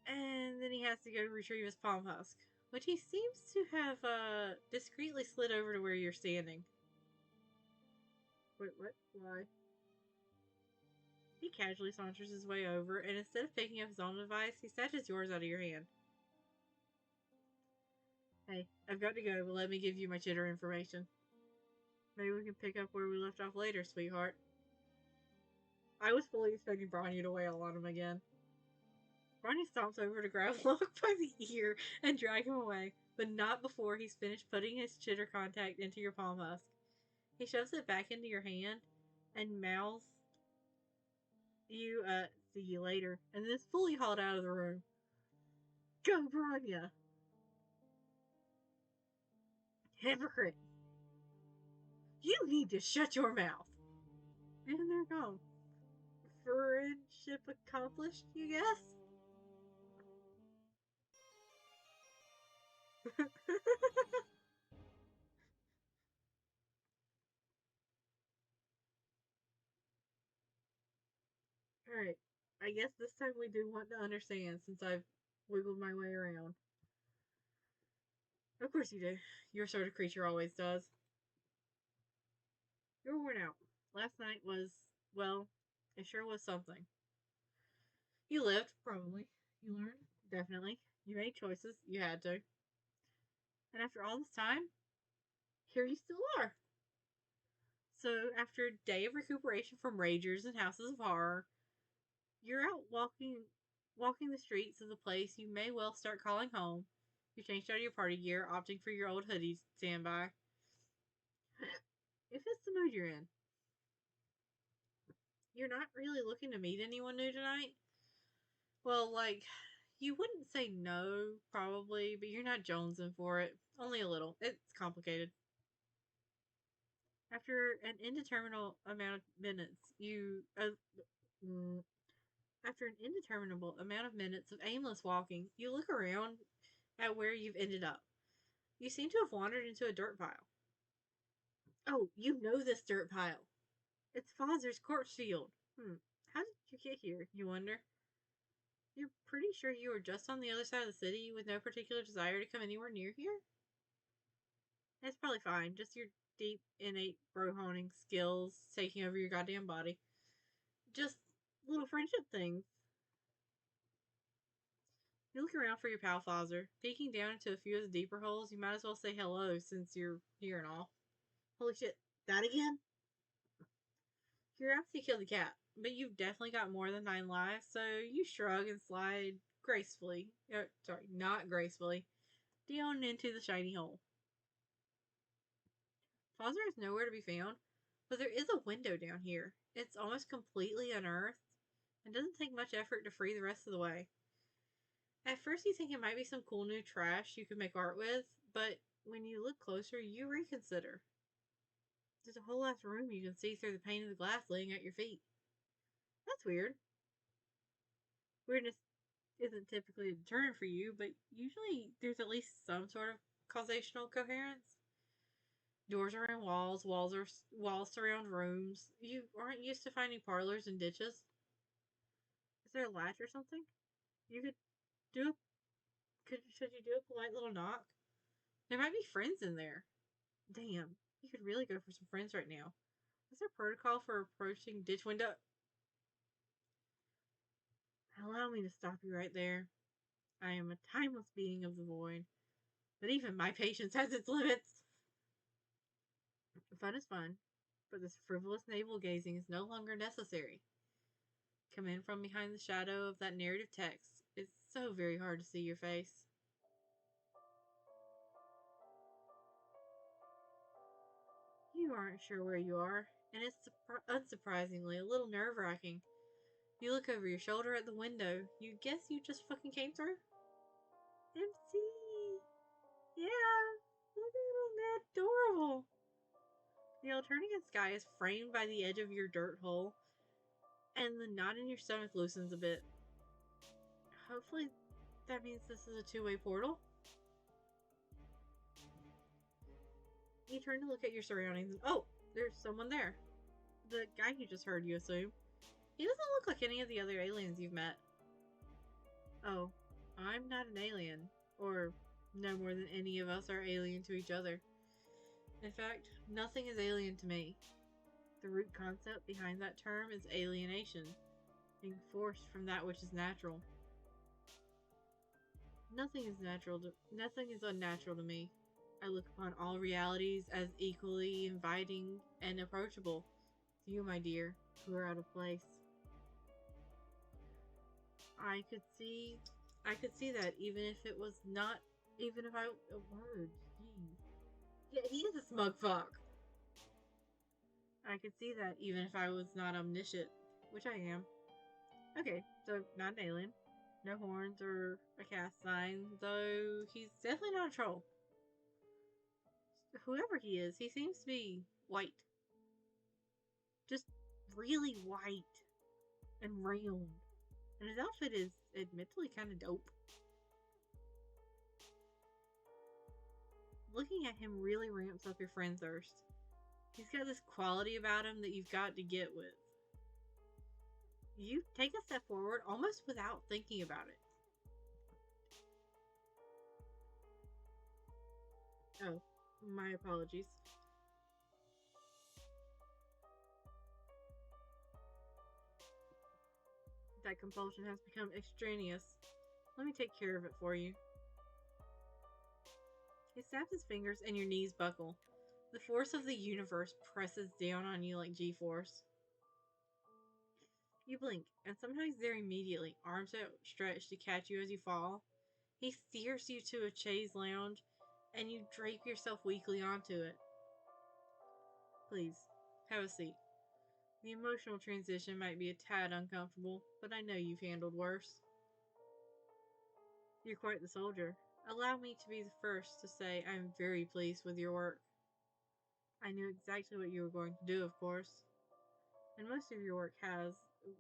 and then he has to go retrieve his palm husk, which he seems to have discreetly slid over to where you're standing. Wait, what? Why? He casually saunters his way over, and instead of picking up his own device, he snatches yours out of your hand. Hey, I've got to go, but let me give you my chitter information. Maybe we can pick up where we left off later, sweetheart. I was fully expecting Bronya to wail on him again. Barney stomps over to grab Locke by the ear and drag him away, but not before he's finished putting his chitter contact into your palm husk. He shoves it back into your hand and mouths, see you later, and then is fully hauled out of the room. Go, Branya! Hypocrite! You need to shut your mouth! And they're gone. Friendship accomplished, you guess? Alright. I guess this time we do want to understand since I've wiggled my way around. Of course you do. Your sort of creature always does. You're worn out. Last night was, well, it sure was something. You lived, probably. You learned, definitely. You made choices. You had to. And after all this time, here you still are. So, after a day of recuperation from Ragers and Houses of Horror, you're out walking the streets of the place you may well start calling home. You changed out of your party gear, opting for your old hoodie standby. If it's the mood you're in. You're not really looking to meet anyone new tonight? Well, like, you wouldn't say no, probably, but you're not jonesing for it. Only a little. It's complicated. After an indeterminable amount of minutes, after an indeterminable amount of minutes of aimless walking, you look around at where you've ended up. You seem to have wandered into a dirt pile. Oh, you know this dirt pile. It's Fozzer's corpse field. How did you get here, you wonder? You're pretty sure you were just on the other side of the city with no particular desire to come anywhere near here? It's probably fine. Just your deep, innate bro-honing skills taking over your goddamn body. Just little friendship things. You look around for your pal Fozzer. Peeking down into a few of the deeper holes, you might as well say hello since you're here and all. Holy shit, that again? Curiosity killed the cat, but you've definitely got more than 9 lives, so you shrug and slide gracefully, not gracefully, down into the shiny hole. Fozzer is nowhere to be found, but there is a window down here. It's almost completely unearthed, and doesn't take much effort to free the rest of the way. At first you think it might be some cool new trash you could make art with, but when you look closer, you reconsider. There's a whole ass room you can see through the pane of the glass laying at your feet. That's weird. Weirdness isn't typically a deterrent for you, but usually there's at least some sort of causational coherence. Doors are in walls, walls surround rooms. You aren't used to finding parlors and ditches. Is there a latch or something? You could do should you do a polite little knock? There might be friends in there. Damn, you could really go for some friends right now. Is there protocol for approaching ditch window? Allow me to stop you right there. I am a timeless being of the void, but even my patience has its limits. Fun is fun, but this frivolous navel gazing is no longer necessary. Come in from behind the shadow of that narrative text. It's so very hard to see your face. You aren't sure where you are, and it's unsurprisingly a little nerve-wracking. You look over your shoulder at the window. You guess you just fucking came through? MC! Yeah! Look at them, they're adorable! The alternating sky is framed by the edge of your dirt hole, and the knot in your stomach loosens a bit. Hopefully that means this is a two-way portal. You turn to look at your surroundings and oh, there's someone there. The guy you just heard, you assume. He doesn't look like any of the other aliens you've met. Oh, I'm not an alien. Or no more than any of us are alien to each other. In fact, nothing is alien to me. The root concept behind that term is alienation, being forced from that which is natural. Nothing is unnatural to me. I look upon all realities as equally inviting and approachable. To you, my dear, who are out of place. I could see that even if it was not, even if I, a word, jeez. Yeah, he is a smug fuck. I could see that even if I was not omniscient, which I am. Okay, so not an alien. No horns or a cast sign, though he's definitely not a troll. Whoever he is, he seems to be white. Just really white and round. And his outfit is admittedly kind of dope. Looking at him really ramps up your friend thirst. He's got this quality about him that you've got to get with. You take a step forward almost without thinking about it. Oh, my apologies. That compulsion has become extraneous. Let me take care of it for you. He snaps his fingers and your knees buckle. The force of the universe presses down on you like G-force. You blink, and somehow he's there immediately, arms outstretched to catch you as you fall. He steers you to a chaise lounge, and you drape yourself weakly onto it. Please, have a seat. The emotional transition might be a tad uncomfortable, but I know you've handled worse. You're quite the soldier. Allow me to be the first to say I am very pleased with your work. I knew exactly what you were going to do, of course. And most of your work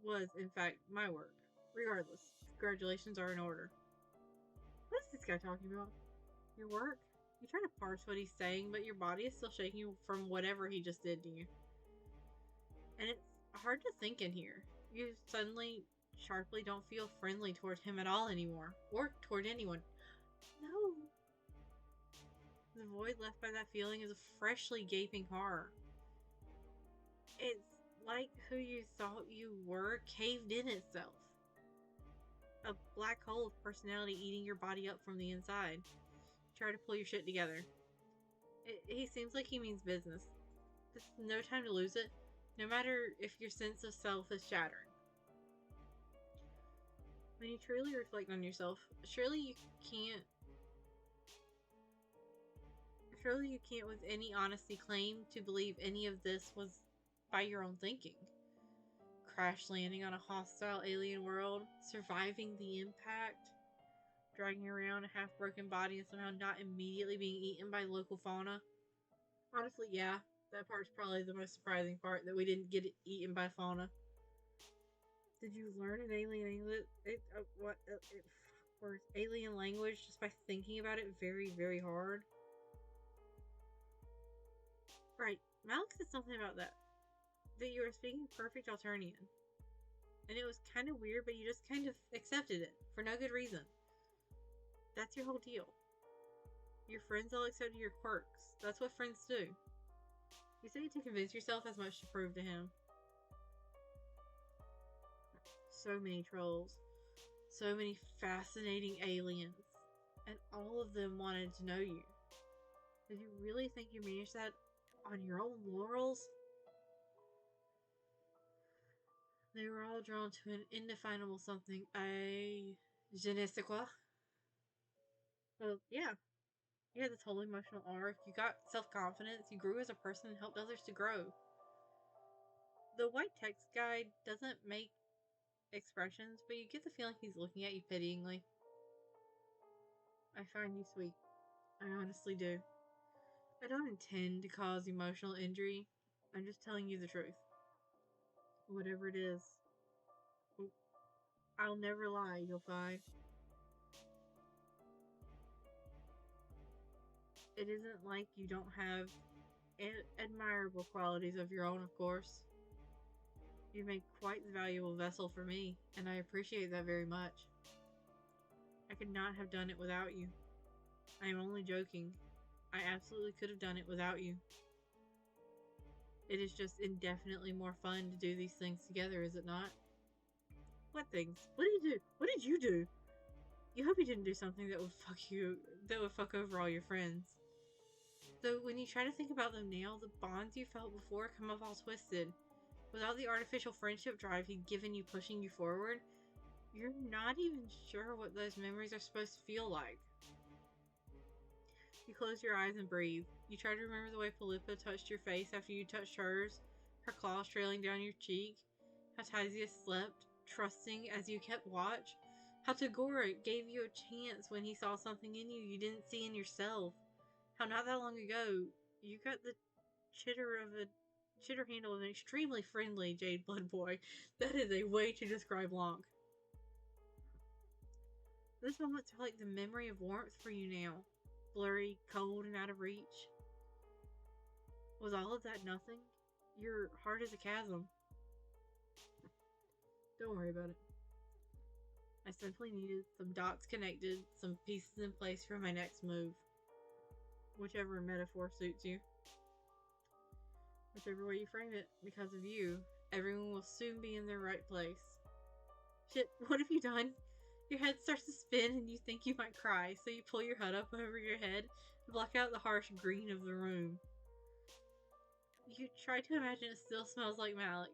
was, in fact, my work. Regardless, congratulations are in order. What is this guy talking about? Your work? You try to parse what he's saying, but your body is still shaking from whatever he just did to you. And it's hard to think in here. You suddenly, sharply don't feel friendly toward him at all anymore. Or toward anyone. No. The void left by that feeling is a freshly gaping horror. It's like who you thought you were caved in itself. A black hole of personality eating your body up from the inside. Try to pull your shit together. He seems like he means business. There's no time to lose it, no matter if your sense of self is shattering. When you truly reflect on yourself, surely you can't with any honesty claim to believe any of this was by your own thinking. Crash landing on a hostile alien world, surviving the impact, dragging around a half-broken body and somehow not immediately being eaten by local fauna. Honestly, yeah, that part's probably the most surprising part, that we didn't get eaten by fauna. Did you learn an alien alien language just by thinking about it very, very hard? Right, Malik said something about that you were speaking perfect Alternian. And it was kind of weird, but you just kind of accepted it, for no good reason. That's your whole deal. Your friends all accepted your quirks. That's what friends do. You say it to convince yourself as much to prove to him. So many trolls. So many fascinating aliens. And all of them wanted to know you. Did you really think you managed that on your own laurels? They were all drawn to an indefinable something. Je ne sais quoi. Well, yeah. You had this whole emotional arc. You got self-confidence. You grew as a person and helped others to grow. The white text guide doesn't make expressions, but you get the feeling he's looking at you pityingly. I find you sweet. I honestly do. I don't intend to cause emotional injury. I'm just telling you the truth. Whatever it is. I'll never lie, you'll find. It isn't like you don't have admirable qualities of your own, of course. You make quite the valuable vessel for me, and I appreciate that very much. I could not have done it without you. I am only joking. I absolutely could have done it without you. It is just indefinitely more fun to do these things together, is it not? What things? What did you do? What did you do? You hope you didn't do something that would fuck over all your friends. Though when you try to think about them now, the bonds you felt before come up all twisted. Without the artificial friendship drive he'd given you pushing you forward, You're not even sure what those memories are supposed to feel like. You close your eyes and breathe. You try to remember the way Philippa touched your face after you touched hers, her claws trailing down your cheek, how Tyzia slept, trusting as you kept watch, how Tagora gave you a chance when he saw something in you didn't see in yourself, how not that long ago you got the chitter handle of an extremely friendly Jade Blood boy. That is a way to describe Lonk. Those moments are like the memory of warmth for you now. Blurry, cold, and out of reach. Was all of that nothing? Your heart is a chasm. Don't worry about it. I simply needed some dots connected, some pieces in place for my next move. Whichever metaphor suits you. Whichever way you frame it, because of you, everyone will soon be in their right place. Shit, what have you done? Your head starts to spin and you think you might cry, so you pull your hood up over your head and block out the harsh green of the room. You try to imagine it still smells like Malik.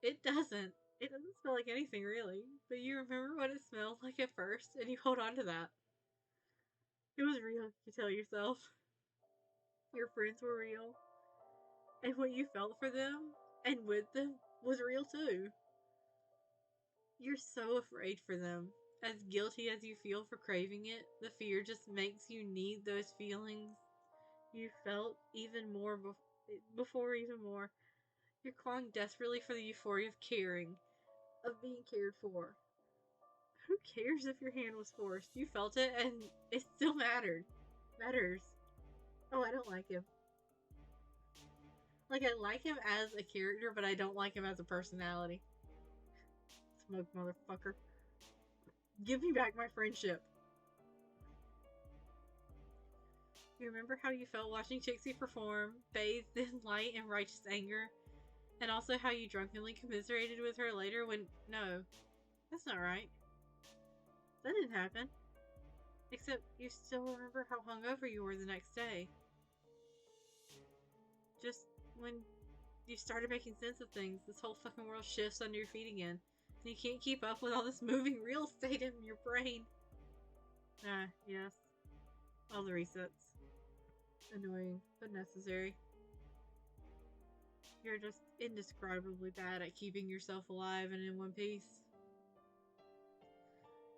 It doesn't. It doesn't smell like anything, really. But you remember what it smelled like at first, and you hold on to that. It was real, you tell yourself. Your friends were real. And what you felt for them, and with them, was real too. You're so afraid for them. As guilty as you feel for craving it, the fear just makes you need those feelings you felt even more before even more. You're clawing desperately for the euphoria of caring, of being cared for. Who cares if your hand was forced? You felt it and it still matters. Oh, I don't like him. Like, I like him as a character, but I don't like him as a personality. Smoke motherfucker. Give me back my friendship. You remember how you felt watching Trixie perform, bathed in light and righteous anger? And also how you drunkenly commiserated with her later when... No, that's not right. That didn't happen. Except you still remember how hungover you were the next day. Just when you started making sense of things, this whole fucking world shifts under your feet again. And you can't keep up with all this moving real estate in your brain. Yes. All the resets. Annoying, but necessary. You're just indescribably bad at keeping yourself alive and in one piece.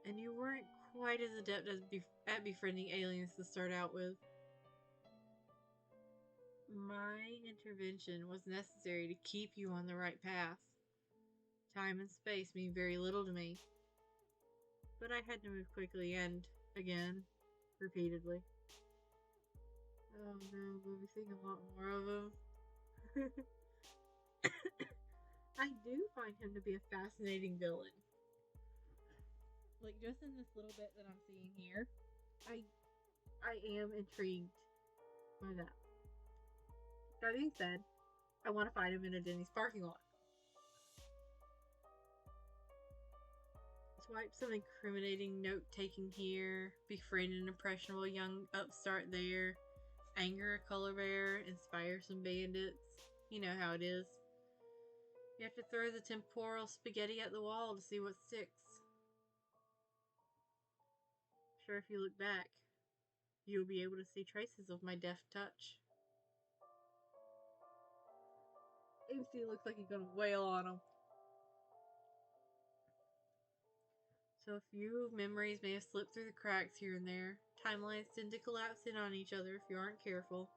And you weren't quite as adept at befriending aliens to start out with. My intervention was necessary to keep you on the right path. Time and space mean very little to me. But I had to move quickly and, again, repeatedly. Oh no, we'll be seeing a lot more of him. I do find him to be a fascinating villain. Like, just in this little bit that I'm seeing here, I am intrigued by that. That being said, I want to find him in a Denny's parking lot. Swipe some incriminating note-taking here, befriend an impressionable young upstart there, anger a color bearer, inspire some bandits. You know how it is. You have to throw the temporal spaghetti at the wall to see what sticks. Sure, if you look back, you'll be able to see traces of my deft touch. MC looks like he's gonna wail on him. So a few memories may have slipped through the cracks here and there. Timelines tend to collapse in on each other if you aren't careful.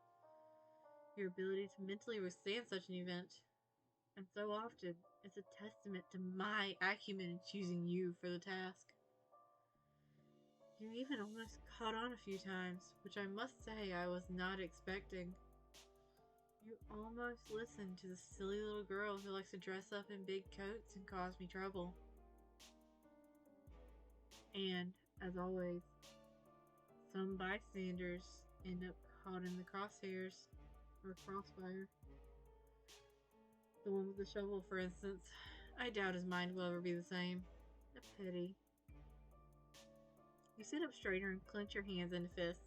Your ability to mentally withstand such an event, and so often, it's a testament to my acumen in choosing you for the task. You even almost caught on a few times, which I must say I was not expecting. You almost listened to the silly little girl who likes to dress up in big coats and cause me trouble. And, as always, some bystanders end up caught in the crosshairs, or crossfire. The one with the shovel, for instance. I doubt his mind will ever be the same. A pity. You sit up straighter and clench your hands into fists.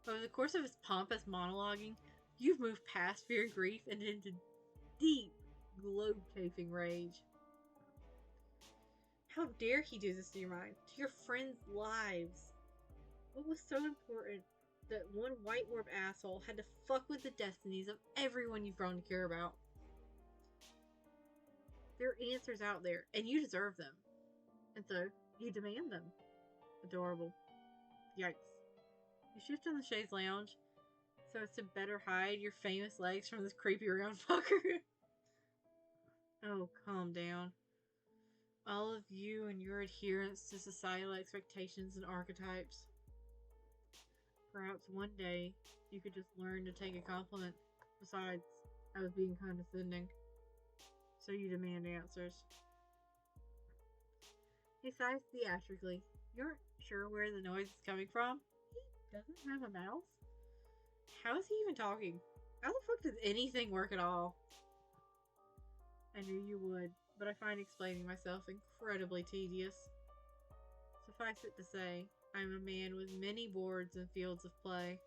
Over the course of his pompous monologuing, you've moved past fear and grief and into deep, globe-chafing rage. How dare he do this to your mind? To your friends' lives. What was so important that one white orb asshole had to fuck with the destinies of everyone you've grown to care about? There are answers out there, and you deserve them. And so, you demand them. Adorable. Yikes. You shift in the chaise lounge so as to better hide your famous legs from this creepy round fucker. Oh, calm down. All of you and your adherence to societal expectations and archetypes. Perhaps one day you could just learn to take a compliment. Besides, I was being condescending. So you demand answers. He sighs theatrically. You aren't sure where the noise is coming from? He doesn't have a mouth? How is he even talking? How the fuck does anything work at all? I knew you would, but I find explaining myself incredibly tedious. Suffice it to say, I am a man with many boards and fields of play.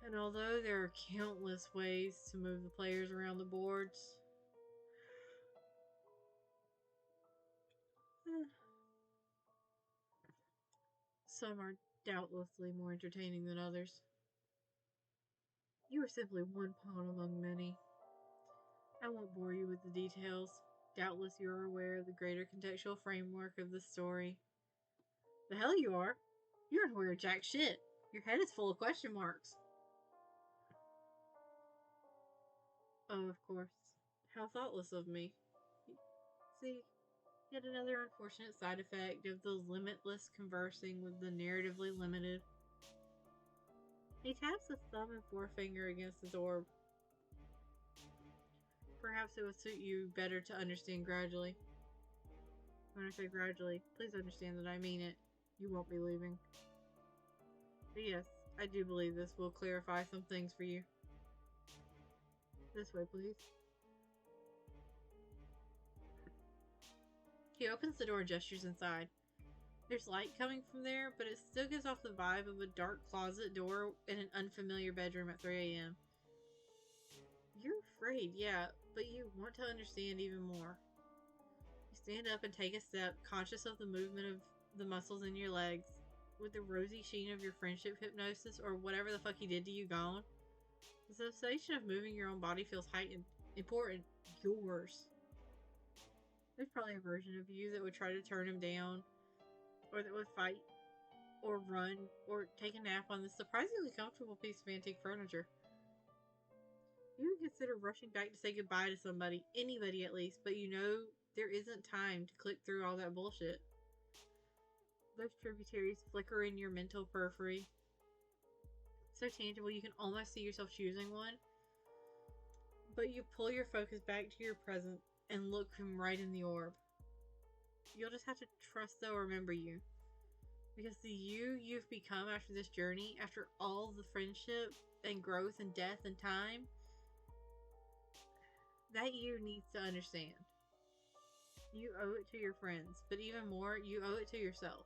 And although there are countless ways to move the players around the boards, some are doubtlessly more entertaining than others. You are simply one pawn among many. I won't bore you with the details. Doubtless you are aware of the greater contextual framework of the story. The hell you are? You're unaware of jack shit. Your head is full of question marks. Oh, of course. How thoughtless of me. See, yet another unfortunate side effect of the limitless conversing with the narratively limited. He taps his thumb and forefinger against his orb. Perhaps it would suit you better to understand gradually. When I say gradually, please understand that I mean it. You won't be leaving. But yes, I do believe this will clarify some things for you. This way, please. He opens the door and gestures inside. There's light coming from there, but it still gives off the vibe of a dark closet door in an unfamiliar bedroom at 3 a.m. You're afraid, yeah, but you want to understand even more. You stand up and take a step, conscious of the movement of the muscles in your legs. With the rosy sheen of your friendship hypnosis or whatever the fuck he did to you gone, the sensation of moving your own body feels heightened. Important. Yours. There's probably a version of you that would try to turn him down, or that would fight, or run, or take a nap on this surprisingly comfortable piece of antique furniture. You would consider rushing back to say goodbye to somebody, anybody at least, but you know there isn't time to click through all that bullshit. Those tributaries flicker in your mental periphery. So tangible you can almost see yourself choosing one. But you pull your focus back to your present and look him right in the orb. You'll just have to trust they'll remember you. Because the you you've become after this journey, after all the friendship and growth and death and time, that you needs to understand. You owe it to your friends, but even more, you owe it to yourself.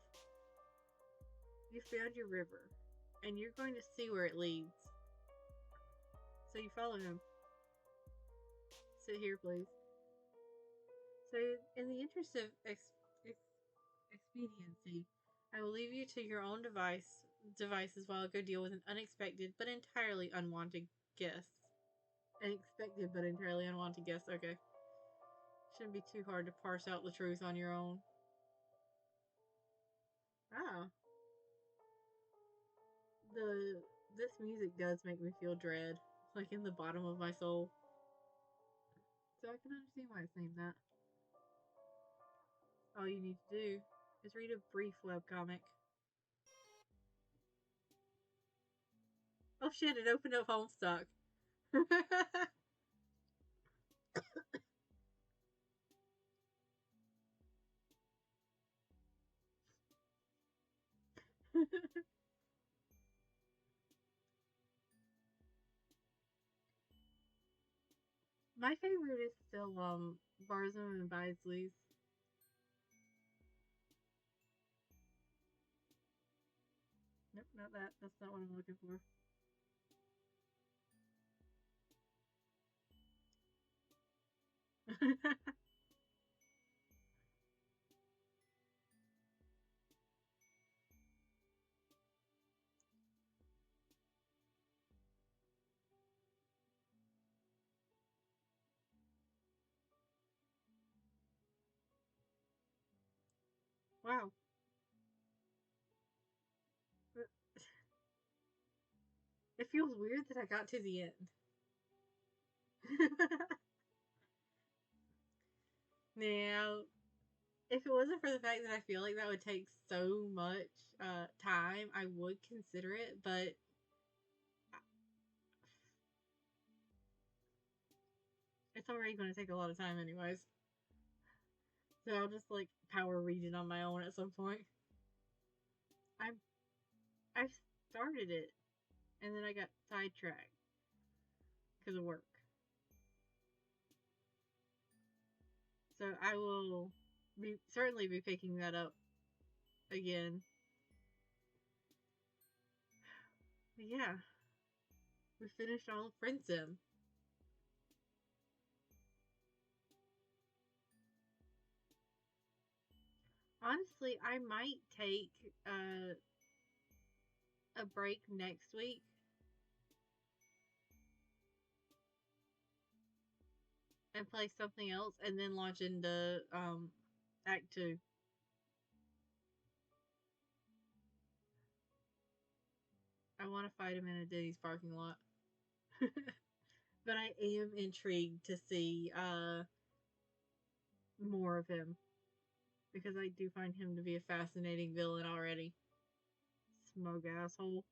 You found your river, and you're going to see where it leads. So you follow him. Sit here, please. So, in the interest of expediency, I will leave you to your own devices while I go deal with an unexpected but entirely unwanted guest. Unexpected but entirely unwanted guest. Okay. Shouldn't be too hard to parse out the truth on your own. Ah. This music does make me feel dread. Like in the bottom of my soul. So I can understand why it's named that. All you need to do is read a brief webcomic. Oh shit, it opened up Homestuck. My favorite is still Barzum and Bisley's. Nope, not that. That's not what I'm looking for. Wow. It feels weird that I got to the end. Now, if it wasn't for the fact that I feel like that would take so much time, I would consider it, but it's already going to take a lot of time anyways. So I'll just like power read it on my own at some point. I started it and then I got sidetracked because of work. So I will certainly be picking that up again. But yeah, we finished all of Friendsim. Honestly, I might take a break next week. And play something else, and then launch into Act 2. I want to fight him in a Denny's parking lot. But I am intrigued to see more of him. Because I do find him to be a fascinating villain already. Smug asshole.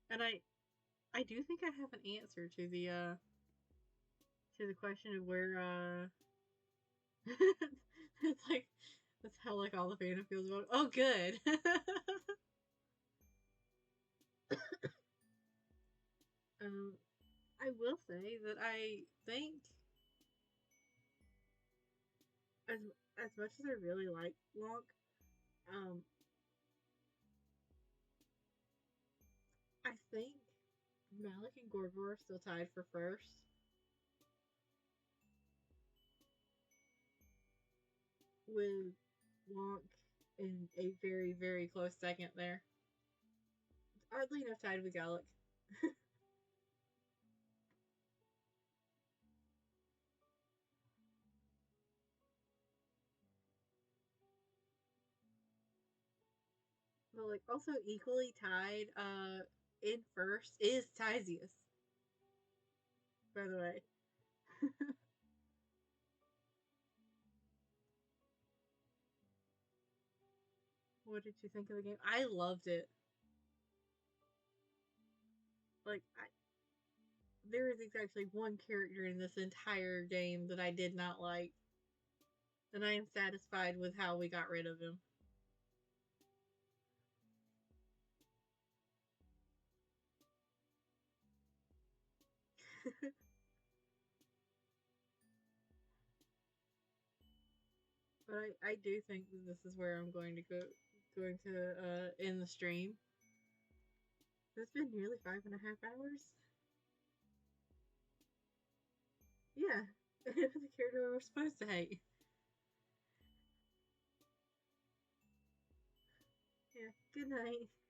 And I do think I have an answer to the question of where it's like that's how like all the fandom feels about it. Oh good. I will say that I think as as much as I really like Lonk, um, I think Malik and Gorgor are still tied for first. With Lonk in a very, very close second there. Oddly enough, tied with Gallic. But like also equally tied in first is Tyzius. By the way. What did you think of the game? I loved it. Like there is exactly one character in this entire game that I did not like. And I am satisfied with how we got rid of him. But I do think that this is where I'm going to end the stream. It's been nearly 5.5 hours. Yeah, the character we're supposed to hate. Yeah, good night.